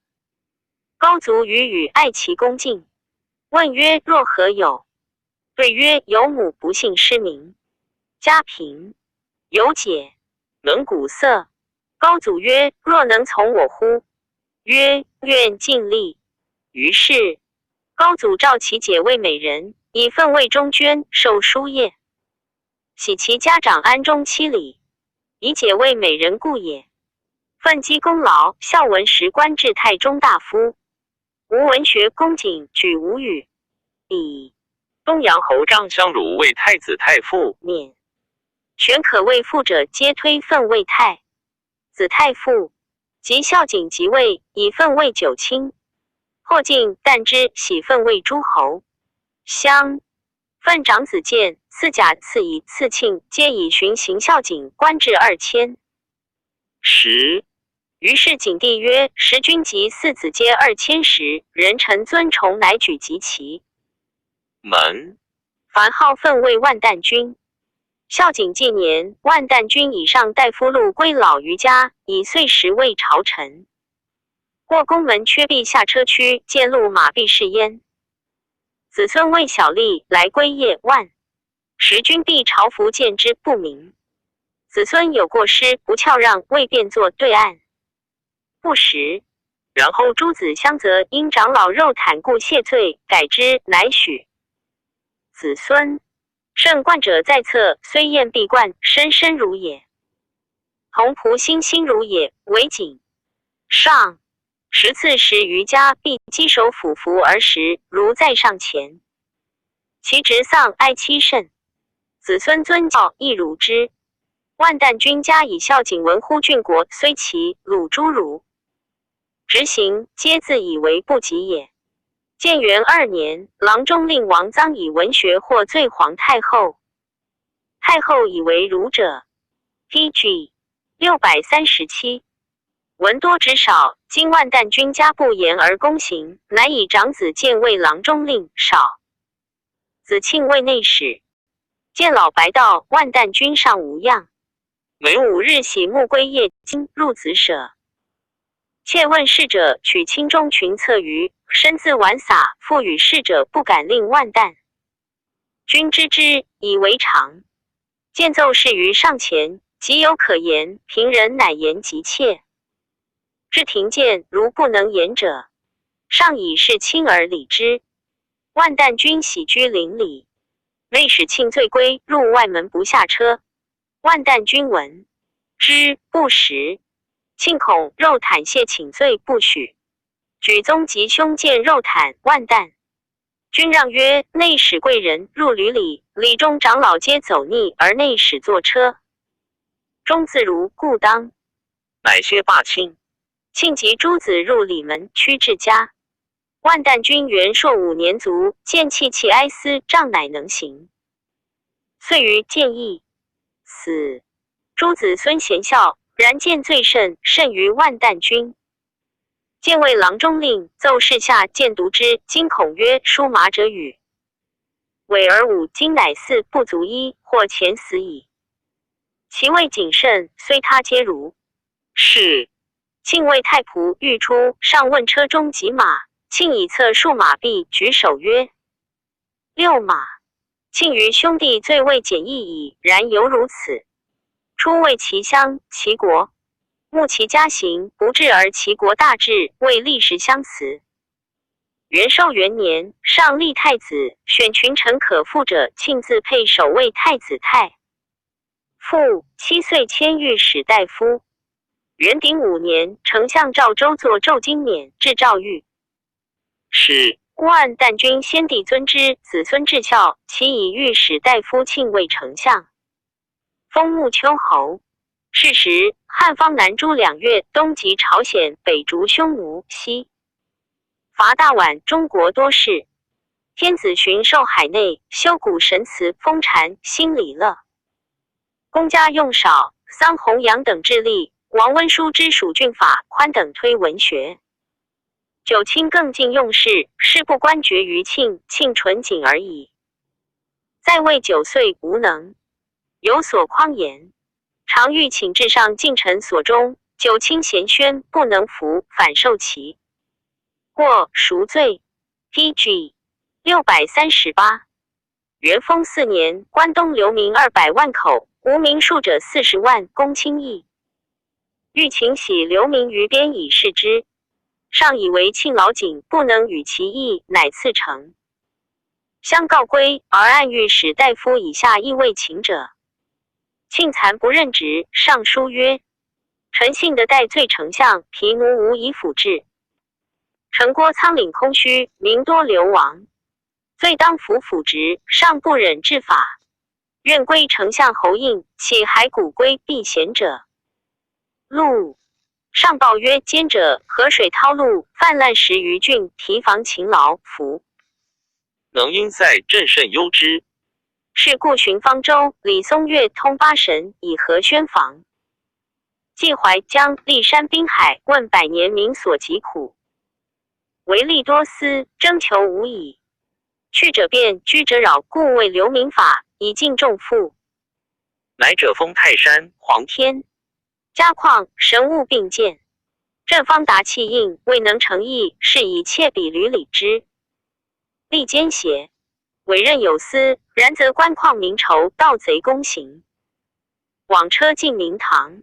高祖与爱其恭敬，问曰：若何有？对曰：有母不幸失明，家贫，有姐能鼓瑟。高祖曰：若能从我乎？曰：愿尽力。于是高祖召其姐为美人，以分魏中捐，授书业。喜其家长安中7里，以姐为美人故也。奋积功劳，孝文时官至太中大夫。吴文学恭谨，举无语。以东阳侯张相如为太子太傅，免选可为父者，皆推分为太子太傅。及孝景即位，以分为九卿。或进旦之喜分为诸侯。相分长子建、次甲、次乙、次庆，皆以循行孝景，官至2000。于是景帝曰：时君及4子皆2000时，人臣尊崇，乃举及其门。凡号分为万旦君。孝景纪年，万旦君以上大夫禄归老于家，以岁时为朝臣。过宫门缺壁下车区，见路马必是焉。子孙为小吏，来归业万。时君必朝服见之不明。子孙有过失，不翘让，未便作对案。不时，然后诸子相责，因长老肉袒故谢罪，改之，乃许。子孙胜冠者在侧，虽厌必冠，深深如也。同仆心心如也，为景上10次时于家，必稽首俯伏而食，如在上前。其侄丧哀戚甚，子孙尊教亦如之。万旦君家以孝景闻乎郡国，虽其鲁诸儒执行，皆自以为不及也。建元2年，郎中令王臧以文学获罪皇太后，太后以为儒者。PG 637文多职少，今万旦君家不言而公行，乃以长子建为郎中令，少子庆为内史。见老白道，万旦君尚无恙。每5日喜木归夜经入子舍。妾问侍者取卿中群策于，身自玩洒，复与侍者不敢令万旦君知之，以为常。见奏事于上前，即有可言，平人乃言及妾。至庭见，如不能言者，上以是亲而礼之。万旦君喜居邻里，内使庆罪归，入外门不下车。万旦君闻之，不食。庆恐肉袒谢请罪，不许。举宗及兄见肉袒，万旦君让曰：内使贵人入闾里，里中长老皆走逆，而内使坐车。中自如，故当。乃薛罢庆。庆及诸子入里门，趋至家。万旦君元朔5年卒，见戚戚哀思，杖乃能行。遂于建议死。诸子孙贤孝，然见罪甚，甚于万旦君。建为郎中令，奏事下，见读之，惊恐曰：书麻者语。委而吾今乃4不足1，或前死矣。其位谨慎，虽他皆如是。庆谓太仆欲出，上问车中几马，庆以策数马币，举手曰：6马。庆于兄弟最未简易矣，然犹如此。初为其乡其国，慕其家行不治而其国大治，为历史相辞。元寿元年，上立太子，选群臣可复者，庆自配首位太子太傅，7岁迁御史大夫。元鼎5年，丞相赵州作奏经免，至诏狱。是郭岸旦君先帝尊之，子孙至孝，其以御史大夫庆卫丞相，封穆丘侯。是时，汉方南诸2越，东及朝鲜，北逐匈奴，西伐大宛，中国多事。天子巡狩海内，修古神祠，封禅，兴礼乐。公家用少，桑弘羊等致力。王温书之属郡法，宽等推文学。九卿更尽用事，事不官绝于庆，庆纯谨而已。在位9岁，无能，有所匡言。常欲请至上近臣所中，九卿咸宣，不能服，反受其过，赎罪。PG 638。元丰4年，关东流民200万口，无民数者40万，公卿议。欲请徙流民于边以示之，上以为庆老谨不能与其议，乃赐呈。相告归，而按御史大夫以下亦未请者。庆惭不任职，上书曰：臣幸得代罪丞相，疲奴无以辅治。臣郭仓廪空虚，民多流亡，罪当服辅职，上不忍治法，愿归丞相侯应，岂骸骨归避嫌者？陆上报曰：奸者河水滔陆，泛滥10余郡，提防勤劳，服能因塞朕甚忧之。是故寻方舟，李松岳通8神，以和宣防。济淮江历山滨海，问百年民所疾苦。唯利多思，征求无已。去者变，居者扰，故为流民法，以尽众富。乃者封泰山、黄天、嘉旷、神物并见。正方达气应，未能成义，是以窃比履理之。力奸邪，委任有司，然则官旷民仇，盗贼公行。往车进明堂，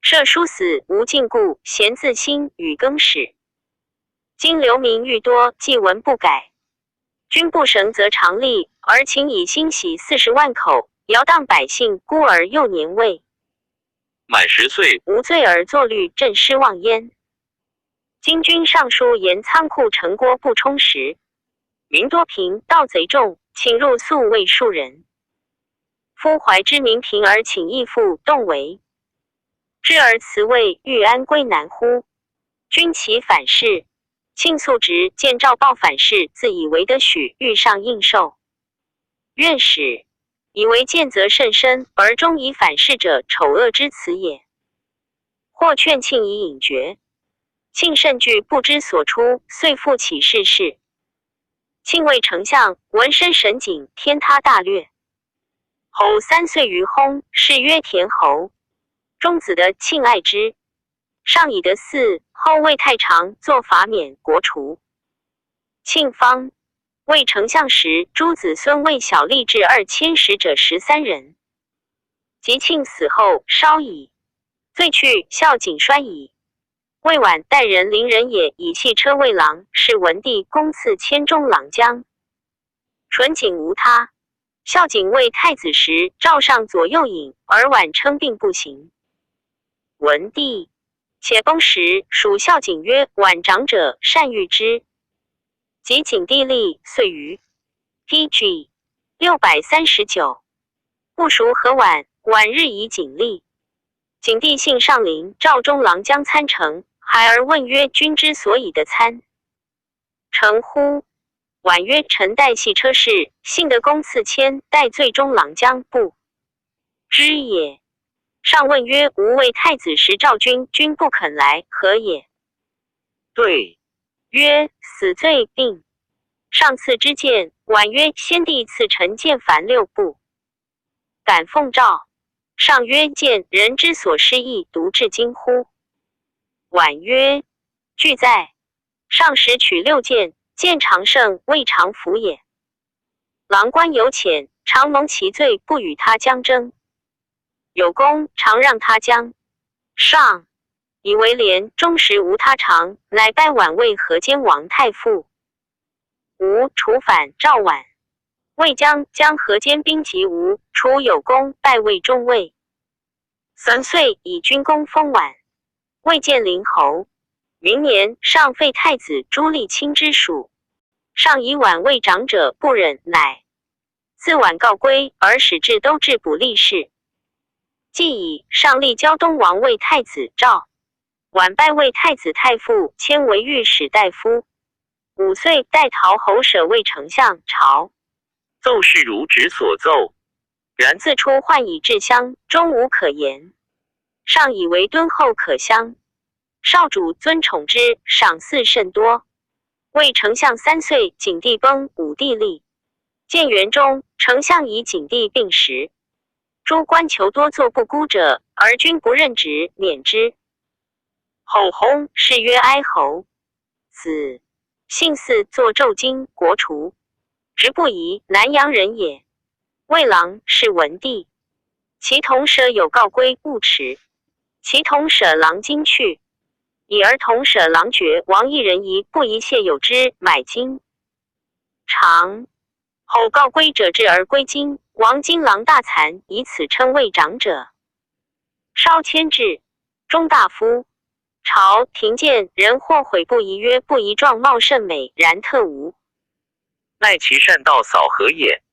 设书死，无禁锢，闲自新，与更始。今流民愈多，既文不改。君不绳则常立，而请以兴徙40万口，摇荡百姓，孤儿幼年未满10岁，无罪而作律，朕失望焉。今君上书言仓库城郭不充实，民多贫，盗贼众，请入宿未数人。夫怀之民贫而请义父，动为知而辞位，欲安归难乎？君其反视。庆素直见诏报反事，自以为得许，欲上应受。愿使以为见则甚深，而终以反事者，丑恶之辞也。或劝庆以隐绝，庆甚惧，不知所出，遂复起事事。庆为丞相，闻身神谨，天他大略。侯3岁于薨，谥曰田侯。中子得庆爱之，上以得嗣，后为太常，作法免，国除。庆方为丞相时，诸子孙为小吏治2000使者13人。及庆死后，稍矣，罪去，孝谨衰矣。魏婉代人邻人也，以弃车卫郎，是文帝公赐千中郎将。纯谨无他。孝谨为太子时，诏上左右引，而婉称病不行。文帝且崩时，属孝谨曰：婉长者，善御之。及景帝立，遂于 PG 639。不熟何婉，婉日以景立。景帝幸上陵，召中郎将参乘，孩儿问曰：君之所以得参乘乎？婉曰：臣代系车事，幸得公赐签，代罪中郎将，不知也。上问曰：吾为太子时召君，君不肯来，何也？对曰：死罪病。上赐之见，婉曰：先帝赐臣见凡6部，敢奉诏。上曰：见人之所失意，独至今乎？婉曰：俱在。上时取6件，见常胜，未尝服也。郎官有浅，常蒙其罪，不与他将争。有功，常让他将。上以为廉，终时无他常，乃拜婉为河间王太傅。吴楚反赵婉，魏将河间兵及吴，楚有功，拜魏中尉。3岁以军功封婉，魏建陵侯。明年，上废太子朱立清之属。上以晚为长者不忍，乃自晚告归，而使至都治补吏事。既以上立胶东王为太子赵，晚拜为太子太傅，迁为御史大夫。5岁代陶侯舍为丞相朝，奏事如旨所奏，然自出宦以至乡，终无可言。上以为敦厚可相，少主尊宠之，赏赐甚多。为丞相3岁，景帝崩，武帝立。建元中，丞相以景帝病时，诸官求多作不孤者，而君不任职，免之。后薨，谥曰哀侯。子姓嗣，作纣经，国除。直不疑，南阳人也。魏郎是文帝，其同舍有告归，勿迟。其同舍郎今去，以儿同舍郎爵王一人疑，不宜谢有之，买金。常后告归者至而归京，王金郎大惭，以此称谓长者。稍迁至中大夫。朝廷见人或悔不宜，曰不宜状貌甚美，然特无。奈其善道扫何也？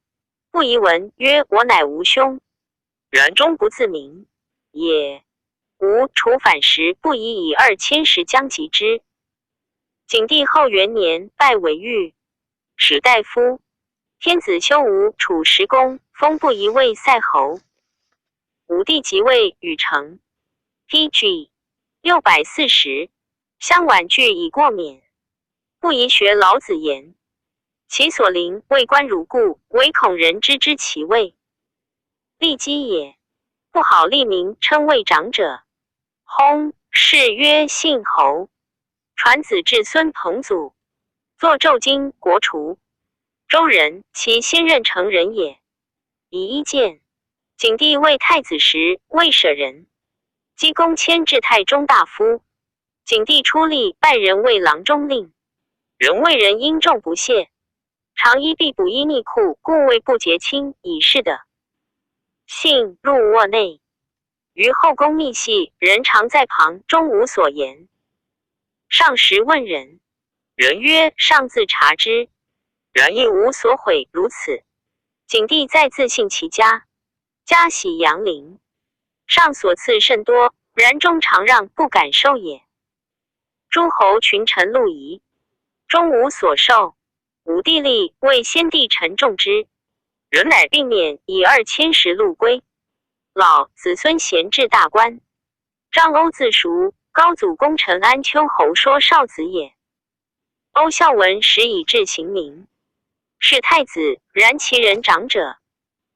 不宜闻，曰我乃无兄，然终不自明也。吾处反时，不宜以2000石将及之。景帝后元年，拜为御史大夫。天子修吴楚时公，封不宜为塞侯。武帝即位，禹成 PG 640，相婉拒以过免，不宜学老子言。其所临为官如故，唯恐人知之其位。立基也，不好立名，称谓长者。薨，谥曰信侯。传子至孙彭祖，作纣经，国除。周人，其先任成人也。以一见，景帝为太子时，未舍人，姬公迁至太中大夫。景帝出力，拜人为郎中令。人为人因重不懈，常衣必补衣逆裤，故谓不节亲，以是的。信入卧内，于后宫密细，人常在旁，终无所言。上时问人，人曰：上自察之，然亦无所悔，如此。景帝再自信其家，家喜阳陵，上所赐甚多，然终常让，不敢受也。诸侯群臣陆仪，终无所受。武帝立，为先帝臣重之，人乃并免，以2000石禄归。老子孙贤至大官。张欧自熟，高祖功臣安丘侯说少子也。欧孝文时以至刑名，是太子，然其人长者。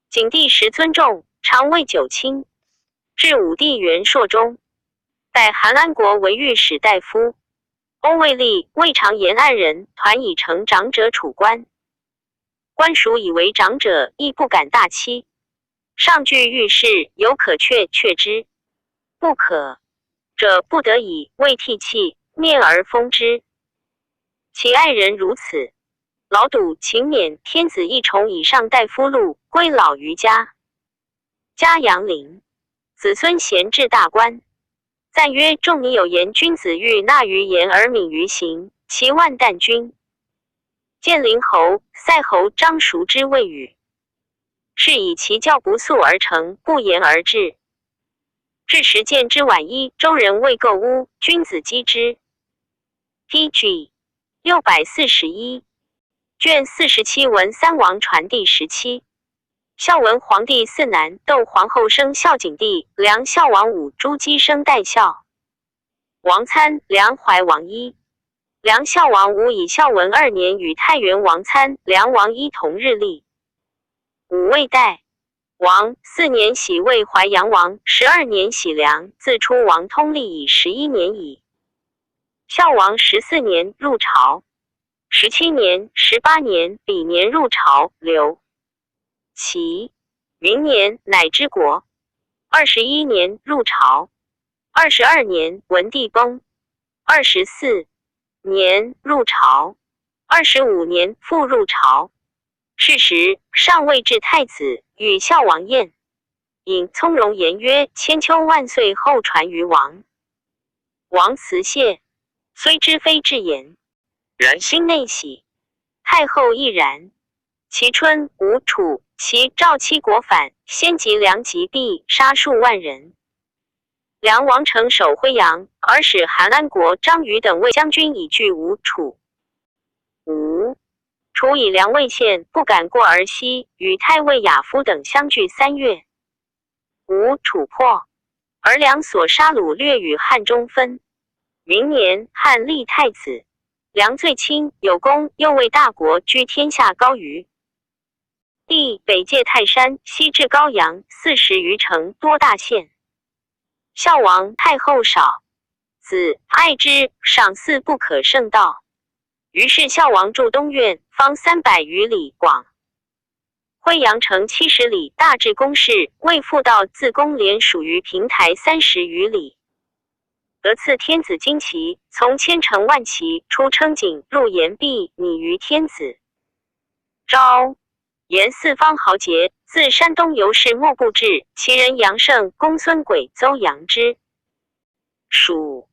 景帝时尊重，常谓九卿。至武帝元朔中，代韩安国为御史大夫。欧未立，未尝言案人，团以成长者处官。官属以为长者，亦不敢大欺。上具御事，有可却之，不可者不得已，为替弃，面而封之。其爱人如此，老笃勤勉，天子一重以上大夫禄，归老于家。家阳陵，子孙贤至大官。赞曰：仲尼有言，君子欲纳于言而敏于行，其万旦君。建陵侯、塞侯张熟之谓语，是以其教不速而成，不言而至。至时见之晚衣，周人未构屋，君子击之。PG 641，卷47文三王传第17。孝文皇帝嗣南，窦皇后生孝景帝，梁孝王武，朱姬生代孝王参，梁怀王一。梁孝王武以孝文2年与太原王参、梁王一同日立。武未代王4年喜魏淮阳王，12年喜梁，自出王通历以11年矣。孝王14年入朝，17年、18年比年入朝，刘齐明年乃之国。21年入朝，22年文帝崩，24年入朝，25年复入朝。是时上位至太子，与孝王宴，引从容言曰：千秋万岁后传于王。王辞谢，虽知非至言，然心内喜。太后亦然。其春，吴楚、齐、赵七国反，先及梁及毕，杀数万人。梁王城守辉阳，而使韩安国、张瑜等卫将军以拒吴楚。楚以梁魏县，不敢过而西，与太尉亚夫等相拒3月。吴楚破，而梁所杀虏略与汉中分。明年，汉立太子，梁最亲，有功，又为大国，居天下高于。地北界泰山，西至高阳，40余城，多大县。孝王太后少，子爱之，赏赐不可胜道。于是孝王筑东苑，方300余里广。辉阳城70里，大至宫室，魏复道自宫连属于平台30余里。得赐天子旌旗，从千乘万骑，出称景，入岩壁，拟于天子。昭言四方豪杰，自山东游士莫不至，其人杨胜、公孙轨邹扬之。蜀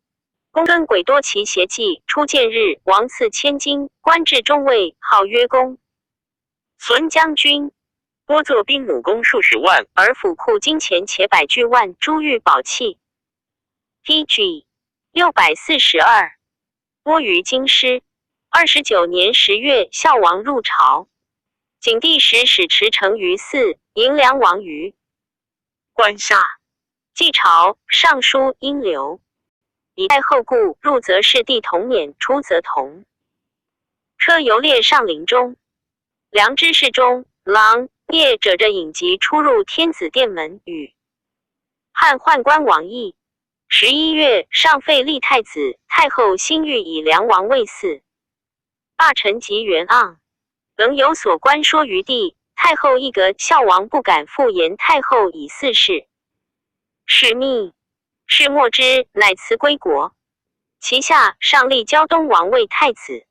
公孙轨多其邪计，初见日，王赐千金，官至中尉，号曰公。孙将军多作兵弩弓数十万，而府库金钱且百巨万，珠玉宝器。PG 642，多于京师。29年10月，孝王入朝。景帝时使持城于寺，迎梁王于关下。继朝，尚书因留。以太后故，入则是帝同辇，出则同。车游列上陵中。梁之侍中、郎夜者着引疾出入天子殿门，与汉宦官王议。11月，上废立太子，太后新欲以梁王为嗣。罢臣及元盎，仍有所关说于帝。太后一革，孝王不敢复言太后以嗣事。是密，是莫之，乃辞归国。其下上立胶东王为太子。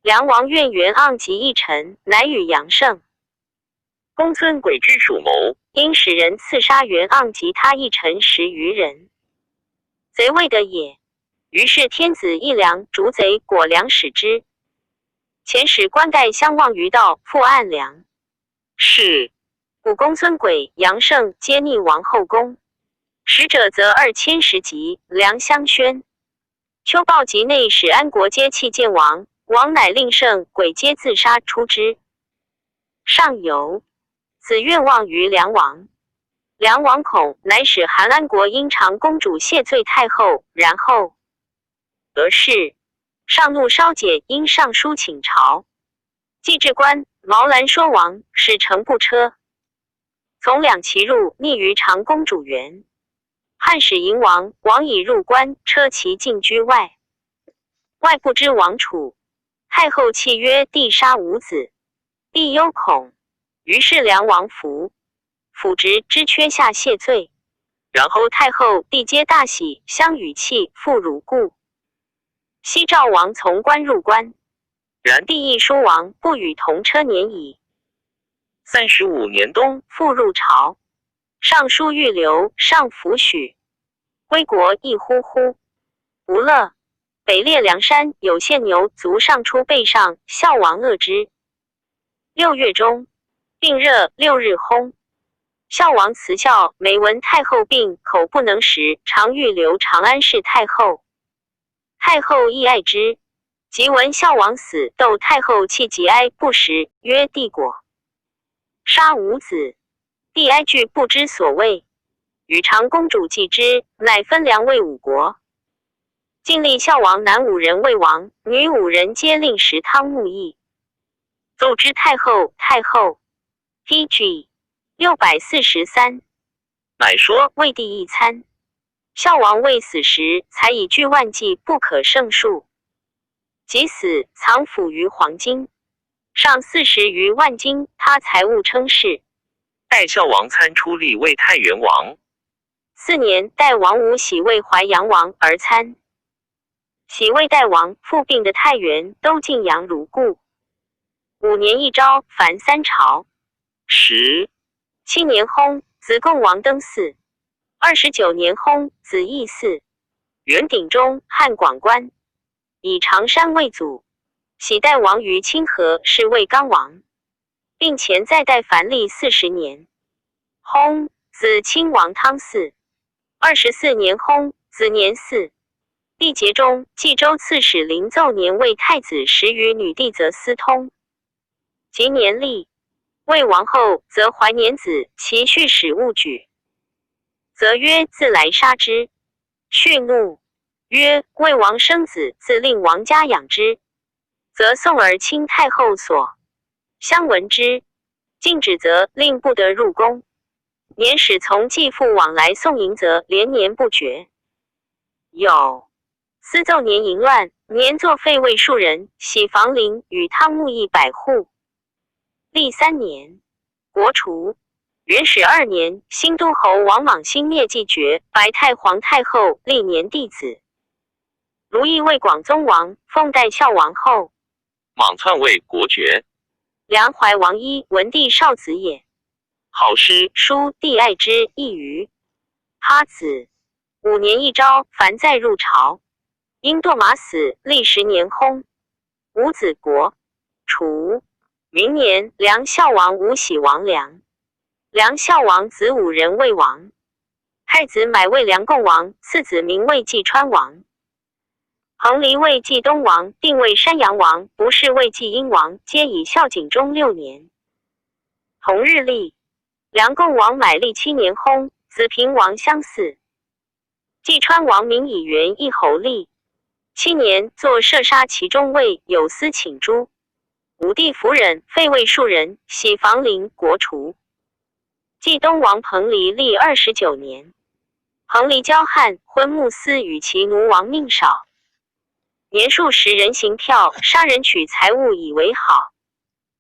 梁王愿元盎及一臣，乃与杨胜、公孙轨之属谋，因使人刺杀元盎及他一臣10余人。贼未得也。于是天子议梁，逐贼，果梁使之。前使官盖相望于道，复按梁。是故公孙轨、杨胜皆逆王后宫。使者则2010级，梁相宣。秋报及内使安国皆弃见王，王乃令胜、轨皆自杀出之。上游，子愿望于梁王。梁王恐，乃使韩安国因长公主谢罪太后，然后得势。上怒稍解，因上书请朝。既至官，毛兰说王，使乘步车，从两骑入，匿于长公主园。汉使迎王，王已入关，车骑进居外。外不知王处。太后泣曰：帝杀无子。帝忧恐，于是梁王服。辅职之缺下谢罪。然后太后、帝皆大喜，相与泣，复如故。西赵王从关入关，然帝亦书王，不与同车年矣。35年冬，复入朝。上书欲留，上弗许。归国亦呼呼。无乐。北列梁山，有献牛卒上出背上，孝王恶之。6月中，病热，6日薨。孝王辞孝，每闻太后病，口不能食，常欲留长安侍太后。太后亦爱之。即闻孝王死，窦太后泣极哀，不食，曰：帝果杀无子。帝哀惧，不知所谓。与长公主继之，乃分梁魏5国。晋立孝王男5人为王，女5人皆令食汤沐邑。奏之太后，太后 PG 643，乃说魏帝一餐。孝王未死时，才以巨万计，不可胜数。即死，藏府于黄金，上40余万金，他财物称是。待孝王参出立为太原王。4年，代王武喜为淮阳王而参。喜为代王，复并的太原都晋阳如故。5年一朝，凡3朝。7年薨，子贡王登嗣。29年薨，子义嗣。元鼎中，汉广官，以常山为祖。喜代王于清河是魏刚王，并前再代凡历40年。薨，子亲王汤嗣。24年薨，子年嗣。历节中，冀州刺史临奏年为太子时与女弟则私通。及年历，魏王后则怀年子，其婿使勿举，则曰自来杀之。续怒，曰魏王生子，自令王家养之，则宋而亲太后所。相闻之，禁止则令不得入宫。年始从继父往来送迎，则连年不绝。有私奏年淫乱，年作废魏数人，徙房陵与汤沐100户。历3年，国除。元始2年，新都侯王莽兴灭继绝，白太皇太后历年弟子。卢邑为广宗王，奉代孝王后。莽篡位，国爵。梁怀王一文帝少子也。好诗书帝爱之，一余。哈子5年一朝，凡再入朝。因堕马死，历10年薨。五子国。除。明年，梁孝王吴喜王梁。梁孝王子5人为王。太子买为梁共王，次子名为济川王。恒离为济东王，定为山阳王，不是为济阴王，皆以孝景中6年。同日历，梁共王买历7年薨，子平王相似。济川王名以元一侯历7年，作射杀其中尉，有司请诛。武帝夫人，废魏数人，徙房陵，国除。济东王彭蠡历29年。彭蠡骄悍，昏穆司与其奴王命少。年数10人行票，杀人取财物以为好。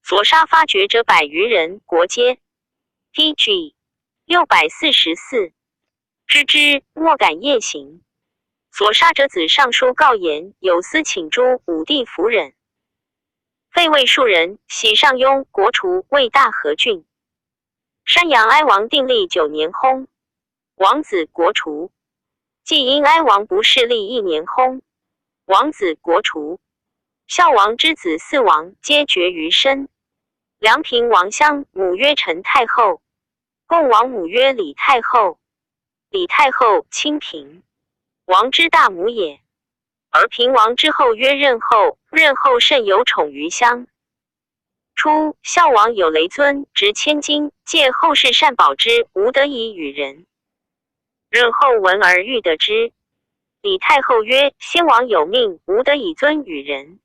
所杀发掘者100余人，国皆。PG 644。知之，莫敢夜行。所杀者子上书告言，有司请诛武帝夫人。废魏数人，徙上庸，国除，为大和郡。山阳哀王定历9年薨，王子国除。既因哀王不是历1年薨，王子国除。孝王之子4王皆绝于身。梁平王襄母曰陈太后，共王母曰李太后。李太后亲平王之大母也。而平王之后曰任后，任后甚有宠于襄。初，孝王有雷尊，执千金，借后世善保之，无得以与人。任后闻而欲得之。李太后曰：先王有命，无得以尊与人。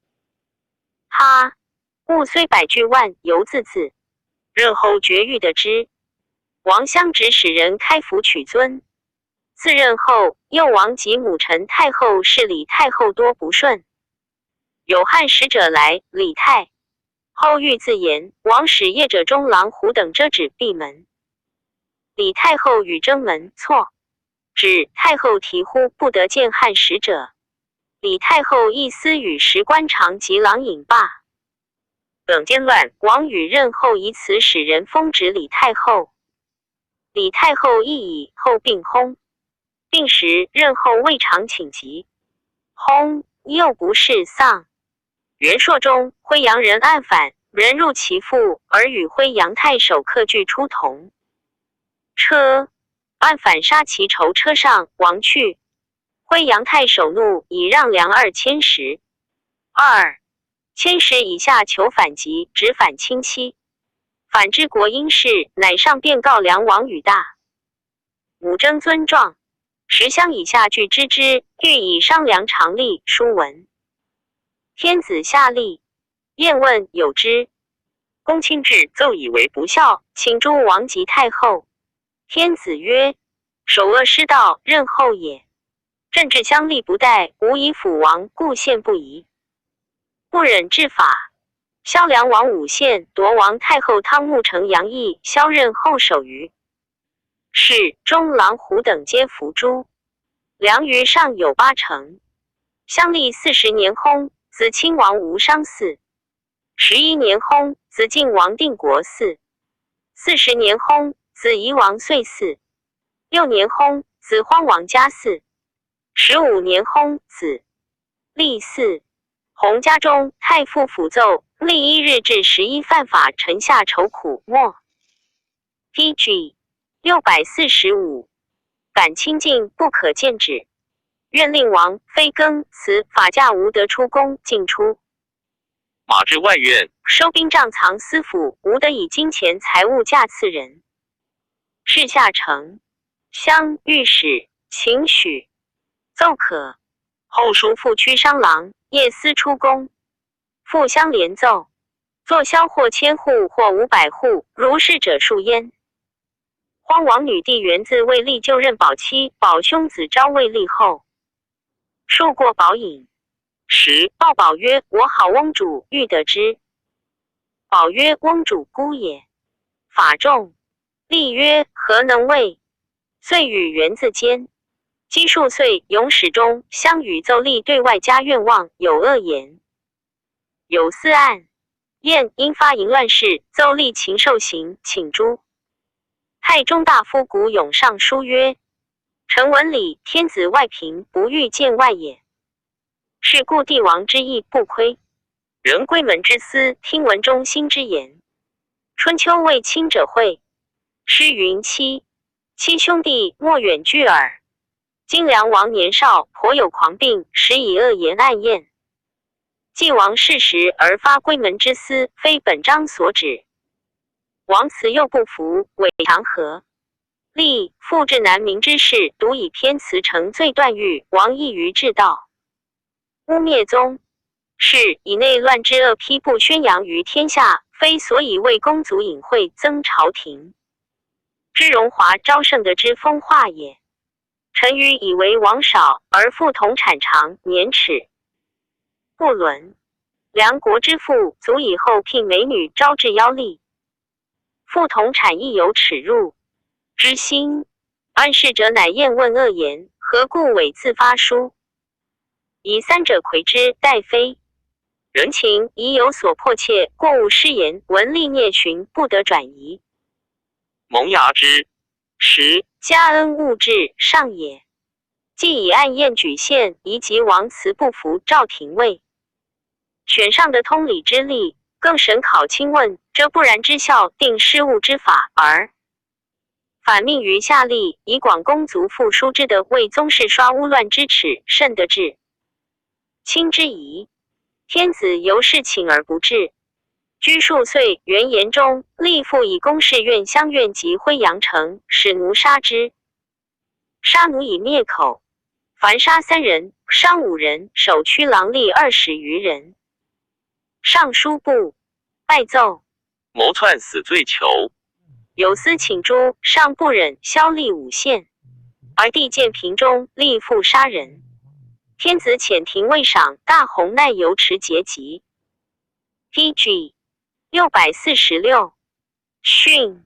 哈！物虽百具万，犹自恣。任后决欲得之。王襄直使人开府取尊。自任后，幼王及母陈太后是李太后多不顺。有汉使者来，李太后欲自言，王使业者中郎虎等遮止闭门。李太后与征门，错。指太后啼呼不得见汉使者。李太后亦私与时官长及郎饮罢。等间乱，王与任后以此使人封职李太后。李太后亦以后病薨。病时，任后未尝请疾，薨又不是丧。元朔中，徽阳人暗反，人入其父，而与徽阳太守客具出同车，暗反杀其囚车上，亡去。徽阳太守怒，以让粮2000石。2,000石以下求反击，直反亲戚。反之国因事，乃上便告梁王与大母争尊状。10乡以下俱知之，欲以商量常例。书文。天子下令，晏问有之。公亲至，奏以为不孝，请诛王及太后。天子曰：首恶失道，任后也。政治相立不待，无以辅王，故献不疑。不忍治法。萧梁王武献夺王太后汤沐城杨毅，萧任后守于是中郎虎等皆伏诛。梁于上有8城。襄历40年薨，子亲王吴商嗣。11年薨，子晋王定国嗣。40年薨，子夷王遂嗣。6年薨，子荒王嘉嗣。15年薨，子立嗣。洪家中太傅抚奏，历1日至11犯法，臣下愁苦莫。PG 645，感清净不可见止。愿令王非更辞法驾无得出宫进出。马至外院，收兵杖藏私府，无得以金钱财物价赐人。事下呈乡御史请许奏可。后书副区商郎夜思出宫，复相连奏，作销或1000户或500户，如是者数焉。荒王女帝元自未立就任保妻，保兄子昭未立后，数过保尹时，报保曰：“我好翁主欲得之。”保曰：“翁主孤也。”法众立曰：“何能为？”遂与元自间。积数岁，永始中相与奏立对外家愿望有恶言。有4案，燕因发淫乱事，奏立禽兽刑，请诛。太中大夫古永上书曰：“臣闻礼天子外嫔，不欲见外也。是故帝王之意不亏。人闺门之私，听闻中心之言。春秋为亲者讳，诗云妻兄弟莫远距耳。今梁王年少，颇有狂病，时以恶言暗验。既王逝时而发闺门之私，非本章所指。王辞又不服，伪强和。立复至南明之事，独以偏辞成罪断狱，王异于治道，污蔑宗是以内乱之恶批布宣扬于天下，非所以为公族隐晦增朝廷之荣华昭圣德之风化也。臣愚以为王少而父同产长，年齿不伦。梁国之父足以后聘美女招致妖力，父同产亦有耻辱之心。安世者乃厌问恶言，何故伪自发书？以3者魁之，待非人情，已有所迫切，过误失言，文力孽群，不得转移。萌芽之时，加恩物质上也。既以暗验举县，宜及王辞不服赵廷尉，选上的通理之力，更审考清问，这不然之效，定失误之法，而反命于下吏，以广公族复书之德，为宗室刷污乱之耻，甚得治亲之疑。天子由是请而不至。居数岁，元延中，立复以公事院乡院及辉阳城，使奴杀之。杀奴以灭口，凡杀3人，伤5人，首屈郎吏20余人。尚书部拜奏，谋篡死罪囚。有司请诛，尚不忍，削吏5县。而帝见平中，立复杀人。天子遣廷尉赏大鸿奈游持节籍。PG 646，训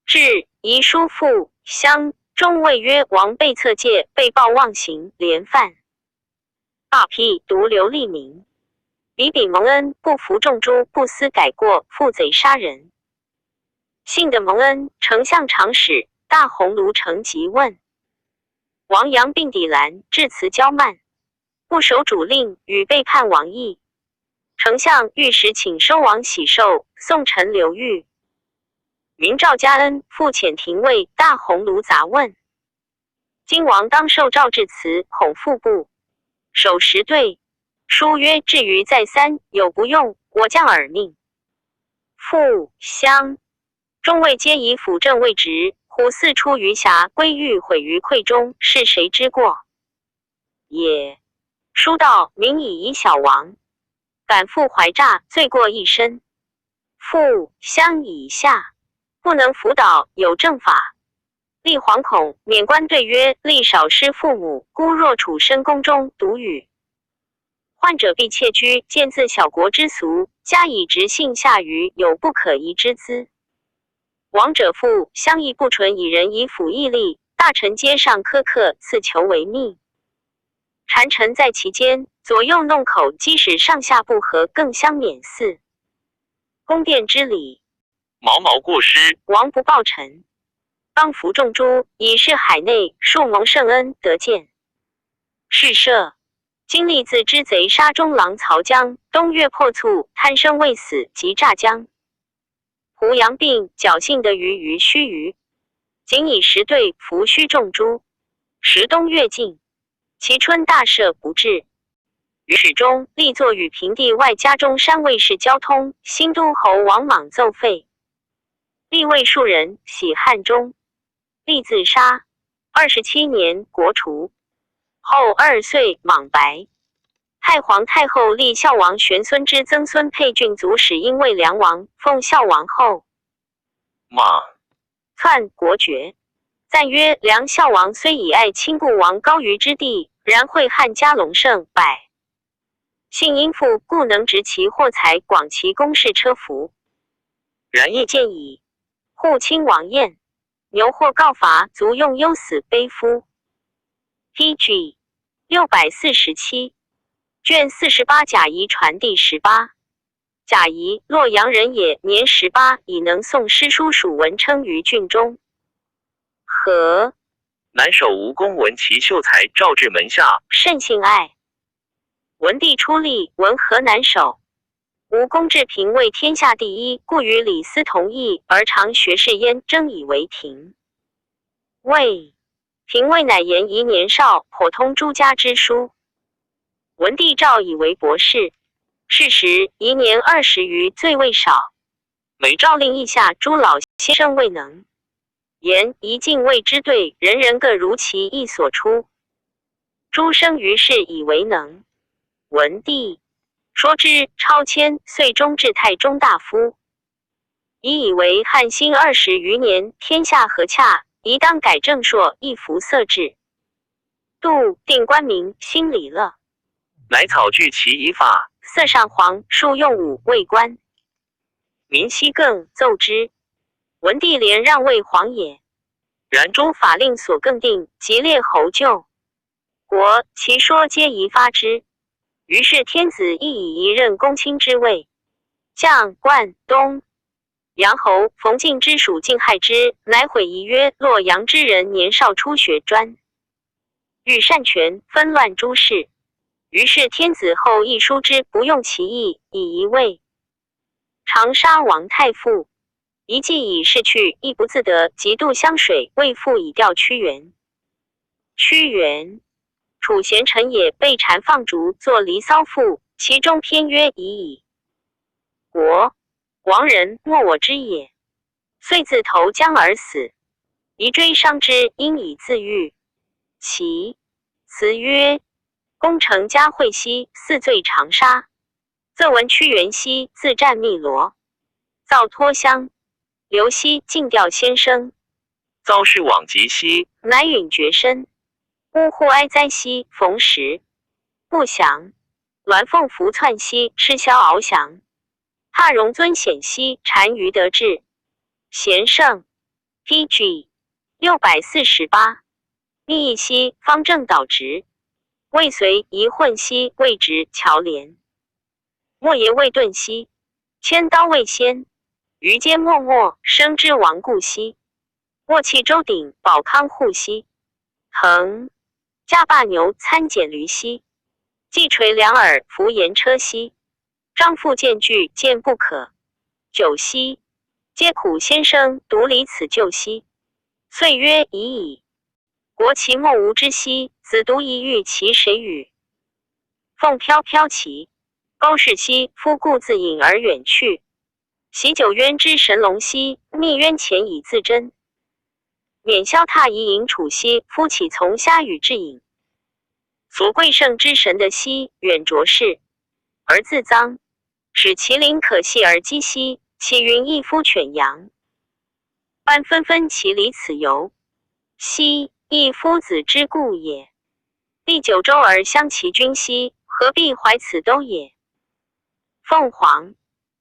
至遗书复乡中谓曰：王被侧戒，被报妄行，连犯大辟，独留利民。比比蒙恩，不服众诛，不思改过，负贼杀人。幸得蒙恩，丞相长史大鸿胪承疾问。王阳并抵拦，致辞骄慢，不守主令，与背叛王意。丞相御史请收王喜寿，宋臣刘裕。明诏加恩，复遣廷尉大鸿胪杂问。今王当受诏致辞，恐复不守时对。书曰：至于再三，有不用，我将耳命。复乡中尉皆以辅政为职，虎四出于峡，归狱毁于溃中，是谁之过也？书道：民以小王，敢负怀诈，罪过一身。复乡以下，不能辅导，有正法。立惶恐，免官对曰：立少失父母，孤若处深宫中，独语。患者必窃居，见自小国之俗，加以直性下愚，有不可移之资。王者父乡议不纯，以人以辅义力，大臣皆上苛刻，赐求为密。谗臣在其间，左右弄口，即使上下不和，更相免祀。宫殿之礼，毛毛过失，王不报臣。当服众诛，以示海内，数蒙圣恩，得见。是赦今立自知贼杀中郎曹江，东岳破卒，贪生未死，即诈江。胡杨病，侥幸得于须臾，仅以10对伏须众诸。时冬月尽，其春大赦不至。于始中立作与平地外家中山卫士交通，新都侯王莽奏废。立位数人，喜汉中。立自杀，27年国除。后2岁莽白。太皇太后立孝王玄孙之曾孙沛郡族使因为梁王，奉孝王后。莽篡国爵。赞曰：梁孝王虽以爱亲故王高于之地，然惠汉家隆盛，百姓殷富，故能执其货财，广其公事车服。然亦见矣。护亲王晏，牛获告伐，卒用忧死悲夫。PG 647卷48贾谊传第18。贾谊，洛阳人也，年18，已能诵诗书属文称于郡中。和南守吴公闻其秀才召至门下，甚信爱。文帝出力，闻河南守。吴公至平为天下第一，故与李斯同义，而常学士焉，争以为廷。魏平魏乃言宜年少，颇通诸家之书。文帝诏以为博士。是时宜年20余，罪未少。每诏令腋下诸老先生未能。言宜尽谓之对，人人各如其意所出。诸生于世以为能。文帝说之，超迁，遂中至太中大夫。宜以为汉兴20余年，天下和洽，宜当改正朔，一服色制。度定官名，兴礼乐。乃草具其仪法，色上皇，数用武，为官。民希更奏之。文帝连让为皇也。然诸法令所更定，即列侯旧国，其说皆宜发之。于是天子亦以一任公卿之位。将冠东阳侯冯敬之属晋害之，乃毁仪曰：洛阳之人年少初学专，欲擅权，纷乱诸事。于是天子后亦疏之，不用其意，以一位。长沙王太傅。一计以逝去，亦不自得，极度湘水，为父以调屈原。屈原，楚贤臣也，被禅放逐，作《离骚赋》，其中篇曰：已矣。国亡人，莫我之也。遂自投江而死。宜追伤之，因以自愈。其词曰：攻城加会稽，四罪长沙。则闻屈原兮，自战汨罗，造脱乡。刘熙尽调先生，遭事往极兮，乃允绝身。呜呼哀哉兮，逢时不祥。鸾凤服窜兮，吃枭翱翔。怕荣尊显兮，单于得志。贤圣 PG 648密议兮，方正导直。未遂宜混兮，未直乔廉。莫邪未顿兮，千刀未先。于间默默，生之亡故兮。卧气周鼎，保康护兮。腾驾罢牛，参蹇驴兮。既垂两耳，伏言车兮。张复见惧，见不可。久兮，皆苦先生，独离此旧兮。岁曰：已矣。国其莫无之兮，子独宜欲其谁与？凤飘飘其钩氏兮，夫故自隐而远去。习九渊之神龙兮，密渊前以自珍。免萧踏夷营楚兮，夫岂从虾与至隐。所贵圣之神的兮，远卓氏，而自脏，使其灵可系而击兮，其云一夫犬羊。般纷纷其离此游，兮一夫子之故也。历九州而相其君兮，何必怀此兜也？凤凰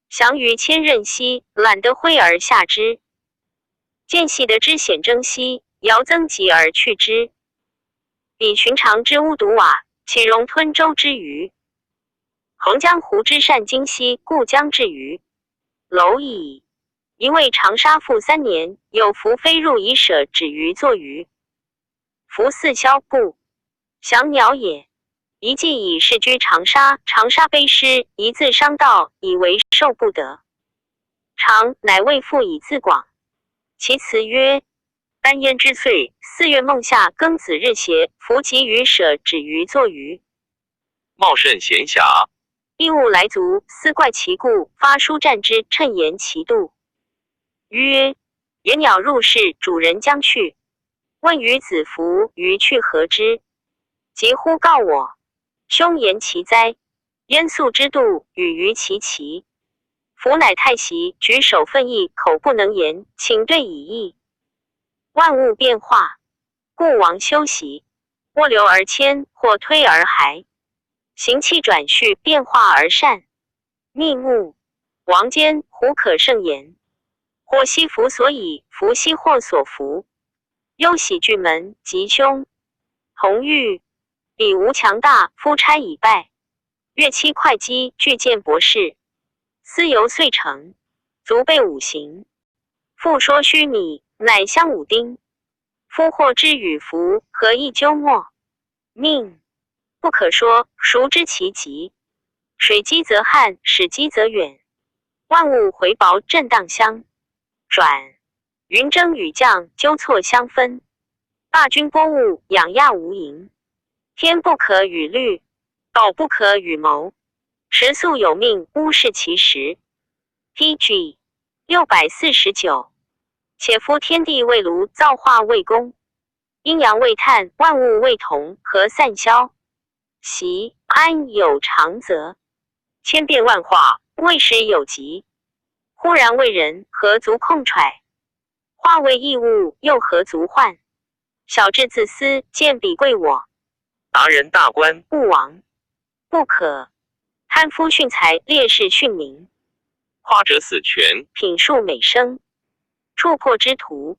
翔于千仞兮，懒得挥而下之。见细得之显征兮，遥增极而去之。比寻常之屋独瓦，岂容吞舟之鱼？横江湖之善经兮，故将至于蝼蚁。一位长沙赋3年，有凫飞入以舍止于作鱼。凫似枭不祥鸟也。一既以世居长沙，长沙卑师，一自伤道，以为受不得。常乃为父以自广。其辞曰：丹焉之岁，4月孟夏庚子日斜，伏其余舍止于作于。茂盛闲暇，异物来足，思怪其故，发书战之，趁言其度。曰：野鸟入室，主人将去。问于子服，于去何之？即呼告我。兄言其哉？焉素之度，与于其奇。夫乃太息，举手奋意，口不能言，请对以义。万物变化，故王休息。涡流而迁，或推而还，行气转序，变化而善。逆目，王坚胡可胜言？或惜福所以，福兮祸所伏。忧喜巨门，吉凶。同欲，彼无强大，夫差已败。乐期会稽，具见博士。思游遂成，足备五行。复说须弥，乃相五丁。夫祸之与福，何以究末？命不可说，孰知其极？水积则旱，始积则远。万物回薄，震荡相转。云蒸雨降，纠错相分。大军波物，养亚无垠。天不可与律，道不可与谋。时速有命，乌视其时。PG 649。且夫天地未庐，造化未公，阴阳未探，万物未同，何散消？习安有常则？千变万化，未始有极。忽然为人，何足控揣？化为异物，又何足患？小智自私，见彼贵我。达人大官，勿亡，不可。贪夫训财，烈士训民。夸者死权，品数美声。触破之徒，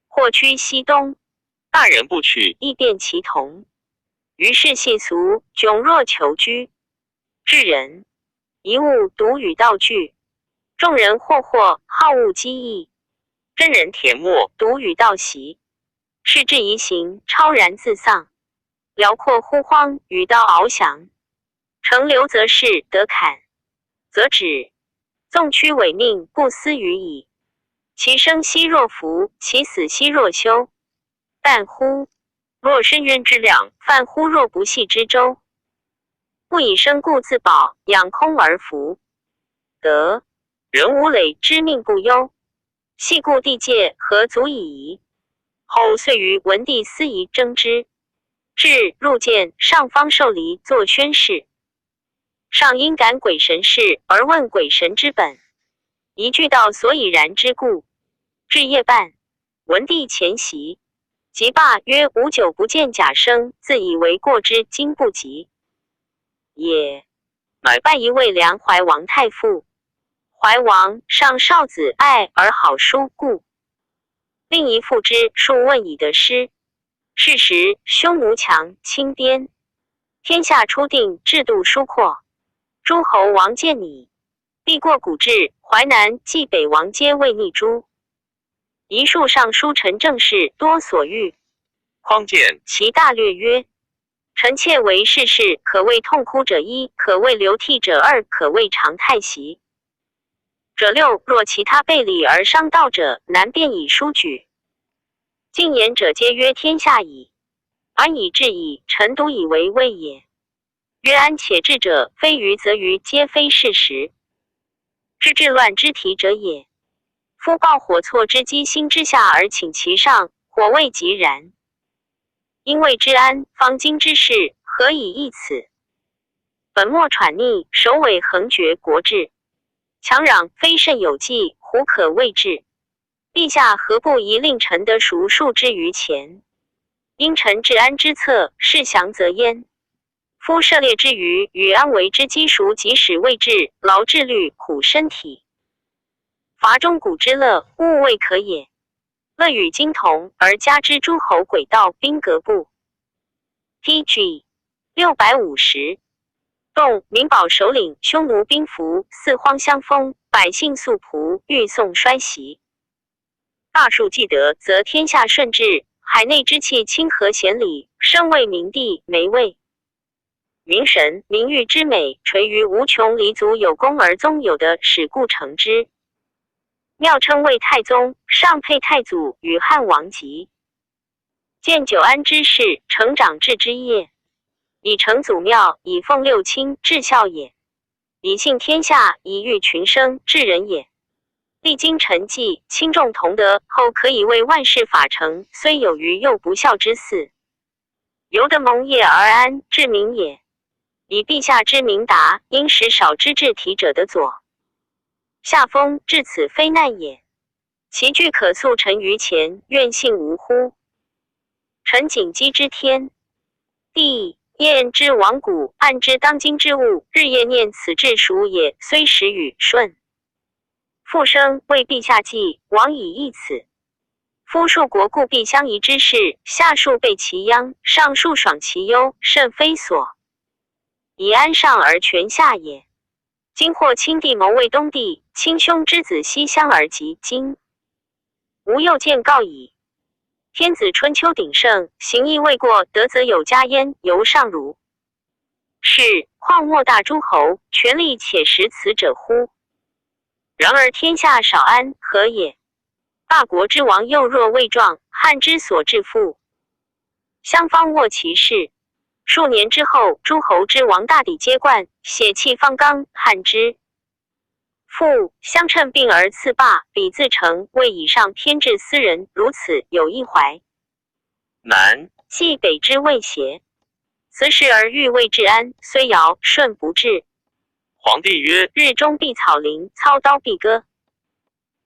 或趋西东。大人不取，亦变其同。于是细俗，窘弱求居。智人，一物独与道具。众人惑好恶机异。真人恬默，独与道习。是至宜行，超然自丧。辽阔忽荒，与道翱翔。乘流则仕，得坎则止。纵驱违命，不思于矣。其生兮若浮，其死兮若休。但乎若深渊之量，泛乎若不系之舟。不以生故自保，养空而服。得人无累之命不忧。系故地界，何足以疑？后遂于文帝司仪争之。至入见，上方受离，作宣誓。上因感鬼神事，而问鬼神之本，一句道所以然之故。至夜半，文帝前席，即罢曰：吾久不见甲生，自以为过之今不及也。乃拜一位梁怀王太傅。怀王上少子爱而好书故，令一父之数问以得师。是时匈奴强侵边，天下初定，制度疏阔。诸侯王见拟，必过古至，淮南冀北王皆为逆诸。一数尚书陈政事多所欲。匡见其大略曰：臣妾为世事，可谓痛哭者一，可谓流涕者二，可谓常态习者六。若其他背礼而伤道者，难辩以书举。进言者皆曰天下矣，安以治矣？臣独以为畏也。曰安且治者，非愚则愚，皆非事实。知治乱之题者也。夫抱火错之机心之下而请其上，火未及然。因为之安，方今之事，何以易此？本末喘逆，首尾横绝国治。强壤非甚有计，胡可谓治？陛下何不宜令臣得熟述之于前？因臣治安之策，事详则焉。夫涉猎之余，与安危之基熟，即使未治，劳志虑，苦身体。伐中古之乐，物未可也。乐与今同，而加之诸侯诡道，兵革部。PG 650。动民保首领，匈奴兵服，四荒相封，百姓素仆，欲送衰息。大数既得，则天下顺治，海内之气亲和贤礼，生为明帝，没位。民神名誉之美，垂于无穷黎族有功而宗有的始故成之。庙称为太宗，上配太祖与汉王级。建久安之事，成长治之业。以成祖庙，以奉六亲，治孝也；以信天下，以育群生，治人也。历经陈迹，轻重同德，后可以为万事法成，虽有余又不孝之嗣，由得蒙业而安，治民也。以陛下之明达，因时少之治体者的左下风，至此非难也。其具可速陈于前，愿信无乎？臣谨积之天地验之往古，按之当今之物，日夜念此志属也。虽时与顺复生，为陛下计，往以义此。夫数国故必相宜之事，下数备其殃，上数爽其忧，甚非所以安上而全下也。今或亲弟谋为东帝，亲兄之子西乡而及今，吾又见告矣。天子春秋鼎盛，行义未过，德则有加焉，由上儒是况莫大诸侯，权力且识此者乎？然而天下少安，何也？霸国之王幼弱未壮，汉之所至父，相方握其势。数年之后，诸侯之王大抵皆冠，血气方刚，汉之父相称并而次霸，彼自成，为以上偏至私人，如此有一怀难。冀北之未邪？此时而欲为治安，虽尧舜不治。皇帝曰：日中必草林，操刀必割。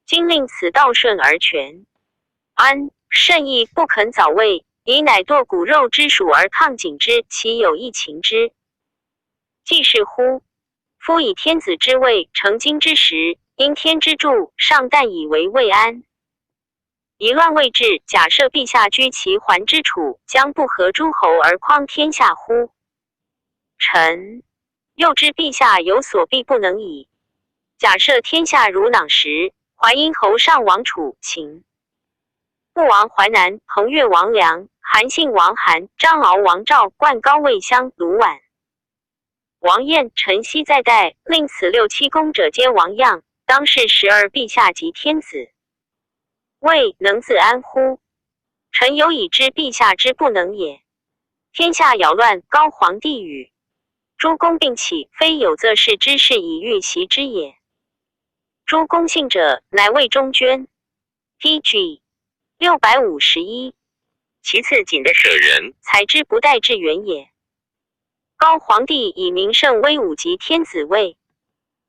今令此道顺而全安，甚亦不肯早为，以乃堕骨肉之属而抗警之，其有一情之？既是乎？夫以天子之位，成今之时，因天之助，上旦以为未安。以乱未治，假设陛下居其环之处，将不合诸侯而匡天下乎？臣又知陛下有所必不能矣。假设天下如囊时，淮阴侯上王楚、秦穆王淮南、彭越王梁、韩信王韩、张敖王赵、冠高魏襄、卢绾王晏、陈豨在代，令此六七公者皆王样，当是时而陛下及天子，未能自安乎？臣有以知陛下之不能也。天下扰乱，高皇帝与诸公并起，非有则事之事以欲袭之也。诸公信者，乃魏中捐 PG 651。其次仅的舍人，才之不待至远也。高皇帝以名圣威武及天子位，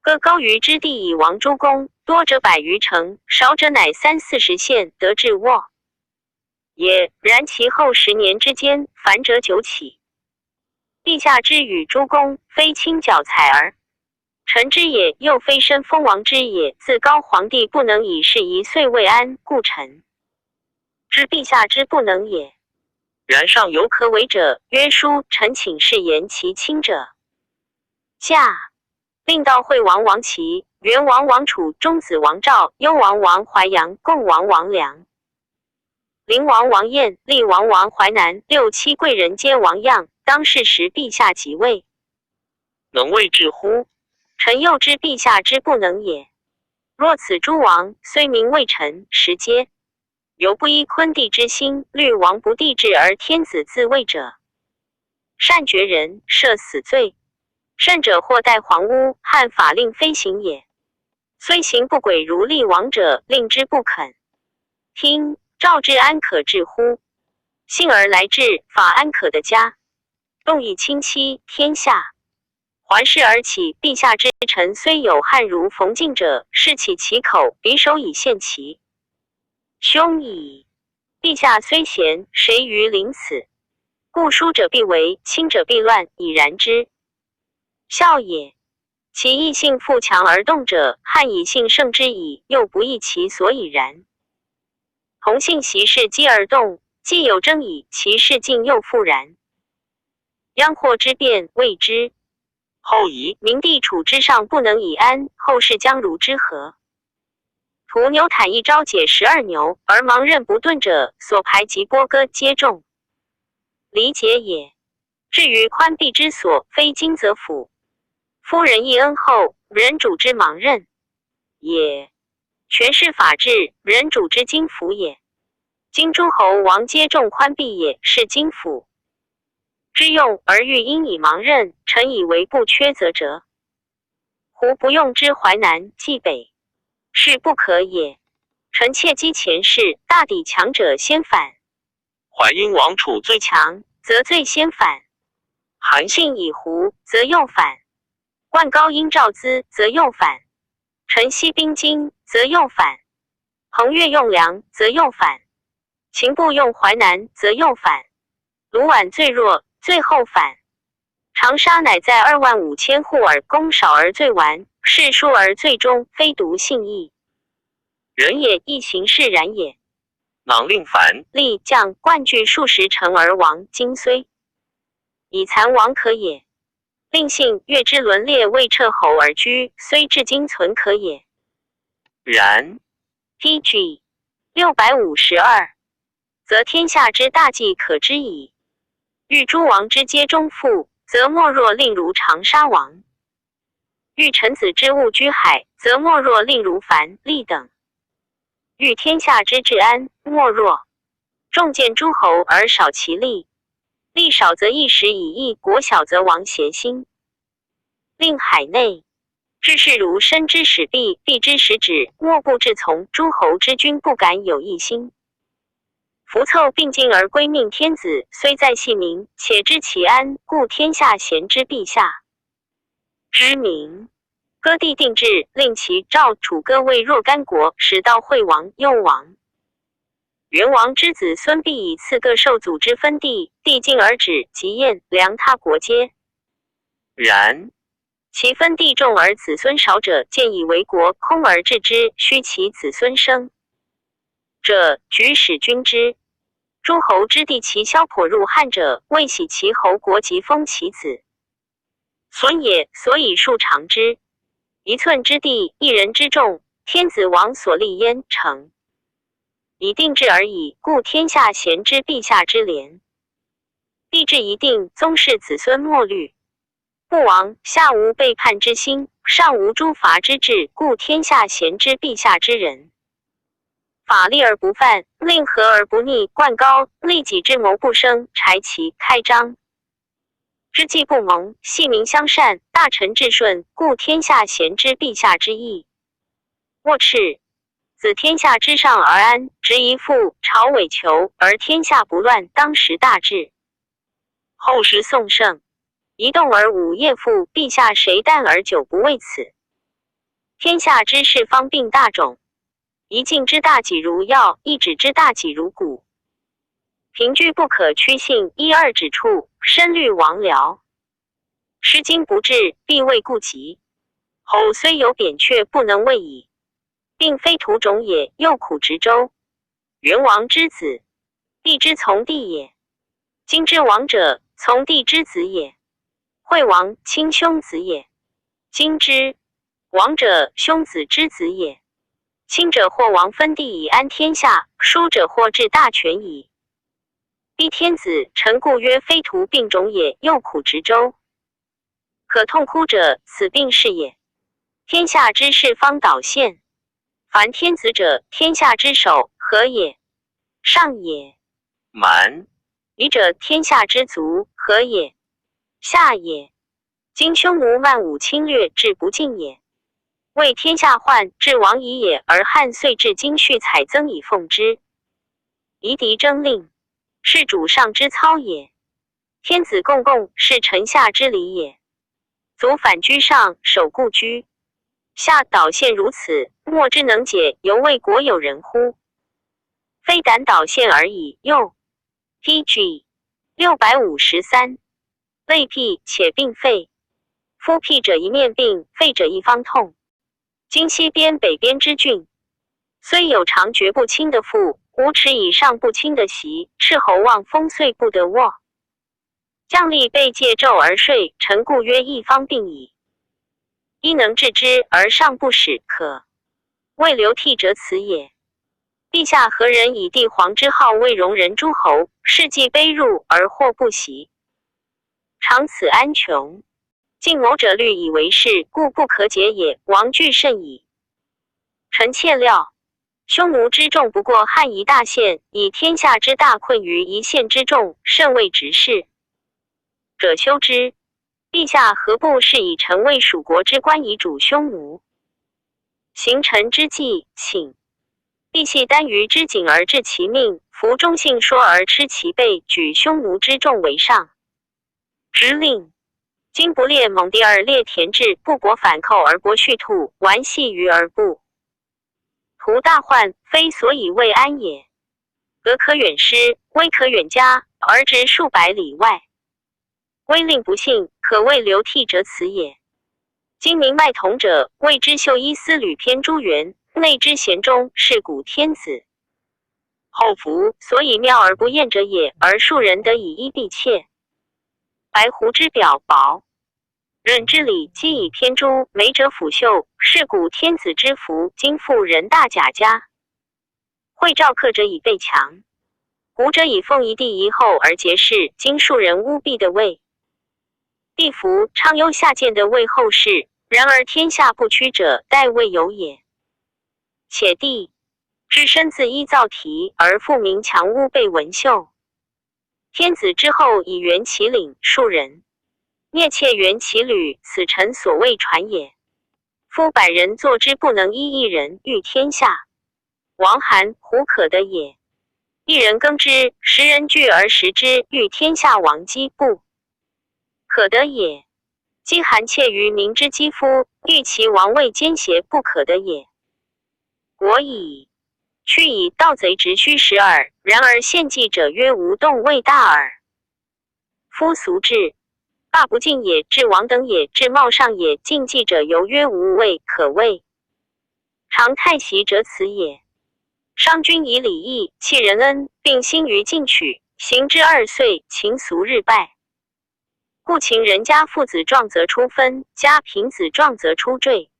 各高于之地以王诸公，多者100余城，少者乃30-40县，得至沃也。然其后10年之间，凡者9起。陛下之与诸公，非轻脚才儿，臣之也，又非身封王之也。自高皇帝不能以事一岁未安，故臣知陛下之不能也。然上有可为者，曰书臣请示言其亲者。下令到惠王王齐、元王王楚、中子王赵、幽王王淮阳、共王王梁、灵王王晏、厉王王淮南6、7贵人皆王样，当是时陛下即位，能为治乎？臣又知陛下之不能也。若此诸王虽名为臣，实皆犹不依昆帝之心，虑王不帝制而天子自位者，善决人，赦死罪。甚者或待皇屋，汉法令非行也。虽行不轨如厉王者，令之不肯听。赵治安可治乎？幸而来治，法安可得家？动以亲戚天下，环视而起。陛下之臣虽有汉如冯敬者，是起其口，匕首以献其凶矣。陛下虽贤，谁于临此？故疏者必为，亲者必乱，以然之孝也。其异性富强而动者，汉以性胜之矣，又不异其所以然。同性习事激而动，既有争矣，其事尽又复然。殃祸之变，谓之后夷。明帝处之上不能以安，后世将如之何？屠牛坦一朝解12牛，而盲刃不钝者，所排及波割皆中，理解也。至于宽避之所，非今则辅。夫人一恩厚，人主之盲任也；权势法治，人主之经府也。今诸侯王皆重宽避也，是经府之用，而欲因以盲任，臣以为不缺则折。胡不用之淮南、冀北，是不可也。臣切积前事，大抵强者先反。淮阴王处最强，则最先反。韩信以胡，则右反。灌高因赵资，则右反。陈西兵精，则右反。彭越用梁，则右反。秦部用淮南，则右反。卢绾最弱，最后反。长沙乃在25000户耳，攻少而最完，士疏而最忠，非独信义人也，亦行事然也。囊令反，立将冠据数十城而亡，今虽以残亡可也。令信越之伦列为彻侯而居，虽至今存可也。然 PG 652，则天下之大计可知矣。欲诸王之皆忠附，则莫若令如长沙王；欲臣子之务居海，则莫若令如樊、厉等；欲天下之治安，莫若重见诸侯而少其力。力少则一时以义，国小则亡邪心。令海内治事如身之始弊，必之始止，莫不至从。诸侯之君不敢有异心。夫凑并进而归命天子，虽在细民，且知其安，故天下贤之陛下之名。割地定制，令其赵、楚各为若干国，使到惠王、幽王。元王之子孙必以次各受祖之分地，地尽而止，及燕、梁他国皆然。其分地重而子孙少者，见以为国，空而治之，须其子孙生者，举使君之。诸侯之地，其萧颇入汉者，未喜其侯国，即封其子孙也，所以数长之。一寸之地，一人之众，天子王所立焉，成以定制而已，故天下贤之陛下之廉。帝制一定，宗室子孙莫虑。不亡，下无背叛之心，上无诛伐之志，故天下贤之陛下之人。法立而不犯，令和而不逆，灌高，利己之谋不生，柴其开张之计不蒙，细民相善，大臣治顺，故天下贤之陛下之意。沃赤子天下之上而安，执一父，朝委求，而天下不乱，当时大治。后时宋盛，一动而午夜复，陛下谁惮而久不为此？天下之事方并大种，一进之大己如药，一止之大己如骨。凭据不可屈信，一二指处，深虑亡僚。失经不治，必未顾及。侯虽有扁鹊，不能为矣。并非徒种也，又苦执州。元王之子，帝之从弟也；今之王者，从弟之子也。惠王亲兄子也，今之王者，兄子之子也。亲者或王分地以安天下，疏者或治大权矣。逼天子，臣故曰非徒并种也，又苦执州。可痛哭者，此病是也。天下之事方导现。凡天子者，天下之首，何也？上也。蛮夷者，天下之足，何也？下也。今匈奴漫武侵略，至不尽也。为天下患，至亡矣也，而汉遂至今续采增以奉之。夷狄争令，是主上之操也。天子共共，是臣下之礼也。祖反居上，守故居。下导现如此，莫之能解，犹为国有人乎？非胆导现而已。又 PG 653，类辟且病肺。夫辟者一面病，肺者一方痛。今西边北边之郡，虽有常绝不清的父，无尺以上不清的席，斥侯望风岁不得卧。将吏被借纣而睡，臣故曰一方病矣。一能治之而上不使，可谓流涕者此也。陛下何人以帝皇之号为容人诸侯，事既卑入而或不习？常此安穷。尽谋者虑以为是，故不可解也。王惧甚矣。臣妾料，匈奴之众不过汉一大县，以天下之大困于一县之众，甚为直事。者休之。陛下何不是以臣为蜀国之官以主匈奴？行臣之计，请。必系单于之颈而治其命，服忠信说而吃其背，举匈奴之众为上之令。今不列蒙第而列田制，不国反寇而国续兔，顽系于而不图大患，非所以为安也。俄可远师，威可远加，而直数百里外。威令不信，可谓流涕者此也。今明脉同者，谓之秀衣司吕偏朱元，内之贤忠，是古天子。后服所以妙而不厌者也，而庶人得以依必切。白狐之表薄，任之礼积以偏诛，美者辅秀，是古天子之福。今复人大贾家，会召客者以备强，古者以奉一帝一后而结事。今庶人污弊的位，帝服昌优下贱的为后世，然而天下不屈者，殆未有也。且帝之身自依造题，而复名强污被文秀。天子之后以元其领，庶人聂妾元其履，此臣所谓传也。夫百人作之，不能依一人御天下。王韩胡可得也？一人耕之，10人聚而食之，御天下王姬不可得也。姬韩妾于民之肌肤，欲其王位奸邪，不可得也。国矣。去以盗贼直须食耳，然而献祭者曰无动未大耳。夫俗至，罢不敬也，至王等也，至茂上也，禁忌者犹曰无位可畏。常太息者此也。商君以礼义弃人恩，并兴于进取，行之2岁，情俗日败。故秦人家父子壮则出分，家贫子壮则出坠。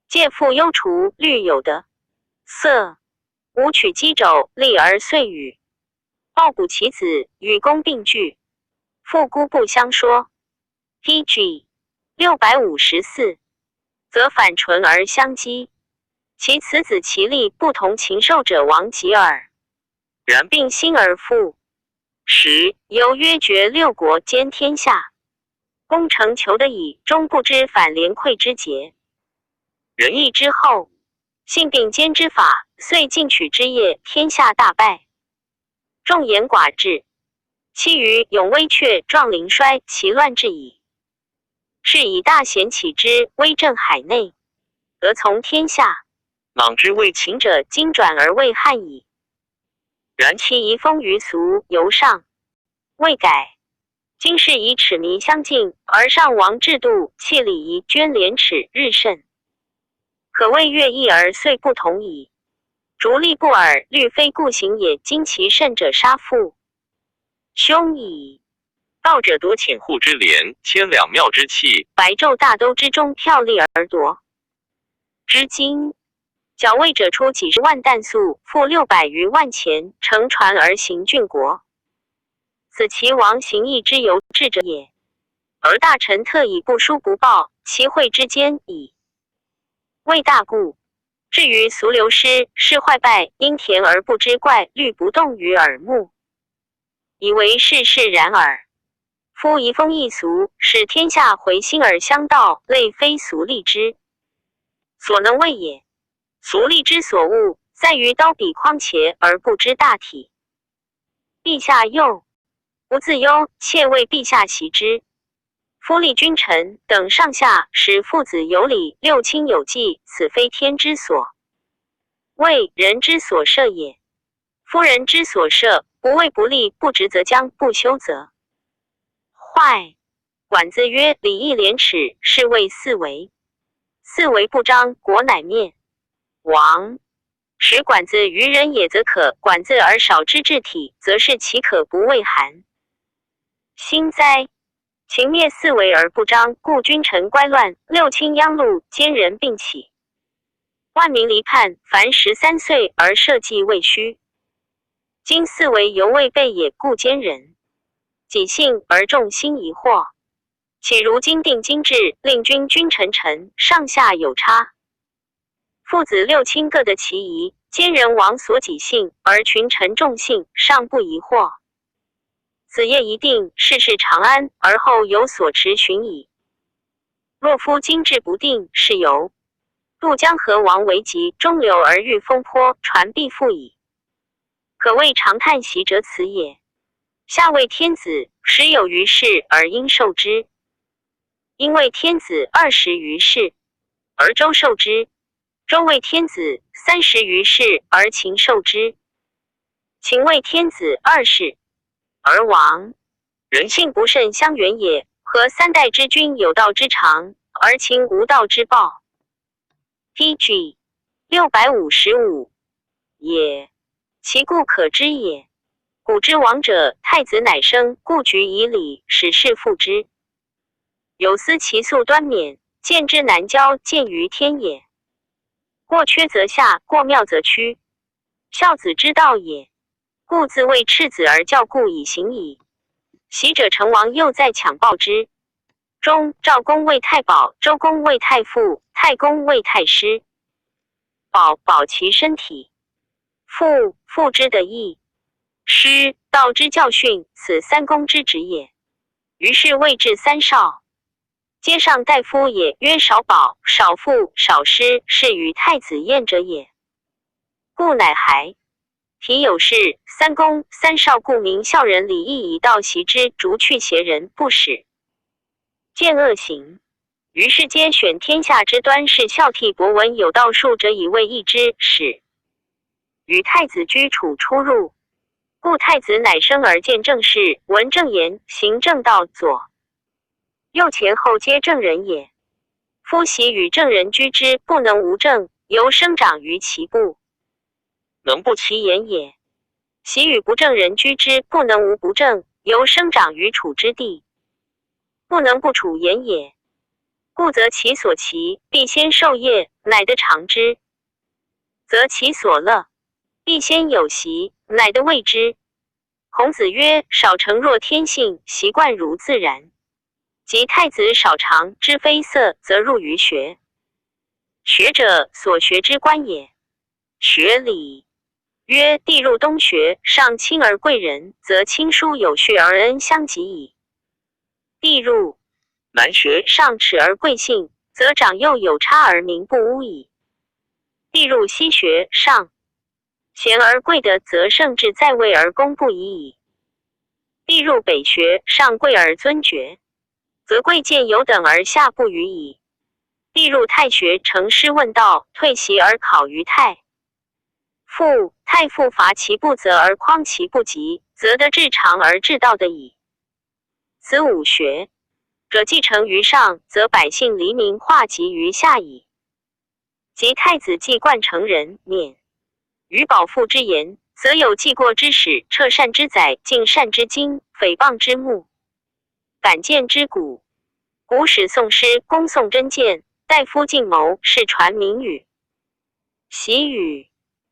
借父忧除，虑有的色。武取击肘，立而遂与。抱卜其子，与公并具。父姑不相说。pg 654，则反唇而相击。其此子其力不同禽兽者亡极耳。然并心而复。10由曰绝6国兼天下。攻城求得矣，终不知反连溃之节。仁义之后，性并兼之法，遂进取之业，天下大败。众言寡志，其余勇威却，壮灵衰，其乱至矣。是以大贤起之，威震海内，得从天下。莽之为秦者，今转而为汉矣。然其遗风于俗，由上未改。今是以齿弥相近，而上王制度，弃礼仪，捐廉耻，日甚。可谓乐异而遂不同矣。逐利不耳，律非故行也。今其甚者杀父凶矣。道者夺寝户之廉，牵两庙之器，白昼大兜之中，票利而夺之金。缴位者出几十万担粟，付600余万钱，乘船而行郡国。此其王行义之由智者也。而大臣特以不书不报，其会之间矣。为大故。至于俗流失，是坏败，因田而不知怪，虑不动于耳目，以为世事然耳。夫移风易俗，使天下回心而相道，类非俗利之所能为也。俗利之所恶，在于刀笔匡茄而不知大体。陛下又不自忧，妾为陛下习之。夫立君臣等上下，使父子有礼，六亲有纪，此非天之所为，人之所设也。夫人之所设，不为不利，不直则将，不修则坏。管子曰：礼义廉耻，是谓四维。四维不张，国乃灭亡。使管子于人也则可，管子而少之治体，则是其可不畏寒心哉。秦灭四维而不张，故君臣乖乱，六亲殃戮，奸人并起，万民离叛，凡13岁而社稷未虚。今四维犹未备也，故奸人己幸而众心疑惑。岂如今定经制，令君君臣臣上下有差。父子六亲各得其宜，兼人王所己幸，而群臣众幸，尚不疑惑。子业一定，世事长安，而后有所持循矣。若夫经制不定，是由渡江河王为急，中流而遇风波，船必覆矣。可谓常叹息者此也。下为天子10有余事而应受之，因为天子20余事而周受之，周为天子30余事而秦受之，秦为天子2事而亡。人性不甚相远也，何3代之君有道之长，而秦无道之暴？PG 655也，其故可知也。古之王者，太子乃生，故举以礼，使事复之。有思其素端冕，见之难教，见于天也。过缺则下，过妙则曲，孝子之道也。故自谓赤子而教故以行矣。习者成王，又在抢报之。中赵公为太保，周公为太傅，太公为太师。保其身体，父之得义，师道之教训，此3公之职也。于是谓至3少，皆上大夫也，曰少保、少傅、少师，是与太子晏者也。故乃还。体有事，3公3少，故名孝人礼义以道习之，逐去邪人不使见恶行。于是皆选天下之端是孝悌博闻有道术者，以为义之始。与太子居处出入，故太子乃生而见正事，闻正言，行正道，左右前后皆正人也。夫习与正人居之，不能无正，由生长于其部，能不其言也。习与不正人居之，不能无不正，由生长于处之地，不能不处言也。故则其所期，必先受业，乃得尝之；则其所乐，必先有习，乃得味之。孔子曰：少成若天性，习惯如自然。即太子少尝之非色，则入于学。学者所学之官也。学礼，曰地入东学，上亲而贵人，则亲疏有序而恩相及矣。地入南学，上耻而贵信，则长幼有差而民不污矣。地入西学，上贤而贵德，则圣治在位而公不疑矣。地入北学，上贵而尊爵，则贵贱有等而下不虞矣。地入太学，成师问道，退习而考于太太傅伐其不责而匡其不及，则得至长而至道的矣。此5学者继承于上，则百姓黎民化及于下矣。及太子既冠成人，免于保父之言，则有记过之始，彻善之宰，尽善之经，诽谤之目，敢谏之鼓。古史宋诗，恭颂真谏，大夫进谋，是传民语。习语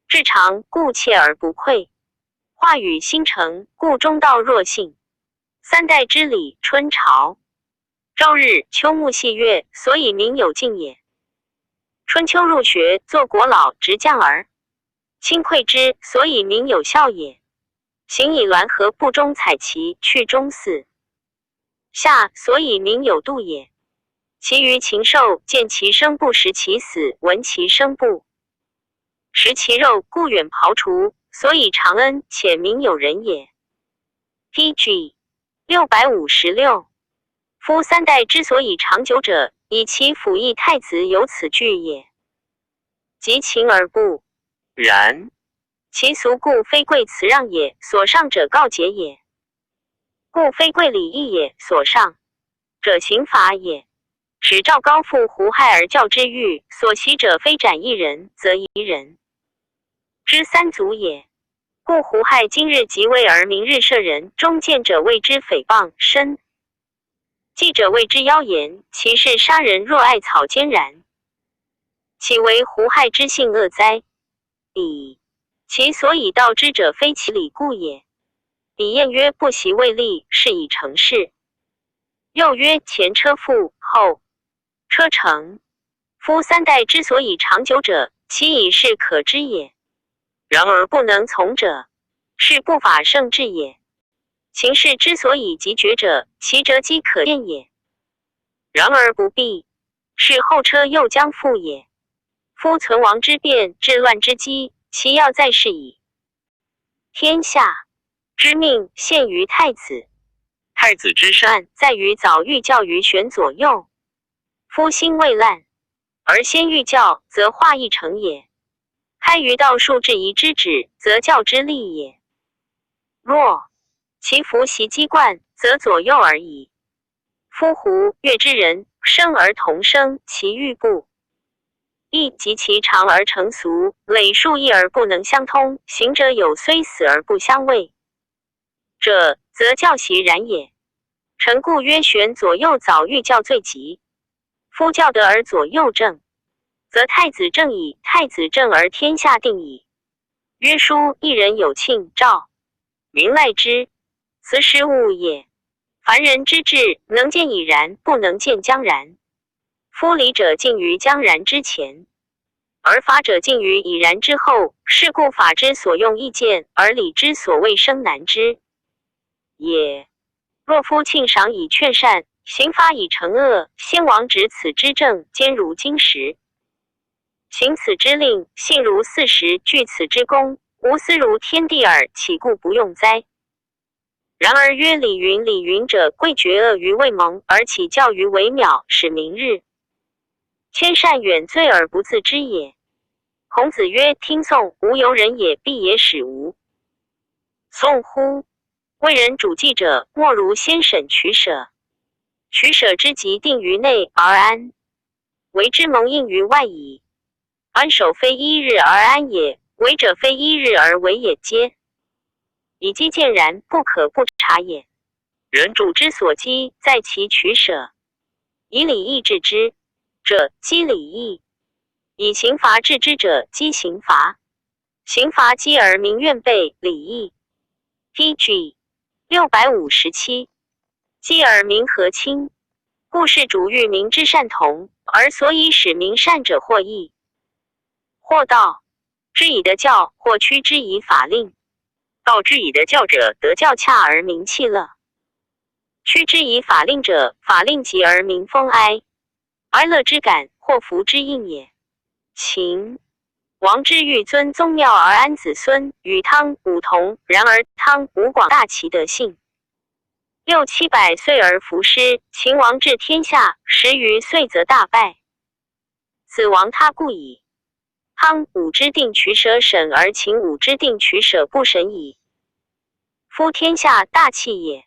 至长，故切而不愧；话语心诚，故中道若信。3代之礼，春朝朝日、秋木细月，所以民有敬也。春秋入学，作国老，执将而亲馈之，所以民有孝也。行以栾河不中采其，去中祀夏，所以民有度也。其余禽兽，见其生不食其死，闻其生不食其肉，故远庖厨，所以长恩，且民有人也。PG 656夫3代之所以长久者，以其辅翼太子有此据也。及秦而不然，其俗故非贵辞让也，所上者告解也。故非贵礼义也，所上者刑罚也。使赵高复胡亥而教之狱，所袭者非斩一人，则一人之3族也。故胡亥今日即位而明日射人，忠谏者谓之诽谤，深记者谓之妖言，其事杀人若艾草坚然，岂为胡亥之性恶哉？彼其所以道之者，非其礼故也。李晏曰：不习未立，是以成事。又曰：前车覆，后车成。夫三代之所以长久者，其以是可知也。然而不能从者，是不法胜智也。秦氏之所以急绝者，其辙机可验也。然而不必，是后车又将复也。夫存亡之变，治乱之机，其要在是矣。天下之命现于太子，太子之善在于早欲教于选左右。夫心未烂，而先欲教，则化亦成也。开于道术制宜之旨，则教之利也。若其服习机贯，则左右而已。夫胡越之人，生而同生，其欲不亦及其长而成俗，累数异而不能相通，行者有虽死而不相违者，则教习然也。臣故曰选左右早欲教最急。夫教得而左右正，则太子正矣。太子正而天下定矣。曰书一人有庆兆，民赖之，此实物也。凡人之志，能见已然，不能见将然。夫理者尽于将然之前，而法者尽于已然之后。是故法之所用易见，而理之所谓生难之也。若夫庆赏以劝善，刑罚以惩恶，先王执此之政，坚如金石，行此之令，信如四时，具此之功，无私如天地耳，岂故不用哉？然而曰李云，李云者，贵绝恶于未萌，而起教于微渺，使明日千善远罪而不自知也。孔子曰：听讼，无由人也，必也使无讼乎？为人主计者，莫如先审取舍。取舍之极定于内而安，为之蒙应于外矣。安守非一日而安也，为者非一日而为也皆。以机见然，不可不察也。人主之所机，在其取舍。以礼义治之者，机礼义；以刑罚治之者，机刑罚。刑罚机而民怨备，礼义。PG 657。机而民和亲，故事主欲民之善同，而所以使民善者，或义，或道之以德教，或屈之以法令。道之以德教者，德教洽而民弃乐；屈之以法令者，法令急而民风哀。哀乐之感，或福之应也。秦王之欲尊宗庙而安子孙，与汤武同。然而汤武广大其德性，600、700岁而服师。秦王治天下10余岁则大败，此亡他故矣。汤武之定取舍审，而秦武之定取舍不审矣。夫天下大器也。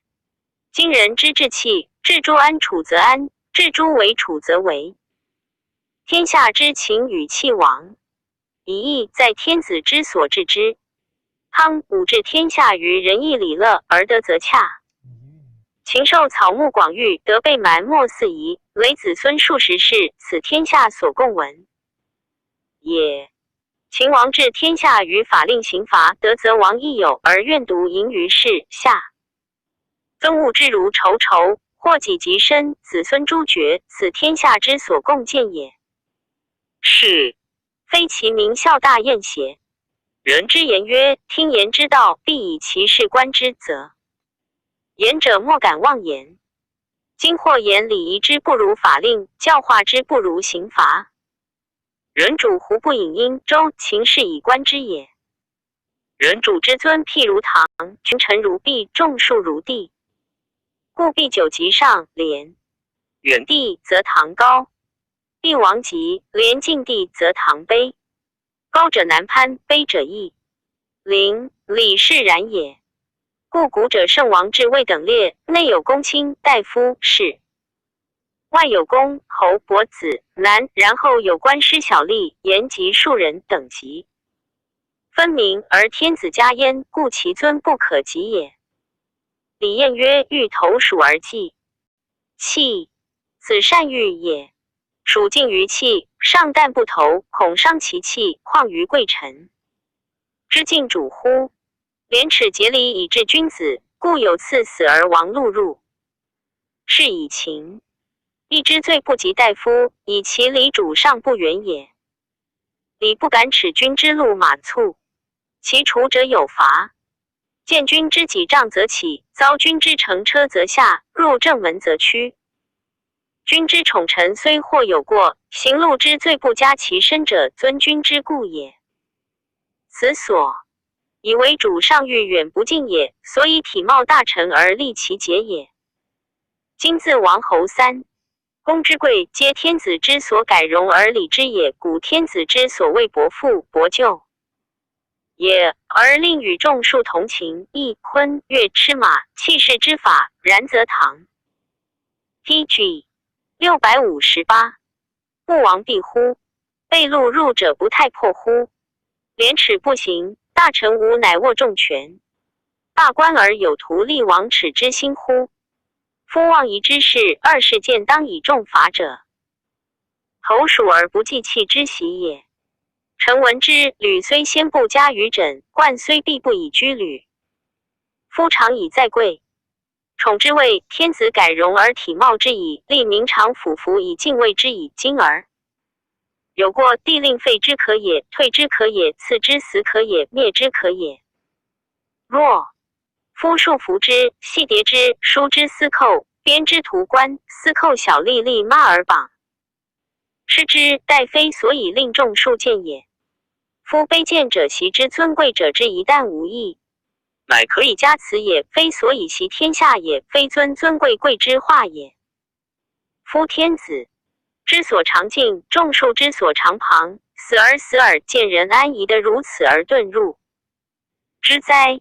今人之治器，治诸安处则安，治诸为处则为。天下之情与气亡，以义在天子之所治之。汤武治天下于仁义礼乐，而德则洽。禽兽草木广域，得被蛮莫四夷，累子孙数十世，此天下所共闻也。秦王治天下于法令刑罚，德则王亦有，而愿独淫于世下。憎恶之如仇仇，祸己及身，子孙诛绝，此天下之所共见也。是非其名孝大宴邪？人之言曰：听言之道，必以其事观之，则言者莫敢妄言。今或言礼仪之不如法令，教化之不如刑罚。人主胡不引殷周秦氏以观之也？人主之尊譬如堂，群臣如壁，众数如地。故壁久极上，连远地则堂高；地王极，连近地则堂卑。高者难攀，卑者易临，礼是然也。故古者圣王之位等列，内有公卿、大夫、士，外有公、侯、伯、子、男，然后有官师、小吏、言及庶人等级，分明而天子加焉，故其尊不可及也。李晏曰：欲投鼠而祭器，此善欲也。鼠近于器，上但不投，恐伤其器，况于贵臣之敬主乎？廉耻节礼以治君子，故有赐死而亡禄入。是以秦义之罪不及大夫，以其礼主上不远也。礼不敢耻君之路马蹙，其除者有罚。见君之己杖则起，遭君之乘车则下，入正门则趋。君之宠臣虽或有过，行路之罪不加其身者，尊君之故也。此所以为主上欲远不近也，所以体貌大臣而立其节也。今自王侯三公之贵，皆天子之所改容而礼之也。古天子之所谓伯父伯舅也，而令与众庶同情，义昆乐吃马，弃市之法，然则唐 PG 658不王必乎？被禄入者不太破乎？廉耻不行，大臣无乃握重权，罢官而有图立王耻之心乎？夫妄夷之事，二事见当以重罚者，投鼠而不计器之喜也。臣闻之，履虽先不加于枕，冠虽必不以居履。夫常以在贵，宠之谓天子改容而体貌之矣，立明常俯服以敬畏之矣。今而有过，帝令废之可也，退之可也，赐之死可也，灭之可也。若夫束缚之，系叠之，书之司寇，编之图官，司寇小吏立妈而绑，失之，待非所以令众庶见也。夫卑贱者习之，尊贵者之一旦无益，乃可以加辞也，非所以习天下也，非尊贵贵之化也。夫天子之所常敬，众庶之所常旁，死而见人安宜得如此而遁入之哉？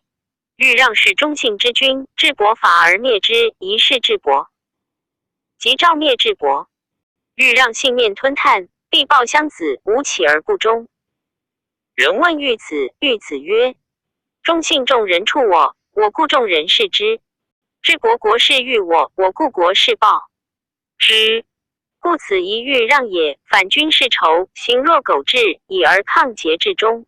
欲让是忠信之君，治伯法而灭之，一是治伯。即诏灭治伯，欲让性面吞炭，必报襄子，无起而不忠。人问玉子，玉子曰：忠信众人处我，我故众人视之；治伯国事欲我，我故国事报之。故此一欲让也。反君是仇，行若苟志，以而抗节制中。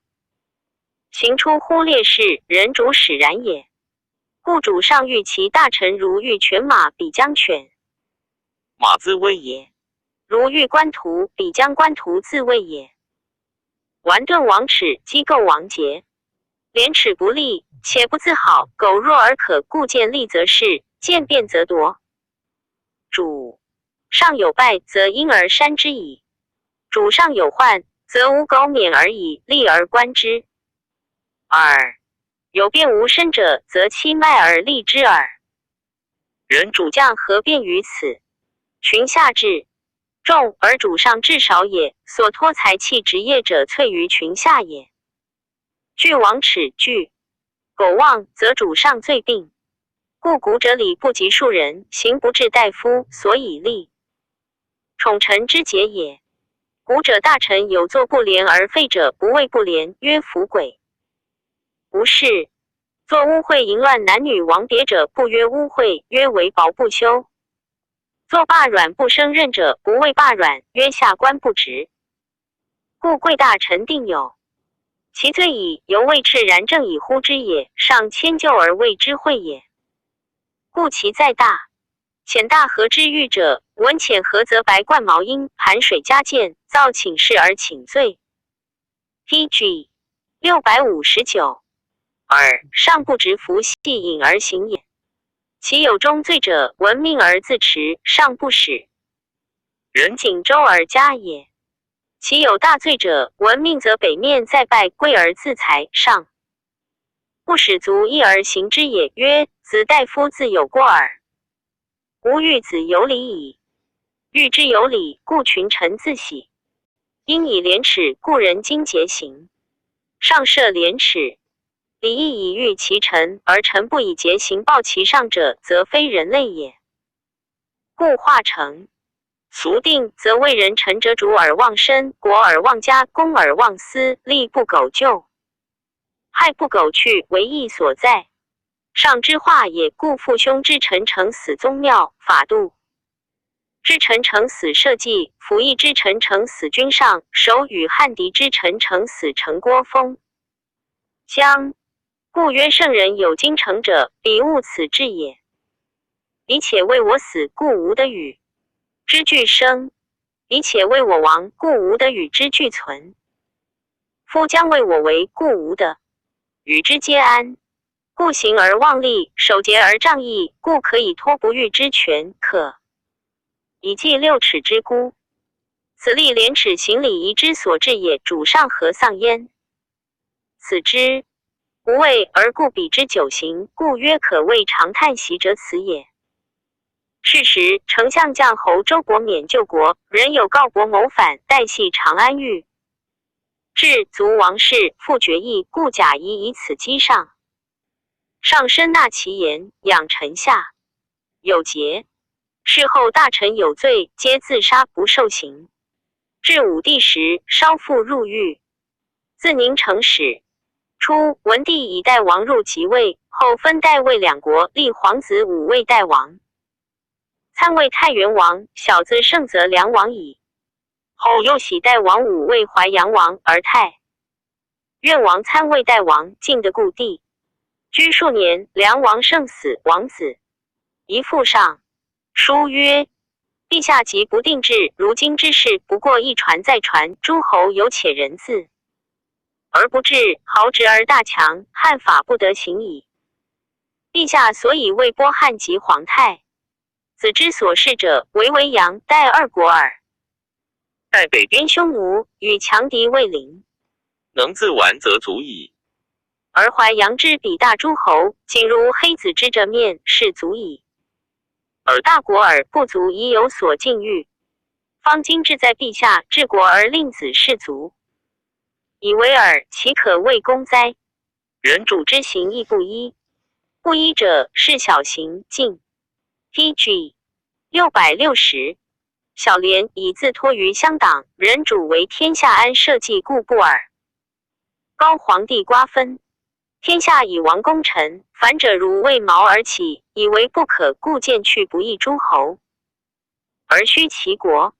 行出乎烈士，人主使然也。故主上欲其大臣如欲犬马，比将犬马自卫也；如欲官徒，比将官徒自卫也。顽钝王耻，机构王节，廉耻不立，且不自好，苟弱而可，故见利则事，见变则夺。主上有败，则因而删之矣；主上有患，则无苟免而已，立而观之。二有变无身者，则欺迈而立之耳。人主将何变于此？群下至众而主上至少也，所托财气职业者萃于群下也。惧王耻，惧苟忘，则主上罪病。故古者礼不及庶人，行不至大夫，所以立宠臣之节也。古者大臣有作不廉而废者，不谓不廉，曰服鬼。不是作污秽淫乱男女王别者，不曰污秽，曰为薄不修。作罢软不胜任者，不谓罢软，曰下官不职。故贵大臣定有其罪矣，犹未赤然正以乎之也，上迁就而谓之讳也。故其再大浅大和之欲者，闻浅和则白冠毛鹰，盘水加剑，造请事而请罪。PG 659二上不直服系隐而行也。其有中罪者，闻命而自持，上不使人锦州而加也。其有大罪者，闻命则北面再拜，贵而自裁，上不使足义而行之也。曰：子大夫自有过耳。吾欲子有礼矣。欲之有礼，故群臣自喜。因以廉耻，故人今节行。上设廉耻，礼义以御其臣，而臣不以节行报其上者，则非人类也。故化成俗定，则为人臣者，主而忘身，国而忘家，公而忘私，利不苟就，害不苟去，为义所在。上之化也。故父兄之臣成死宗庙，法度之臣成死社稷，服役之臣成死君上，手与汉敌之臣成死城郭封疆。故曰圣人有精诚者，彼悟此志也。彼且为我死，故无得与之俱生；彼且为我亡，故无得与之俱存。夫将为我为，故无得与之皆安。故行而忘利，守节而仗义，故可以托不欲之权，可以济六尺之孤。此立廉耻行礼仪之所至也。主上何丧焉？此之无畏而故彼之久行，故曰可谓常叹息者此也。是时，丞相将侯周国免救国，人有告国谋反，待系长安狱。至卒王室，复决议，故贾谊以此击上。上深纳其言，养臣下有节。事后大臣有罪，皆自杀不受刑。至武帝时，稍复入狱。自宁城使。初，文帝以代王入即位，后分代魏两国，立皇子武为代王。参为太原王，小子胜则梁王矣。后又喜代王武为淮阳王，而太原王参为代王，晋的故地。居数年，梁王胜死，王子宜父上书曰：陛下即不定制，如今之事不过一传再传，诸侯有且人字而不治，豪直而大强，汉法不得行矣。陛下所以为波汉及皇太子之所事者，为阳代二国耳。代北边匈奴与强敌未临，能自完则足矣。而淮阳之比大诸侯，仅如黑子之这面，是足矣。而大国而不足以有所禁欲，方今志在陛下治国而令子士卒，以为尔，岂可谓公哉？人主之行亦不一，不一者是小行径。TG 660，小廉以自托于乡党，人主为天下安社稷，故不尔。高皇帝瓜分天下以亡功臣，反者如为毛而起，以为不可，故渐去不义诸侯，而虚其国，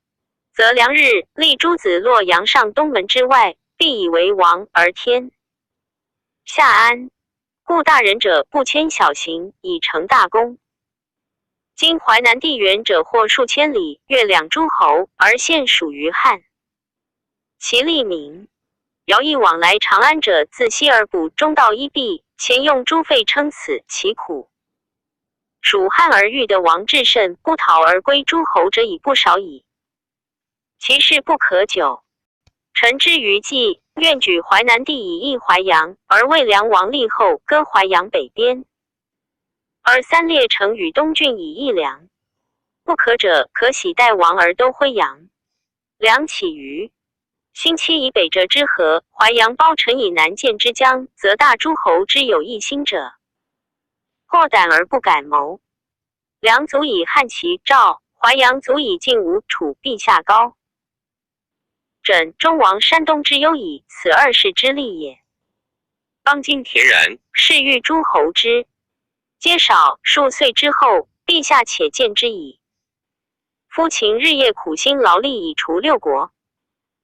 则良日立诸子洛阳上东门之外，必以为王，而天下安。故大人者不迁小行，以成大功。今淮南地远者或数千里，越两诸侯，而现属于汉。其利民徭役往来长安者，自西而补，中道一弊，前用诸费称此，其苦。蜀汉而欲得王至甚，不讨而归诸侯者已不少矣。其事不可久。臣之于计，愿举淮南地以易淮阳，而为梁王立后，割淮阳北边。而三列城与东郡以易梁。不可者，可喜代王而都徽阳。梁起于新期以北者之河，淮阳包城以南见之江，则大诸侯之有一心者，或胆而不敢谋。梁足以汉齐赵，淮阳足以晋吴楚，陛下高枕中王山东之忧矣，此二世之利也。当今恬然，是欲诸侯之皆少，数岁之后，陛下且见之矣。夫秦日夜苦心劳力以除六国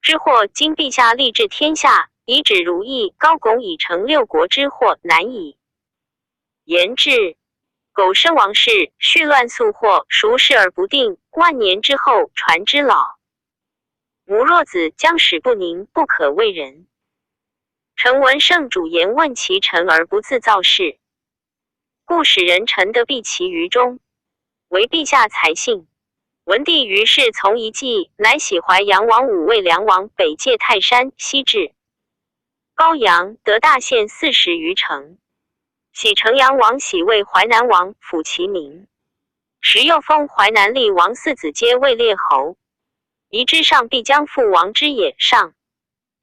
之祸，今陛下立治天下，以止如意，高拱以成六国之祸，难矣。言至苟生王室，续乱速祸，孰事而不定，万年之后传之老。母若子将使不宁，不可为人。臣闻圣主言问其臣而不自造事，故使人臣得避其于中，为陛下才信。文帝于是从一计，乃喜淮阳王武为梁王，北界泰山，西至高阳，得大县40余城。喜城阳王喜为淮南王，抚其民。时又封淮南厉王四子，皆为列侯。宜之上必将复王之也。上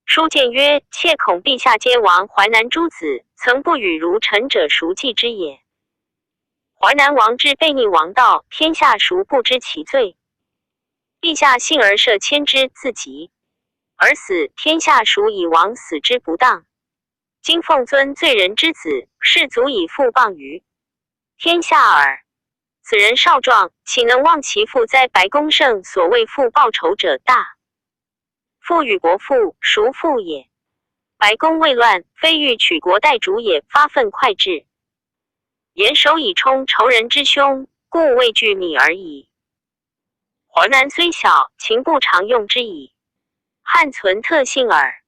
书谏曰：切恐陛下皆亡淮南诸子，曾不与如臣者，孰计之也？淮南王之悖逆王道，天下孰不知其罪？陛下信而赦迁之，自疾而死，天下孰以王死之不当？今奉尊罪人之子，是足以复谤于天下耳。此人少壮，岂能忘其父在白公胜所谓父报仇者大？父与国父，孰父也？白宫未乱，非欲取国代主也，发愤快治。严守以冲仇人之凶，故畏惧米而已。淮南虽小，秦不常用之矣。汉存特性耳。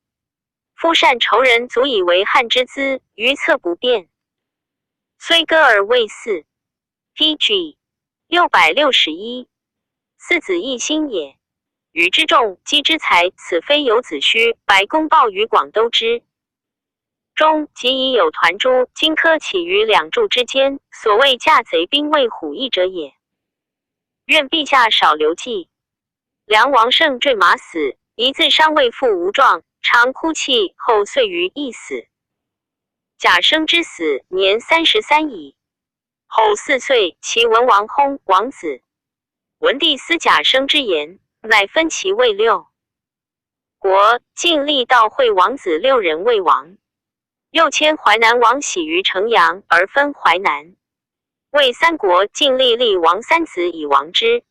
夫善仇人，足以为汉之资，于策不变。虽割而未嗣。PG 661。四子一心也。禹之众，姬之才，此非有子虚。白公报于广都之中，即已有团诸荆轲起于两柱之间，所谓驾贼兵为虎翼者也。愿陛下少留计。梁王胜坠马死，一自伤未复无状，常哭泣，后遂于缢死。贾生之死，年33矣。后4岁，其文王薨，王子。文帝思贾生之言，乃分其位6国，尽力到会王子6人为王。又迁淮南王喜于城阳，而分淮南。魏3国，尽力立王3子以王之。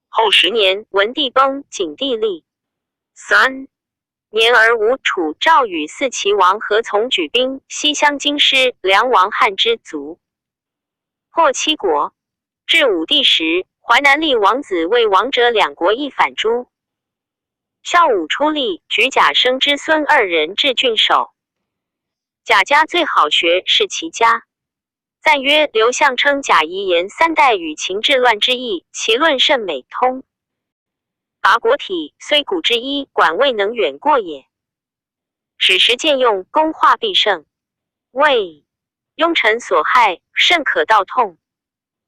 后10年，文帝崩，景帝立。3年而吴、楚、赵与4齐王合从举兵，西乡京师，梁王汉之卒。破7国。至武帝时，淮南立王子为王者，2国亦反诸。孝武出力，举贾生之孙2人至郡守。贾家最好学是其家。赞曰：刘向称贾谊言3代与秦治乱之意，其论甚美通。拔国体虽古之一，管未能远过也。史实见用，功化必胜。谓庸臣所害，甚可道痛。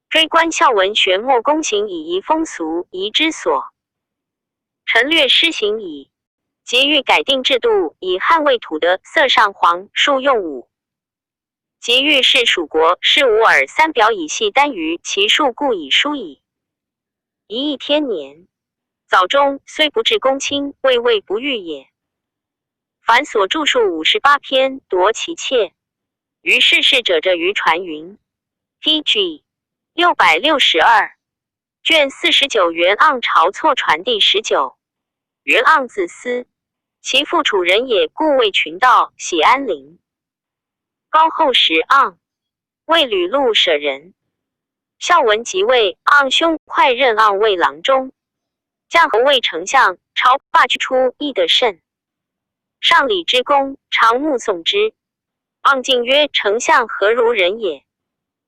追观孝文学莫公行以移风俗，夷之所。臣略施行矣。即欲改定制度，以捍卫土德，色上皇，数用武。即欲是蜀国，是吾尔3表以系单于，其数故以疏矣。一亿天年，早中虽不至公卿，未不欲也。凡所著述58篇，夺其切。于世事者着于传云。PG 662。卷49元盎朝错传第19。元盎字思，其父楚人也，故为群盗，喜安陵。高后时盎，为吕禄舍人。孝文即位，盎兄快任盎为郎中。将侯为丞相，朝罢去出，益得甚。上礼之功，常目送之。盎进曰：丞相何如人也？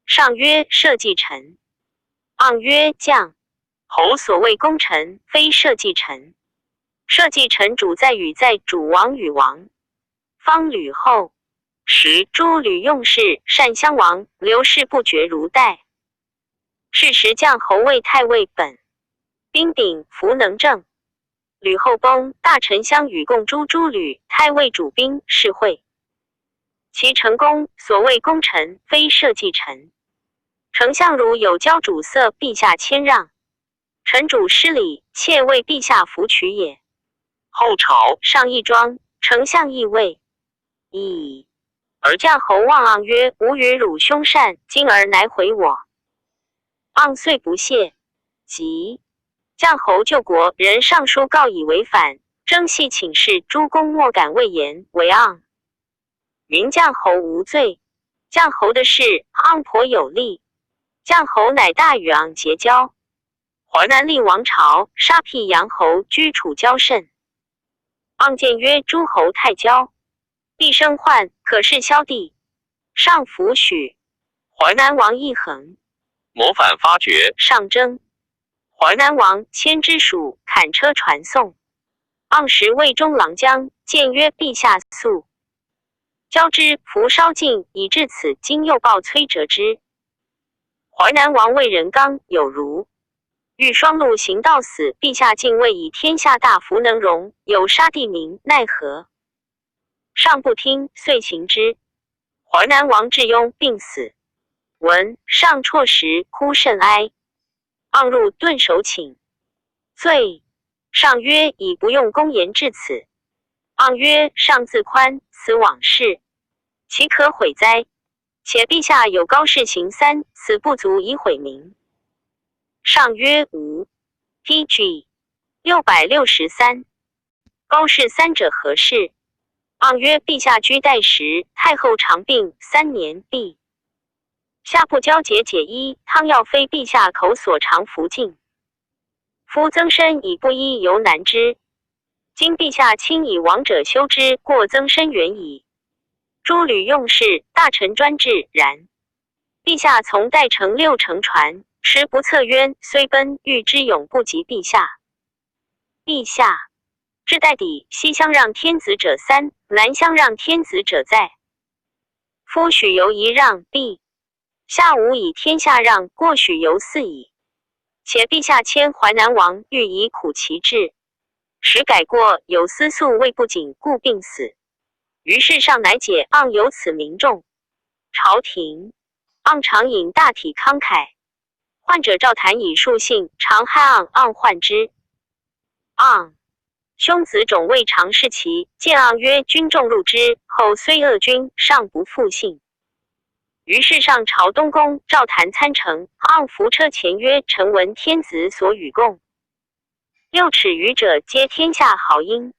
上曰：社稷臣。盎曰：将侯所谓功臣，非社稷臣。社稷臣主在与在主王与王。方吕后时，诸吕用事，善相王，刘氏不绝如代。是时将侯为太尉本，兵秉，弗能正。吕后崩，大臣相与共诛诸吕，太尉主兵，是会。其成功，所谓功臣，非社稷臣。丞相如有交主色，陛下谦让。臣主失礼，妾为陛下服取也。后朝上义庄，丞相义位。矣。而将侯望盎曰：吾与汝兄善，今而乃毁我。盎遂不谢。即将侯救国，人上书告以为反，征系请示，诸公莫敢畏言，为盎。云将侯无罪。将侯的事，盎颇有利。将侯乃大与盎结交。淮南立王朝，杀辟阳侯，居楚交甚。盎见曰：诸侯太骄，必生患，可是萧地。上弗许。淮南王一横，谋反发觉，上征。淮南王迁之蜀，砍车传送。盎时魏中郎将，见曰：陛下速交之，弗稍尽，以至此，今又报崔折之。淮南王魏仁刚有如欲双陆行道死，陛下竟未以天下大福能容，有杀地民，奈何？上不听，遂行之。淮南王智雍病死，闻上辍时，哭甚哀。盎入顿首请罪。上曰：已不用公言至此。盎曰：上自宽，此往事，岂可悔哉？且陛下有高士行3，此不足以毁名。上曰：无。PG 663。高士3者何事？盎曰：陛下居代时，太后长病3年，陛下不交节解衣，汤药非陛下口所常服尽。夫增生以不医，犹难之。今陛下亲以亡者修之，过增生远矣。诸吕用事，大臣专制，然陛下从代乘6乘船，时不测渊，虽奔，欲之勇不及陛下。陛下至代底，西相让天子者3，南相让天子者在。夫许由一让，陛下无以天下让，过许由4矣。且陛下迁淮南王，欲以苦其志，时改过，有司素未不谨，故病死。于是上乃解盎有此名众。朝廷盎常饮大体慷慨，患者赵谈以述信，常害盎患之。盎兄子种未尝视其，见盎曰：君众入之，后虽恶君，尚不复信。于是上朝东宫，赵谈参乘，盎扶车前曰：臣闻天子所与共6尺余者，皆天下豪英。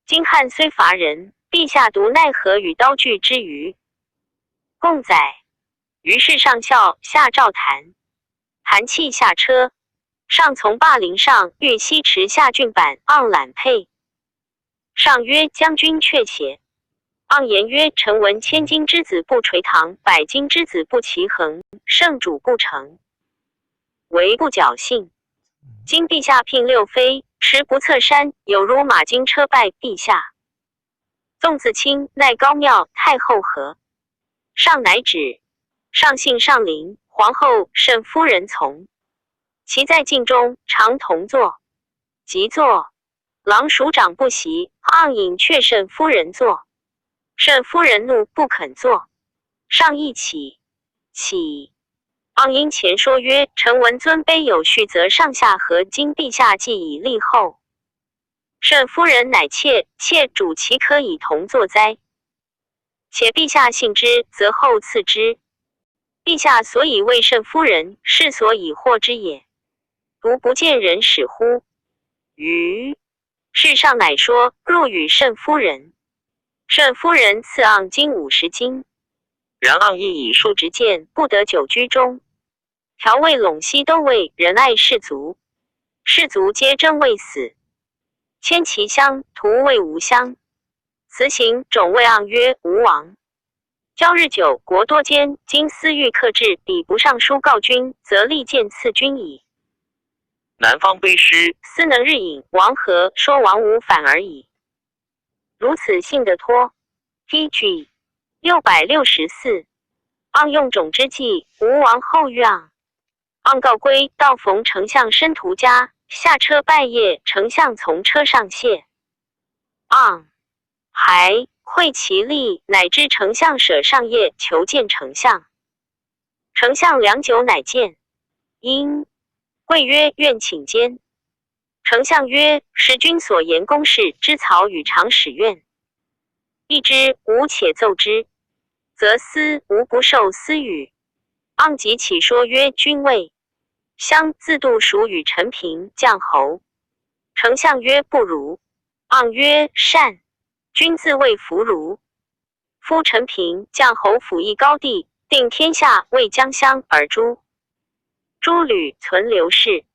今汉虽伐人，陛下独奈何与刀具之余？共载。于是上笑，下诏谈，谈泣下车。上从霸陵上，欲西驰下郡板，盎揽佩。上曰：将军却且。盎言曰：臣闻千金之子不垂堂，百金之子不齐衡，圣主不成，唯不侥幸。今陛下聘6妃，持不测山，有如马金车拜陛下。纵自清，奈高庙，太后何？上乃止。上幸上陵，皇后慎夫人从。其在镜中，常同坐。即坐，郎署长不习，盎引却慎夫人坐。慎夫人怒，不肯坐。上亦起，盎因前说曰：臣闻尊卑有序，则上下合，今陛下既以立后。慎夫人乃切主其可以同坐哉？且陛下信之，则后赐之。陛下所以为慎夫人，是所以获之也。独不见人使乎？于是上乃说，入与慎夫人。慎夫人赐盎金50斤。然盎亦以数直谏，不得久居中。调味陇西都尉仁爱士卒，士卒皆争未死。迁其乡，徒谓无乡。辞行，种谓盎曰：吾王交日久，国多奸，今思欲克制，彼不上书告君，则利剑刺君矣。南方卑诗，斯能日饮，王何说王无反而已。如此信得脱。TG 664。盎用种之际，吴王后遇盎。盎告归，到逢丞相申屠家，下车拜谒，丞相从车上谢。盎还会其力，乃知丞相舍上谒，求见丞相。丞相良久，乃见。因贵曰：愿请见。丞相曰：时君所言公事，知曹与常使愿。亦之，吾且奏之，则思吾不受私语。盎即起说曰：君谓相自度属与陈平将侯。丞相曰：不如。盎曰：善。君自谓弗如。夫陈平将侯辅邑高地，定天下，为江乡而诛。诸吕存刘氏。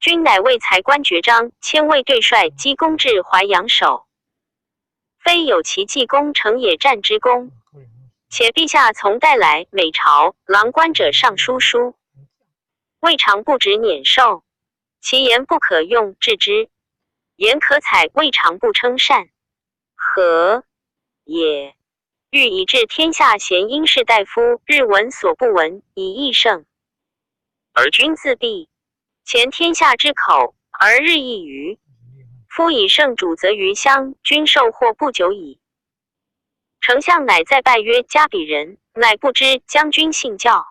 君乃为才官爵章，迁卫队帅，积功至淮阳守。非有其济功成野战之功。且陛下从代来，每朝郎官者上书书，未尝不止辇受。其言不可用治之，言可采，未尝不称善。何也？欲以治天下贤英士大夫，日闻所不闻，以益胜。而君自闭，前天下之口，而日益愚。夫以圣主则于乡，君受祸不久矣。丞相乃再拜曰：加比人，乃不知将军信教。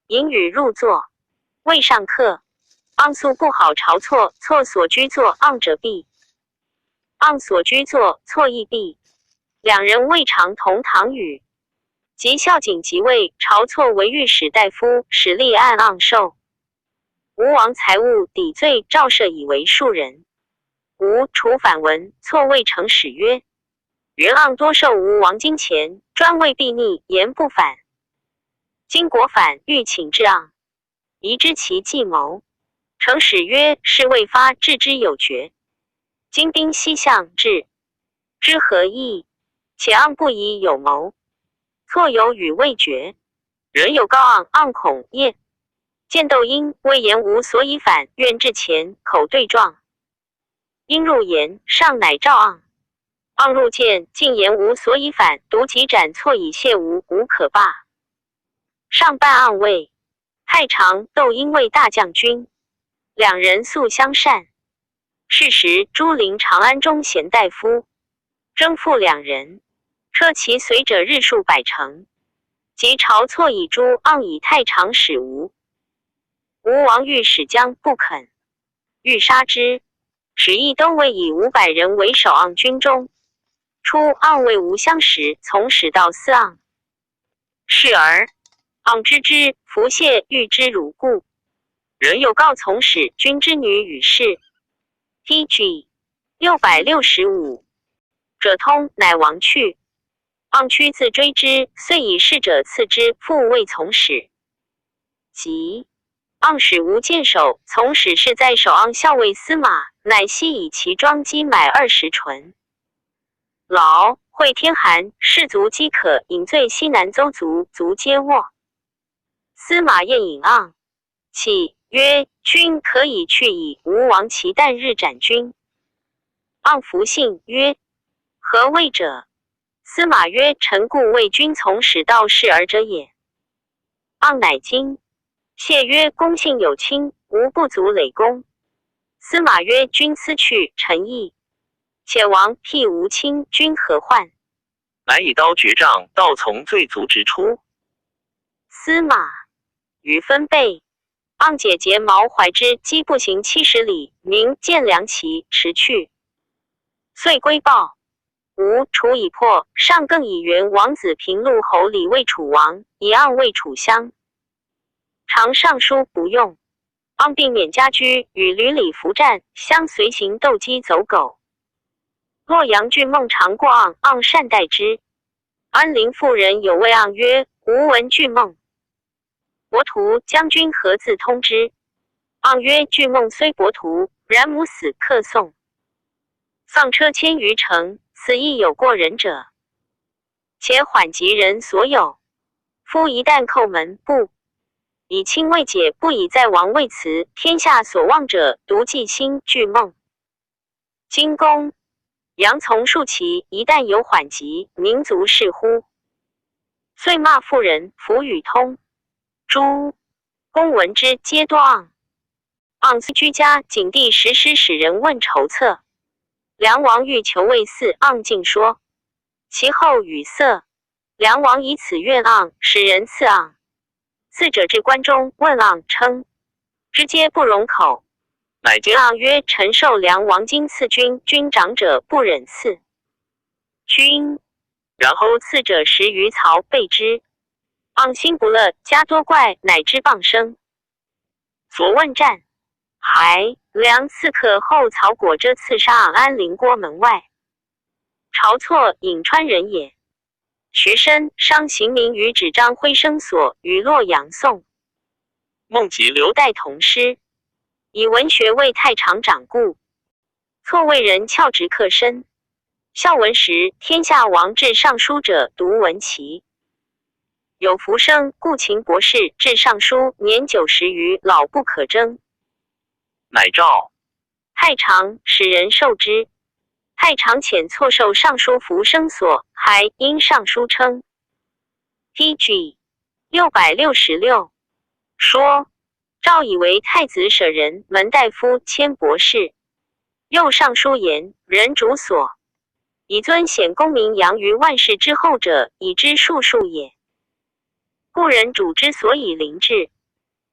引语入座，未上客。盎素不好朝错，错所居坐盎者避。盎所居坐错亦避。两人未尝同堂语。及孝景即位，朝错为御史大夫，使吏按盎受。吴王财物抵罪，诏赦以为庶人。吴处反文，错谓成使曰：元盎多受吴王金钱，专为避逆，言不反。今国反，欲请至盎，疑知其计谋。成使曰：是未发，置之有决。今兵西向至，知何意？且盎不疑有谋，错有与未决。人有告盎，盎恐厌。见窦婴谓言无所以反，愿至前，口对状。因入言，上乃召盎。盎入见，竟言无所以反，独即斩错以谢吴，无可罢。上办盎位，太常、窦婴为大将军，两人素相善。是时朱陵长安中贤大夫，征复两人，车其随者日数百乘。及晁错以诛盎以太常使吴。吴王欲使将，不肯，欲杀之。使役都尉以500人为守盎军中。初，盎为吴相识，从使到司盎。是而盎知之，弗谢，欲之如故。人有告从使君之女与氏。T.G. 665者通，乃亡去。盎屈自追之，遂以侍者赐之，复为从使。即盎使吴见守，从使是在守盎校尉司马，乃悉以其装机买20纯。劳会天寒，士卒饥渴，饮醉西南邹族，卒皆卧。司马宴饮盎，泣曰：君可以去矣。吴王其旦日斩君。盎弗信，曰：何谓者？司马曰：臣故为君从使到事而者也。盎乃惊。谢曰：公信有亲，无不足累功。司马曰：君思去，臣意。且王辟无亲，君何患？乃以刀决杖，道从罪卒直出。司马与分备。盎解结毛怀之，击步行70里，明见梁旗，驰去。遂归报。吴楚已破，上更以元王子平陆侯李为楚王，以盎为楚襄。常上书不用。盎并免家居，与闾里伏战，相随行斗鸡走狗。洛阳郡孟尝过盎，盎善待之。安陵妇人有谓盎曰：吾闻惧孟。伯图将军何自通之？盎曰：惧孟虽伯图，然母死客送。丧车千余乘，此亦有过人者。且缓急人所有。夫一旦叩门，不以亲未解，不以在王位辞，天下所望者，独计心惧孟。今公杨从数其，一旦有缓急，民族是乎？遂骂妇人，弗与通。诸公闻之，皆多盎。盎虽居家，景帝时时使人问筹策。梁王欲求魏嗣，盎竟说。其后语塞。梁王以此怨盎，使人赐盎。赐者至关中，问盎，称之皆不容口。乃见盎曰：臣受梁王今赐君，君长者不忍赐君。然后赐者10余曹备之。盎心不乐，家多怪，乃知谤生。所问战，还梁刺客后，曹果遮刺杀盎安陵郭门外。晁错，颍川人也。学生，商行名于指张辉生所，于洛阳宋。孟及留代同师，以文学为太常掌故。错为人翘直克身。孝文时，天下王至尚书者，独闻其。有福生，故秦博士至尚书，年90余，老不可争。乃诏太常，使人受之。太常遣错受尚书福生所，还因尚书称。T.G. 666说，诏以为太子舍人门大夫迁博士。又尚书言，人主所，以尊显功名扬于万世之后者，以知数数也。故人主之所以临至，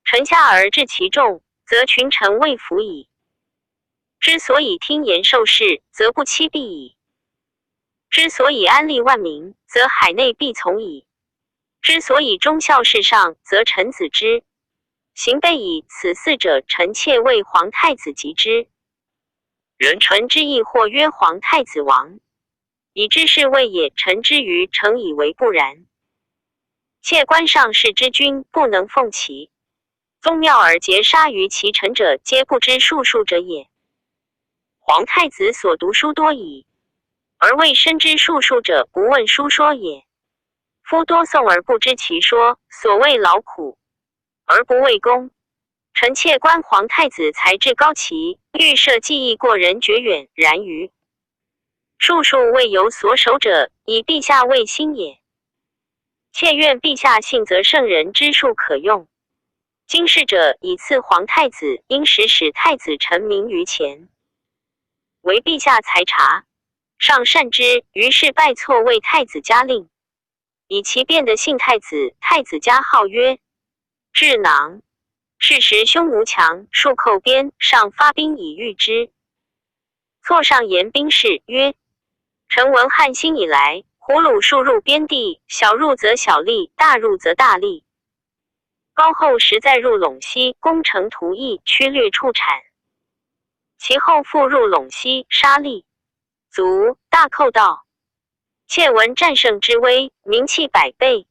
臣下而治其众，则群臣未服矣。之所以听言受事，则不欺必矣。之所以安利万民，则海内必从矣。之所以忠孝事上，则臣子之。行备以此4者，臣妾为皇太子及之。人臣之意，或曰皇太子王，以知是谓也。臣之于诚以为不然。窃官上士之君不能奉其宗庙而劫杀于其臣者，皆不知术数者也。皇太子所读书多矣，而未深知术数者，不问书说也。夫多诵而不知其说，所谓劳苦而不为功。臣妾观皇太子才智高奇，预设技艺过人绝远，然于术数未有所守者，以陛下为心也。妾愿陛下信则圣人之术可用。今事者以赐皇太子，应时使太子臣名于前，为陛下裁察，上善之。于是拜错为太子家令，以其变的姓太子。太子家号曰智囊。是时匈奴强，数寇边，上发兵以御之。错上言兵士曰：臣闻汉兴以来，胡虏数入边地，小入则小利，大入则大利。高后实在入陇西，攻城屠邑，驱掠畜产。其后复入陇西，杀吏卒，大寇盗。窃闻战胜之威，名气百倍，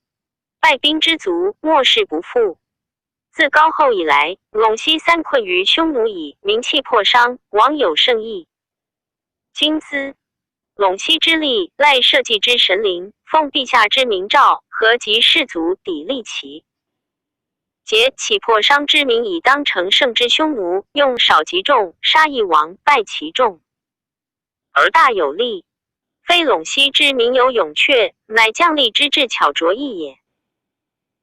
败兵之卒，莫世不复。自高后以来，陇西三困于匈奴矣，名气破伤，王有胜意。今兹陇西之力，赖社稷之神灵，奉陛下之明诏，何及士卒砥砺其劫起破伤之名，以当成胜之匈奴，用少击众，杀一王，败其众，而大有力。非陇西之民有勇却，乃将力之智巧拙异也。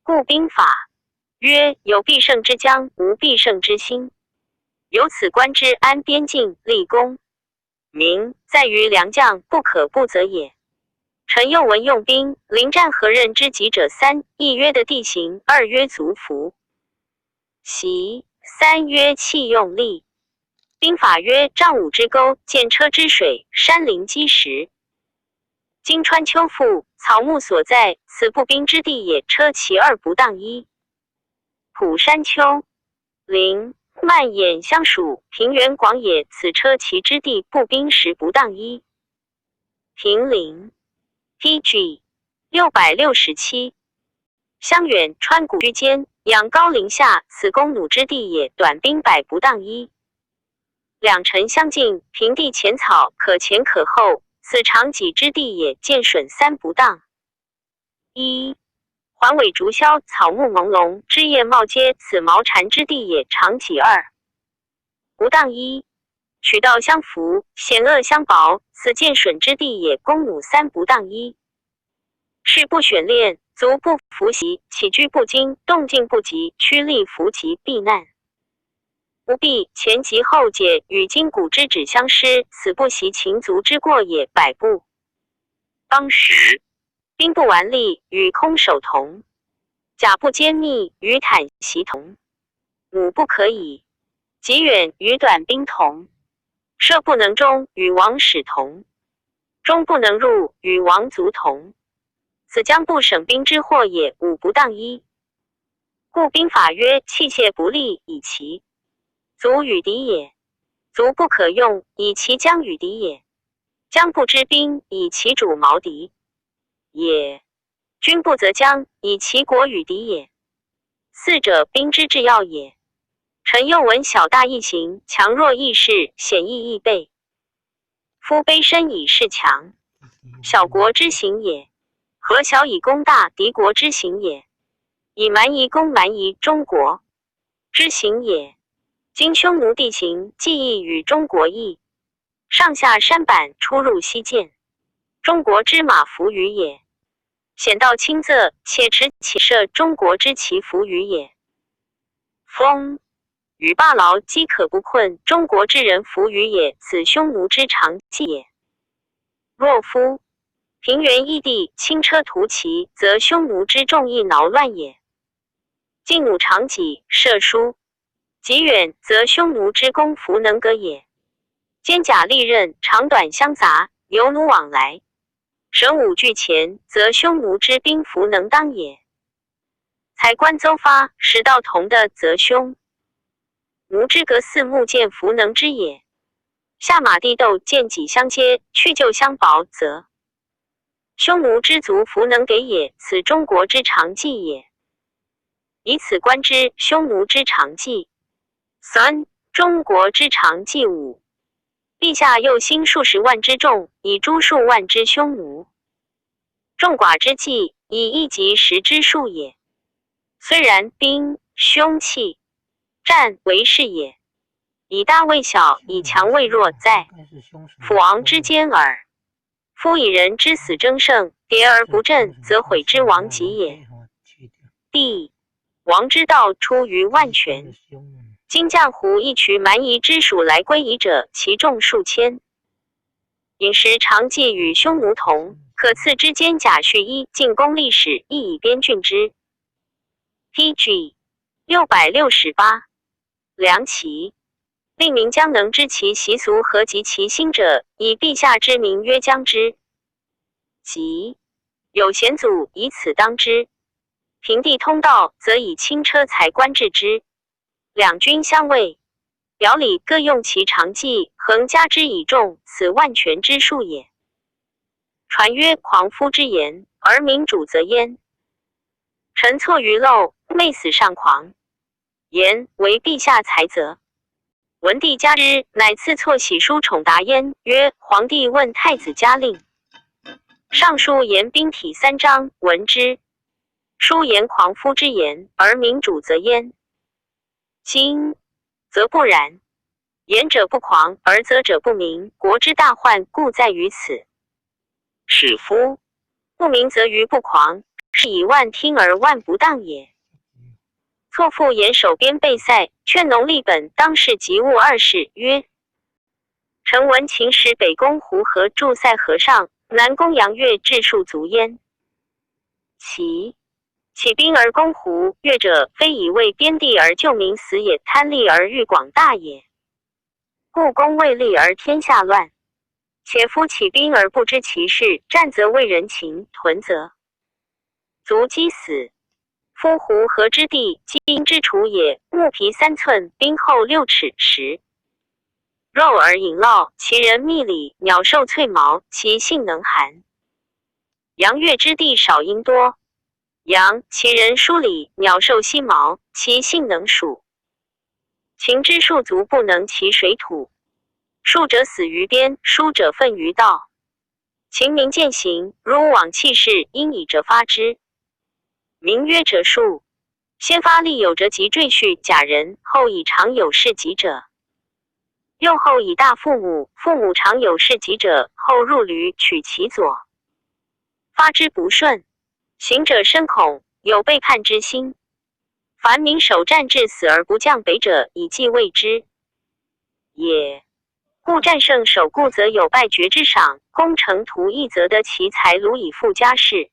故兵法曰：有必胜之将，无必胜之心。由此观之，安边境，立功名，在于良将不可不责也。臣又闻用兵，临战何任之急者三：一曰的地形，二曰卒服习，三曰器用力。兵法曰：丈五之沟，见车之水，山林积石。今川丘阜，草木所在，此步兵之地也。车其二不当一。普山丘林蔓延相属，平原广野，此车骑之地，步兵实不当一。平陵 PG 667。襄远川谷居间，仰高陵下，此弓弩之地也，短兵百不当一。两城相近，平地浅草，可前可后，此长戟之地也，见损三不当一。环尾竹萧，草木朦胧，枝叶茂阶，此毛蝉之地也，长戟二不当一。渠道相符，险恶相薄，此见损之地也，弓弩三不当一。事不选练，足不服习，起居不精，动静不及，趋利伏击，避难不避，前急后解，与筋骨之趾相失，此不习秦卒之过也。百步当时，兵不完力，与空手同；甲不坚密，与坦袭同。弩不可以极远，与短兵同；射不能中，与王矢同；中不能入，与王卒同。此将不省兵之祸也，五不当一。故兵法曰：器械不利，以其卒与敌也；卒不可用，以其将与敌也；将不知兵，以其主谋敌也；军不择将，以其国与敌也。四者，兵之至要也。臣又闻小大易行，强弱易势，险易易备。夫卑身以事强，小国之行也；和小以攻大，敌国之行也；以蛮夷攻蛮夷，中国之行也。今匈奴地形，既异与中国异，上下山坂，出入西涧，中国之马伏于也；险道轻仄，且持且射，中国之骑伏于也。风雨罢劳，饥渴不困，中国之人伏于也，此匈奴之常计也。若夫平原异地，轻车屠骑，则匈奴之众易挠乱也。近弩长戟，射疏极远，则匈奴之弓孚能革也。肩甲利刃，长短相杂，由弩往来，神武俱前，则匈奴之兵孚能当也。才官邹发，使道同的，则匈奴之革四木剑孚能之也。下马地斗，剑戟相接，去就相薄，则匈奴之族弗能给也，此中国之常计也。以此观之，匈奴之常计。3. 中国之常计5。陛下又兴数十万之众，以诛数万之匈奴。众寡之计，以一击十之数也。虽然，兵凶器战为是也。以大为小，以强为弱，在辅王之间耳。夫以人之死争胜，迭而不振，则毁之亡己也。D. 王之道出于万全。今将胡一渠蛮夷之属来归夷者，其众数千。饮食常计与匈奴同，可赐之间甲戌一进攻历史，亦以边郡之。PG 668。梁齐令民将能知其习俗和及其心者，以陛下之名曰将之。即有贤祖以此当之。平地通道，则以轻车才官治之。两军相卫，表里各用其常计，恒加之以众，此万全之术也。传曰：狂夫之言，而民主则焉。臣错于漏，昧死上狂。言为陛下才则。文帝加之，乃赐错玺书宠达焉，曰：皇帝问太子嘉令。上书言兵体3章，闻之。书言狂夫之言，而民主则焉。今则不然。言者不狂，而则者不明，国之大患故在于此。是夫不明则于不狂，是以万听而万不当也。错父言守边备塞，劝农立本，当世及物2事，曰：臣闻秦时北攻胡河，筑塞河上，南攻阳越，治数足焉。起兵而攻胡越者，非以为边地而救民死也，贪利而欲广大也。故攻未立而天下乱。且夫起兵而不知其事，战则为人情，屯则卒饥死。夫胡河之地，积阴之处也。木皮3寸，冰厚6尺10。肉而饮酪，其人密里，鸟兽翠毛，其性能寒。阳越之地少阴多。阳，其人疏里，鸟兽稀毛，其性能属。秦之数足不能其水土。数者死于边，疏者愤于道。秦民践行，如往弃事，因以者发之。名曰折数。先发力有折及赘婿假人，后以常有事及者。又后以大父母，父母常有事及者，后入驴取其左。发之不顺，行者深恐，有背叛之心。凡民守战至死而不降北者，以继位之也。故战胜守固，则有败爵之赏；攻城图邑，则得其财禄以富家室。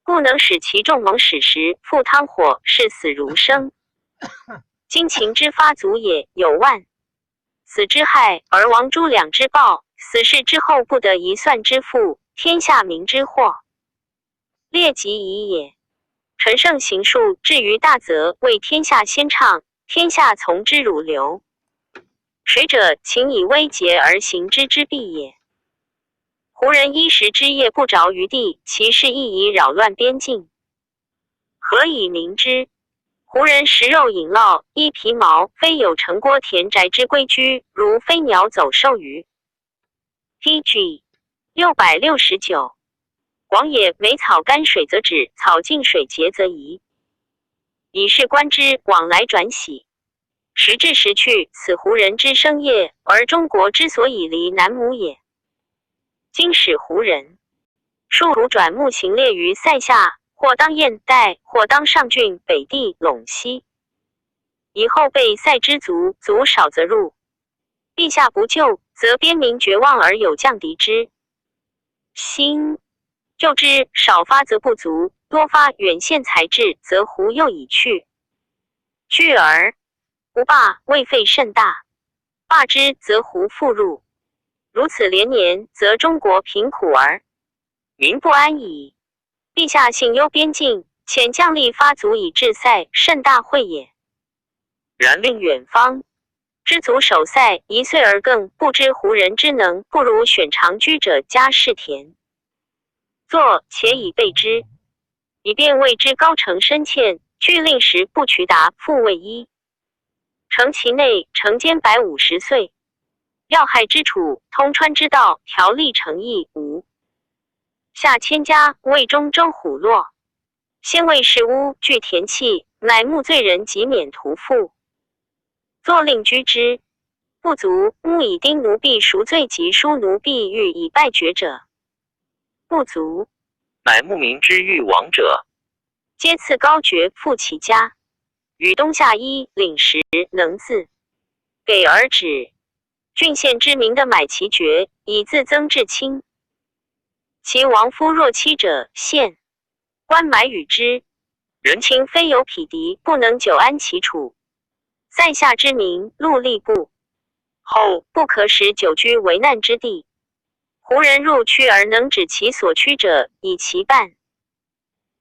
故能使其众蒙矢石，赴汤火，视死如生。今秦之发卒也，有万。死之害，而亡诸两之暴；死事之后，不得一算之富，天下民之祸。列极矣也。陈胜行术，至于大则，为天下先倡，天下从之汝流。水者，秦以威节而行之必也。胡人衣食之业不着于地，其事亦以扰乱边境。何以明之？胡人食肉饮酪，衣皮毛，非有城郭田宅之规矩，如飞鸟走兽鱼。PG 669。广野梅草干水则止，草尽水竭则移。以是观之，往来转徙。时至时去，此胡人之生业，而中国之所以离南亩也。今使胡人数胡转木行列于塞下，或当燕代，或当上郡、北地、陇西。以后被塞之族，族少则入。陛下不救，则边民绝望而有降敌之心。救之少发则不足，多发远献才智，则胡又已去。去而胡罢，未费甚大；罢之，则胡复入。如此连年，则中国贫苦而民不安矣。陛下幸忧边境，遣将力发足以制塞，甚大惠也。然令远方知足守塞1岁而更不知胡人之能，不如选长居者加士田。作且以备之，以便谓之高承深欠，据令时不渠达，复谓一。承其内，承监150岁。要害之处，通川之道，条例成义无。下千家，魏中周虎落。先魏士屋，具田契，乃木罪人及免屠父。作令居之。不足，木以丁奴婢赎罪及书奴婢欲以败绝者。不足，乃牧民之欲亡者，皆赐高爵复其家。与冬夏衣，领食，能自给而止。郡县之民的买其爵，以自增至轻。其亡夫若妻者，县官买与之。人情非有匹敌，不能久安其处。塞下之民，戮力不后，不可使久居为难之地。胡人入区而能止其所趋者，以其半。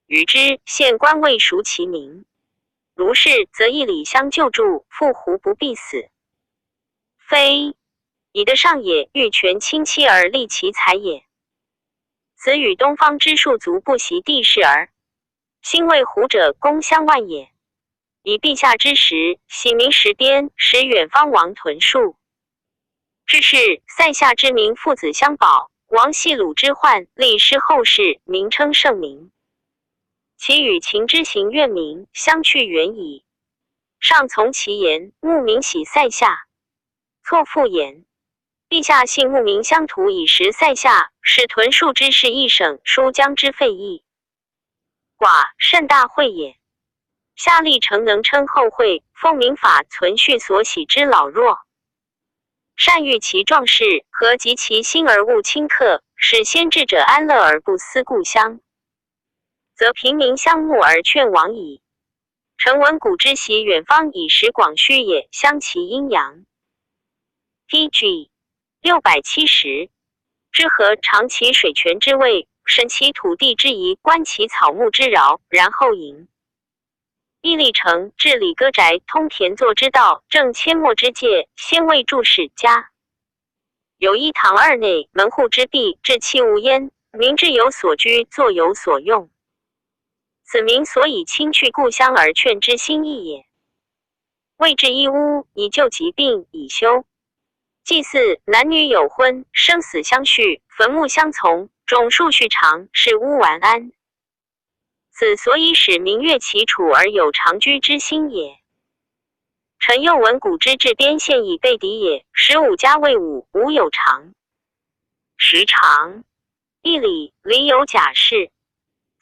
与之，县官未赎其民。如是，则一里相救助，复胡不必死？非以得上也，欲权亲戚而利其财也。此与东方之庶族不习地势而兴为胡者攻相万也。以陛下之时，喜民时边，使远方王屯戍。至是，塞下之民父子相保，王系鲁之患，立失后世，名称盛名。其与秦之行怨民，相去远矣。上从其言，牧民喜塞下。错复言。陛下信牧民乡土以食塞下，使屯戍之事一省，疏江之费益。寡甚大会也。下历诚能称后会，奉民法存续所喜之老弱。善育其壮士，和及其心而勿轻刻，使先智者安乐而不思故乡，则平民相慕而劝亡矣。臣闻古之习远方以食广虚也，相其阴阳。PG 670。之和尝其水泉之味，审其土地之宜，观其草木之饶，然后营。义历城，治理歌宅，通田作之道，正阡陌之界，先为注释家。有一堂二内，门户之壁，置器物焉，民之有所居，作有所用。此民所以亲去故乡而劝之心意也。谓至一屋，以救疾病，以休。祭祀，男女有婚，生死相续，坟墓相从，种树序长，是屋完安。此所以使民悦其处而有长居之心也。臣又闻古之治边县以备敌也，15家卫武，无有常。时常一里，里有甲士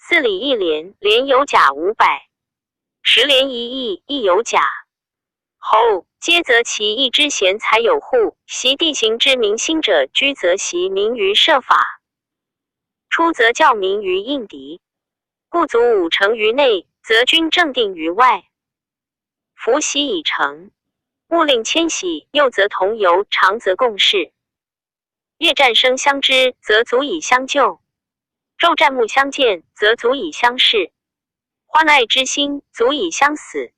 ；4里一连，连有甲500；10连一邑，亦有甲。后皆择其一之贤才有户，习地形之民心者，居则习民于设法，出则教民于应敌。故卒5成于内，则军正定于外。夫习已成，勿令迁徙，幼则同游，长则共事。夜战声相知，则足以相救；昼战暮相见，则足以相视。欢爱之心，足以相死。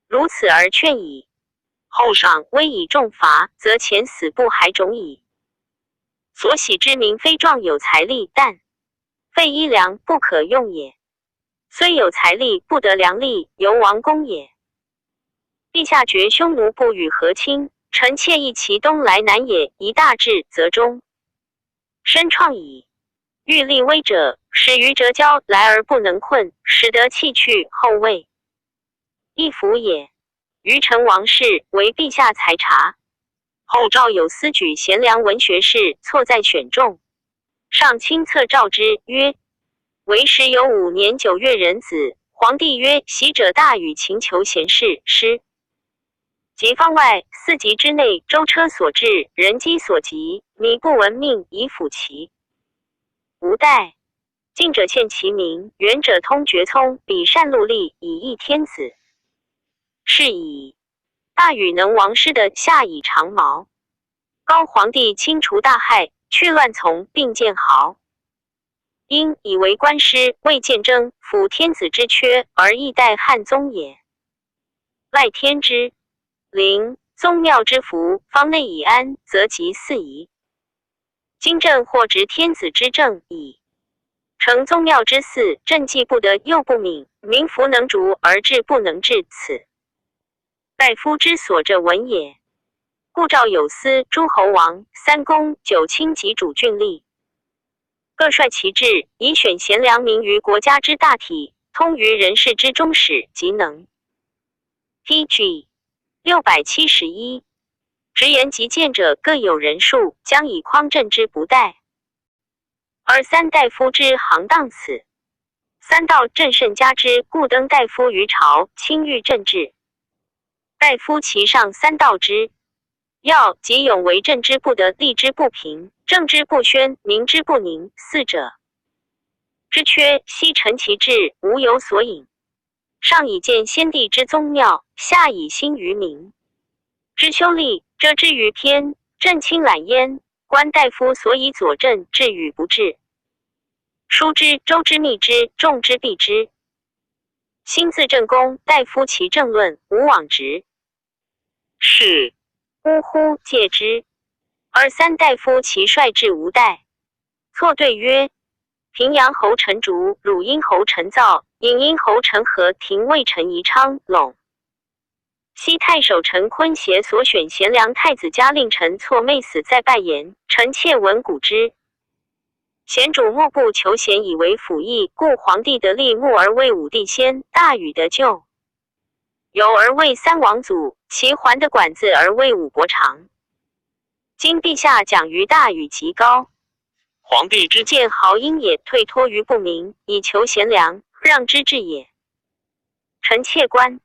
如此而劝矣。后赏威以重罚，则前死不还种矣。所喜之民，非壮有财力，但废衣粮不可用也。虽有财力，不得良力，犹王公也。陛下决匈奴不与和亲，臣妾意其东来南也，一大治，则中深创矣。欲立威者，使于折交来而不能困，使得弃去后位，亦服也。于臣王室，为陛下裁察。后诏有司举贤良文学士，错在选中。上亲册诏之，曰：为时有5年9月壬子，皇帝曰：习者大禹勤求贤士，师。及方外4级之内，舟车所至，人机所及，米不闻命，以辅其无待。近者欠其名，远者通厥聪，比善戮力，以益天子。是以大禹能王师的下以长矛，高皇帝清除大害，去乱从，并建豪。因以为官师，未见征，辅天子之缺，而亦待汉宗也。赖天之灵，宗庙之福，方内以安，则即4夷。今朕或执天子之政矣。承宗庙之祀，政绩不得，又不敏，民服能逐而治不能治，此大夫之所着文也。故诏有司、诸侯王、三公、九卿及主郡吏，各率其志，以选贤良民于国家之大体，通于人事之中始及能。PG 671，直言极谏者各有人数，将以匡正之不殆。而三大夫之行当此，三道正甚加之，故登大夫于朝，亲御政治。大夫其上三道之要，即勇为政之不得，利之不平，政之不宣，民之不宁，四者之缺，悉陈其志，无有所隐。上以见先帝之宗庙，下以兴于民之修历，遮之于偏，正清览焉。观大夫所以佐证，治与不治，书之、周之、密之，众之避之。新自正公，大夫其政论，无往直。是。呜呼，戒之。而三大夫其率至无怠。错对曰：平阳侯陈竹、汝阴侯陈造、颍阴侯陈和、廷尉陈宜昌、陇西太守陈坤协所选贤良太子家令陈错妹死在拜言，臣妾闻古之。贤主莫不求贤以为辅义，故皇帝得立穆而为武帝先，大禹得救，有而为三王祖，其还的管子而为武伯长。今陛下讲于大禹极高，皇帝之见豪英也，退托于不明，以求贤良，让之至也。臣妾观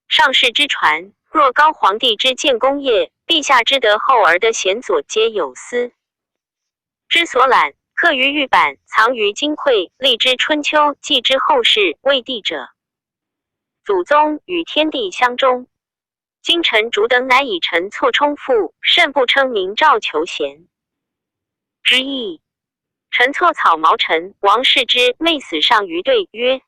上世之传，若高皇帝之建功业，陛下之德厚而的贤佐，皆有司之所览，刻于玉板，藏于金匮，立之春秋，记之后世，为帝者祖宗与天地相中。今臣竹等乃以臣错充附，甚不称明诏求贤之意。臣错草毛臣王氏之妹死上于对曰：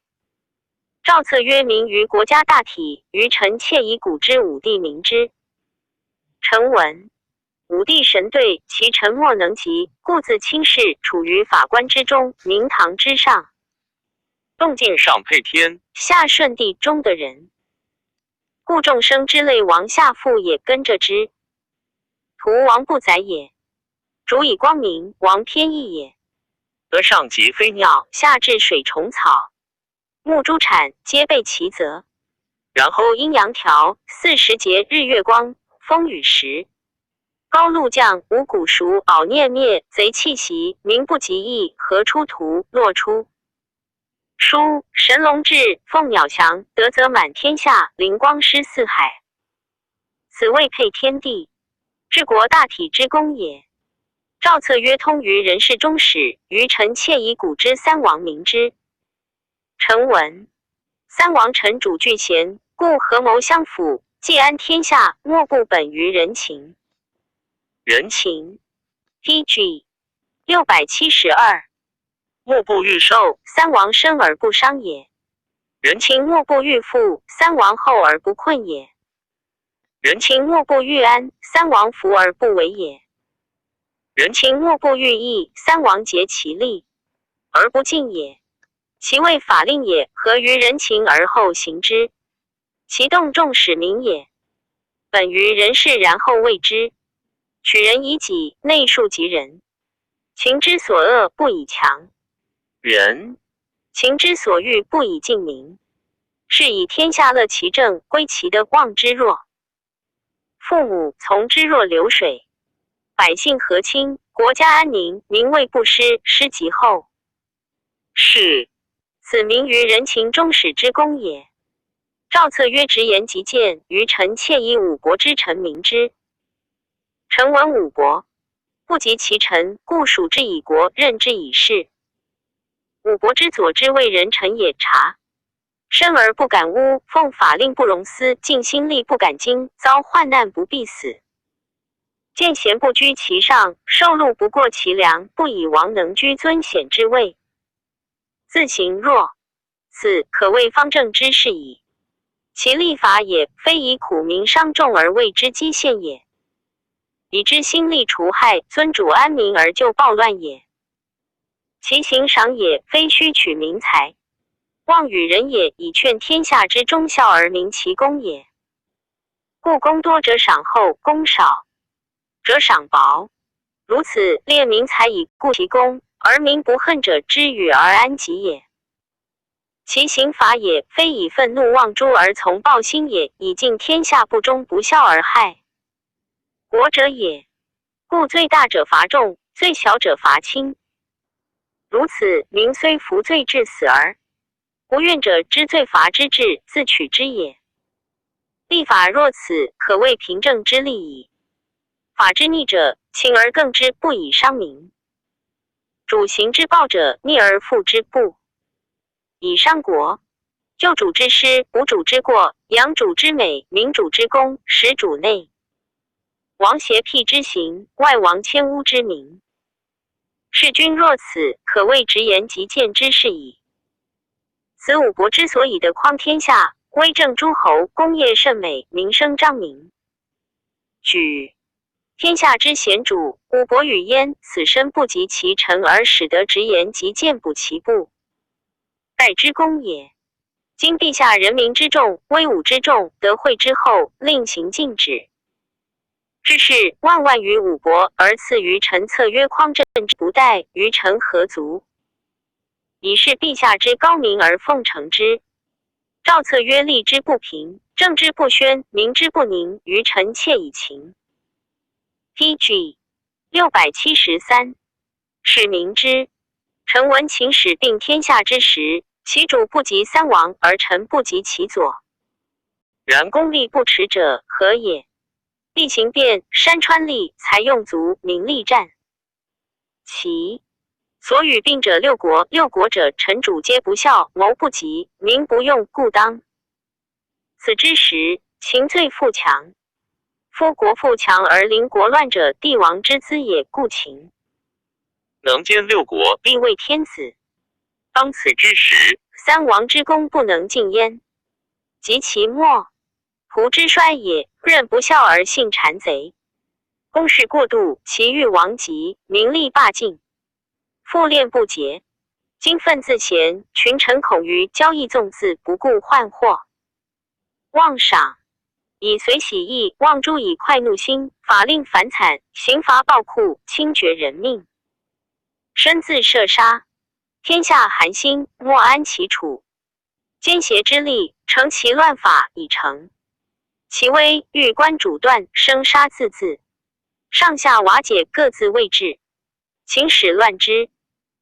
诏册曰明于国家大体，于臣妾以古之武帝明之。臣闻武帝神对，其臣莫能及，故自轻视，处于法官之中，明堂之上，动静上配天，下顺地中的人，故众生之类王下父也，跟着之。徒王不宰也，主以光明，王偏义也。得上及飞鸟，下至水虫草，木诸产，皆备其责。然后阴阳调，40节日月光，风雨时，高露降，五谷熟，敖念灭，贼气袭，民不及义，何出图，落出书，神龙至，凤鸟翔，德则满天下，灵光施四海。此谓配天地，治国大体之功也。诏册曰通于人事中始，于臣妾以古之三王明之。臣闻三王臣主俱贤，故合谋相辅，既安天下，莫不本于人情。人情 PG 672，莫不欲寿，三王生而不伤也。人情莫不欲富，三王厚而不困也。人情莫不欲安，三王福而不为也。人情莫不欲义，三王竭其力而不尽也。其谓法令也，合于人情而后行之，其动众使民也。本于人事，然后谓之。取人以己，内树及人。情之所恶，不以强人；情之所欲，不以敬民。是以天下乐其正，归其的望之弱。父母从之若流水，百姓和亲，国家安宁，民未不失，失极后。是，此明于人情中始之功也。诏册曰直言极谏，于臣妾以五国之臣明之。臣闻五国不及其臣，故属之以国，任之以事。五国之佐之为人臣也，察生而不敢污，奉法令不容私，尽心力不敢惊，遭患难不必死。见贤不居其上，受禄不过其良，不以王能居尊显之位，自行弱，此可谓方正之事矣。其立法也，非以苦民伤众而为之积宪也，以知心力除害，尊主安民而救暴乱也。其行赏也，非虚取民财，望与人也，以劝天下之忠孝而明其功也。故功多者赏厚，功少者赏薄，如此列民财以固其功，而民不恨者知与而安己也。其刑罚也，非以愤怒忘诸而从暴心也，以尽天下不忠不孝而害国者也。故最大者罚重，最小者罚轻。如此，民虽服罪至死而不愿者，知罪罚之至，自取之也。立法若此，可谓平正之利矣。法之逆者，轻而更之，不以伤民；主刑之暴者，逆而复之，不以伤国。救主之失，补主之过，养主之美，民主之功，使主内王邪辟之行，外王迁污之名。事君若此，可谓直言极谏之事矣。此五国之所以得匡天下，威震诸侯，功业甚美，名声彰明。举天下之贤主，五国与焉，此身不及其臣，而使得直言极谏补其不待之功也。今陛下人民之众，威武之众，得惠之后，令行禁止。至是万万于五国，而赐于臣策曰匡正之不待，于臣何足？以是陛下之高明而奉承之。诏策曰立之不平，政之不宣，民之不宁，于臣妾以情。PG 673使明之。臣闻秦始并天下之时，其主不及三王，而臣不及其左。然功力不持者何也？地形变，山川利，才用足，名利战。其所与并者六国，六国者臣主皆不孝，谋不及，民不用，故当。此之时，秦最富强。夫国富强而邻国乱者，帝王之资也，故秦能兼六国，必为天子。当此之时，三王之功不能尽焉。及其末，仆之衰也，任不孝而信谗贼。公事过度，其欲亡极，名利罢尽，复恋不竭。今愤自贤，群臣恐于交易纵恣，不顾患祸。妄赏以随喜意，妄诛以快怒心，法令繁惨，刑罚暴酷，轻绝人命。身自射杀，天下寒心，莫安其处。奸邪之力，成其乱法已成。其威，欲官主断，生杀字字，上下瓦解，各自位置。秦始乱之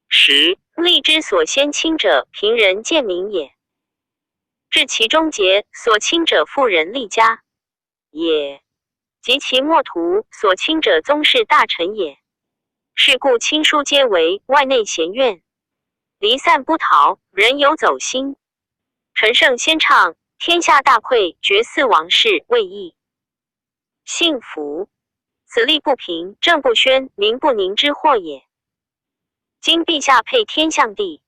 时，利之所先亲者，平人贱民也。至其终结，所亲者妇人利家也，及其末途，所亲者宗室大臣也。是故亲疏皆为外内嫌怨，离散不逃，人有走心。陈胜先唱，天下大溃，绝嗣王室，未易幸福。此利不平，政不宣，民不宁之祸也。今陛下配天象地，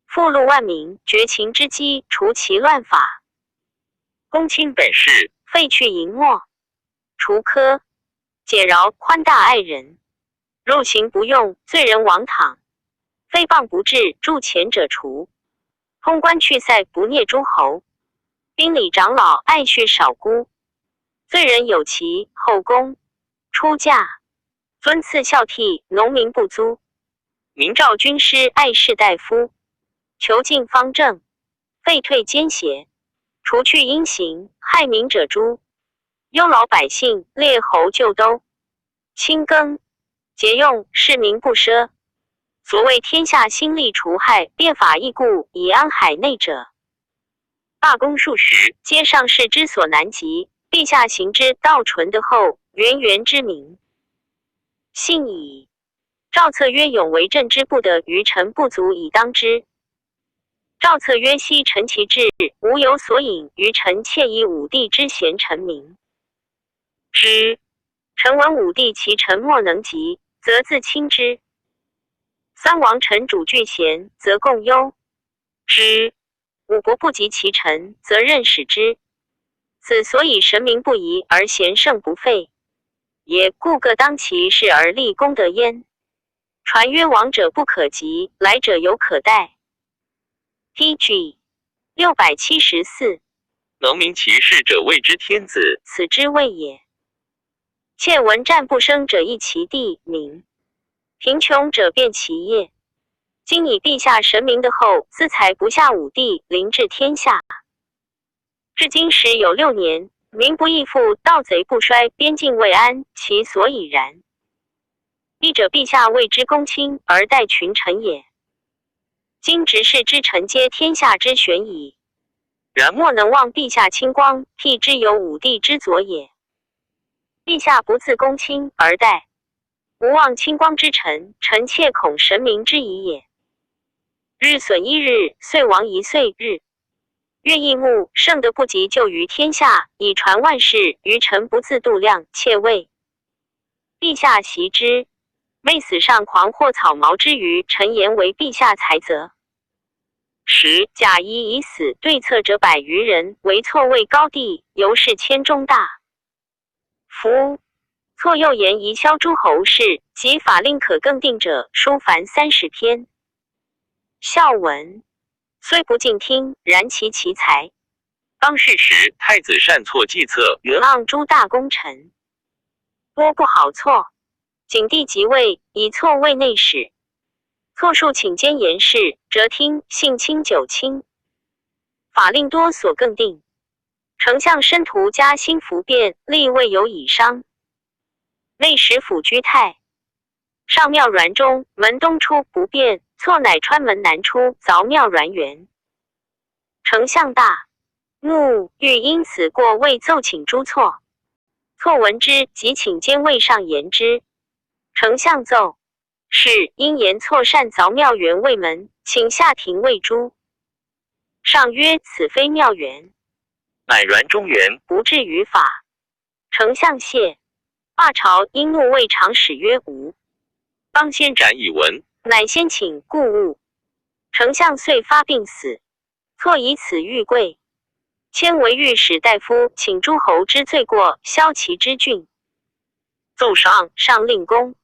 复戮万民，绝秦之机，除其乱法，公卿本事，废去淫墨，除苛，解饶，宽大爱人。入刑不用，罪人枉躺，诽谤不治，助前者除。通关去塞，不孽诸侯。宾礼长老，爱恤少孤。罪人有其后宫，出嫁，尊赐孝悌，农民不租。明诏军师，爱士大夫。囚禁方正，废退奸邪，除去阴行，害民者诛。忧劳百姓，列侯就都。清耕节用，市民不奢。所谓天下兴利除害，变法易故，以安海内者，罢工数十，皆上士之所难及。陛下行之，道纯德厚，源源之民信矣。诏策曰：永为政之不得，于臣不足以当之。诏策曰：昔臣其志，无有所引，于臣妾以武帝之贤臣名之。臣闻武帝其臣莫能及，则自亲之。三王臣主俱贤，则共忧之。五国不及其臣，则任使之。此所以神明不疑，而贤圣不废也。故各当其事而立功德焉。传曰往者不可及，来者犹可待。PG 674。能明其事者谓之天子，此之谓也。窃闻战不生者亦其地名，贫穷者变其业。今以陛下神明的后，资财不下武帝，临治天下。至今时有6年，民不义富，盗贼不衰，边境未安，其所以然。义者陛下为之公卿，而待群臣也。今执事之臣皆天下之选矣，然莫能忘陛下清光，辟之有武帝之佐也。陛下不自公卿而待，无忘清光之臣，臣妾恐神明之疑也。日损1日，岁亡1岁日。月益木，圣德不及就于天下，以传万世，余臣不自度量，妾谓陛下习之。昧死上狂或草毛之余，臣言为陛下裁责。10贾谊已死，对策者100余人，为错位高第，由是谦中大夫。错又言宜削诸侯氏，及法令可更定者，书凡30篇。孝文虽不尽听，然其奇才。当世时，太子善错计策，元盎诸大功臣，多不好错。景帝即位，以错为内史。错数请监言事，折听性轻久轻。法令多所更定。丞相申屠加兴服变，立未有以商。内史府居泰。上庙栾中，门东出不变，错乃穿门南出，凿庙栾园。丞相大怒，欲因此过未奏请诸错。错闻之，即请监卫上言之。丞相奏，是因言错擅凿庙园卫门，请下廷谓诸。上曰：此非庙园，乃栾中园，不至于法。丞相谢。罢朝因怒谓长史曰：无。当先斩以闻。乃先请故物。丞相遂发病死。错以此遇贵。迁为御史大夫，请诸侯之罪过，削其之郡。奏上，上令公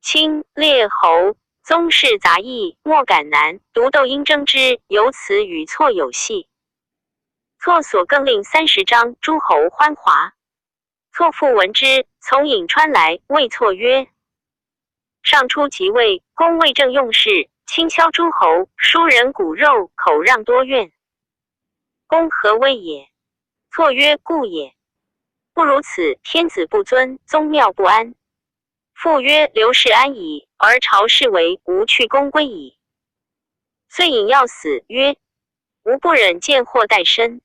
卿列侯宗室杂役，莫敢难，独斗应争之，由此与错有隙。错所更令30章，诸侯欢华。错复闻之，从颍川来，谓错曰：上初即位，公为政用事，轻削诸侯，疏人骨肉，口让多怨。公何谓也？错曰：故也。不如此，天子不尊，宗庙不安。复曰：刘氏安矣，而朝视为无去公归矣。遂引要死，曰：吾不忍见祸待身。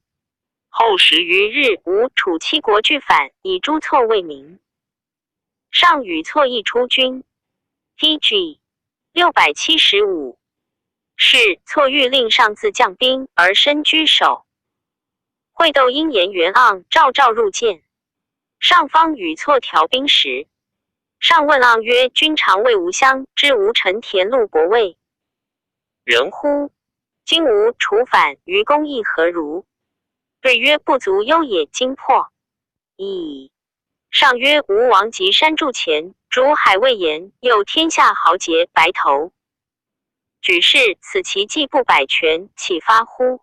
后10余日，吴楚7国俱反，以诸错为名。上与错议出军。PG 675。是错欲令上自将兵，而身居守。会斗因言元盎召入见。上方与错调兵时，上问盎曰：君常谓吾乡，知吾臣田禄伯位人乎？今吾楚反，于公义何如？对曰：不足忧也，今破矣。上曰：吴王及山筑前，逐海未言，诱天下豪杰白头。举事此其计不百全，岂发乎？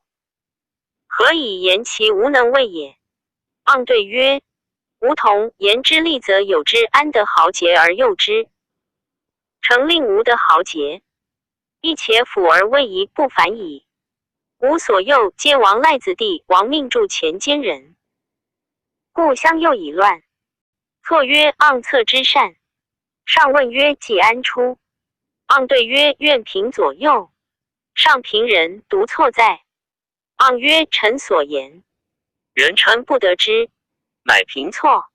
何以言其无能为也？盎对曰：吾同言之利，则有之安得豪杰而诱之，诚令吾得豪杰，亦且辅而位移不反矣。吾所诱皆王赖子弟，王命助前奸人，故相诱以乱。错曰：盎策之善。上问曰：既安出？盎对曰：愿凭左右。上凭人，独错在。盎曰：臣所言，人臣不得知，乃凭错。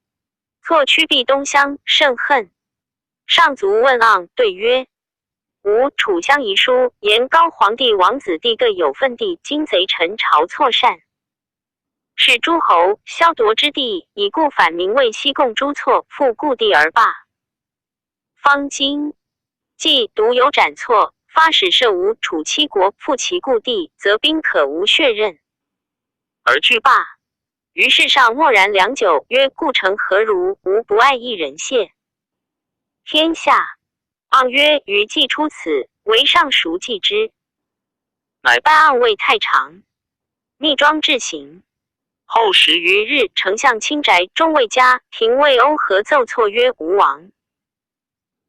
错趋避东乡，甚恨。上卒问盎，对曰：吾楚乡遗书，言高皇帝王子弟各有份地，今贼臣朝错善，是诸侯削夺之地，以故反民为西贡诸错，复故地而罢。方今既独有斩错，发使设吴楚7国，复其故地，则兵可无血刃，而惧罢。于是上默然良久，曰：故城何如？吾不爱一人谢。天下盎曰：余既出此，为上孰继之？乃拜盎谓太常，密庄至行。后10余日，丞相卿宅中尉家廷尉欧合奏错曰：吴王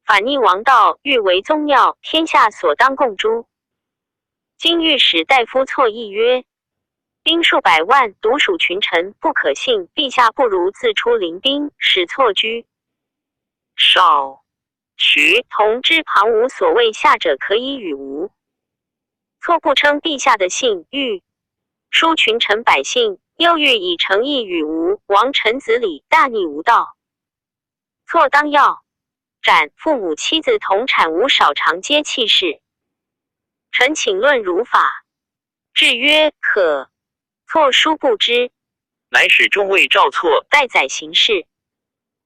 反逆王道，欲为宗庙，天下所当共诛。今御史大夫错议曰：兵数百万，独属群臣，不可信。陛下不如自出临兵，使错居少渠同之旁，无所谓下者，可以与吴。错不称陛下的信，欲疏群臣百姓，又欲以诚意与吴王臣子礼，大逆无道。错当要斩，父母妻子同产无少长皆弃世。臣请论如法。至曰：可。错殊不知，乃使中尉赵错代宰行事。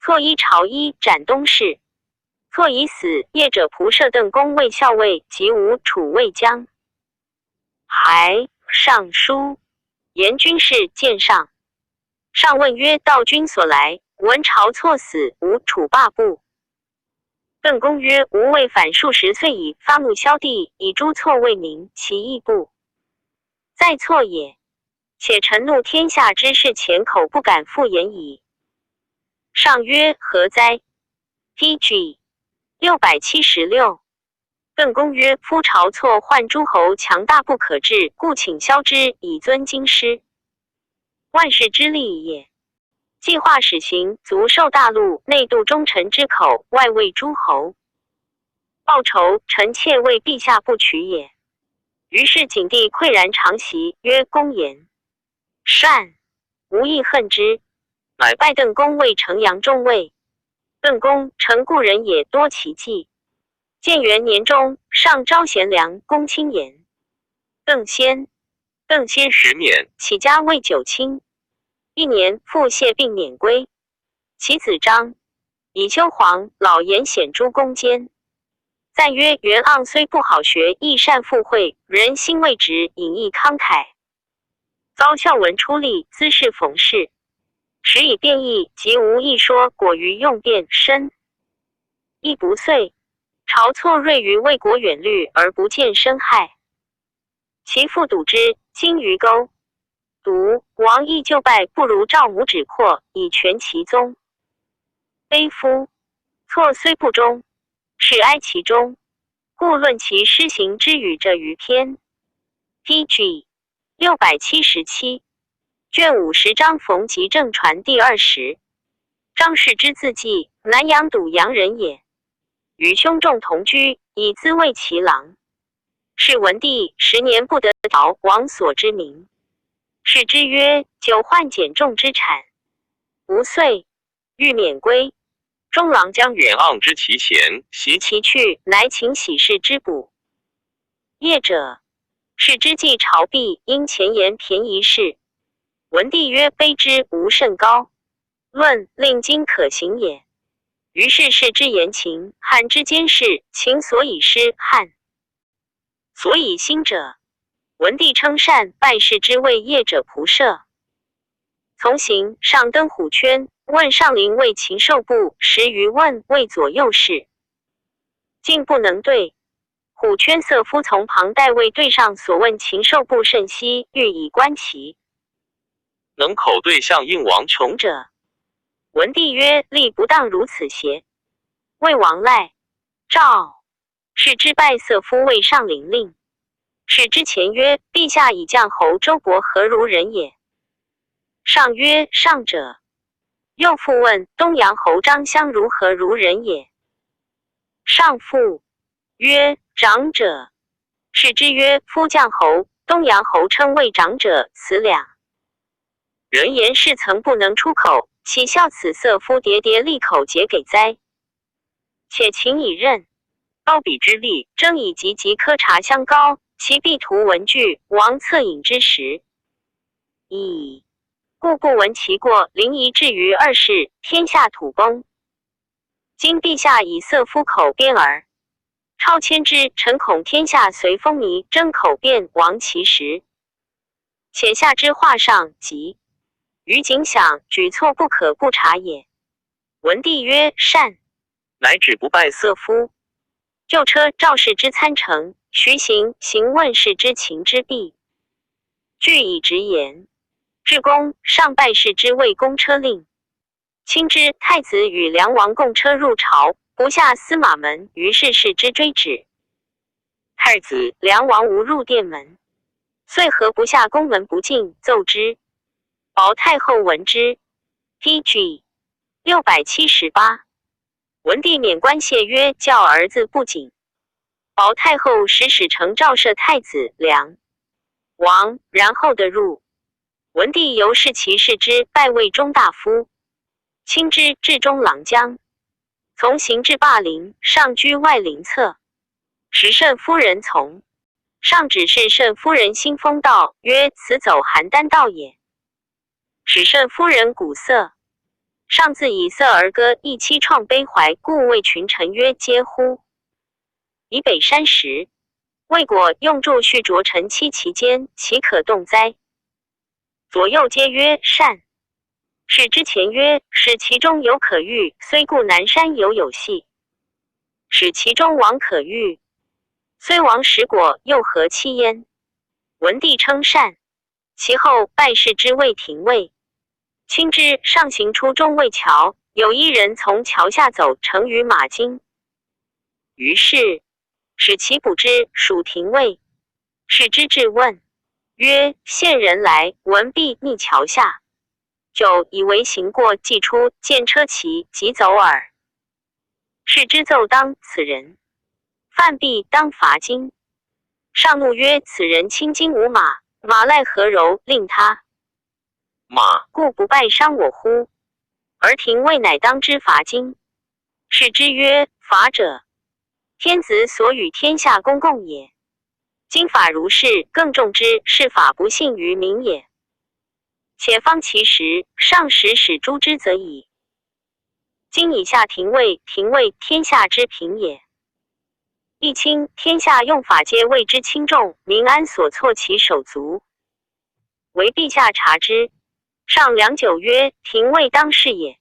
错依朝衣，斩东市。错已死，业者仆射邓公卫校尉及吴楚卫将。还上书言军事，见上。上问曰：道君所来，闻朝错死，吴楚罢部。邓公曰：吾未反数十岁矣，发怒萧帝，以诛错为名，其义不在错也。且臣怒天下之事，前口不敢复言矣。上曰：何哉 ？PG 676。邓公曰：夫朝错患诸侯，强大不可治，故请萧之，以尊京师。万世之利也。计划始行，足受大陆，内度忠臣之口，外为诸侯报仇，臣妾为陛下不取也。于是景帝喟然长席，曰：公言善，无亦恨之。乃拜邓公为城阳中尉。邓公诚故人也，多奇计。建元年中，上招贤良，公卿言。邓先10免，起家为九卿。1年，复谢病免归。其子张以丘黄老言显诸公间。赞曰：元盎虽不好学，亦善附会，人心未直，隐逸慷慨。遭孝文出力，姿事讽饰，时以变异，即无一说，果于用变深。亦不遂，朝错锐于为国远虑，而不见生害。其父笃之，今于沟。独王亦就拜，不如赵武止阔，以全其宗。悲夫！错虽不忠，是哀其中，故论其施行之语者于篇。PG 677卷50章冯吉正传第20。张氏之字迹，南阳堵阳人也。与兄众同居，以资为其郎。是文帝10年不得朝王所之名。是之曰：久患减重之产，无遂，欲免归。中郎将远盎之其贤，袭其去，乃请喜事之补。业者，是之计朝弊，因前言便宜事。文帝曰：卑之无甚高，论令今可行也。于是世之言秦，汉之间事，秦所以失，汉所以兴者。文帝称善，拜士之谓业者仆射。从行，上登虎圈，问上林为禽兽部10余问，为左右侍。竟不能对。虎圈色夫从旁代为对上所问禽兽部甚稀，欲以观其能口对象应王穷者。文帝曰：力不当如此邪？魏王赖赵是之拜色夫为上林令。是之前曰：陛下以将侯周勃何如人也？上曰：上者。又复问东阳侯张襄如何如人也？上复曰：长者。是之曰：夫将侯、东阳侯称谓长者，此两人言事曾不能出口，岂效此色夫喋喋利口结给哉？且秦以任高比之力，争以及科察相高，其必图文具，王恻隐之时矣。故不闻其过，临夷至于2世，天下土崩。今陛下以色夫口辩耳，超迁之，臣恐天下随风靡，争口辩，亡其实。且下之话上急，于景想，举措不可不察也。文帝曰：善。乃止不拜色夫。旧车赵氏之参乘，徐行问氏之秦之弊。据以直言，至公上拜氏之为公车令。亲之太子与梁王共车入朝，不下司马门，于是氏之追止。太子梁王无入殿门，遂何不下宫门不进，奏之。薄太后闻之。PG 678。文帝免官谢曰：教儿子不谨。薄太后使承诏赦太子梁王，然后得入。文帝由是其事之，拜为中大夫。亲之至中郎将，从行至霸陵，上居外邻侧。时慎夫人从，上指示慎夫人新风道，曰：此走邯郸道也。使慎夫人鼓瑟，上自以瑟而歌，一期创悲怀，故谓群臣曰：嗟乎！以北山石，魏果用柱续着陈期其间，岂可动哉？左右皆曰：善。是之前曰：使其中有可遇，虽故南山有隙；使其中王可遇，虽王食果，又何欺焉？文帝称善，其后拜氏之谓廷尉。亲之上行出中卫桥，有一人从桥下走，乘于马巾。于是使其捕之，属廷尉。是之至问曰：县人来，闻必逆桥下。久以为行过，既出，见车骑，即走耳。是之奏当此人犯必当罚金。上怒曰：此人轻金无马，马赖何柔令他马故不败伤我乎？而廷尉乃当之罚金。是之曰：法者，天子所与天下公共也。今法如是，更重之，是法不信于民也。且方其时，上时使诛之则已。今以下廷尉天下之平也。一卿天下用法皆谓之轻重，民安所措其手足？唯陛下察之。上良久曰：廷尉当是也。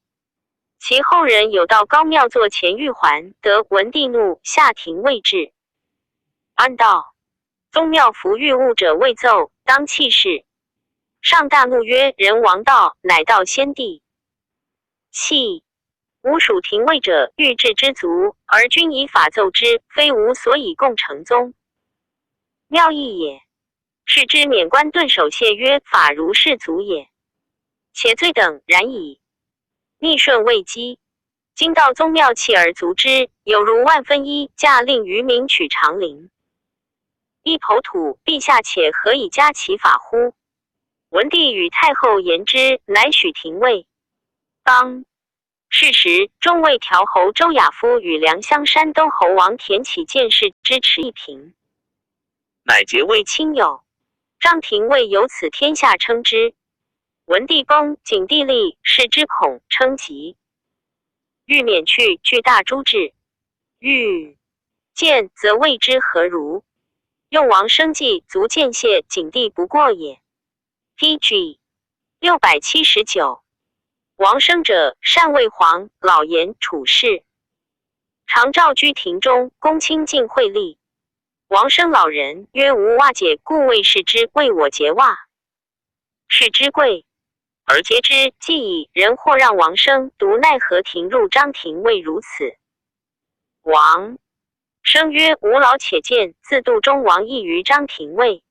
其后人有到高庙坐前玉环，得文帝怒，下廷尉制。安道宗庙服御物者未奏，当弃事。上大怒曰：人王道，乃道先帝。弃吾属廷尉者，欲治之足，而君以法奏之，非吾所以共成宗。妙义也。是之免官顿首谢曰：法如是足也。且罪等然矣。逆顺未积，今到宗庙弃而足之，有如万分一驾令于民取长陵。一抔土，陛下且何以加其法乎？文帝与太后言之，乃许廷尉。当是时，中尉调侯周亚夫与梁乡山都侯王田启见事支持一平，乃结为亲友。张廷尉由此天下称之。文帝崩，景帝立，是之恐，称疾。欲免去，具大诛之。欲见，则谓之何如？用王生计，足见谢，景帝不过也。PG 679。王生者，善为皇，老言处事，常召居庭中，公卿尽会立。王生老人，曰无袜解，故谓是之为我结袜。是之贵，而结之，既以人或让王生，独奈何庭入张廷尉如此？王生曰：吾老且见，自度中王异于张廷尉。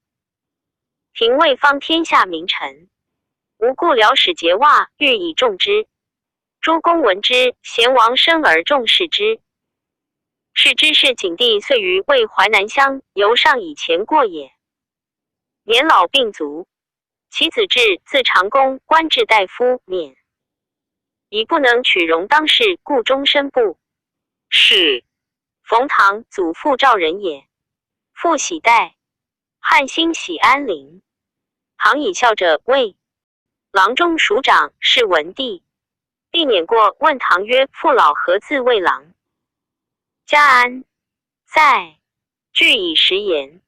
廷尉方天下名臣，无故辽使结袜，欲以重之。诸公闻之，贤王生而重视之。是之是景帝遂于魏淮南乡，由上以前过也。年老病卒，其子至，自长公官至大夫，免。以不能取容当世，故终身不仕。冯唐祖父赵人也。父喜代，汉兴喜安陵。唐以孝者魏郎中属长，是文帝。帝免过，问唐曰：父老何自魏郎？家安在？据以实言。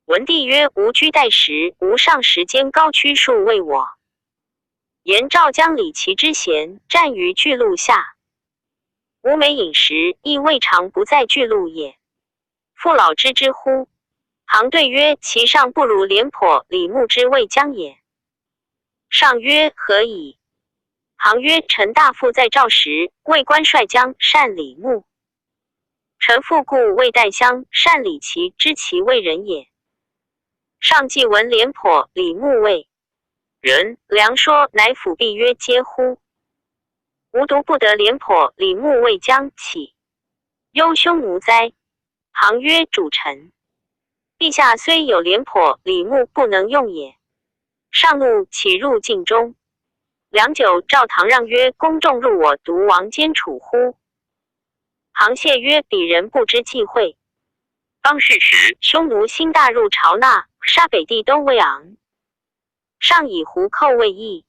文帝曰：吾居代时，吾上时间高屈数为我。言赵将李琦之贤，战于巨鹿下。吾每饮食，亦未尝不在巨鹿也。父老知之乎？行对曰：其上不如廉颇、李牧之未将也。上曰：何以？行曰：臣大父在赵时，为官帅将善李牧。臣父故为代乡善李琦知其为人也。上既闻廉颇、李牧为人，良说乃辅弼曰：嗟乎！吾独不得廉颇、李牧为将，岂忧匈奴哉？行曰：主臣，陛下虽有廉颇、李牧不能用也。上怒，起入境中。良久，赵唐让曰：公众入我独王监处乎？行谢曰：鄙人不知忌讳。当世时，匈奴兴大入朝纳，杀北地都尉昂。上以胡寇为义。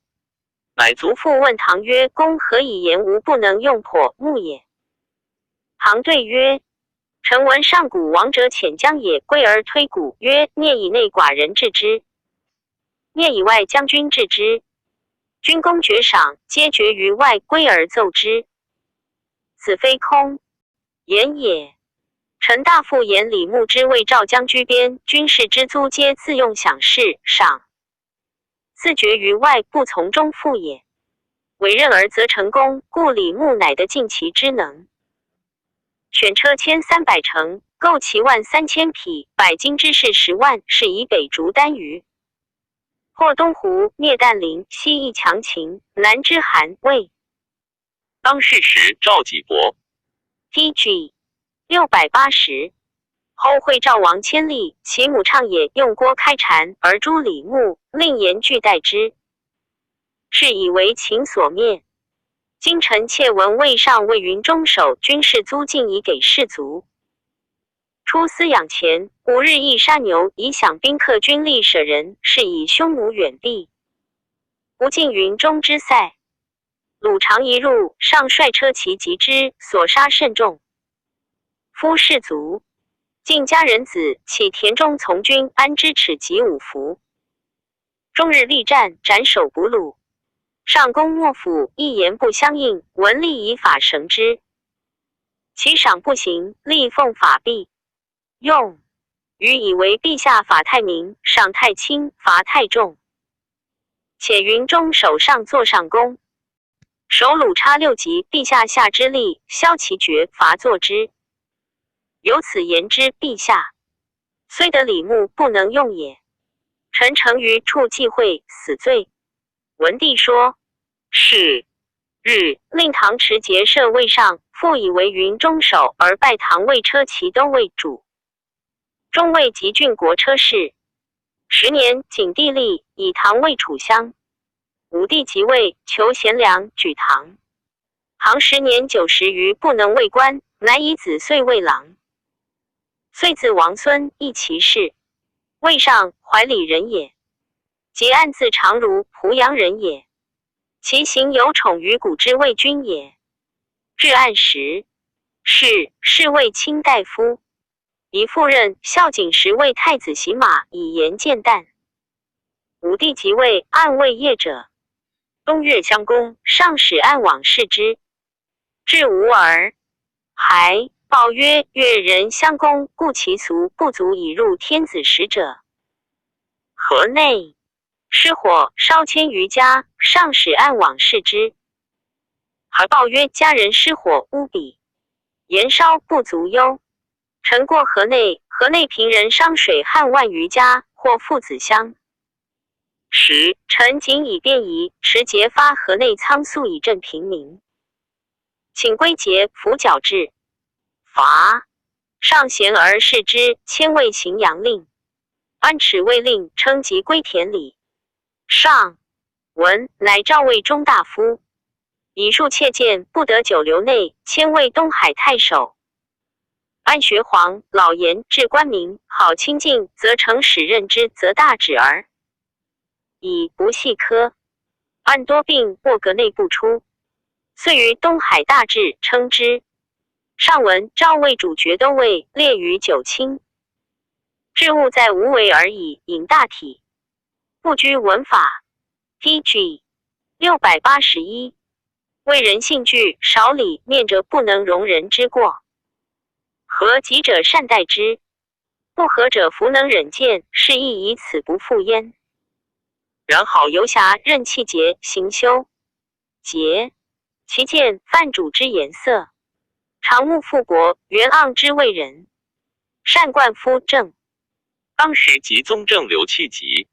乃族父问唐曰：公何以言吾不能用颇、牧也？唐对曰：臣闻上古王者遣将也，归而推古，曰：聂以内寡人治之，聂以外将军治之。军功爵赏，皆决于外，归而奏之。此非空言也。臣大父言李牧之为赵将居边，军士之租皆自用享事，赏自决于外，不从中附也。委任而则成功，故李牧乃得尽其之能。选车1300乘，购骑13000匹，百金之士10万，是以北逐单于。破东湖，灭旦陵，西夷强秦，南之韩、魏。当世时，赵己伯 TG 680。后会赵王千里，其母畅也用郭开禅，而诛李牧，令严拒代之。是以为秦所灭。今臣妾闻魏上为云中守军士租尽以给士卒。出饲养前，5日亦杀牛，以享宾客军力舍人，是以匈奴远避。不尽云中之塞。鲁常一入，上率车骑击之，所杀甚众。夫士卒，尽家人子，起田中从军，安之耻及五服。终日力战，斩首捕虏。上公莫府，一言不相应，闻吏以法绳之。其赏不行，吏奉法弊。用予以为陛下法太明，赏太轻，罚太重。且云中守上作上公，守鲁差6级，陛下下之力，削其爵，罚作之。由此言之，陛下虽得李牧，不能用也。臣诚于处忌讳，死罪。文帝说：是日，令唐持节设魏上，复以为云中守，而拜唐魏车骑都尉主。中尉及郡国车事。10年，景帝立，以唐为楚乡。武帝即位，求贤良，举唐。行10年90余，不能为官，乃以子遂为郎。遂子王孙，亦其事。魏上，怀里人也。即暗自常如濮阳人也。其行有宠于古之魏君也。至暗时，是魏卿大夫。以赴任孝景时为太子洗马，以言见旦。武帝即位，暗为业者。东越襄公，上使暗往视之。至无儿，还报曰：越人襄公，故其俗不足以入天子使者。河内失火，烧千余家，上使暗往视之。还报曰：家人失火，屋比延烧不足忧。臣过河内，河内平人伤水旱万余家，或父子乡。臣仅以便宜，持节发河内仓粟以赈平民。请归节，服矫治。罚上贤而视之，迁为荥阳令。安齿卫令，称及归田里。上闻，乃诏为中大夫。以数妾见，不得久留内，迁为东海太守。安学黄、老严治官民，好清净，则成使任之，则大止耳。以不细科。安多病，卧阁内不出。遂于东海大治，称之。上文诏为主爵都尉，列于九卿。治务在无为而已，引大体。不拘文法。TG 681。为人性惧，少礼，面者不能容人之过。何己者善待之。不和者弗能忍见，是亦以此不复焉。然好游侠任气节行修节，其见范主之颜色，常务复国，元盎之为人，善冠夫正。当时即宗正刘气疾，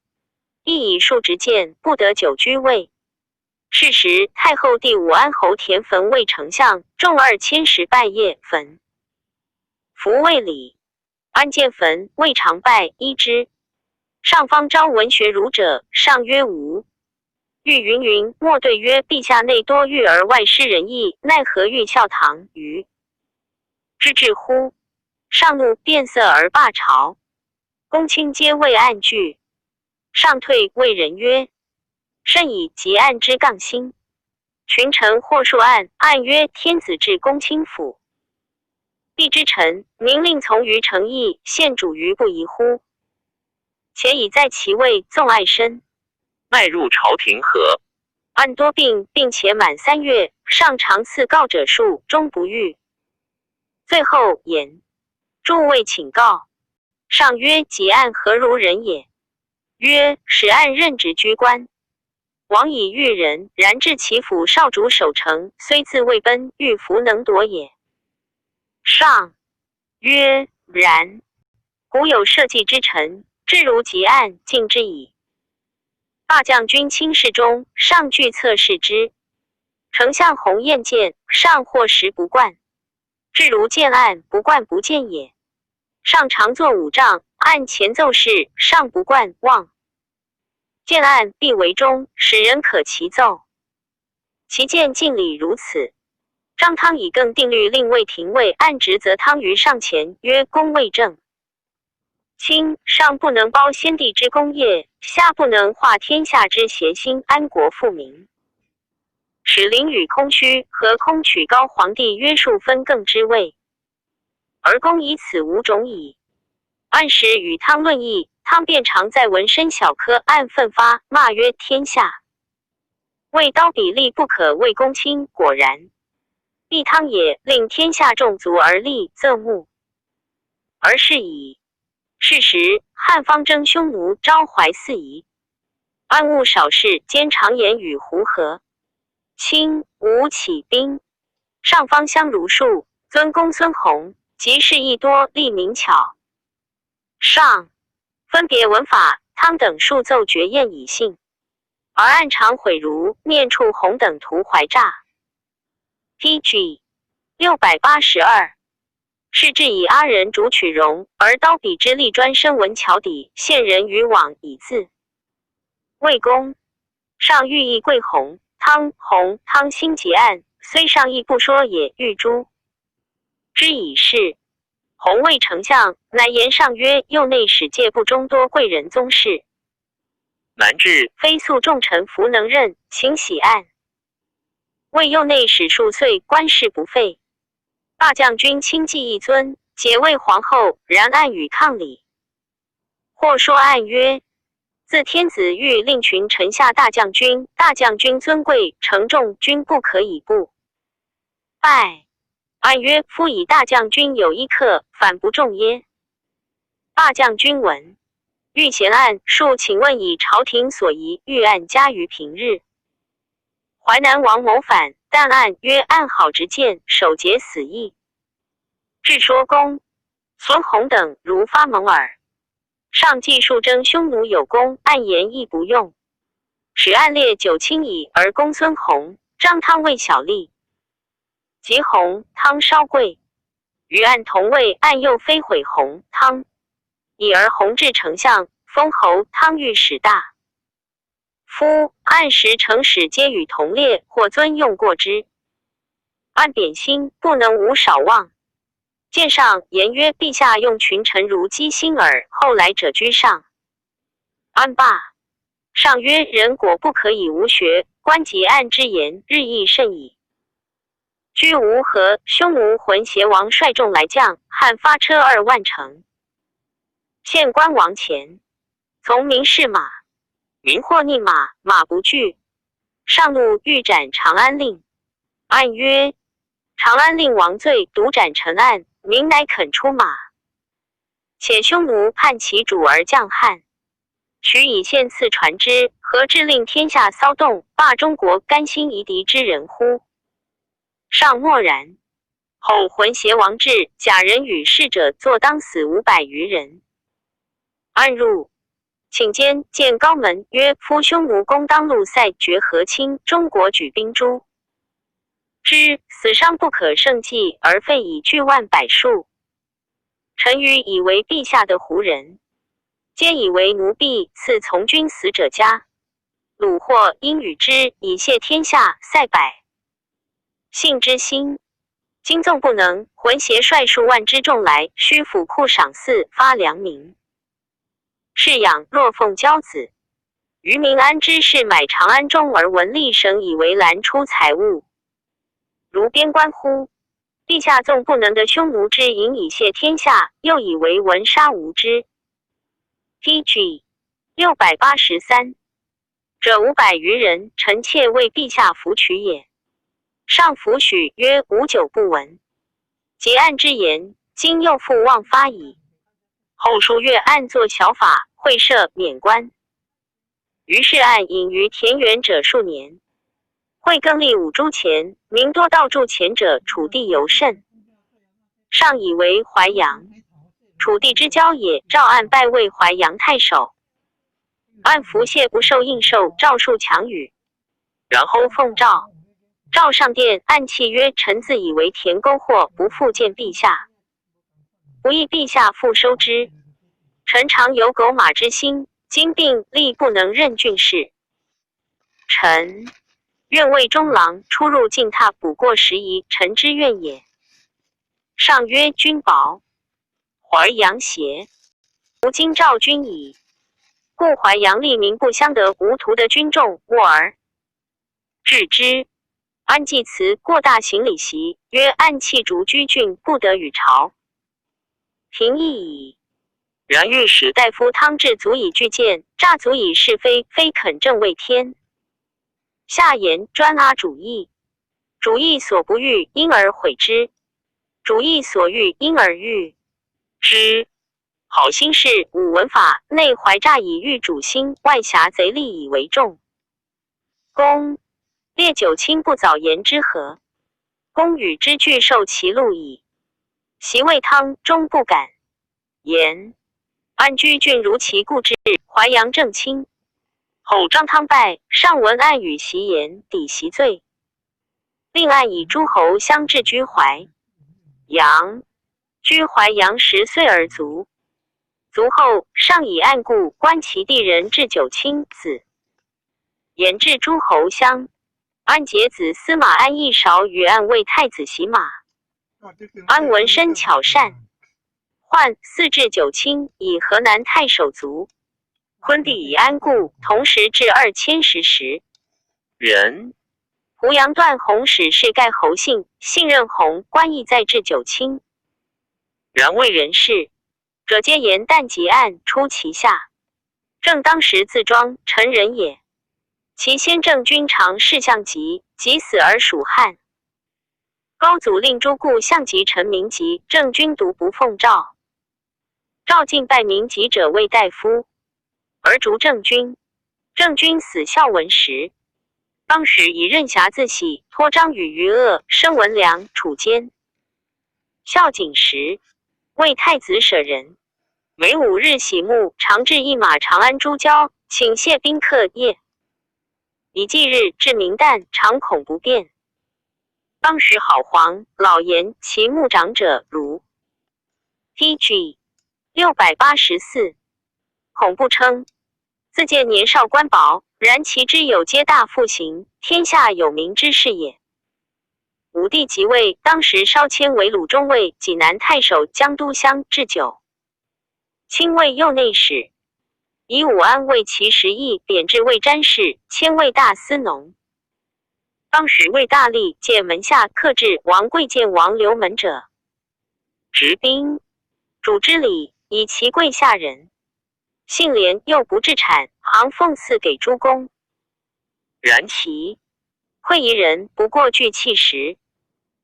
亦以数直谏，不得久居位。是时太后第武安侯田汾为丞相，重2000石拜谒汾。服未礼，安见汾未尝拜依之。上方招文学儒者，上曰无。欲云云，莫对曰：陛下内多欲而外失仁义，奈何欲效唐虞？知至乎？上怒，变色而罢朝。公卿皆谓案惧。上退谓人曰：甚以结案之杠心。群臣或述案，案曰：天子至公卿府。帝之臣，明令从于诚意，献主于不疑乎？且已在其位，纵爱深。迈入朝廷何？案多病，并且满3月，上常赐告者数，终不愈。最后言诸位请告。上曰：结案何如人也？曰：使案任职居官。王以遇人，然至其府少主守城，虽自未奔，欲弗能夺也。上曰：然。古有社稷之臣，至如结案，尽之矣。大将军卿事中，上具策视之。丞相鸿雁见，上或时不惯。至如见案，不惯不见也。上常作5帐，案前奏事，上不惯忘。见案必为中，使人可其奏。其见敬礼如此。张汤以更定律，令魏廷尉按职责汤于上前，曰：公未正。卿上不能包先帝之功业，下不能化天下之邪心，安国富民。使凌与空虚，和空取高皇帝约束分更之位。而公以此无种矣。按时与汤论议，汤便常在文身小科案奋发，骂曰：天下为刀笔利不可为公卿，果然。必汤也，令天下众足而立，侧目而是矣。是时汉方征匈奴，招怀四夷。安务少事，兼常言与胡合。清吴起兵，上方相如数，尊公孙弘，即事亦多，立明巧。上分别文法，汤等数奏绝宴以信，而按常毁儒，念处弘等图怀诈。PG 682。是至以阿人主取容，而刀笔之力专深文桥底，陷人于网以自。魏公上欲议贵弘，汤兴结案，虽上议不说也，欲诛之以事。弘谓丞相，乃言上曰：右内史戒部中多贵人宗室，难治，非素重臣弗能任，请喜案。为右内史数岁，官事不废。大将军亲继一尊，解为皇后，然案与抗礼。或说案曰：自天子欲令群臣下大将军，大将军尊贵，承重君不可以不拜。案曰：夫以大将军有一客，反不重耶？大将军闻，欲嫌案，数请问以朝廷所宜，欲案加于平日。淮南王谋反，但案曰：案好直谏，首节死义。至说公孙弘等如发蒙耳。上记数征匈奴有功，案言亦不用。使案列9卿矣，而公孙弘、张汤为小吏。及弘、汤稍贵，与案同位，案又非毁弘、汤，以而弘至丞相，封侯，汤御史大夫。案时丞史皆与同列，或尊用过之。案贬心，不能无少忘。见上言曰：陛下用群臣如鸡心耳，后来者居上。案罢。上曰：人果不可以无学，观结案之言，日益甚矣。居吴河，匈奴浑邪王率众来将，汉发车2万乘。献关王前，从民试马，民或逆马，马不惧。上怒，欲斩长安令。案曰：长安令王罪，独斩臣案，民乃肯出马。且匈奴叛其主而降汉，许以献赐传之，何至令天下骚动，罢中国甘心夷狄之人乎？尚默然。后浑邪王至，假人与逝者作当死500余人。暗入，请监见高门，曰：夫匈奴攻当路塞绝河清，中国举兵诛之，死伤不可胜计，而废以巨万百数。臣愚以为陛下的胡人，皆以为奴婢赐从军死者家，虏获应与之，以谢天下，塞百姓之心。今纵不能，浑邪率数万之众来，须府库赏赐，发良民。是养若奉骄子，于民安之事，买长安中而闻吏省以为拦出财物，如边关乎？陛下纵不能得匈奴之营以谢天下，又以为文杀无之。PG 683者500余人，臣妾为陛下服取也。上弗许，曰：吾久不闻结案之言，今又复妄发矣。后数月，暗作小法，会赦免官。于是案隐于田园者数年。会更立5铢钱，民多盗铸钱者，楚地尤甚。上以为淮阳，楚地之交也。诏案拜为淮阳太守。按服谢不受应受，诏数强语。然后奉诏。诏上殿，暗泣曰：臣自以为田沟货，不复见陛下，不意陛下复收之。臣常有狗马之心，今病力不能任郡事。臣愿为中郎，出入境榻，补过时宜，臣之愿也。上曰：君薄淮阳邪？吾今召君矣。故淮阳吏民不相得，无徒的军众，卧而治之。安济慈过大行礼席，曰：暗弃逐居郡，不得与朝。平议矣。然御史大夫汤志足以具谏，诈足以是非，非肯正为天。下言专阿主义，主义所不欲，因而毁之；主义所欲，因而欲之。好心事五文法，内怀诈以欲主心，外挟贼利以为重。公列九卿不早言之何？公与之俱受其禄矣。袭魏汤终不敢言。安居郡如其故志，淮阳正卿。后张汤败，上闻案与袭言，抵袭罪。令案以诸侯相至居淮阳。居淮阳10岁而卒。卒后，上以案故，观其地人至9卿子。言至诸侯乡。安节子司马安义韶与安为太子洗马。安闻身巧善，换4至9卿，以河南太守卒。昆弟以安故，同时至2010人。胡杨段弘使是盖侯姓，信任弘，官亦在至9卿。然为人事者皆言但结案出其下，正当时自庄臣人也。其先正君常事相急，即死而属汉。高祖令诸故相及臣民疾，正君独不奉诏。诏进拜民疾者为大夫，而逐正君。正君死孝文时，当时以任侠自喜，托张宇于鄂，申文良楚监。孝景时，为太子舍人。每5日洗沐，常置一马长安诸郊，请谢宾客业。以祭日至明旦，常恐不便。当时好黄、老严其牧长者如 TG 684，恐不称。自见年少官薄，然其之有皆大复行，天下有名之事也。武帝即位，当时稍迁为鲁中尉、济南太守、江都乡置9卿为右内史。以武安为其10邑，贬至魏詹事，迁为大司农。当时魏大吏见门下客至王贵见王留门者，执兵主之礼，以其贵下人。信廉又不置产，行奉赐给诸公。然其会夷人不过具气时。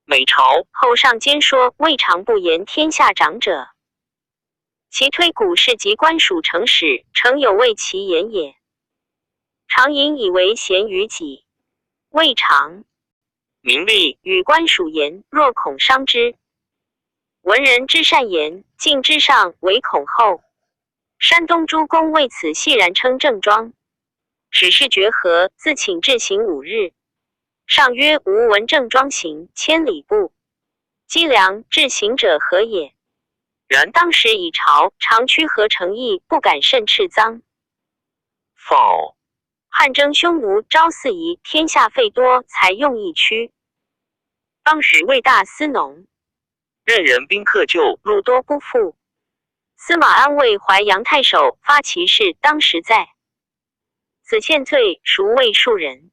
每朝后上兼说，未尝不言天下长者。其推古事及官属成史，诚有为其言也。常引以为贤于己，未尝名利与官属言，若恐伤之。文人之善言，敬之上，唯恐后。山东诸公为此系然称正庄。使是决和，自请至行5日。上曰：吾闻正庄行千里步，积粮至行者何也？然当时以朝常屈和诚意，不敢甚斥赃。否。汉征匈奴，招四夷，天下费多，才用一区。当时魏大司农，任人宾客救，鲁多不复。司马安为淮阳太守，发其事，当时在。子献罪，孰谓庶人。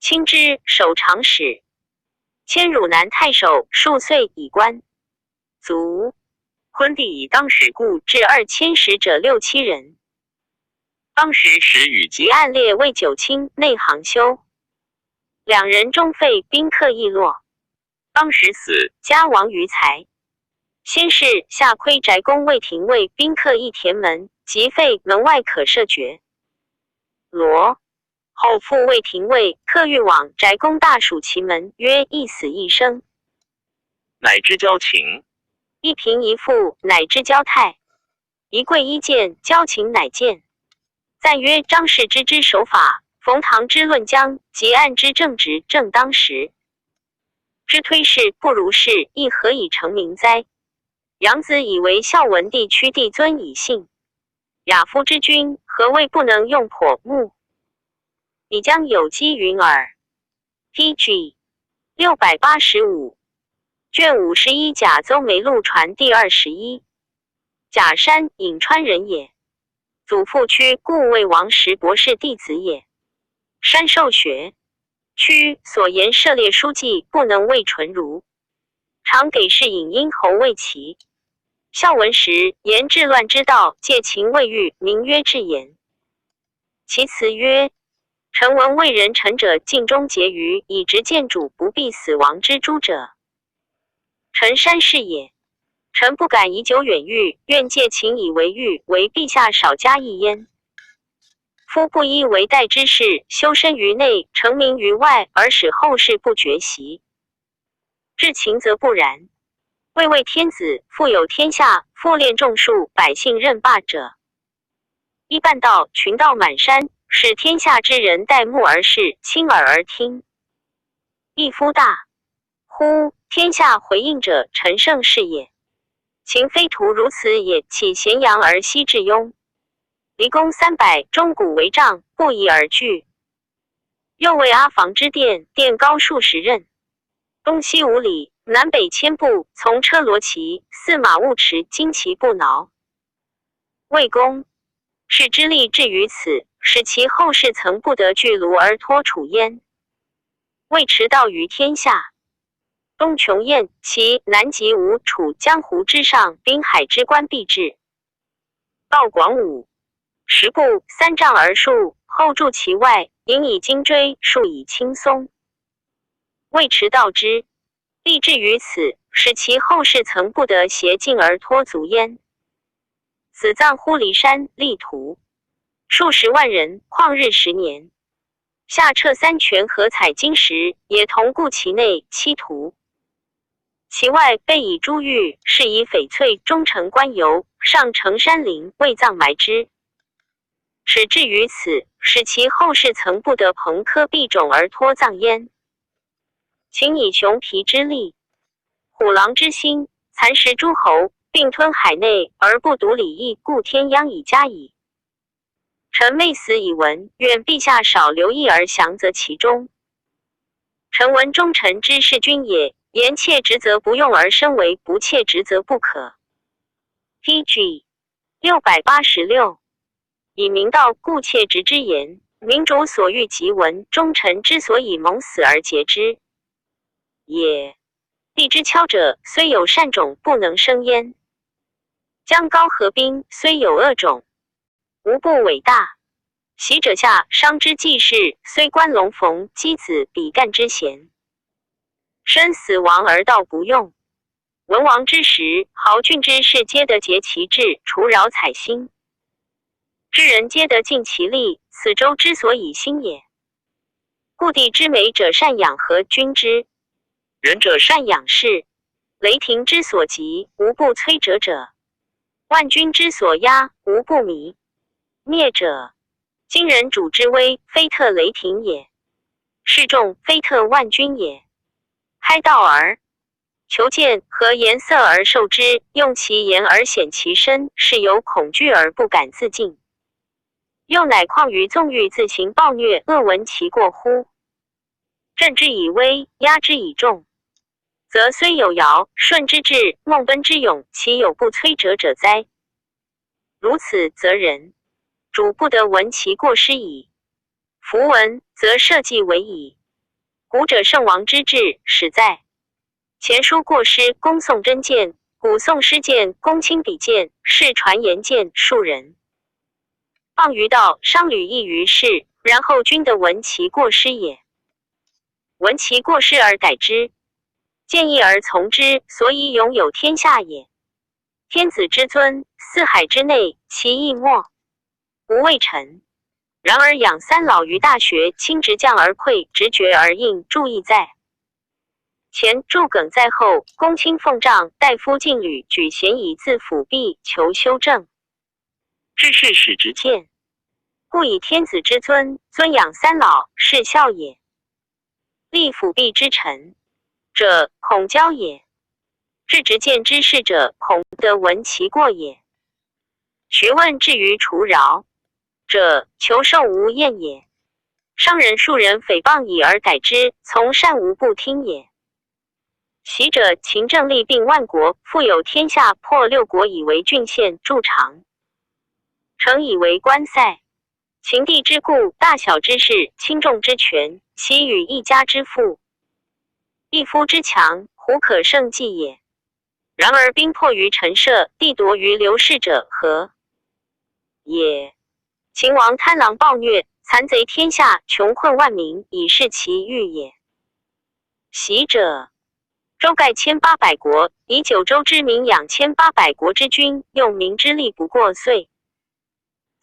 卿之，守长史。迁汝南太守，数岁以官。卒。昆弟以当时故至2000使者6、7人。当时时与及暗列为九卿内行修。2人中废，宾客亦落。当时死，家亡于财。先是下窥翟公魏廷尉宾客一田门，即废，门外可设爵。罗后复魏廷尉，客欲往翟公大属其门，曰：一死一生，乃知交情。一贫一富，乃知交态。一贵一贱，交情乃见。赞曰：张氏之守法，冯唐之论疆，及按之正直，正当时。之推事不如是，亦何以成名哉？杨子以为孝文帝屈帝尊以信，亚夫之君，何谓不能用剖目？你将有机云耳。PG 685卷51甲邹梅录传第21。甲山颍川人也，祖父屈，故魏王时博士弟子也。山受学，屈所言涉猎书记，不能为纯儒，常给事引殷侯为齐。孝文时言治乱之道，借秦未遇，名曰治言。其辞曰：臣闻为人臣者，尽忠节于以直见主，不避死亡之诛者。臣山氏也。臣不敢以久远遇，愿借秦以为喻，为陛下少加一焉。夫不依为代之事，修身于内，成名于外，而使后世不觉习。至秦则不然。魏为天子，富有天下，复练众术，百姓任罢者。一半道，群盗满山，使天下之人戴目而视，亲耳而听。一夫大，乎天下回应者，陈胜是也。秦非徒如此也，岂咸阳而西至雍？离宫300，钟鼓为帐，不宜而据。又为阿房之殿，殿高数十仞，东西5里，南北千步，从车罗骑，驷马勿驰，旌旗不挠。魏公是之力至于此，使其后世曾不得据庐而托楚焉。魏驰道于天下，东穷燕，其南极吴楚，江湖之上，滨海之关必至。道广武10步3丈而数，后筑其外，引以荆锥，树以青松。魏驰道之，立志于此，使其后世曾不得挟境而托足焉。死葬乎骊山，立图数十万人，旷日10年。下彻3泉和采金石，也同固其内，漆涂。其外备以珠玉，是以翡翠终成官游，上承山陵，为葬埋之。始至于此，使其后世曾不得朋科璧种而托葬焉。秦以熊皮之力，虎狼之心，蚕食诸侯，并吞海内，而不独礼义，故天殃以加矣。臣昧死以闻，愿陛下少留意而详择其中。臣闻忠臣之事君也，言切职责不用而身为，不切职责不可。PG 686以明道，故切职之言，民主所欲即闻，忠臣之所以蒙死而节之也。地之敲者，虽有善种，不能生焉。江高河滨，虽有恶种，无不伟大。习者下，商之济世，虽关龙逢箕子，比干之贤。生死亡而道不用，文王之时，豪俊之士皆得结其志，除扰采薪。知人皆得尽其力，此周之所以兴也。故地之美者善养和君之，仁者善养士。雷霆之所及，无不摧折者；万军之所压，无不靡灭者。今人主之威，非特雷霆也；示众，非特万军也。嗨道而求见，和颜色而受之，用其言而显其身，是有恐惧而不敢自尽。又乃况于纵欲自行暴虐，恶闻其过乎？振之以威，压之以重，则虽有尧舜之志，孟奔之勇，其有不摧折者哉？如此，则人主不得闻其过失矣。夫闻，则社稷为矣。古者圣王之治，始在前书过失，公宋真谏，古宋诗谏，公亲笔谏，世传言谏，庶人谤于道，商履异于世，然后君得闻其过失也。闻其过失而改之，见义而从之，所以永有天下也。天子之尊，四海之内，其义莫无畏臣。然而养三老于大学，亲直将而馈，直觉而应，注意在前，助梗在后，公卿奉杖，大夫进履，举贤以自辅弼，求修正。治世使直谏，故以天子之尊，尊养三老，是孝也。立辅弼之臣者，恐骄也；治直谏之事者，恐得闻其过也。学问至于除扰者，求受无厌也。商人庶人诽谤以而改之，从善无不听也。习者，勤政利并万国，富有天下，破六国以为郡县，筑长城以为关塞。秦地之故，大小之事，轻重之权，其与一家之富，一夫之强，胡可胜计也？然而兵迫于陈涉，地夺于刘氏者何也？秦王贪狼暴虐，残贼天下，穷困万民，以示其欲也。习者，周盖1800国，以九州之民养1800国之君，用民之力不过岁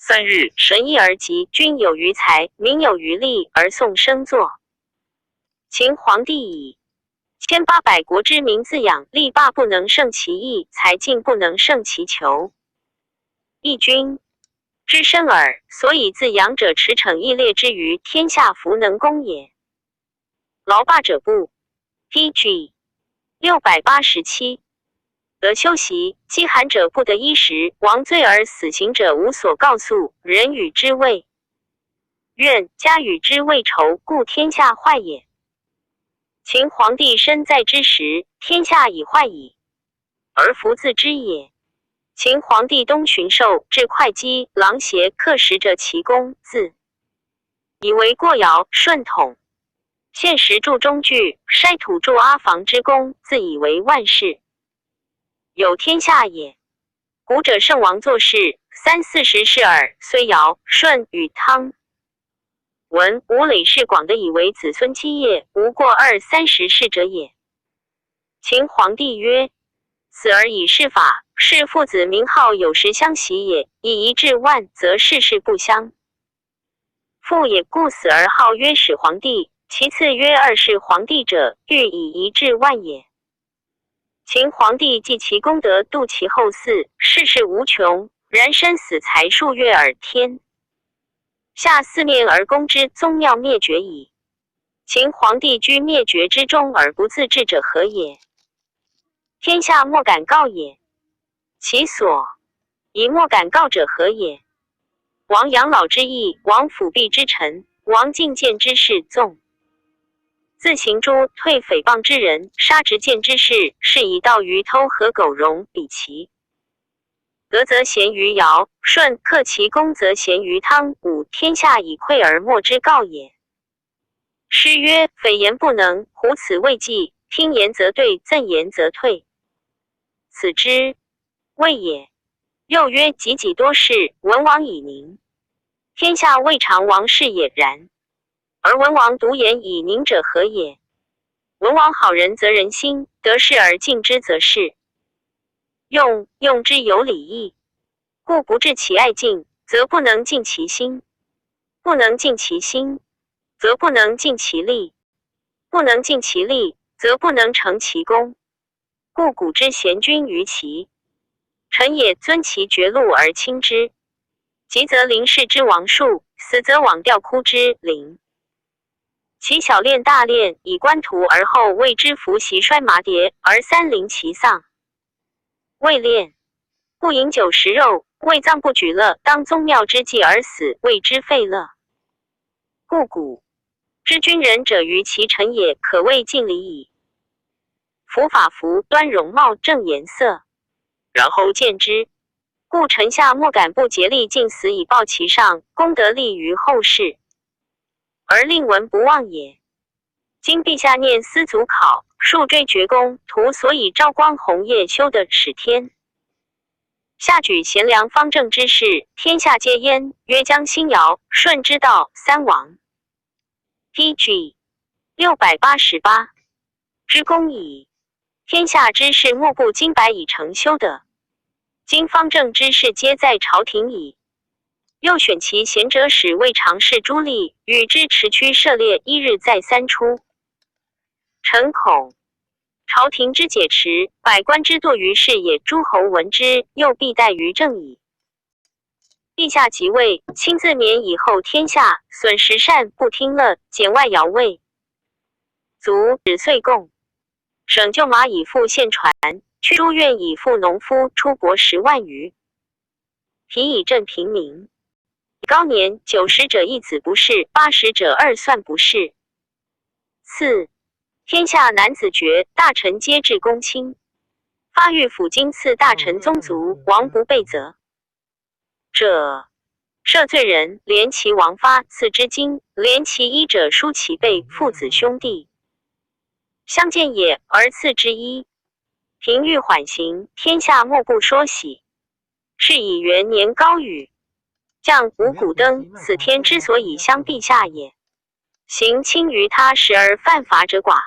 3日，神意而极，君有余财，民有余力，而宋生作。秦皇帝以1800国之民自养，力霸不能胜其义，财尽不能胜其求。义君之身耳，所以自养者驰骋义烈之于天下，弗能攻也。劳霸者不 PG 687。得休息，饥寒者不得衣食，亡罪而死刑者无所告诉，人与之谓怨，家与之谓仇，故天下坏也。秦皇帝身在之时，天下已坏矣，而弗自知也。秦皇帝东巡狩，至会稽、狼邪，克食者其功，自以为过尧舜统，献石筑中具，筛土筑阿房之功，自以为万事有天下也。古者圣王作事30-40事耳，虽尧舜禹汤文吴累世广的以为子孙基业，无过20-30事者也。秦皇帝曰：死而以事法，是父子名号有时相袭也，以一至万，则世事不相父也。故死而号曰始皇帝，其次曰二世皇帝者，欲以一至万也。秦皇帝继其功德，度其后嗣，世事无穷，然生死才数月耳，天下四面而攻之，宗庙灭绝矣。秦皇帝居灭绝之中而不自治者何也？天下莫敢告也。其所以莫敢告者何也？王养老之义，王辅弼之臣，王进谏之士，纵自行诛退诽谤之人，杀直谏之士，是以盗鱼偷和狗戎比其德则贤于尧舜，克其功则贤于汤武，天下以溃而莫之告也。诗曰：匪言不能，胡此未济，听言则对，赠言则退，此之谓也。又曰：己己多事，文王以宁，天下未尝王事也。然而文王独言以宁者何也？文王好人则人心，得势而敬之则是用之有礼义，故不治其爱敬，则不能尽其心；不能尽其心，则不能尽其力；不能尽其力，则不能成其功。故古之贤君于齐，臣也尊其爵禄而轻之，急则临事之王树，死则往吊哭之灵。其小练大练，以观图而后谓之服袭衰麻蝶，而三临其丧。未练，不饮酒食肉，未葬不举乐，当宗庙之祭而死，谓之废乐。故古之君人者于其臣也，可谓尽礼矣。服法服，端容貌，正颜色，然后见之。故臣下莫敢不竭力尽死以报其上，功德立于后世，而令闻不忘也。今陛下念思祖考，数追厥公，图所以昭光红叶修的始天。下举贤良方正之士，天下皆焉，曰江新尧、舜之道三王。PG 688之功矣。天下之事莫不经百以成修的，今方正之士皆在朝廷矣。又选其贤者使为常侍朱棣，与之持驱涉猎，一日再三出。臣恐朝廷之解持，百官之惰于事也。诸侯闻之，又必待于政矣。陛下即位，亲自免以后天下，损食善，不听乐，减外徭魏。卒止岁贡，省旧马以复现船，去诸院以复农夫，出国10万余，疲以振平民。高年90者一子不仕，80者二算不仕。4. 天下男子爵，大臣皆至公卿。发御府经赐大臣宗族，王不备责者，赦罪人，连其王发，赐之金；连其衣者，书其辈，父子兄弟相见也，而赐之衣。平欲缓刑，天下莫不说喜。是以元年高宇，降五谷登，此天之所以相陛下也。行轻于他时而犯法者寡，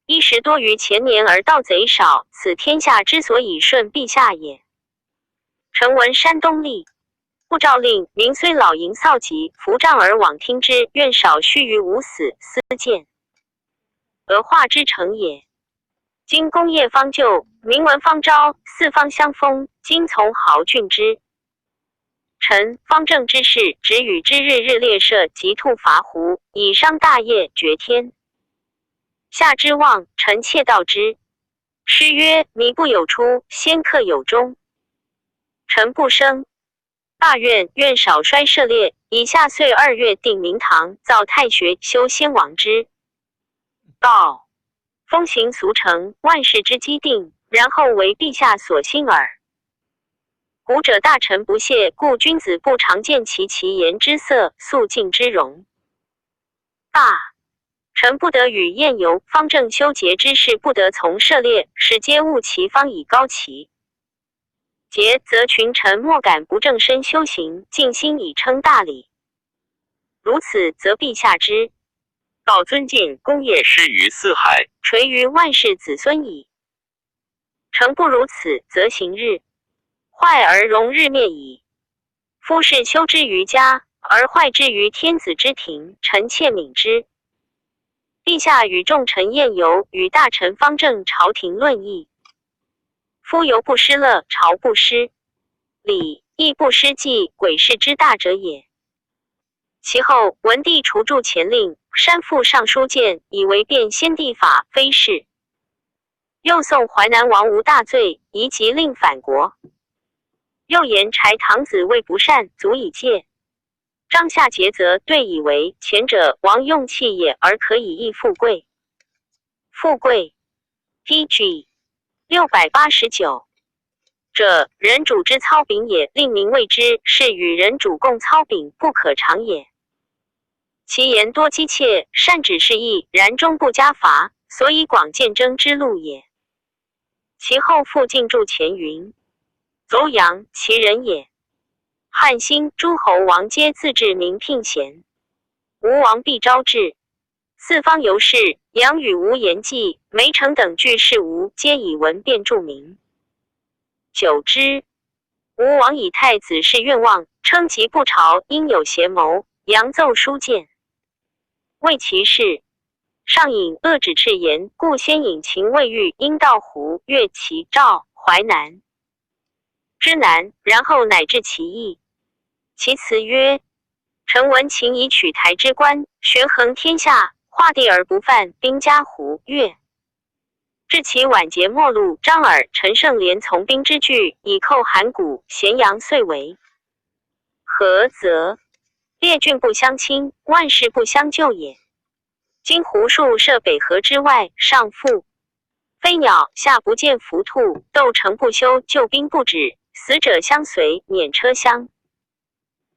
衣食多于前年而盗贼少，此天下之所以顺陛下也。臣闻山东吏不诏令，民虽老淫扫疾，扶杖而往听之，愿少须于无死私见，而化之成也。今功业方就，民闻方昭，四方相封，今从豪俊之臣方正之事，只与之日日列射，及兔伐胡，以商大业，绝天下之望，臣窃道之。诗曰：靡不有出，先克有终。臣不生，罢愿少衰涉猎，以下岁2月定明堂，造太学，修先王之道，风行俗成，万事之基定，然后为陛下所欣耳。古者大臣不屑，故君子不常见其言之色，肃静之容。罢，臣不得与宴游，方正修节之事不得从涉猎，使皆误其方以高齐。节则群臣莫敢不正身修行，尽心以称大礼。如此，则陛下之道尊敬功业施于四海，垂于万世子孙矣。诚不如此，则行日坏而容日灭矣。夫是修之于家，而坏之于天子之庭，臣妾悯之。陛下与众臣宴游，与大臣方正朝廷论议。夫游不失乐，朝不失礼，义不失纪，诡事之大者也。其后文帝除铸前令，删复尚书谏，以为变先帝法，非是。又宋淮南王无大罪，宜即令反国。又言柴堂子谓不善，足以戒。张夏节则对以为前者王用器也，而可以益富贵。富贵 PG 689者，人主之操柄也，令民谓之，是与人主共操柄，不可长也。其言多讥切，善指示意，然终不加罚，所以广见争之路也。其后复进驻前云：邹阳其人也。汉兴诸侯王皆自治民聘贤，吴王必招致。四方游士，杨与吴言记、梅城等俱是吴，皆以文辩著名。久之，吴王以太子是愿望，称其不朝，应有邪谋，佯奏书谏，谓其事。上引恶止赤言，故先引秦魏豫应到胡越齐赵淮南之南，然后乃至其邑。其辞曰：臣闻秦以取台之官，悬衡天下，化地而不犯，兵加胡越。至其晚节末路，张耳、陈胜连从兵之据，以寇函谷、咸阳，遂为何则？列郡不相侵，万事不相救也。今胡数设北河之外，上覆飞鸟，下不见伏兔，斗城不休，救兵不止，死者相随，免车厢。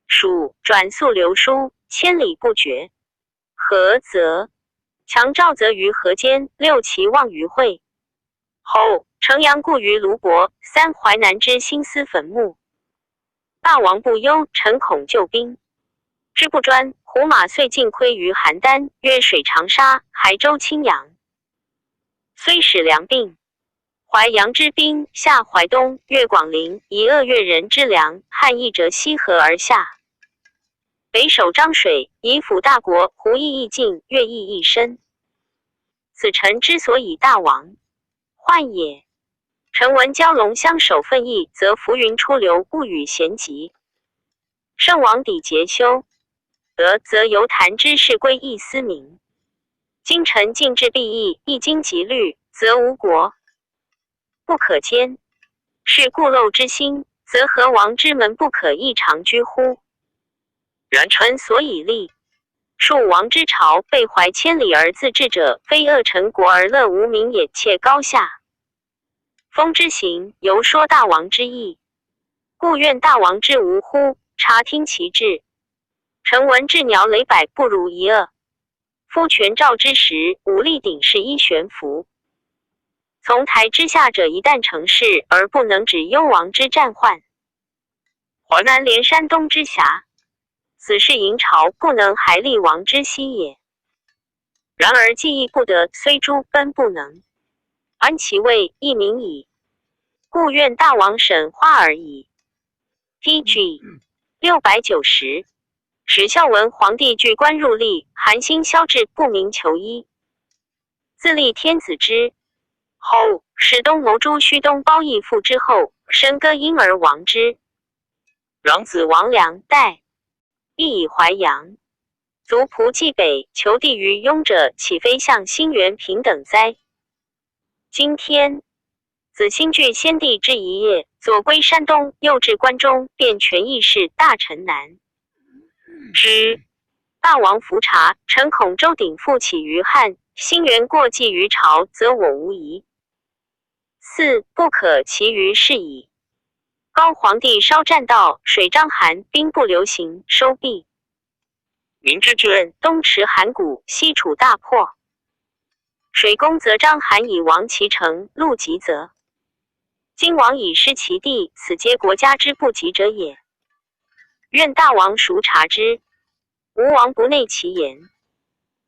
蜀转速流书，千里不绝。何则？强赵则于河间，六齐望于会后，城阳固于卢伯，三淮南之兴思坟墓。大王不忧，臣恐救兵。之不专，胡马遂尽窥于邯郸，越水长沙，海州青阳。虽使粮并，淮阳之兵下淮东，越广陵，以鄂越人之粮，汉邑折西河而下。北守漳水，以辅大国，胡邑亦近，越邑亦深。此臣之所以大王患也。臣闻蛟龙相守奋翼，则浮云出流，物与咸集。圣王抵节修，则由谈之事归一思明。今臣尽至必义，一经极虑，则无国不可兼。是故陋之心，则何王之门不可异常居乎？然臣所以立数王之朝，背怀千里而自治者，非恶臣国而乐无名也，且高下风之行，犹说大王之意。故愿大王之无乎？察听其志。臣闻治鸟累百，不如一恶。夫权诏之时，武力鼎是一悬浮。从台之下者，一旦成事，而不能止幽王之战患。淮南连山东之峡，此是营朝不能还立王之息也。然而计亦不得，虽诸奔不能，安其位，亦民矣。故愿大王审化而已。TG 690。史孝文皇帝据官入吏，韩信萧志不明求医，自立天子之后，使东谋诛虚东包义父之后，申割婴而亡之。攘子王良代亦以淮阳卒仆济北，求地于雍者，岂非向兴元平等哉？今天子兴据先帝之一业，左归山东，右至关中，便权议事，大臣难之。大王伏察，臣恐周鼎复起于汉，兴元过继于朝，则我无疑。四不可其余是矣。高皇帝稍战道，水张邯，兵不流行，收毕。民之郡，东持函谷，西楚大破。水攻则张邯以亡其城，陆极则今王以失其地，此皆国家之不及者也。愿大王熟察之。吴王不内其言。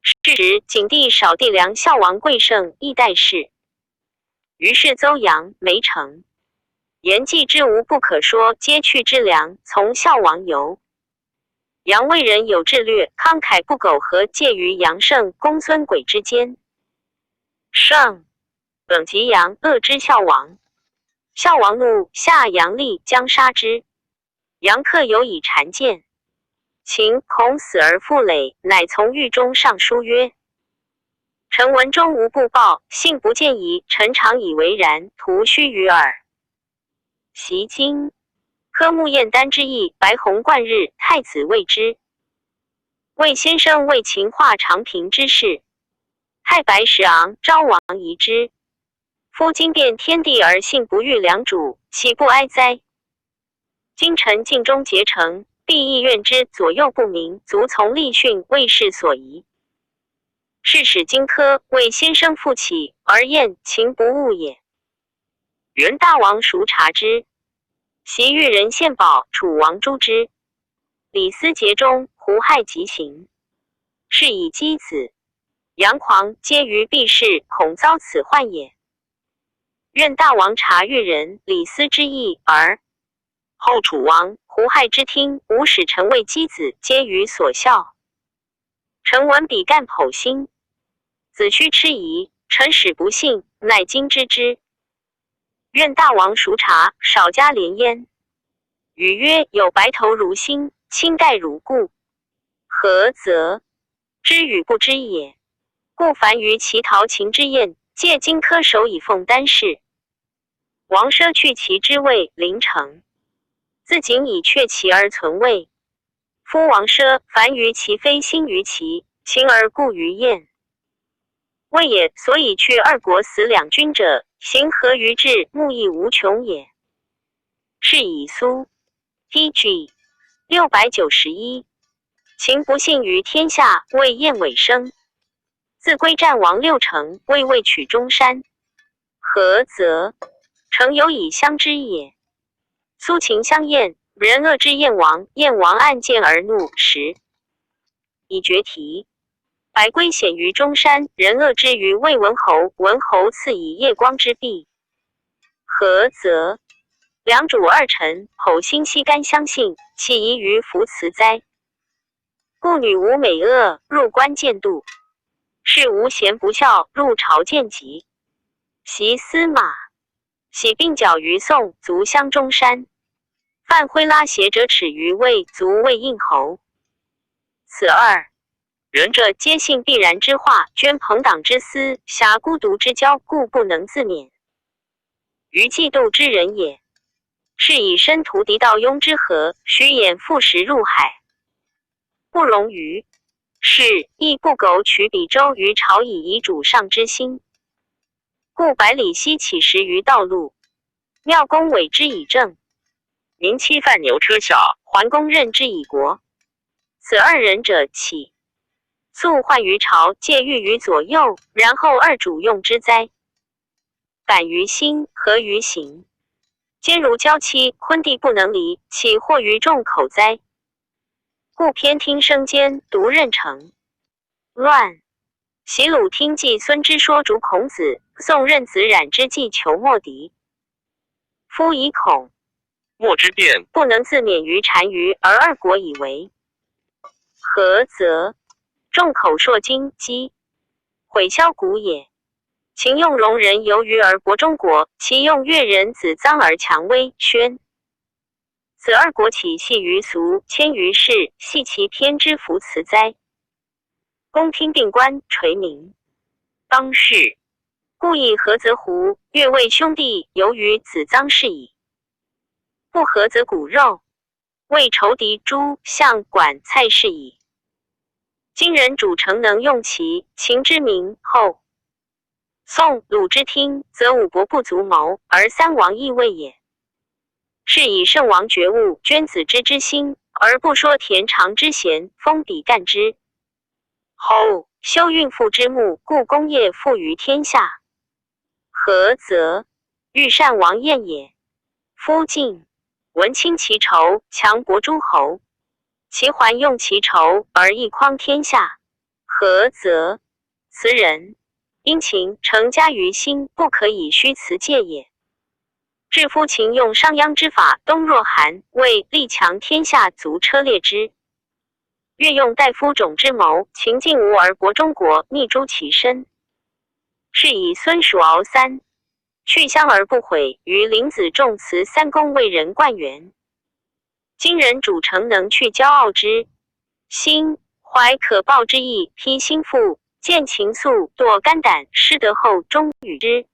是时景帝少帝梁孝王贵盛亦代事。于是邹阳、梅城言既之无不可说，皆去之良，从孝王游。杨魏人有志略，慷慨不苟合，介于杨胜、公孙轨之间。胜冷及杨，恶之孝王。孝王怒，下杨厉，将杀之。杨克有以谗见。秦恐死而复累，乃从狱中上书曰：臣闻中无不报，信不见疑，臣常以为然，徒虚于耳。袭今科目燕丹之役，白虹贯日，太子谓之。魏先生为秦化长平之事，太白石昂，昭王疑之。夫今变天地而信不遇良主，岂不哀哉？今臣尽忠竭诚，必亦怨之左右不明，卒从立训，为事所宜。是使荆轲为先生复起，而燕秦不误也。元大王熟察之，袭豫人献宝，楚王诛之。李斯节中，胡亥即行，是以箕子、杨狂皆于避世，恐遭此患也。愿大王察阅人李斯之意，而后楚王胡亥之听，吾使臣为箕子，皆于所笑。臣闻比干剖心，子虚痴疑，臣始不信，乃今知之。愿大王熟察，少加怜焉。语曰：有白头如新，青盖如故，何则？知与不知也。故凡于其陶秦之宴，借荆轲手以奉丹氏。王奢去其之位，临城。自仅以却其而存位。夫王奢凡于其非心于其，情而故于宴。谓也，所以去二国死两军者，行何于志，目亦无穷也。是以苏 TG 691秦不幸于天下，为燕尾生。自归战王六成，未取中山。何则？诚有以相知也。苏秦相厌，人恶之燕王，燕王暗见而怒，时以决题。百归显于中山，人恶之于魏文侯，文侯赐以夜光之璧。何则？良主二臣，剖心悉甘相信，岂疑于夫辞哉？故女无美恶，入关见度；是无贤不孝，入朝见疾。袭司马，喜鬓角于宋，卒乡中山。犯挥拉胁者耻于魏，卒魏应侯。此二人者，皆信必然之话，捐朋党之私，侠孤独之交，故不能自免。于嫉妒之人也。是以身图敌盗雍之河，虚掩覆石入海，不容于是，亦不苟取比周于朝以遗主上之心。故百里奚起食于道路，妙公委之以政，民妻犯牛车下，桓公任之以国。此二人者，岂素患于朝，借欲于左右，然后二主用之哉？感于心，合于行，坚如娇妻，昆弟不能离，岂惑于众口哉？故偏听生奸，独任成乱。袭鲁听季孙之说逐孔子，宋任子冉之计求莫敌。夫以恐莫之辩，不能自免于单于，而二国以为。何则？众口铄金鸡，毁削骨也。秦用戎人游于而博中国，其用越人子臧而强威宣。此二国起系于俗，迁于世，系其偏之福辞哉？公听并官，垂名当世，故以合则胡、越魏兄弟游于子臧氏矣。不合则骨肉，为仇敌诸相管蔡氏矣。今人主诚能用其秦之名，后宋鲁之听，则五伯不足谋，而三王亦未也。是以圣王觉悟捐子之心，而不说田常之贤，封比干之后修运父之墓，故功业富于天下。何则？欲善王晏也。夫晋闻亲其仇，强伯诸侯，其还用其仇，而一匡天下。何则？此人殷勤诚加于心，不可以虚辞戒也。至夫秦用商鞅之法，东若韩，魏力强天下，足车裂之。越用大夫种之谋，秦晋吴而博中国，逆诛其身。是以孙蜀敖三去乡而不悔，于林子仲辞三公为人冠元。今人主诚能去骄傲之心，怀可报之意，披心腹，见情愫，堕肝胆，失德后终与之。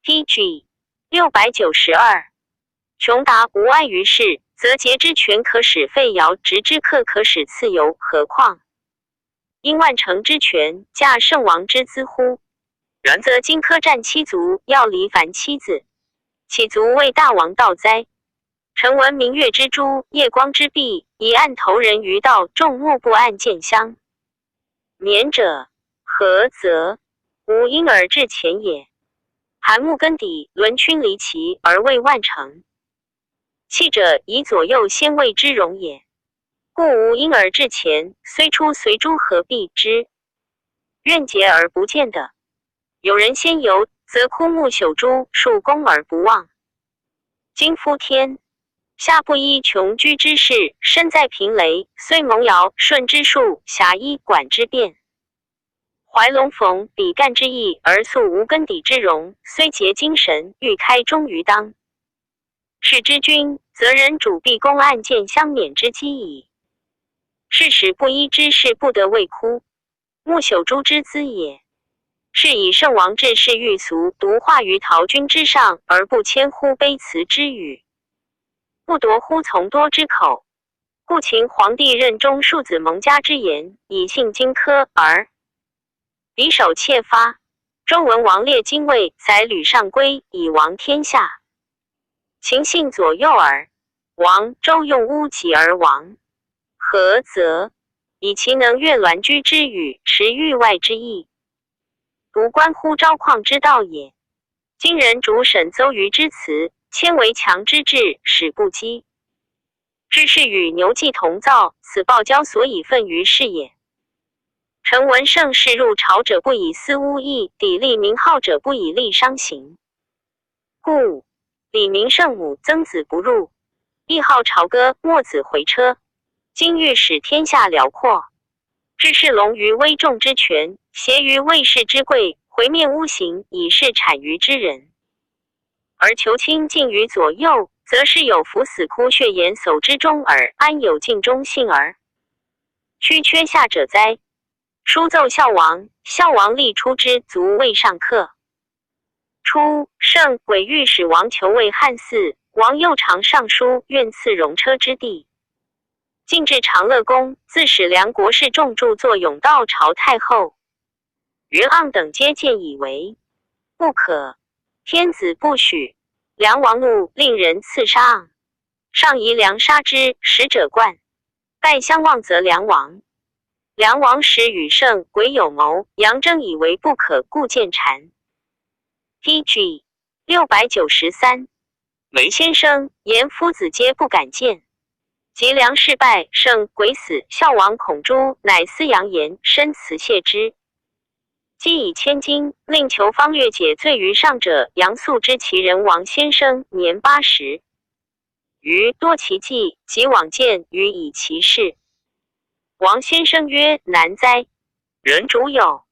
PG 692穷达无碍于世，则桀之权可使废尧，直之客可使次游，何况因万乘之权，驾圣王之资乎？然则荆轲战七族，要离凡妻子，岂足为大王道哉？臣闻明月之珠，夜光之璧，以暗投人于道，众目不暗见相免者，何则？吾因而至前也。韩木根底，轮群离齐，而为万乘。弃者以左右先位之容也。故无因而至前，虽出随诸何必之？愿结而不见的。有人先游，则枯木朽株，树功而不忘。今夫天下不依穷居之事，身在平雷，虽蒙尧舜之术，遐依管之变。怀龙逢比干之意，而素无根底之容，虽结精神，欲开忠于当。是之君，则人主必公案件相免之机矣。是使不依之事，不得为枯木朽株之资也。是以圣王治世欲俗，独化于陶君之上，而不谦乎卑辞之语，不夺乎从多之口。故秦皇帝任中庶子蒙嘉之言，以信荆轲，而匕首窃发。周文王列精卫，载吕上归，以王天下。秦信左右耳。王周用巫己而亡，何则？以其能悦鸾居之语，持域外之意，独关乎昭旷之道也。今人主审邹瑜之辞，谦为强之志，使不击。知是与牛骑同造，此暴交所以愤于世也。臣闻盛世入朝者不以私污役，砥砺名号者不以利伤行。故李明圣母曾子不入，亦好朝歌，墨子回车。今欲使天下辽阔，致是龙于危重之权，挟于卫士之贵，回面污行，以示谄谀之人。而求亲近于左右，则是有伏死枯血言叟之中耳，安有尽忠信而屈缺下者哉？书奏孝王，孝王立出之，卒未上客。初，圣韦御史王求为汉嗣，王又常上书，愿赐戎车之地。进至长乐宫，自使梁国士重著作甬道朝太后。袁盎等皆见以为不可，天子不许。梁王怒，令人刺杀盎，上夷梁杀之，使者冠，拜相望则梁王。梁王时与圣癸有谋，杨征以为不可，故见谗。TG 693。梅先生言夫子皆不敢见。及梁事败，圣癸死，孝王孔朱乃思扬言，深辞谢之。既以千金，令求方略解罪于上者，杨素之其人王先生年80，余多其迹，即往见于以其事。王先生曰：难哉！人主有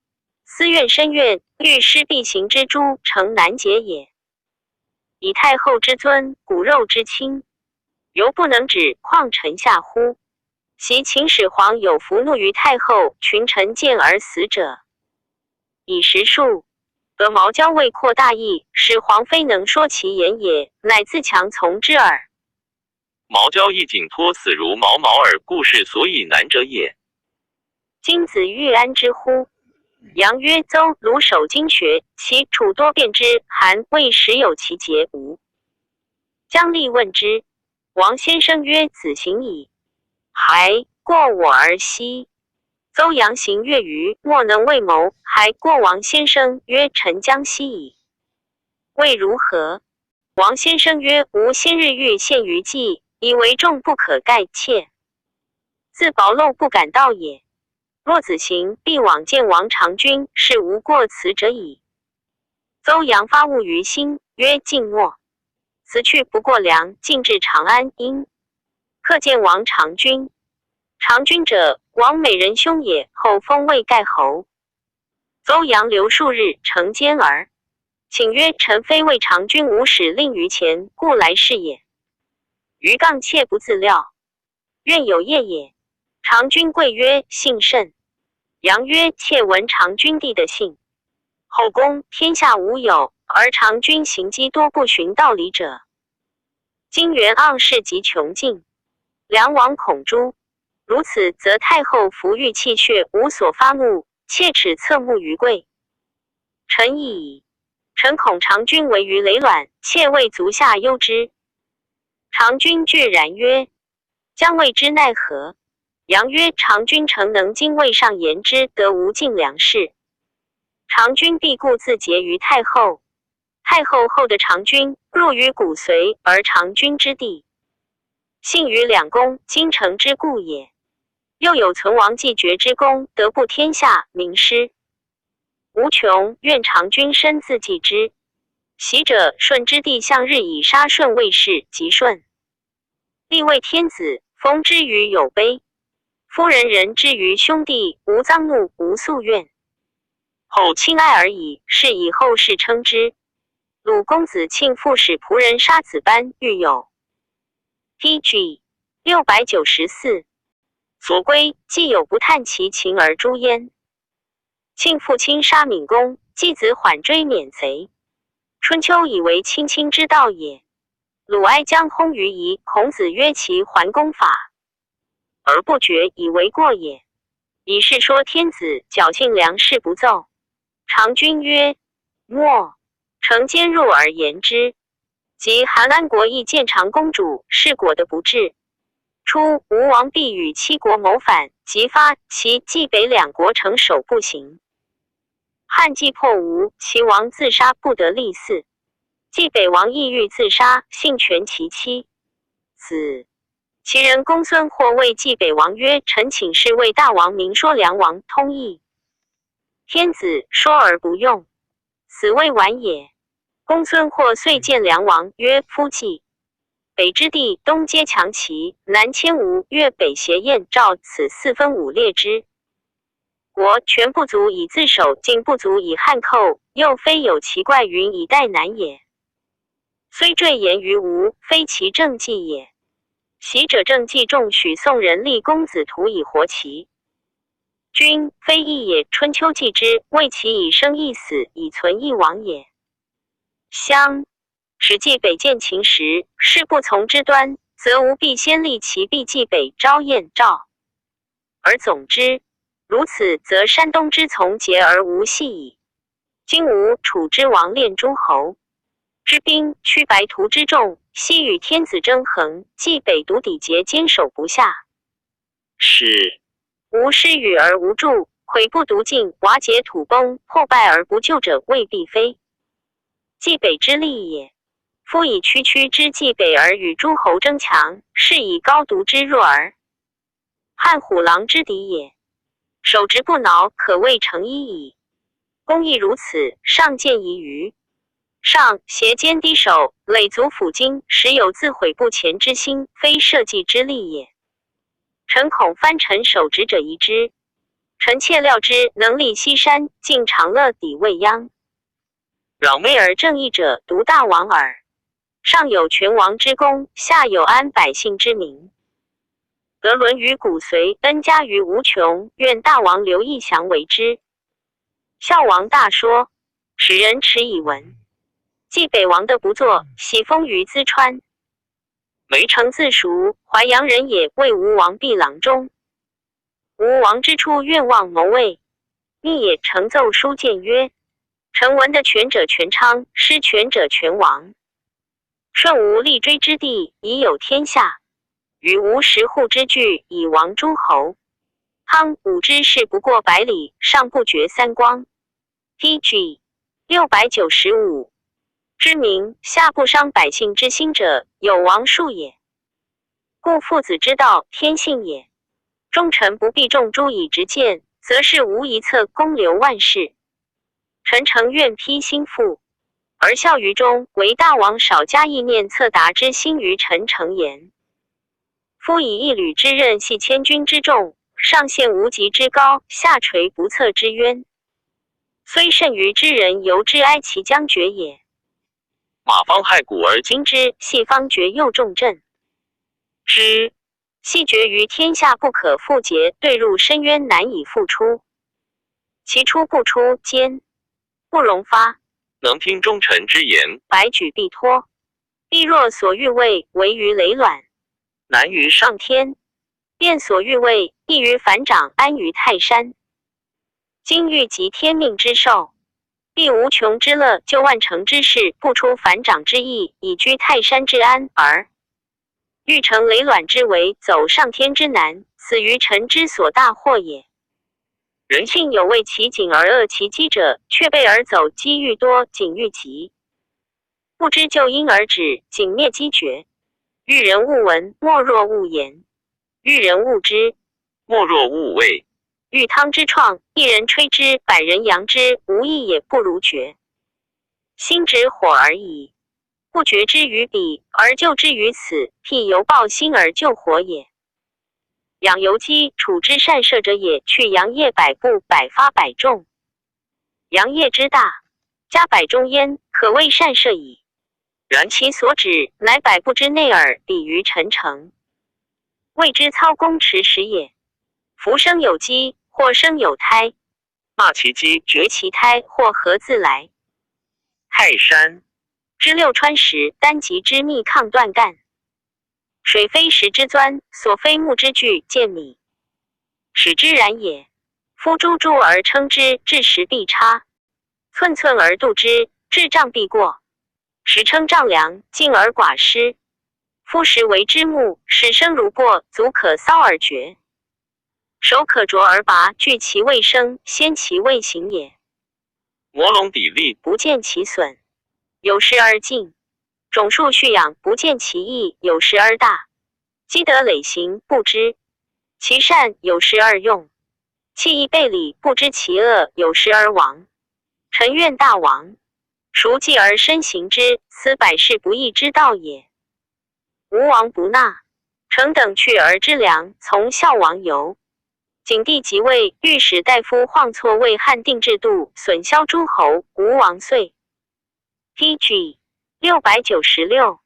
思愿深怨，律师必行之诛，诚难解也。以太后之尊，骨肉之亲，犹不能止，况臣下乎？昔秦始皇有伏怒于太后，群臣见而死者，以实数。得毛交未扩大义，使皇妃能说其言也，乃自强从之耳。毛交亦仅托死如毛耳，故事所以难者也。今子欲安之乎？杨曰：邹鲁守经学，其楚多辩之，韩魏时有其节无？姜立问之，王先生曰：子行矣。还过我而息。邹阳行悦于，莫能为谋，还过王先生曰：臣将息矣。谓如何？王先生曰：吾先日欲献于祭，以为众不可盖切，自薄陋不敢道也。若子行，必往见王长君，是无过辞者矣。邹阳发物于心，曰：静默。辞去不过梁，进至长安，因客见王长君。长君者，王美人兄也，后封魏盖侯。邹阳留数日，成奸而请曰：臣非为长君无使令于前，故来是也。余杠妾不自料，愿有业也。长君贵曰：幸甚。阳曰：妾闻长君弟的信，后宫天下无有，而长君行迹多不循道理者。今元盎世极穷尽，梁王恐诛，如此则太后服欲气血，无所发怒，切齿侧目于贵。臣意矣。臣恐长君为于累卵，妾为足下忧之。长君惧然曰：将谓之奈何？阳曰：长君诚能经魏上言之，得无尽良事。长君必固自结于太后，太后后的长君入于骨髓，而长君之地幸于两宫，京城之故也。又有存亡继绝之功，得布天下名师。无穷，愿长君身自继之。袭者，舜之弟向日以杀舜卫士，及舜。立为天子，封之于有碑。夫人之于兄弟，无赃怒，无宿怨。后亲爱而已，是以后世称之。鲁公子庆父使仆人杀子班，欲有。PG 694。所归，既有不探其情而诛焉。庆父亲杀闵公，继子缓追免贼。春秋以为亲亲之道也。鲁哀将薨于夷，孔子曰其桓公法，而不决，以为过也。以是说天子侥幸良事不奏。长君曰：莫。诚兼入而言之。及韩安国亦见长公主是果的不治。初，吴王必与七国谋反，即发其冀北两国城守不行。汉既破吴，齐王自杀，不得立嗣。冀北王意欲自杀，幸全其妻子。其人公孙获谓冀北王曰：臣请示为大王明说梁王通义。天子说而不用，死未晚也。公孙获遂见梁王曰：夫冀北之地，东接强齐，南迁吴，越北挟燕赵，此四分五裂之国，全不足以自守，竟不足以汉寇，又非有奇怪云以待难也。虽赘言于吴，非其政绩也。袭者政绩重，许宋人立公子图以活其君，非义也。春秋纪之，为其以生一死，以存一亡也。相使冀北见秦时，事不从之端，则吾必先立其必冀北招燕赵，而总之。如此，则山东之从节而无隙矣。今吴楚之王恋诸侯之兵，驱白屠之众，悉与天子争衡，冀北独抵节，坚守不下。是吾失语而无助，跬不独进，瓦解土崩，破败而不救者，未必非冀北之利也。夫以区之冀北而与诸侯争强，是以高独之弱而汉虎狼之敌也。守直不挠，可谓成一矣。公亦如此，上见疑于上，挟肩低首，累足抚今，时有自悔不前之心，非社稷之利也。臣恐藩臣守直者疑之。臣切料之，能立西山，尽长乐，抵未央。攘威而正义者，独大王耳。上有全王之功，下有安百姓之民。得伦于骨髓，恩加于无穷，愿大王刘义祥为之。孝王大说，使人耻以闻。冀北王的不作，喜封于淄川。梅城自赎，淮阳人也，为吴王避郎中。吴王之初，愿望谋位，逆也，呈奏书谏曰：臣闻的权者权昌，失权者权亡。舜无立锥之地，已有天下。与无十户之聚，以亡诸侯。汤武之士不过百里，尚不绝三光。PG 695。知名下不伤百姓之心者，有王术也。故父子之道，天性也。忠臣不必重诛以直谏，则是无一策公留万世。臣诚愿披心腹，而效于中，为大王少加意念策达之心于臣诚言。夫以一旅之任系千军之众，上陷无极之高，下垂不测之渊。虽甚于之人，犹之哀其将绝也。马方害古而今之，系方绝又重镇之，系绝于天下不可复竭，对入深渊难以复出。其出不出，坚不容发。能听忠臣之言，百举必脱。必若所欲为，为于累卵，难于上天；变所欲为，易于反掌，安于泰山。今欲及天命之寿，必无穷之乐，就万成之事，不出反掌之意，以居泰山之安，而欲成累卵之为，走上天之难，此于臣之所大祸也。人性有为其景而恶其机者，却备而走，机愈多，景愈急。不知就因而止，景灭机绝。遇人勿闻，莫若勿言；遇人勿知，莫若勿畏。玉汤之创，一人吹之，百人扬之，无益也不如绝。心止火而已，不绝之于彼，而救之于此，譬犹抱薪而救火也。养由基，处之善射者也，去阳业百步，百发百中。阳业之大，加百中焉，可谓善射矣。然其所指，乃百步之内耳，比于陈诚。谓之操弓持时也。夫生有机，或生有胎，骂其机，绝其胎，或何自来？泰山之六川石，单极之密抗断干。水非石之钻，所非木之具，见米。使之然也。夫诸诸而称之，至时必差；寸寸而度之，至丈必过。时称丈量，进而寡失。夫时为之木，使生如过，足可搔而绝。手可啄而拔，据其未生，先其未形也。磨龙砥砺，不见其损，有时而尽；种树蓄养，不见其益，有时而大。积德累行，不知其善，有时而用；弃义背礼，不知其恶，有时而亡。臣愿大王，孰计而身行之，此百事不义之道也。吴王不纳，臣等去而知良，从孝王游。景帝即位，御史大夫晃错为汉定制度，损削诸侯，吴王遂。PG 696，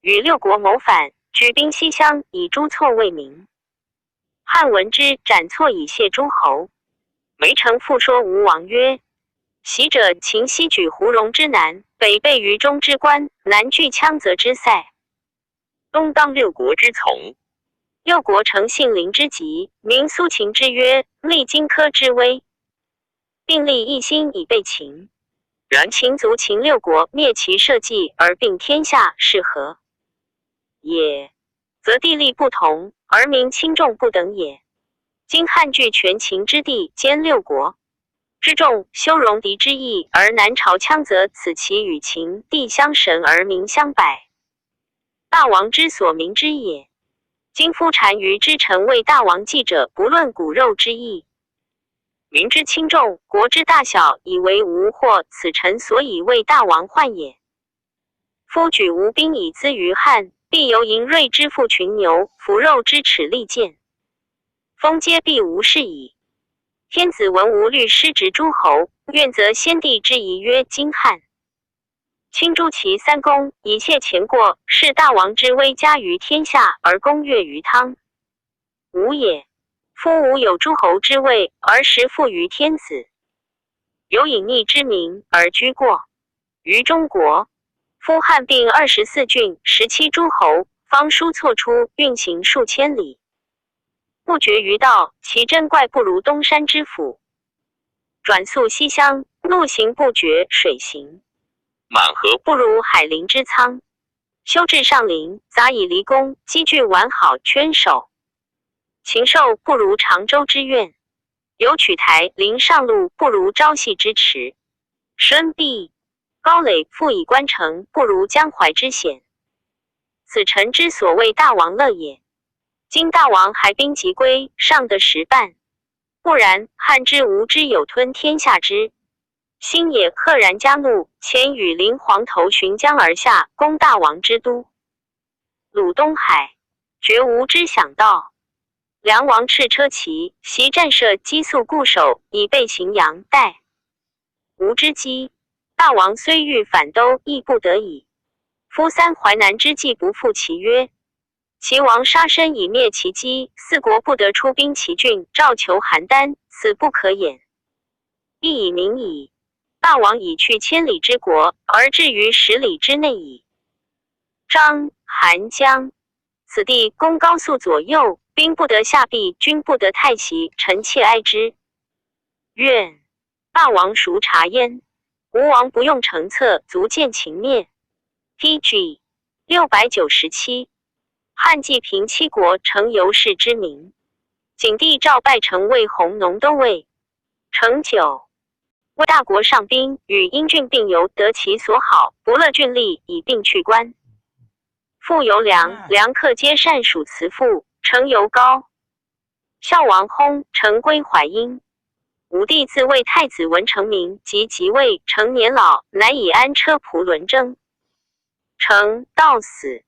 与六国谋反，举兵西乡，以诛错为名。汉闻之，斩错以谢诸侯。梅城复说吴王曰：袭者秦西举胡戎之南，北备于中之关，南据羌泽之塞，东当六国之从。六国诚信陵之极，名苏秦之约，立荆轲之威，并立一心以备秦。然秦族秦六国灭其社稷而并天下，是何也？则地利不同，而民轻重不等也。今汉据全秦之地，兼六国之众，修戎狄之义，而南朝羌泽，此其与秦地相神而民相百，大王之所明之也。今夫单于之臣为大王祭者，不论骨肉之义，民之轻重，国之大小，以为无或此臣所以为大王患也。夫举吴兵以资于汉，必由营锐之负群牛，腐肉之齿利剑，封皆必无事矣。天子闻吴律失职诸侯，愿则先帝之仪曰今汉。亲诛其三公，以谢前过，是大王之威加于天下，而功越于汤。吾也。夫吾有诸侯之位，而实附于天子；有隐匿之名，而居过于中国。夫汉并24郡，17诸侯，方书错出，运行数千里，不绝于道，其珍怪不如东山之府。转速西乡，陆行不绝，水行满河不如海陵之仓。修治上林，杂以离宫，积聚完好，圈守。禽兽不如常州之苑，有曲台临上路，不如朝夕之池。深壁高垒复以关城，不如江淮之险。此臣之所谓大王乐也。今大王还兵即归，尚得时办；不然，汉之无之有吞天下之心也。赫然加怒，遣羽林黄头循江而下，攻大王之都，鲁东海，绝无之想到。梁王赤车骑，袭战射激素固守，以备荥阳代吴之机。大王虽欲反都，亦不得已。夫三淮南之计不负其约，齐王杀身以灭其机，四国不得出兵齐郡，召求邯郸，此不可掩。亦以明矣。大王已去千里之国，而至于10里之内矣。张、韩、江此地攻高速左右，兵不得下避，军不得太袭，臣妾哀之。愿大王孰察焉？吴王不用成策，足见秦灭。PG 697，汉既平七国，成由氏之名。景帝诏拜成为弘农都尉。成9，为大国上宾，与英俊并游，得其所好，不乐郡吏，以并去官。复由梁、梁客皆善属辞赋，成由高。孝王薨，成归淮阴。武帝自谓太子文成明及即位，成年老，乃以安车仆轮征。成道死。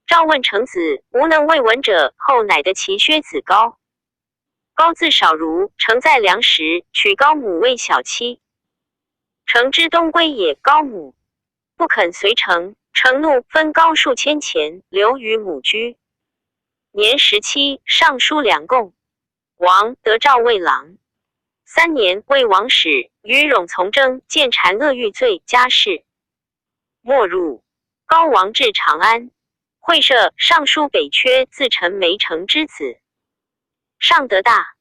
诏问成子无能为文者，后乃得其薛子高。高字少如，成在梁时，娶高母为小妻。成之东归也，高母不肯随成，成怒，分高数千钱，留与母居。年17，上书梁贡。王得诏魏郎。3年，魏王使与冗从征，见谗恶欲罪，加事。没入。高王至长安，会赦尚书北阙自陈梅城之子。上得大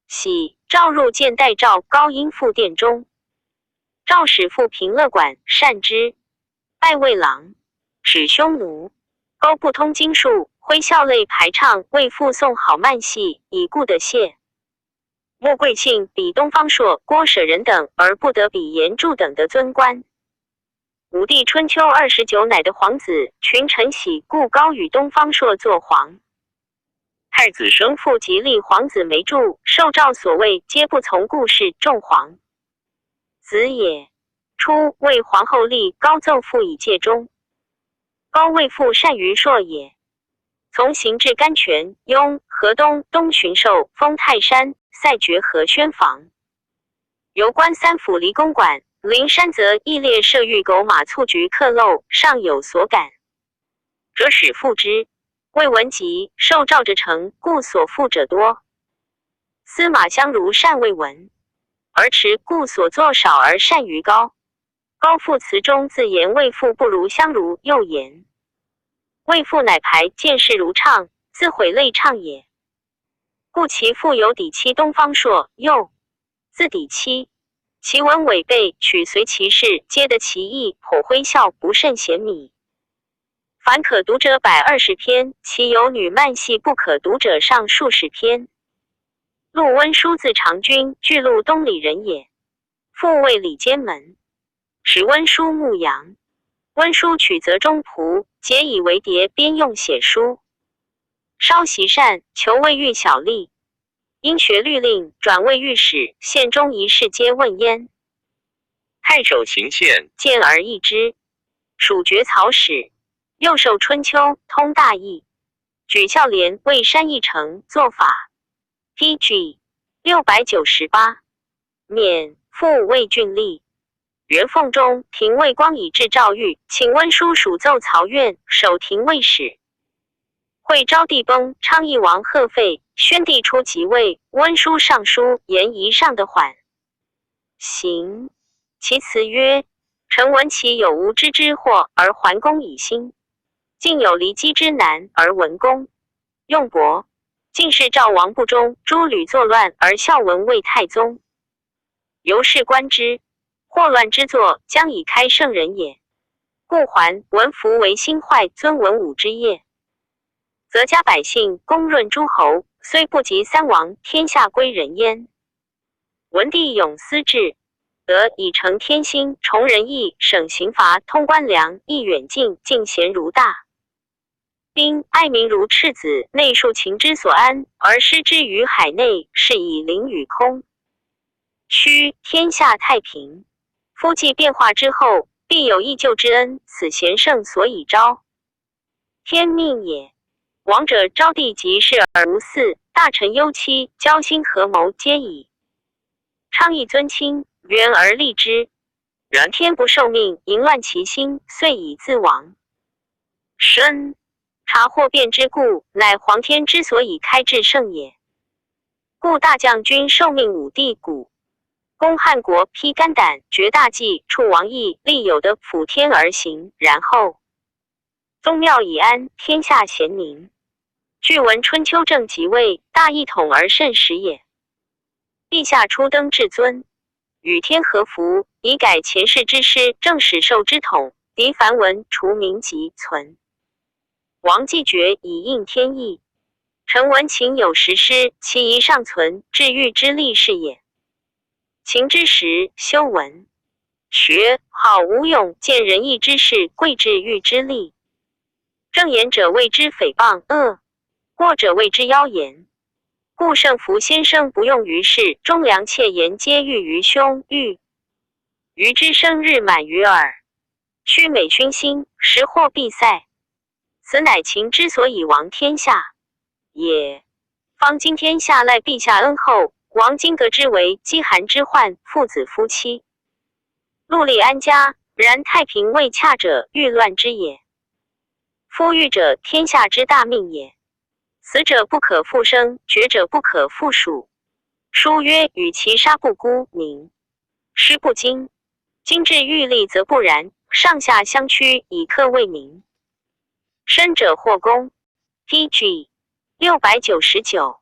喜，召入见代诏高因父殿中。诏使赴平乐馆，善之，拜魏郎，使匈奴。高不通经术，挥笑类排唱，为父诵好慢戏，以故得谢。莫贵庆比东方朔、郭舍人等，而不得比严柱等的尊官。武帝春秋29乃的皇子，群臣喜故高与东方朔作皇。太子生父及立皇子梅柱，受诏所谓皆不从故事，众皇子也。初为皇后立高奏父以戒中。高为父善于硕也。从行至甘泉、雍、河东、东巡狩，封泰山、塞爵和宣房。由官3府离公馆，临山则义列设御狗马卒局客漏，尚有所感。者使复之。魏文集受诏者成，故所附者多。司马相如善魏文，而持故所作少而善于高。高父词中自言魏父不如相如，又言魏父乃排见事如畅，自毁类畅也。故其父有底妻东方朔，又自底妻，其文违背，取随其事，皆得其意，颇诙笑，不甚嫌靡。凡可读者120篇，其有女漫戏不可读者上数十篇。陆温书字长君，巨鹿东里人也，父为里监门，使温书牧羊。温书取则中仆，结以为牒，边用写书。稍习善，求未遇小吏，因学律令，转为御史，县中一事皆问焉。太守秦宪见而异之，属爵曹史。又受春秋，通大义，举孝廉为山邑丞作法。PG 698，免复魏郡吏。元凤中，廷尉光以至诏谕，请温书属奏曹院，守廷尉使。会昭帝崩，昌邑王贺废，宣帝初即位，温书上书，言宜上的缓行。其辞曰：臣闻其有无知之祸，而桓公以兴。竟有离姬之难，而文公用伯。竟是赵王不忠，诸吕作乱，而孝文为太宗。由是观之，祸乱之作，将以开圣人也。故桓文服为兴坏尊文武之业，则家百姓公润诸侯，虽不及3王，天下归人焉。文帝永思治，得以成天心，崇仁义，省刑罚，通官粮，益远近，敬贤如大。兵爱民如赤子，内庶情之所安，而失之于海内，是以凌与空。须天下太平，夫既变化之后，必有益救之恩，此贤圣所以招。天命也。王者昭帝即事而无嗣，大臣忧戚，交心合谋，皆以昌邑尊亲，远而立之。然天不受命，淫乱其心，遂以自亡。申察祸变之故，乃皇天之所以开治圣也。故大将军受命武帝古，攻汉国，披肝胆，绝大计，处王邑，立有的辅天而行，然后宗庙以安，天下咸宁。据闻春秋正即位，大一统而甚时也。陛下初登至尊，与天和服，以改前世之师，正始受之统，敌梵文，除名籍存。王既绝以应天意，臣闻秦有10师，其一尚存，治御之力是也。秦之时，修文学好无勇，见仁义之事，贵治御之力。正言者谓之诽谤恶，过者谓之妖言。故圣福先生不用于世，忠良妾言皆欲于兄欲。余之生日满于耳，须美熏心，时或必塞。此乃秦之所以亡天下也。方今天下赖陛下恩厚，王今得之为饥寒之患，父子夫妻，陆立安家，然太平未洽者，欲乱之也。夫欲者，天下之大命也。死者不可复生，绝者不可复属。书曰：与其杀不孤名，师不精。今至欲立则不然，上下相趋，以克为名。生者或功。PG 699。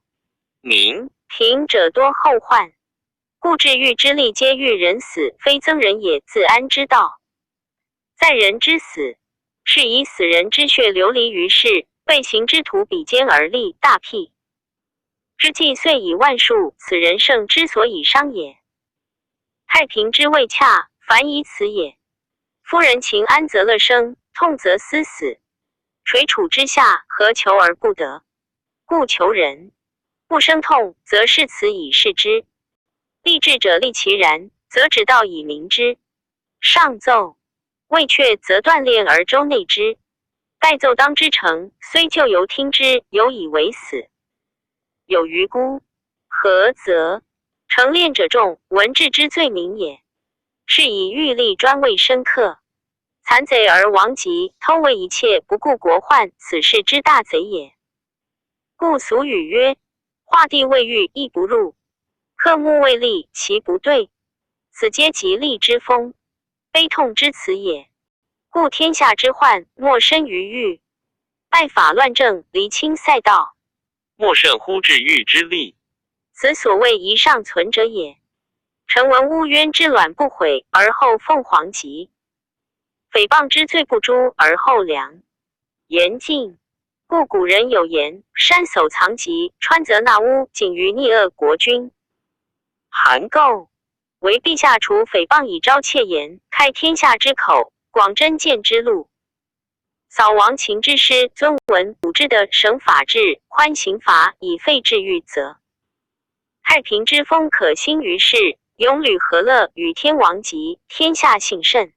民贫者多后患，故治欲之力皆欲人死，非憎人也，自安之道。在人之死，是以死人之血流离于世，被刑之徒比肩而立，大辟之计遂以万数，此人圣之所以伤也。太平之未洽，凡以此也。夫人情安则乐生，痛则思死。垂楚之下，何求而不得？故求人不生痛，则是此以示之。立志者立其然，则指道以明之。上奏未确，则锻炼而周内之。待奏当之成，虽旧犹听之，有以为死。有余孤，何则？成练者众，文治之罪名也。是以欲立专为深刻。残贼而亡疾，偷为一切，不顾国患，此事之大贼也。故俗语曰：画地未遇，亦不入；刻木未立，其不对。此皆吉利之风，悲痛之词也。故天下之患，莫生于欲。败法乱政，离清塞道，莫甚乎治欲之利。此所谓一上存者也。臣闻乌渊之卵不悔，而后凤凰疾；诽谤之罪不诛，而后良。严禁。故古人有言：山叟藏疾，川泽纳污，仅于逆恶国君。韩构为陛下除诽谤以昭窃言，开天下之口，广真谏之路，扫亡秦之师，尊文武之德，省法治，宽刑罚，以废治欲则。太平之风可兴于世，永履和乐，与天王极，天下幸甚。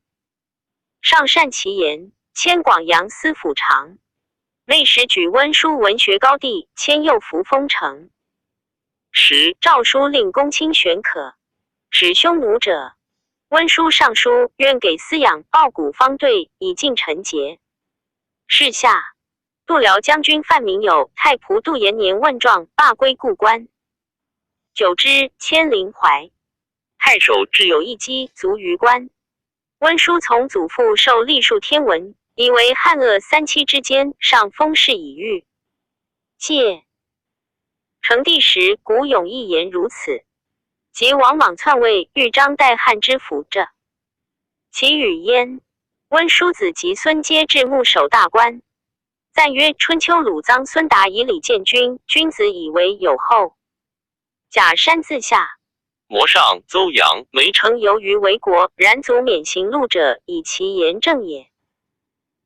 上善其言，迁广阳司府长。内史举温书文学高第，迁右扶风城。10诏书令公卿选可使匈奴者。温书上书，愿给饲养报谷方队，以尽臣节。是下，度辽将军范明友太仆杜延年问状，罢归故官。久之，迁临淮。太守至有一击卒于官。温书从祖父受历数天文，以为汉鄂三期之间，上封事已遇。戒成帝时，古永一言如此。即王莽篡位，豫章代汉之福者。其语焉。温叔子及孙皆至牧守大官。赞曰：春秋鲁臧孙达以礼见君，君子以为有后。假山自下。摩上邹阳梅城由于为国，然足免刑戮者，以其言正也。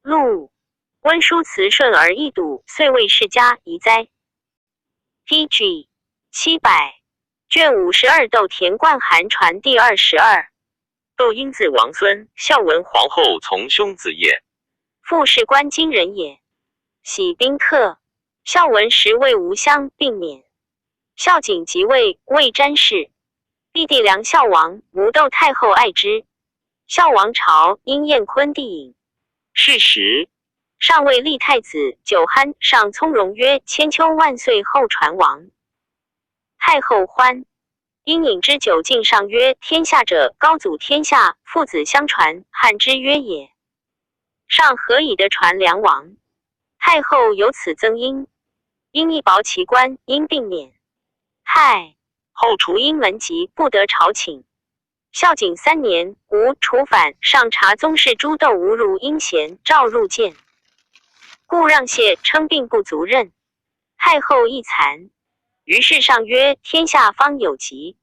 陆温书辞顺而易笃，遂为世家，宜哉。PG 700卷52窦田贯寒传第22。窦婴字王孙，孝文皇后从兄子也。父是关津人也。喜宾客。孝文时为吴襄，并免。孝景即位，魏詹事。弟弟梁孝王，母窦太后爱之。孝王朝，因燕昆帝隐。是时，上谓立太子，酒酣，上从容曰：千秋万岁后传王。太后欢。因饮之酒尽，上曰：天下者，高祖天下，父子相传，汉之曰也。上何以得传梁王？太后由此增殷。因一薄其官，因并免。太后除因门籍，不得朝请。孝景3年，吴楚反，上察宗室诸窦无入阴贤，召入见，故让谢，称病不足任。太后亦惭。于是上曰：天下方有疾，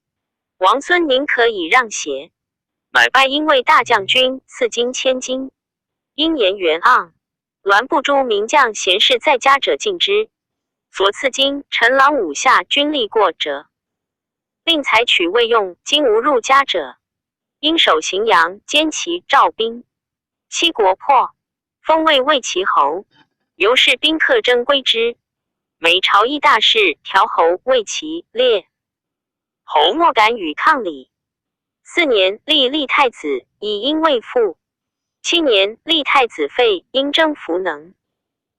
王孙宁可以让邪？乃拜因为大将军，赐金千金。因言元盎，栾不诛名将贤士在家者尽之。所赐金陈郎武下军力过者，另采取未用金无入家者，应守荥阳兼其赵兵。七国破，封为魏齐侯，由是宾客争归之。每朝议大事，调侯魏齐列侯莫敢与抗礼。4年，立太子，以因未复。7年，立太子废，因征弗能。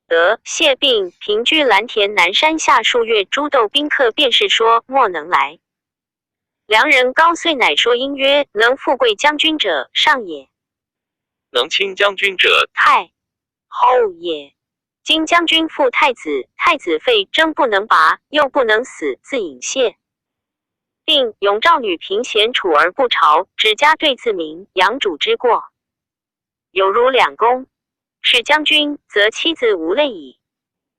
得谢病，平居蓝田南山下数月，诸斗宾客便是说莫能来。梁人高遂乃说因曰：能富贵将军者，上也；能亲将军者，太后也。今将军负太子，太子废，征不能拔，又不能死，自隐谢。并永赵女平贤处而不朝，只家对自明，养主之过，有如两公。是将军，则妻子无类矣。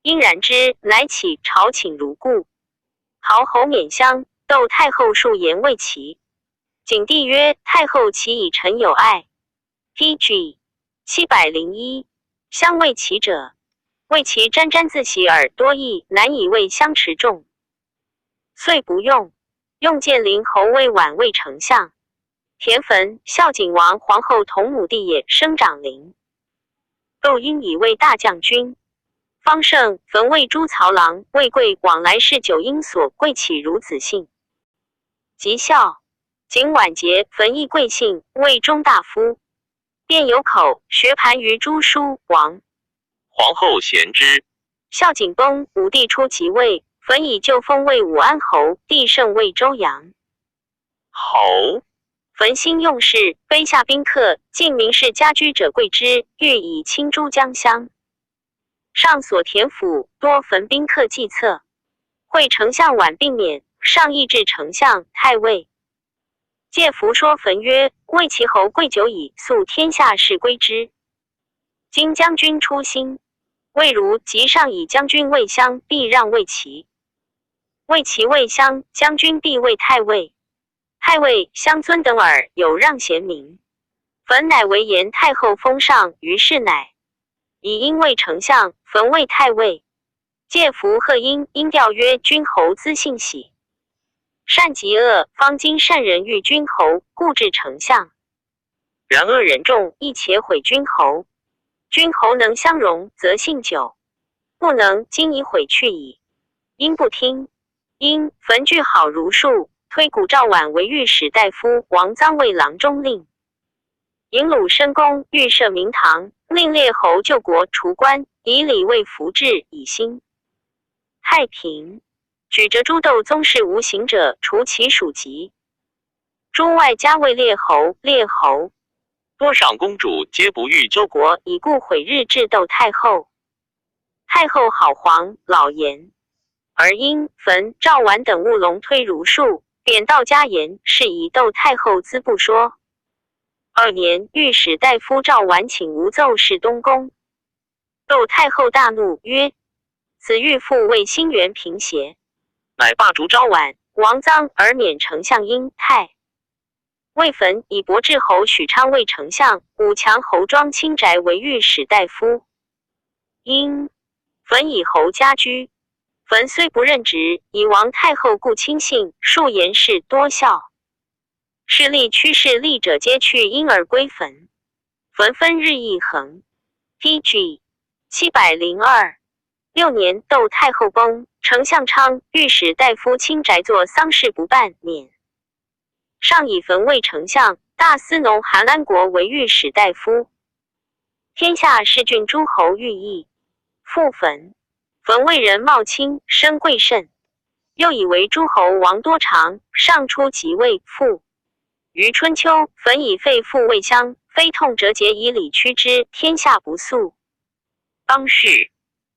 因然之，乃起朝请如故。陶侯免乡，窦太后数言未齐。景帝曰：太后其以臣有爱。PG 701，相未齐者，谓其沾沾自喜而多义，难以为相持重，遂不用。用建陵侯为晚魏丞相。田汾孝景王皇后同母弟也，生长陵。窦婴以为大将军。方胜汾为诸曹郎，魏贵往来侍酒，因所贵起如子姓。及孝景晚节，汾亦贵姓，魏中大夫。便有口学盘于诸书王。皇后贤之。孝景崩，武帝初即位，汾以旧封为武安侯，帝圣为周阳侯。汾兴用事，卑下宾客，尽民士家居者贵之，欲以亲诸江乡。上所田府多汾宾客计策。会丞相晚病免，上议至丞相、太尉。介服说汾曰：魏齐侯贵久矣，素天下事归之。今将军出新，魏如即上以将军魏襄，必让魏齐。魏齐魏襄，将军必为太尉。太尉相尊等耳，有让贤明。汾乃为延太后封上，于是乃以因为丞相，汾为太尉。介服贺因调曰：君侯资信喜，善极恶，方今善人欲君侯，故至丞相。然恶人众，亦且毁君侯。君侯能相容，则信久；不能，今已毁去矣。因不听。因汾具好儒术，推古赵绾为御史大夫，王臧为郎中令。引鲁申公，欲设明堂，令列侯救国除官，以礼为服制，以兴太平。举着诸窦宗室无行者，除其属籍。诸外加为列侯，列侯多赏公主，皆不欲救国，以故毁日至窦太后。太后好皇老言，而因汾、赵绾等务龙推儒术，贬道家言，是以窦太后资不说。2年，御史大夫赵绾请无奏事东宫。窦太后大怒，曰：此欲复为兴元平邪？乃罢逐赵绾、王臧，而免丞相因太尉汾，以博志侯许昌为丞相，武强侯庄清宅为御史大夫。因汾以侯家居。汾虽不任职，以王太后故亲信，数言事多笑。势力趋势力者皆去，因而归汾。汾分日益恒。PG 702。6年，窦太后崩，丞相昌、御史大夫清宅作丧事不办，免。上以汾为丞相，大司农韩安国为御史大夫。天下士郡诸侯寓意，复汾。汾为人貌清，身贵甚，又以为诸侯王多长，上出即位，复。于春秋，汾以废父魏襄，非痛折节以礼屈之，天下不肃。当世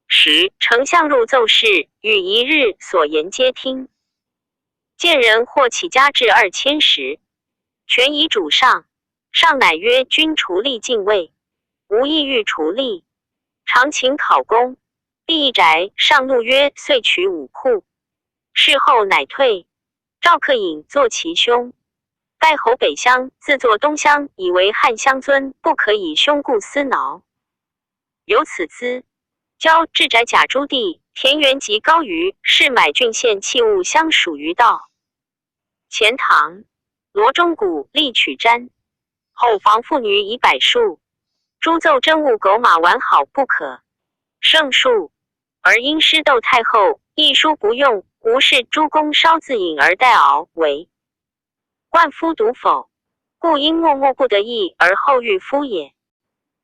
时，丞相入奏事，与一日所言皆听。见人或起家至2000石，权以主上。上乃曰：君除吏禁卫，无意欲除吏，常请考功。第一宅，上怒曰：遂取武库。事后乃退。赵克隐作其兄。代侯北乡，自作东乡，以为汉乡尊，不可以兄故私挠。由此资交至宅贾朱棣，田园及高于是买郡县器物相属于道。前唐罗中谷力取瞻，后防妇女以百数，诸奏真物狗马完好不可胜数，而因师窦太后一书不用，无事诸公稍自饮而代熬为冠夫独否，故因默默不得意而后遇夫也。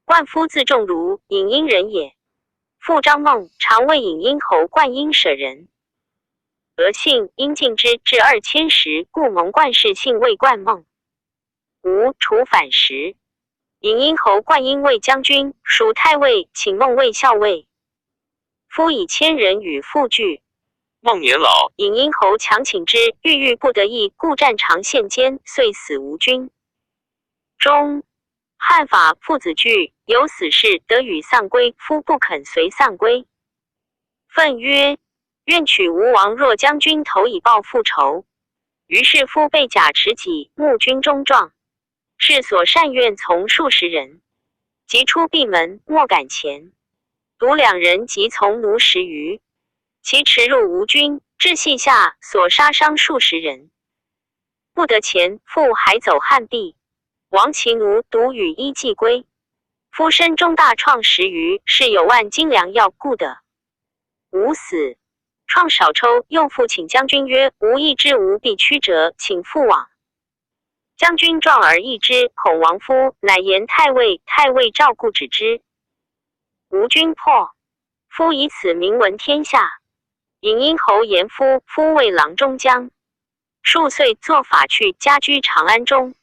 冠夫字仲儒，颍阴人也。父张孟常为颍阴侯冠阴舍人，俄姓因敬之至2000时，故蒙冠氏姓为冠孟。吴楚反时，颍阴侯冠阴为将军，属太尉，请孟为校尉。夫以千人与父拒，孟年老，颍阴侯强请之，郁不得意，故战长县间，遂死无君。中汉法父子惧，有死事得与丧归，夫不肯随丧归。愤曰：愿取吴王若将军头以报父仇。于是夫被甲持戟，募军中壮，是所善愿从数十人，即出闭门，莫敢前。独2人即从奴10余，其驰入吴军，至隙下，所杀伤数十人。不得前，复还走汉壁。亡其奴独与衣寄归。夫身中大创10余，是有万斤粮要故的。吾死，创少抽，又复请将军曰：吾意之无必曲折，请复往。将军壮而易之，恐亡夫，乃言太尉，太尉照顾止之。吴军破，夫以此名闻天下。颍阴侯言夫为郎中将，数岁作法去，家居长安中。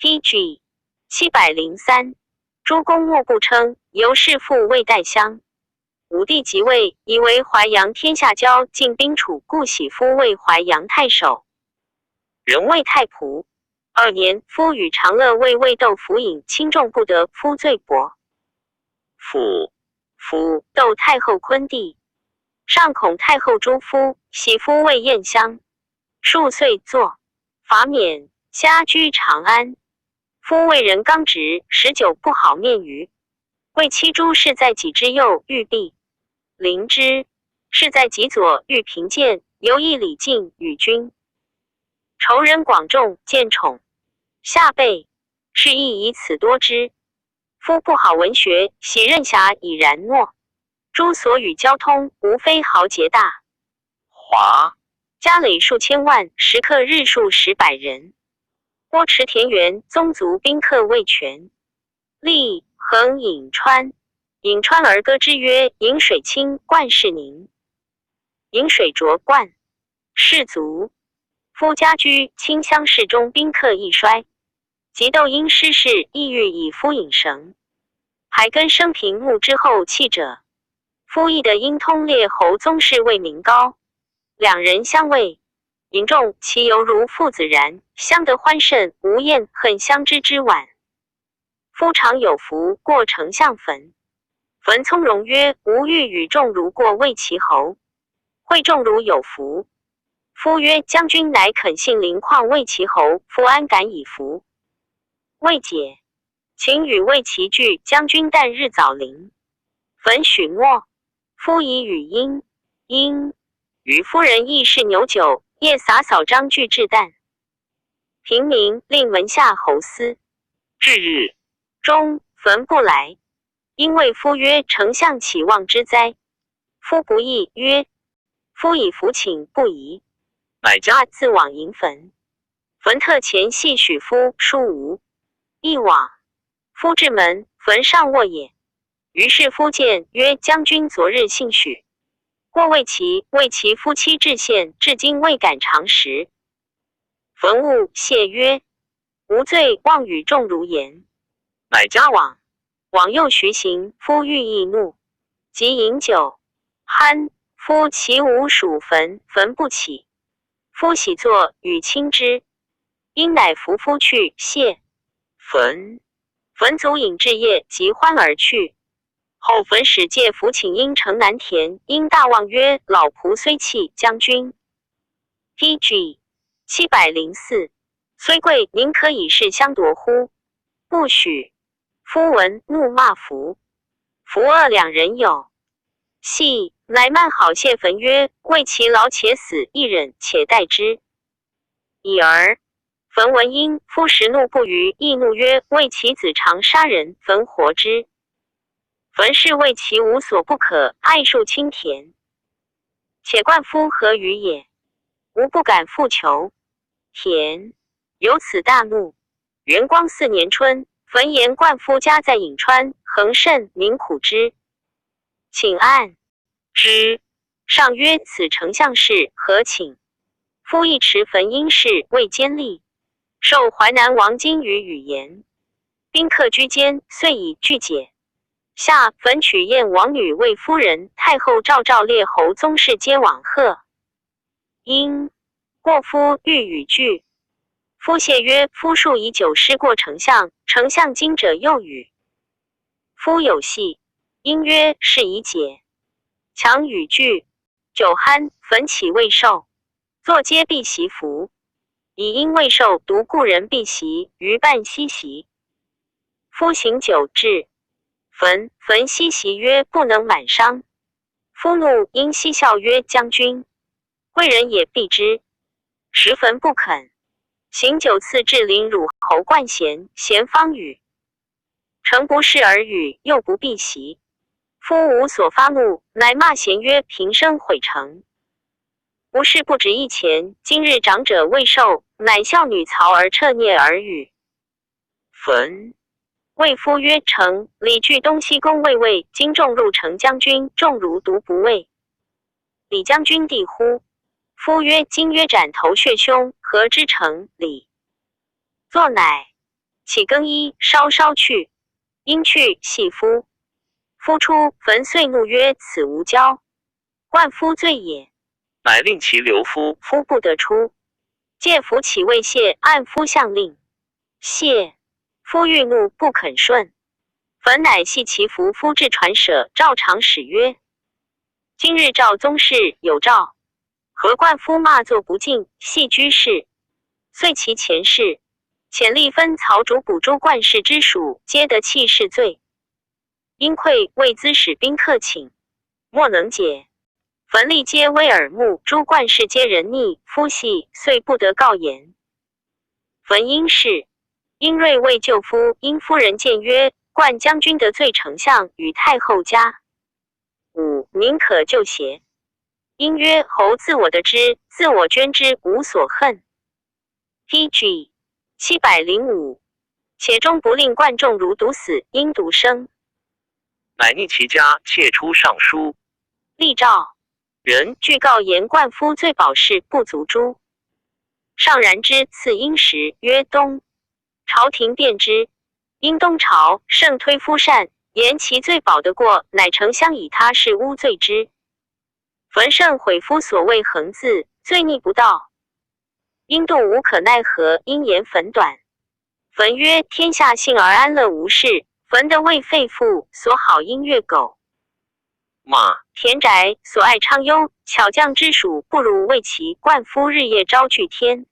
PG 703，诸公莫不称，由是父未代乡。武帝即位，以为淮阳天下交，进兵楚，故喜夫为淮阳太守，人谓太仆。2年，夫与长乐为魏斗服饮，轻重不得，夫罪薄。夫窦太后昆弟，上恐太后诛夫，喜夫为燕乡，数岁作罚免，家居长安。夫为人刚直，19不好面于。为妻朱氏在己之右，欲避临之；是在己左，欲平贱。犹议礼敬与君。仇人广众，见宠下辈，是亦以此多之。夫不好文学，喜任侠以然诺。诸所与交通，无非豪杰大华，家累数千万，食客日数10百人。郭池田园，宗族宾客未全。立横颍川，颍川而歌之曰：颍水清，冠氏宁。颍水浊，冠氏足。夫家居清乡市中，宾客亦衰。及窦因失事，意欲以夫引绳，还根生平墓之后弃者。夫亦得因通列侯宗室为名高，2人相位。尹仲其犹如父子然，相得欢甚，无厌恨相知之晚。夫常有福过丞相坟，坟从容曰：吾欲与仲儒过魏齐侯。会仲儒有福。夫曰：将军乃肯信临况魏齐侯，夫安敢以服？魏解，请与魏齐聚，将军旦日早临。坟许没。夫以语因与夫人议事牛酒，夜洒扫张具至旦。平民令门下侯司。至日中坟不来，因谓夫曰：丞相岂望之哉？夫不义，曰：夫以服请不宜。乃家自往迎坟。坟特前系许夫书无，一往。夫至门，坟上卧也。于是夫见曰：将军昨日幸许过魏齐，魏齐夫妻至县，至今未敢尝食。坟务谢曰：无罪，妄与仲儒言。乃家往右徐行，夫欲易怒，即饮酒酣。夫其无属坟，坟不起。夫喜坐与亲之，因乃扶夫去，谢坟卒饮至夜，即欢而去。后坟使借服请因城南田，因大望曰：老仆虽弃，将军。PG 704，虽贵，宁可以势相夺乎？不许。夫闻怒骂服。服恶2人有，系乃慢好谢焚曰：为其劳且死，亦忍且待之。已而焚闻因夫时怒不虞，亦怒曰：为其子常杀人，焚活之。焚是为其无所不可，爱树清田。且冠夫何与也？吾不敢复求。田由此大怒。元光4年春，焚言冠夫家在颍川，恒甚民苦之，请按之。上曰：此丞相事何请？夫亦持焚因事为监吏，受淮南王金于语言，宾客居间，遂以具解。下焚取燕王女为夫人，太后赵列侯宗室皆往贺。因过夫欲与拒，夫谢曰：夫数以久失过丞相，丞相今者又与。夫有戏，因曰：是以解。强与拒，酒酣，焚起未受，坐皆避席服。以因未受，独故人避席，余半西席。夫行酒至，焚西席曰：不能满觞。夫怒，因嬉笑曰：将军，贵人也避之。时焚不肯。行酒次至临汝侯冠贤，贤方语。诚不视而语，又不避席。夫无所发怒，乃骂贤曰：平生毁成。吾事不止一钱，今日长者未受，乃笑女曹而彻蹑而语。焚谓夫曰：丞李据东西宫卫尉，今众入城将军，众如独不畏。李将军弟乎？夫曰：今约斩头血凶，何之成？李作乃起更衣，稍去。因去系夫。夫出，焚遂怒曰：此无交，冠夫罪也。乃令其留夫。夫不得出，借服起未谢，按夫相令。谢夫欲怒，不肯顺。焚乃系其服。夫至传舍，赵长史曰：今日赵宗室有诏，何冠夫骂作不敬，系居士。遂其前事，遣吏分曹主捕诸冠氏之属，皆得弃市罪。因愧为资使宾客请，莫能解。焚吏皆微耳目，诸冠氏皆人逆，夫系遂不得告言。焚因事，因瑞为救夫，因夫人谏曰：冠将军得罪丞相与太后家，吾宁可救邪？因曰：侯自我得之，自我捐之，无所恨。PG 705，且终不令冠众如独死，因独生。乃逆其家，窃出上书。立诏人具告言冠夫罪保释不足诛。上然之，赐殷时，曰东。朝廷辨之，因东朝盛推夫善，言其罪保得过，乃丞相以他事诬罪之。焚甚悔夫所谓横字，罪逆不道。因度无可奈何，因言焚短。焚曰：天下幸而安乐无事，焚得为废父，所好音乐狗。骂田宅所爱昌幽，巧匠之属不如为其冠夫日夜招聚天。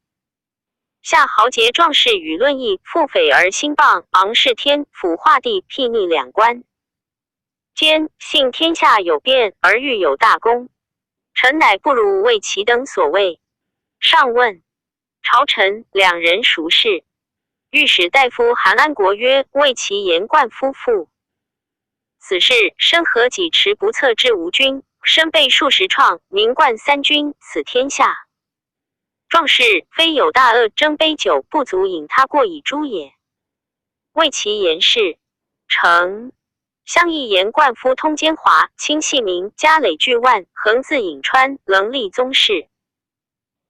下豪杰壮士与论议，腹诽而兴谤，昂视天，辅化帝，睥睨两官。兼信天下有变，而欲有大功。臣乃不如为其等所谓。上问朝臣两人孰是？御史大夫韩安国曰：为其言冠夫妇。此事身何己持不测之吴君，身被数十创，名冠三军，此天下。壮士非有大恶，争杯酒不足饮他过以诛也。为其言事，诚相议言冠夫通奸华，亲系民，家累巨万，横自颍川，棱立宗室。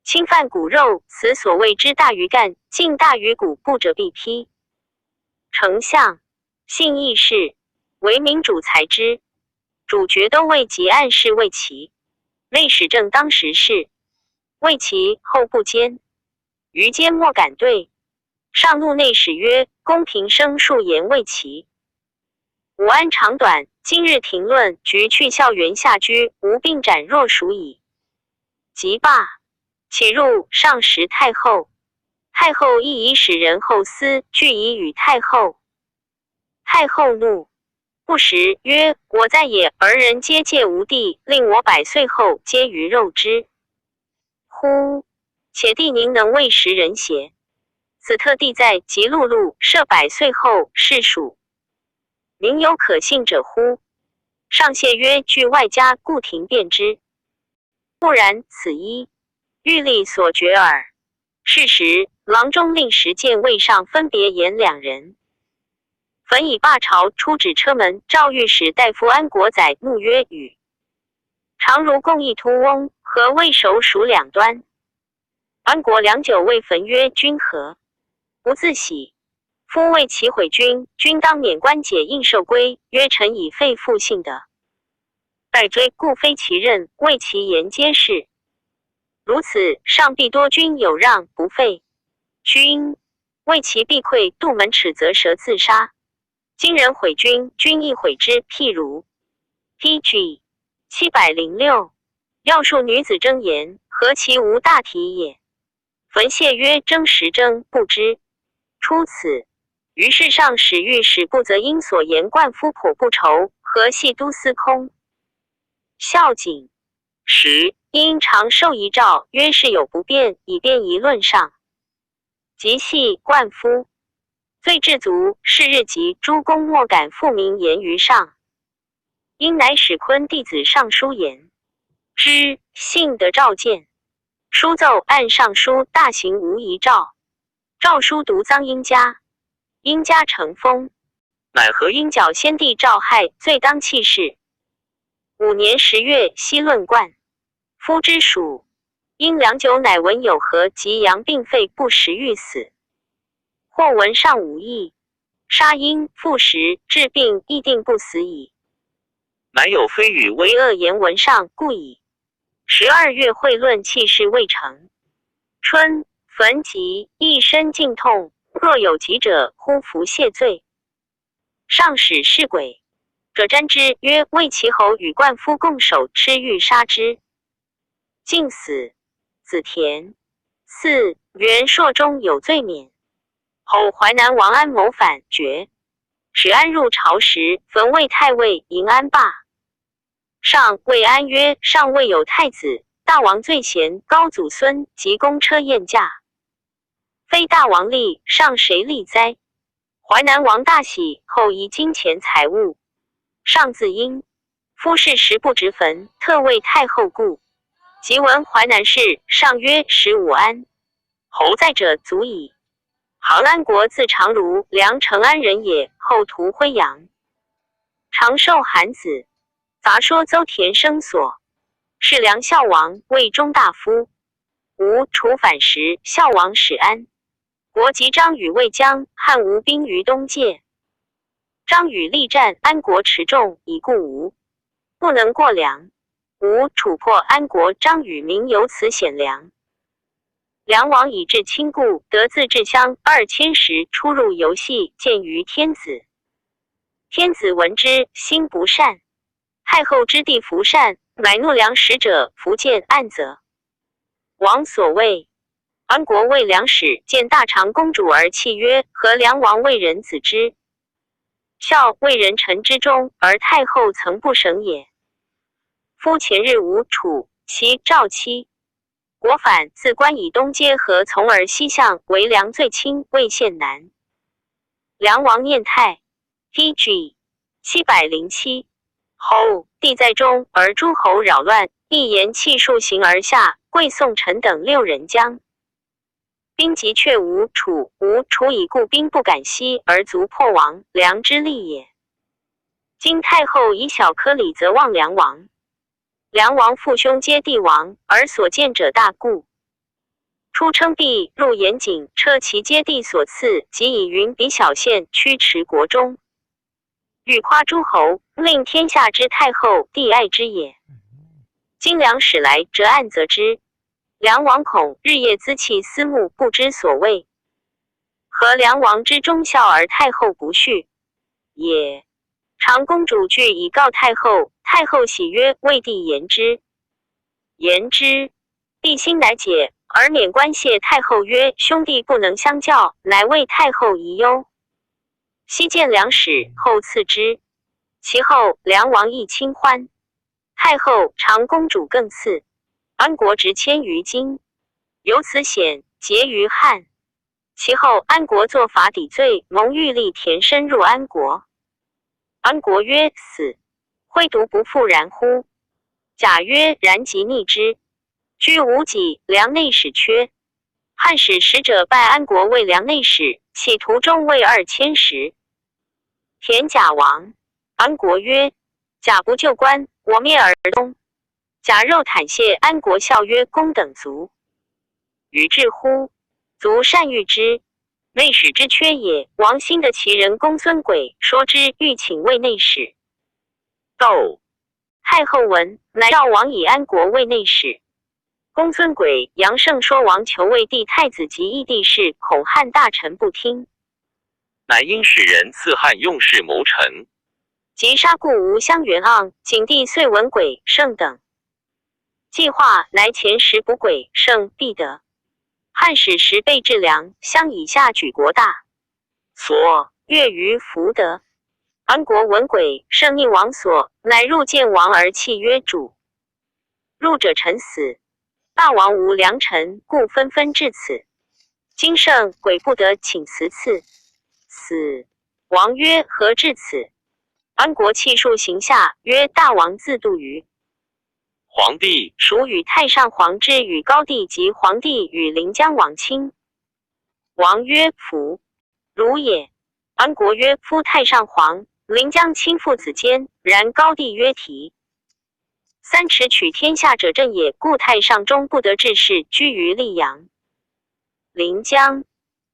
侵犯骨肉，此所谓之大于干，尽大于骨，不者必批。丞相信义士，为民主裁之，主角都为及暗示为其。内史正当时事，为其后不坚，余皆莫敢对。上怒内史曰：公平生数言为其。吾安长短，今日庭论，局去校园下居，无并斩若属矣。即罢，起入上时太后，太后亦以使人后司俱以与太后。太后怒，不时曰：我在也，而人皆戒无地，令我100岁后皆鱼肉之。乎！且帝宁能为时人邪？此特地在吉禄录设100岁后是属。民有可信者乎？上谢曰：据外家，故庭辩之。不然，此一欲力所决耳。是时，郎中令10谏卫上分别言2人。焚以罢朝，出止车门，诏御史大夫安国载怒曰：与常如共议突翁，何未熟属两端？安国良久未焚曰：君何不自喜？夫为其毁君，君当免官解应受归。曰：臣以废复信德，待追，故非其任，为其言皆是。如此，上必多君有让不废。君为其避溃，杜门齿则蛇自杀。今人毁君，君亦毁之。譬如 PG 706，要述女子争言，何其无大体也？焚谢曰：争时争，不知。出此。于是上使御史不责因所言冠夫颇不愁，何系都司空孝景10因常受遗诏，曰事有不便，以便议论上。即系冠夫罪至足，是日及诸公莫敢复明言于上。因乃使昆弟子上书言之，信得召见。书奏按上书大行无遗诏。诏书读臧英家，英家成风，乃何因剿先帝诏害，罪当弃市。5年10月，西论冠夫之属。因良久，乃闻有何及阳病废，不时欲死。或闻上无益，杀因复食，治病亦定不死矣。乃有非语为恶言闻上，故矣。12月，会论弃市未成。春，焚疾，一身尽痛，若有疾者，呼服谢罪。上使侍鬼者瞻之，曰：为其侯与冠夫共守，吃欲杀之，竟死。子田4元朔中有罪免。后淮南王安谋反，决。使安入朝时，焚魏太尉迎安罢。上谓安曰：上未有太子，大王最贤，高祖孙及公车宴驾，非大王立，上谁立哉？淮南王大喜，后移金钱财物。上自因夫事时不直焚，特为太后故。即闻淮南事，上曰：使武安侯在者足矣。杭安国自长如，梁成安人也，后屠辉阳。长寿韩子，杂说邹田生所，是梁孝王，魏中大夫。吴楚反时，孝王使安国及张羽魏将，汉吴兵于东界。张羽力战，安国持重，以故吴不能过梁。吴楚破安国，张羽名由此显梁。梁王以至亲故，得自治乡2000时，出入游戏，见于天子。天子闻之，心不善。太后之弟服善，乃怒梁使者伏见暗责。王所谓安国为梁使，见大长公主而泣曰：何梁王为人子之？孝为人臣之中，而太后曾不省也。夫前日吴楚其赵妻国反，自关以东皆河，从而西向，为梁最亲，魏献南。梁王念泰 PG 707后，帝在中，而诸侯扰乱，一言弃数行而下，贵宋臣等6人将兵急，却吴楚以故兵不敢西，而卒破亡，梁之利也。今太后以小科礼则忘梁王，梁王父兄皆帝王，而所见者大故。出称帝，入严谨，撤其皆帝所赐，即以云比小县，驱驰国中。欲夸诸侯，令天下之太后，帝爱之也。今梁使来，则暗责之。梁王恐日夜咨气思慕，不知所谓。何梁王之忠孝而太后不恤也？长公主具以告太后，太后喜曰：为帝言之。言之，帝心乃解，而免官谢太后曰：兄弟不能相教，乃为太后疑忧。昔见梁使，后赐之。其后梁王亦亲欢，太后长公主更嗣，安国直迁于今，由此显结于汉。其后安国作法抵罪，蒙玉立田深入安国。安国曰：死，会独不复然乎？贾曰：然即逆之。居无己，梁内史缺。汉使使者拜安国为梁内史，企图中尉2000石。田贾亡。安国曰：贾不就官，我灭而东。贾肉袒谢安国，笑曰：公等卒，与至乎？卒善遇之，内史之缺也。王兴的其人公孙轨说之，欲请为内史。窦太后闻，乃召王以安国为内史。公孙轨、杨胜说王求为帝太子及义帝事，恐汉大臣不听，乃因使人赐汉用事谋臣。即杀故吴襄元盎、景帝遂闻轨、胜等计划，来前时补轨、胜必得。汉使时备治粮，相以下举国大所悦于福德。安国闻轨、胜逆王所，乃入见王而泣曰：主入者臣死，大王无良臣，故纷纷至此。今胜轨不得，请辞赐。死。王曰：何至此？安国泣数行下，曰：大王自度于皇帝属与太上皇之与高帝及皇帝与临江王亲。王曰：夫汝也。安国曰：夫太上皇、临江亲父子间，然高帝曰：提三尺取天下者正也，故太上中不得治事，居于溧阳。临江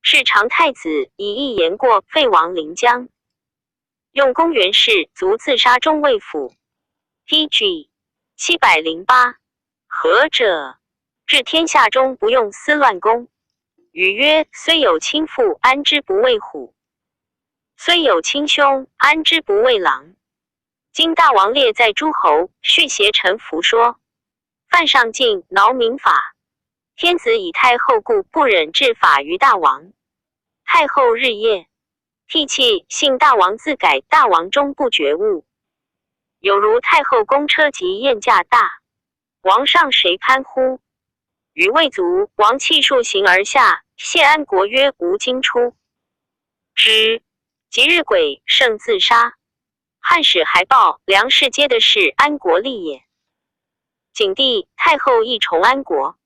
是长太子，以一言过，废王临江。用公元氏卒自杀中尉府。PG 708。何者？治天下中不用思乱公。语曰：虽有亲父，安之不畏虎？虽有亲兄，安之不畏狼？今大王列在诸侯，续邪臣服说，犯上禁，挠民法。天子以太后故，不忍治法于大王。太后日夜涕泣，幸大王自改，大王终不觉悟。有如太后公车及宴驾大，王上谁攀乎？余未足，王泣数行而下，谢安国曰：吾今出之。即日轨、胜自杀。汉使还报梁氏皆的是安国立也。景帝、太后亦崇安国。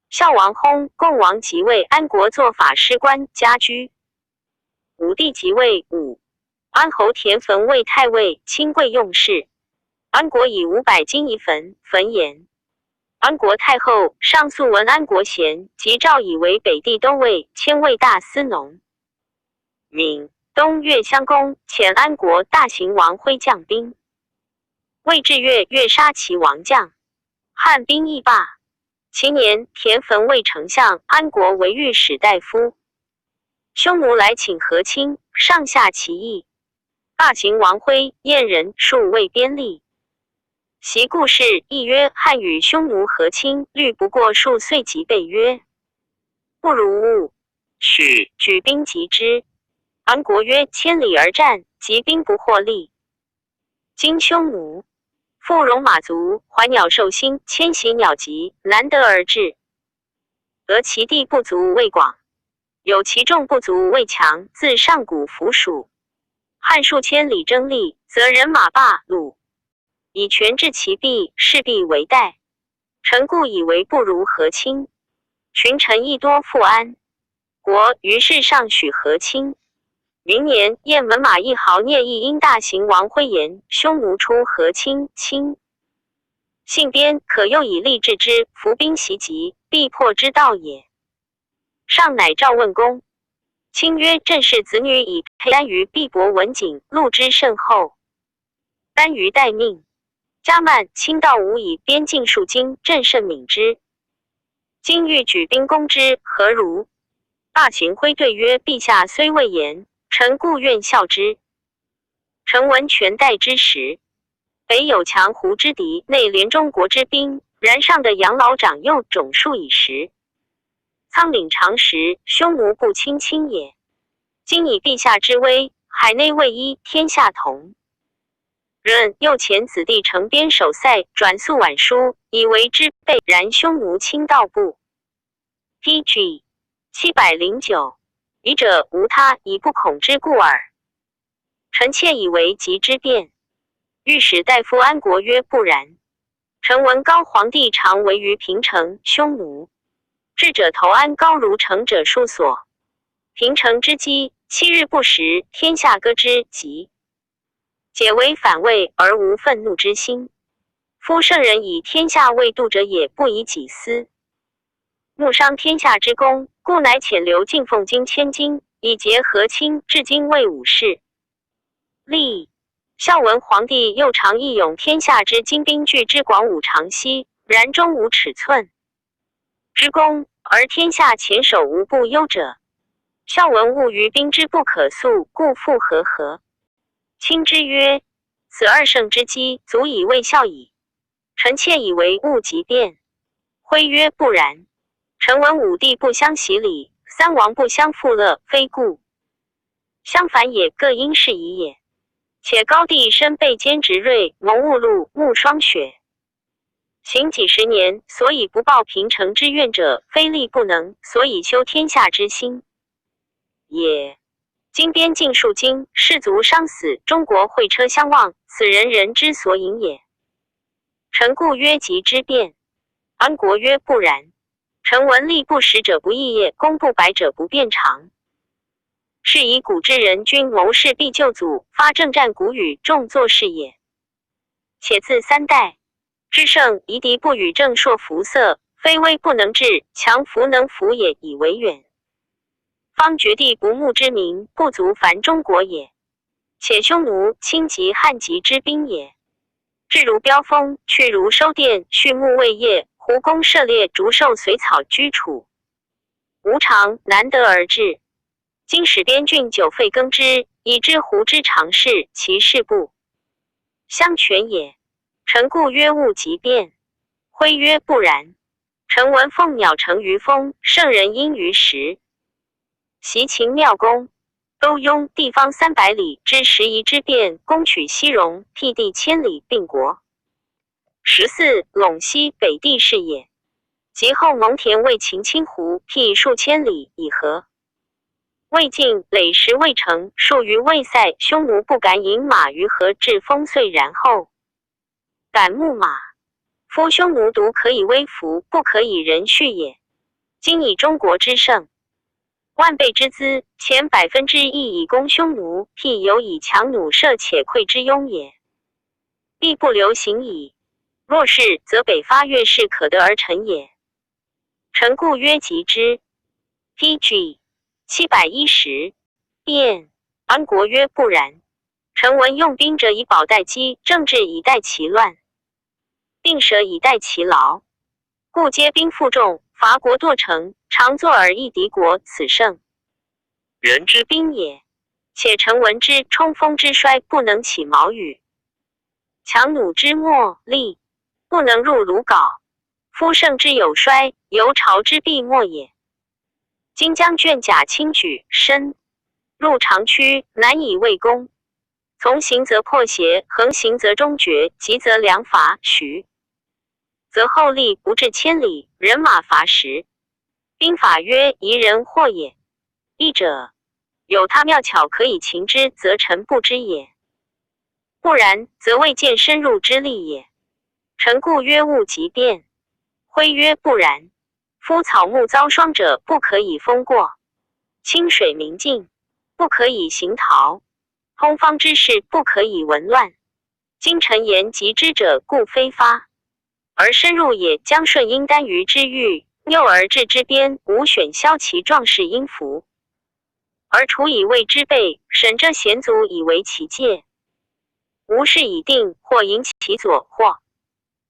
孝王薨，共王即位，安国作法师官，家居。武帝即位，安侯田汾为太尉，亲贵用事。安国以500金一坟，坟言。安国太后上诉闻安国贤，即诏以为北地都尉，迁为大司农。闽东岳襄公遣安国大行王辉将兵，魏至越杀其王将，汉兵亦罢。其年，田汾为丞相，安国为御史大夫。匈奴来请和亲，上下其意。大行王辉、燕人数为边吏。其故事亦曰：汉与匈奴和亲，虑不过数岁，即备曰：不如勿许，举兵击之。安国曰：千里而战，击兵不获利。今匈奴复戎马族，怀鸟兽心，迁徙鸟疾，难得而治。而其地不足为广，有其众不足为强，自上古服属。汉数千里征利，则人马罢鲁，以权治其弊，势必为代。臣故以为不如和亲。群臣亦多复安国，于是上许和亲。明年，雁门马一豪聂亦因大行王辉言，匈奴出和亲，亲信边，可又以利治之，伏兵袭击，必破之道也。上乃召问公，卿曰：正是子女以配单于必伯文景，禄之甚厚。单于待命，加慢卿道无以边境数经，朕甚敏之。今欲举兵攻之，何如？大行辉对曰：陛下虽未言，臣故愿效之。臣闻权代之时，北有强胡之敌，内连中国之兵，然上的养老长幼，种数以时。仓廪常时，匈奴不轻轻也。今以陛下之威，海内卫一，天下同。润右前子弟承边守塞，转速晚书，以为之备。然匈奴轻道部。PG 709，疑者无他，以不恐之故耳。臣妾以为急之变。御史大夫安国曰：不然。臣闻高皇帝常围于平城，匈奴智者投安高如城者数所。平城之击，7日不食，天下歌之，急。解为反魏而无愤怒之心。夫圣人以天下为度者也，不以己私。慕伤天下之功，故乃遣留进奉金千金，以结和亲，至今未武事。立孝文皇帝又常义勇天下之精兵具之广武长息，然终无尺寸之功，而天下前首无不忧者。孝文务于兵之不可速，故复和。卿之曰：此二胜之机，足以为孝矣。臣妾以为物极变。徽曰：不然。臣闻五帝不相喜礼，三王不相复乐，非故。相反也，各因事宜也。且高帝身背坚直锐，蒙雾露，目霜雪，行几十年，所以不报平城之怨者，非力不能，所以修天下之心也。今边境数经，士卒伤死，中国会车相望，此人人之所引也。臣故曰急之变。安国曰：不然。臣闻力不实者不义业，功不百者不变长。是以古之人君谋士必救祖，发正战鼓与众作事也。且自三代之盛，夷狄不与正朔服色，非威不能治，强服能服也，以为远。方绝地不睦之民，不足烦中国也。且匈奴轻及汉籍之兵也。至如飙风，去如收电，畜牧未业，胡弓射猎，逐兽随草居处，无常难得而治。今使边郡久废耕之，以知胡之常事，其事不相全也。臣故曰物极变。徽曰：不然。臣闻凤鸟成于风，圣人因于时。习秦妙公勾雍地方300里之时夷之变，攻取西戎，辟地千里，并国。14陇西北地是也。及后蒙恬为秦清湖，辟数千里，以和。魏晋累时未成，数于魏塞，匈奴不敢引马于河至风遂，然后敢牧马。夫匈奴独可以威服，不可以人畜也。今以中国之盛，万倍之资，前1%以攻匈奴，辟有以强弩射且溃之庸也。必不留行矣。若是，则北伐越是可得而成也。臣故曰急之。PG 710，变。安国曰：不然。臣闻用兵者以保待机，政治以待其乱，并舍以待其劳，故皆兵负重，伐国堕城，常作而益敌国，此胜人之兵也。且臣闻之冲锋之衰，不能起毛羽；强弩之末力，不能入鲁缟。夫胜之有衰，由朝之必末也。今将卷甲轻举，深入长驱，难以为攻。从行则破邪，横行则中绝，急则粮乏，徐则后力不至千里，人马乏食。兵法曰：夷人惑也。义者，有他妙巧可以擒之，则臣不知也。不然，则未见深入之力也。臣故曰物极变。徽曰：不然。夫草木遭霜者，不可以风过；清水明镜，不可以行逃；通方之事，不可以闻乱。今臣言及之者，故非发，而深入也。将顺应单于之欲，诱而治之边，无选骁其壮士应服，而处以魏之备，审这贤卒以为其戒。无事已定，或迎其左，或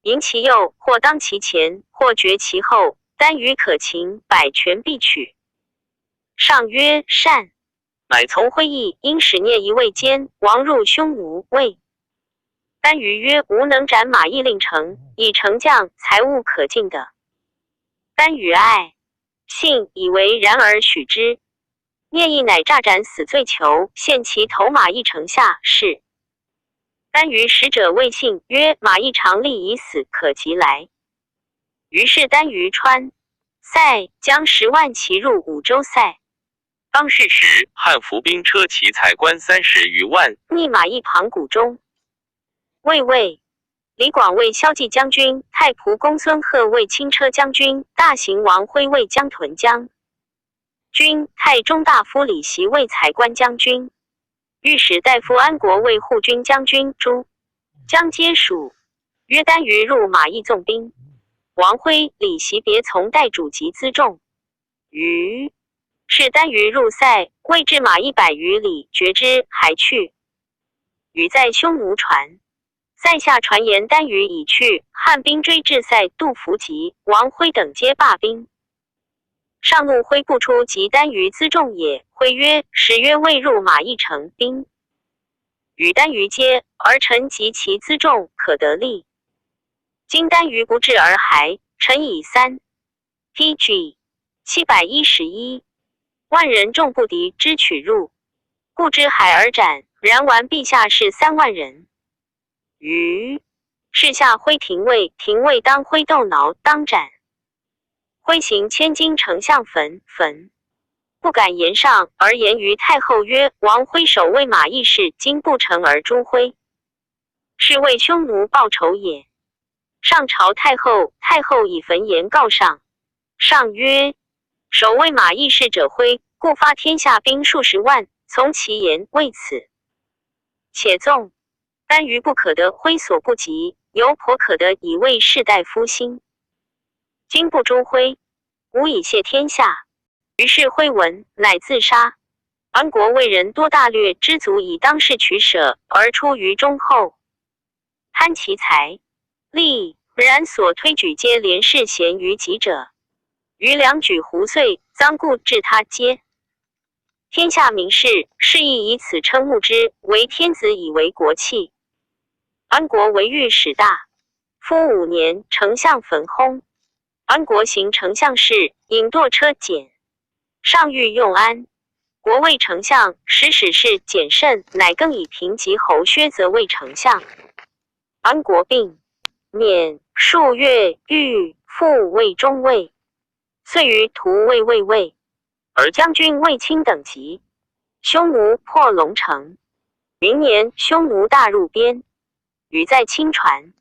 迎其右，或当其前，或绝其后，单于可擒，百全必取。上曰：善。乃从会议，因使聂一位间，王入匈奴，魏。单于曰：吾能斩马邑令城，以成将，财物可尽的。单于爱信，以为然而许之。聂毅乃诈斩死罪囚，献其头马邑城下，是。单于使者未信，曰：马邑长吏已死，可即来。于是单于川、塞将10万骑入五州塞。当是时，汉伏兵车骑才官30余万，逆马邑庞谷中。魏李广为骁骑将军，太仆公孙贺为轻车将军，大行王辉为江屯将军，太中大夫李袭为才官将军，御史大夫安国为护军将军，诸将皆属。约单于入马邑纵兵，王辉、李袭别从代主及辎重。于是单于入塞，未至马邑100余里，绝之，还去。与在匈奴船。塞下传言单于已去，汉兵追至塞，杜伏及王辉等皆罢兵。上怒，挥不出及单于辎重也。辉曰：10月未入马邑城，兵与单于接，而臣及其辎重可得利。今单于不至而还，臣以3 711万人众不敌之取入，故知海而斩。然完陛下是3万人。于是下挥廷尉，廷尉当挥斗挠，当斩。挥行千金丞相坟，不敢言上，而言于太后曰：王辉守卫马邑事，今不成而诛辉，是为匈奴报仇也。上朝太后，太后以焚言告上。上曰：守卫马邑事者辉，故发天下兵数10万，从其言，为此。且纵单于不可得辉所不及，犹颇可得以为士大夫心。今不诛辉，无以谢天下。于是辉闻，乃自杀。安国为人多大略，知足以当世取舍，而出于中后，贪其财利，然所推举皆廉士贤于己者。余两举胡遂，赃故治他皆。天下名士，是亦以此称目之，为天子以为国器。安国为御史大夫5年，丞相焚薨。安国行丞相事，引堕车简。上欲用安国为丞相，使史事简慎，乃更以平吉侯薛泽为丞相。安国病，免数月，欲复为中尉。遂于图卫尉，而将军卫青等级。匈奴破龙城。明年，匈奴大入边，与在清船。